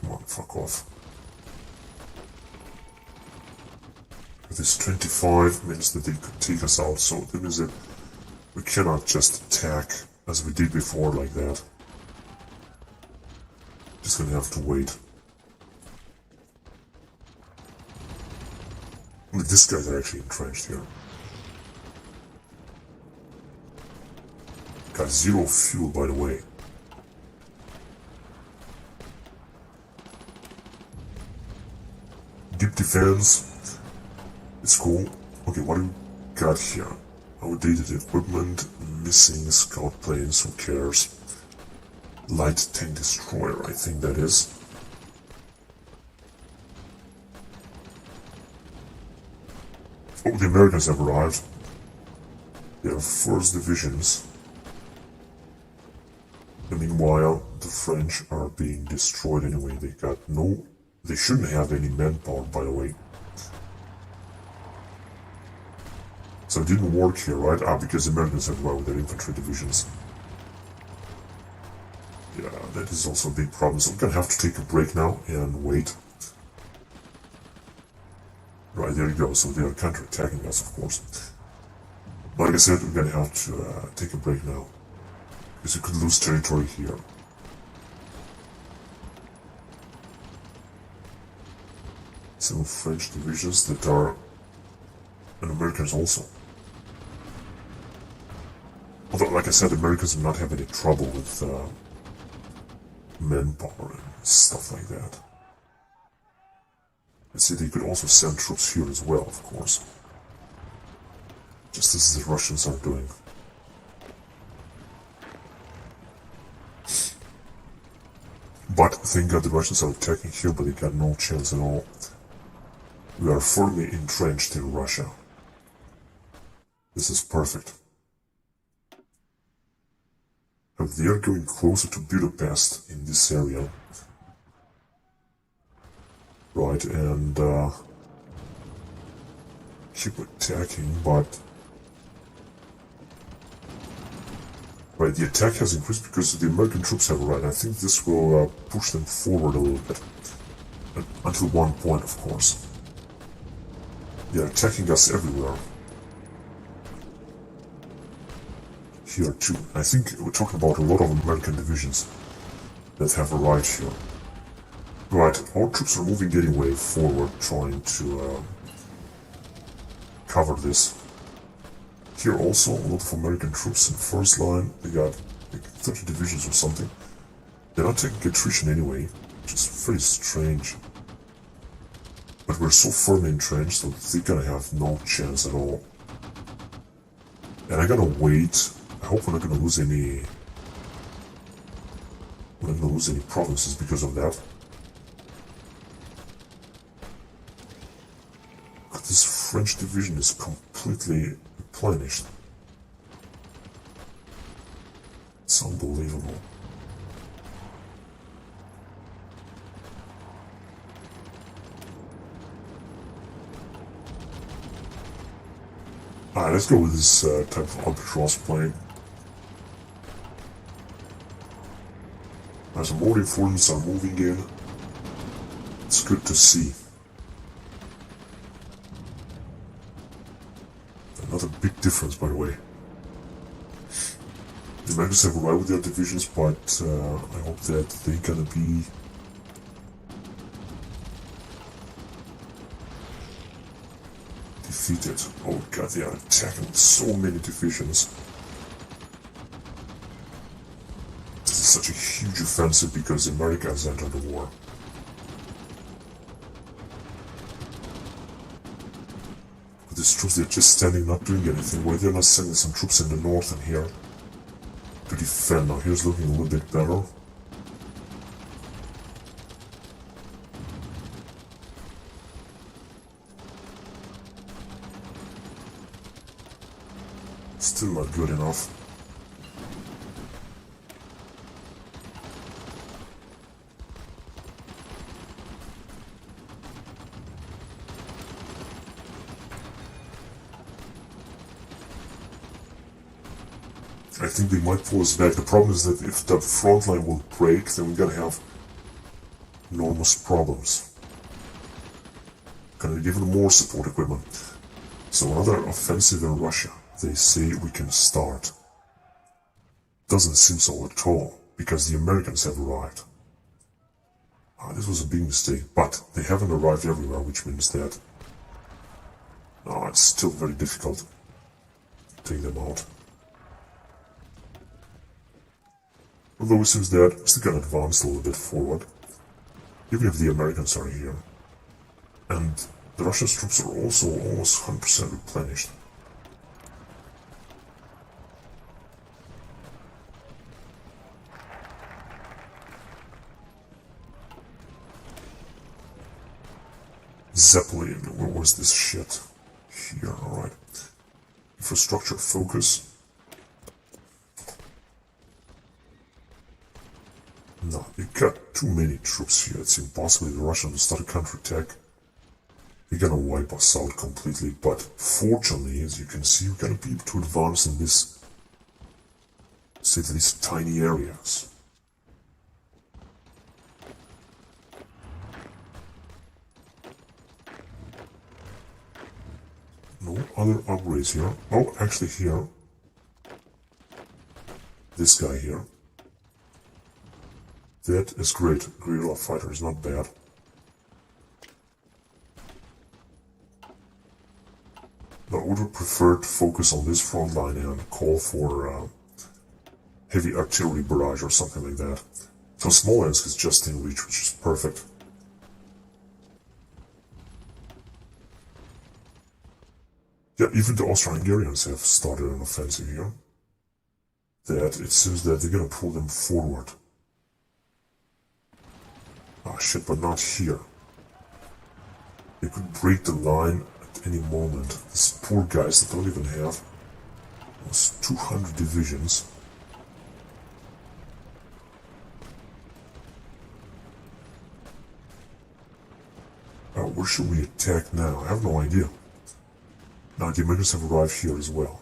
Speaker 1: Come on, fuck off. This 25 means that they could take us out, so that means that we cannot just attack as we did before like that. Just gonna have to wait. These guys are actually entrenched here. Got 0 fuel, by the way. Deep defense. It's cool. Okay, what do we got here? Outdated equipment, missing scout planes, who cares? Light tank destroyer, I think that is. Oh, the Americans have arrived. They have 1st divisions. And meanwhile, the French are being destroyed anyway. They shouldn't have any manpower, by the way. So it didn't work here, right? Because the Americans have arrived with their infantry divisions. Yeah, that is also a big problem. So we're gonna have to take a break now and wait. Right, there you go. So they are counterattacking us, of course. Like I said, we're gonna have to take a break now. Because we could lose territory here. Some French divisions that are... and Americans also. Although, like I said, the Americans will not have any trouble with manpower and stuff like that. Let's see, they could also send troops here as well, of course. Just as the Russians are doing. But thank God the Russians are attacking here, but they got no chance at all. We are firmly entrenched in Russia. This is perfect. And they are going closer to Budapest in this area. Right, and keep attacking, but... Right, the attack has increased because the American troops have arrived. I think this will push them forward a little bit. Until one point, of course. They are attacking us everywhere. Here too. I think we're talking about a lot of American divisions that have arrived here. Right, our troops are moving anyway forward, trying to cover this. Here also, a lot of American troops in first line. They got like 30 divisions or something. They're not taking attrition anyway, which is very strange. But we're so firmly entrenched, so they're gonna have no chance at all. And I gotta wait. I hope we're not gonna lose any... We're not gonna lose any provinces because of that. But this French division is completely replenished. It's unbelievable. Alright, let's go with this type of albatross plane. As more informants are moving in, it's good to see. Another big difference, by the way. The Americans have arrived with their divisions, but I hope that they're gonna be defeated. Oh god, they are attacking so many divisions. This is such a huge offensive because America has entered the war. But these troops, they're just standing, not doing anything. Why they're not sending some troops in the north and here to defend. Now here's looking a little bit better. Still not good enough. I think they might pull us back. The problem is that if the front line will break, then we're gonna have enormous problems. Gonna need even more support equipment. So another offensive in Russia. They say we can start. Doesn't seem so at all, because the Americans have arrived. This was a big mistake, but they haven't arrived everywhere, which means that it's still very difficult to take them out. Although it seems that we're still gonna advance a little bit forward, even if the Americans are here. And the Russian troops are also almost 100% replenished. Zeppelin, where was this shit? Here, alright. Infrastructure focus. No, you got too many troops here. It's impossible the Russians will start a counterattack. They're gonna wipe us out completely, but fortunately, as you can see, we're gonna be able to advance in this, say, these tiny areas. No other upgrades here. Oh, actually here. This guy here. That is great. Guerrilla fighter is not bad. But I would have preferred to focus on this front line and call for heavy artillery barrage or something like that. So Smolensk is just in reach, which is perfect. Yeah, even the Austro-Hungarians have started an offensive here. That it seems that they're gonna pull them forward. Ah shit, but not here. They could break the line at any moment. These poor guys that don't even have almost 200 divisions. Where should we attack now? I have no idea. Now the Americans have arrived here as well.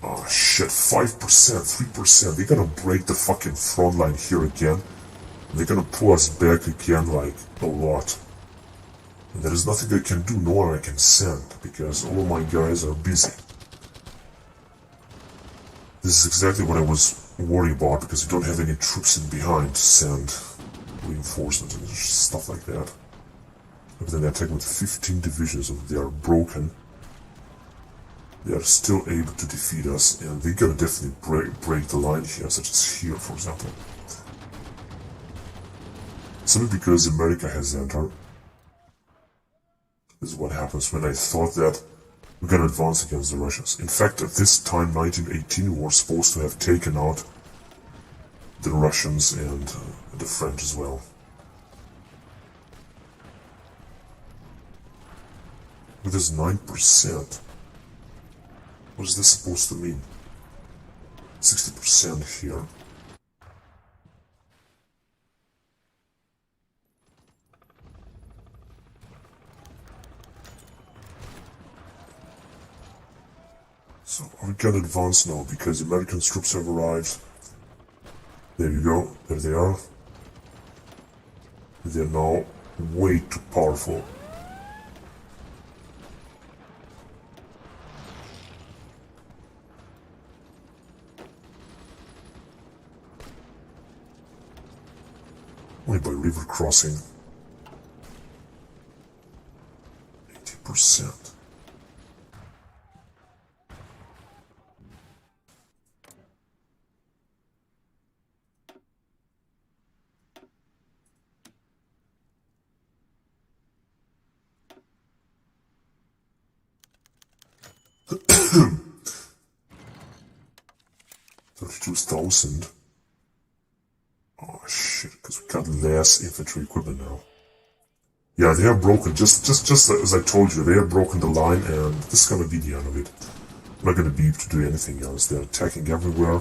Speaker 1: Ah shit, 5%, 3%. They're gonna break the fucking front line here again. And they're gonna pull us back again like a lot. And there is nothing I can do, no one I can send, because all of my guys are busy. This is exactly what I was worried about, because we don't have any troops in behind to send reinforcements and stuff like that. But then they attack with 15 divisions and they are broken. They are still able to defeat us, and they're gonna definitely break the line here, such as here, for example. Simply because America has entered. This is what happens when I thought that we're gonna advance against the Russians. In fact, at this time, 1918, we were supposed to have taken out the Russians and the French as well. With this 9%, what is this supposed to mean? 60% here. So we can advance now because the American troops have arrived. There you go, there they are. They're now way too powerful. Only by river crossing. 80%. $32,000. Oh shit, because we got less infantry equipment now. Yeah, they have broken, just as I told you, they have broken the line, and this is gonna be the end of it. I'm not gonna be able to do anything else. They're attacking everywhere.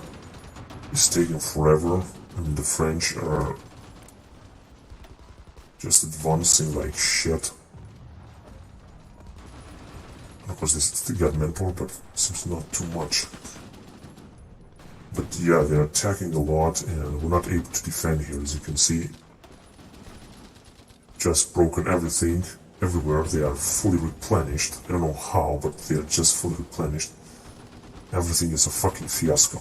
Speaker 1: It's taking forever. I mean, the French are just advancing like shit. Of course, they still got manpower, but seems not too much. But yeah, they're attacking a lot, and we're not able to defend here, as you can see. Just broken everything, everywhere. They are fully replenished. I don't know how, but they are just fully replenished. Everything is a fucking fiasco.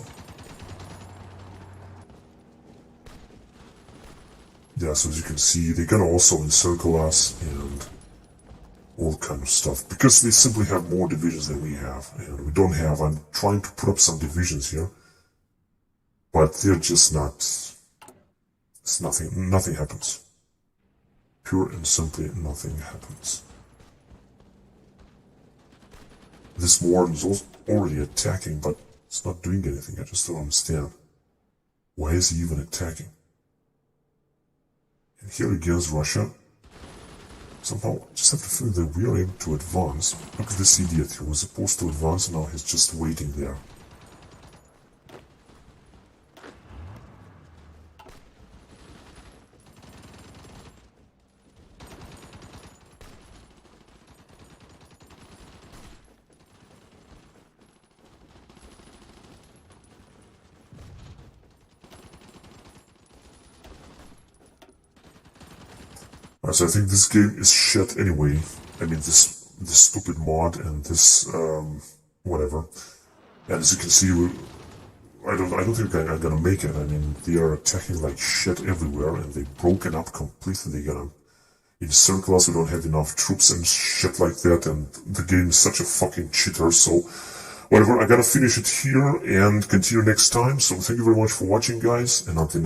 Speaker 1: Yeah, so as you can see, they can also encircle us and all kind of stuff, because they simply have more divisions than we have, and we don't have. I'm trying to put up some divisions here, but they're just not. It's nothing happens. Pure and simply nothing happens. This Warden is also already attacking, but it's not doing anything. I just don't understand. Why is he even attacking? And here against Russia, somehow I just have to feel that we are able to advance. Look at this idiot, he was supposed to advance, and now he's just waiting there. So I think this game is shit anyway. I mean, this stupid mod and this whatever. And as you can see, I don't think I'm gonna make it. I mean, they are attacking like shit everywhere, and they've broken up completely. They're gonna encircle us. We don't have enough troops and shit like that. And the game is such a fucking cheater. So whatever, I gotta finish it here and continue next time. So thank you very much for watching, guys, and until next.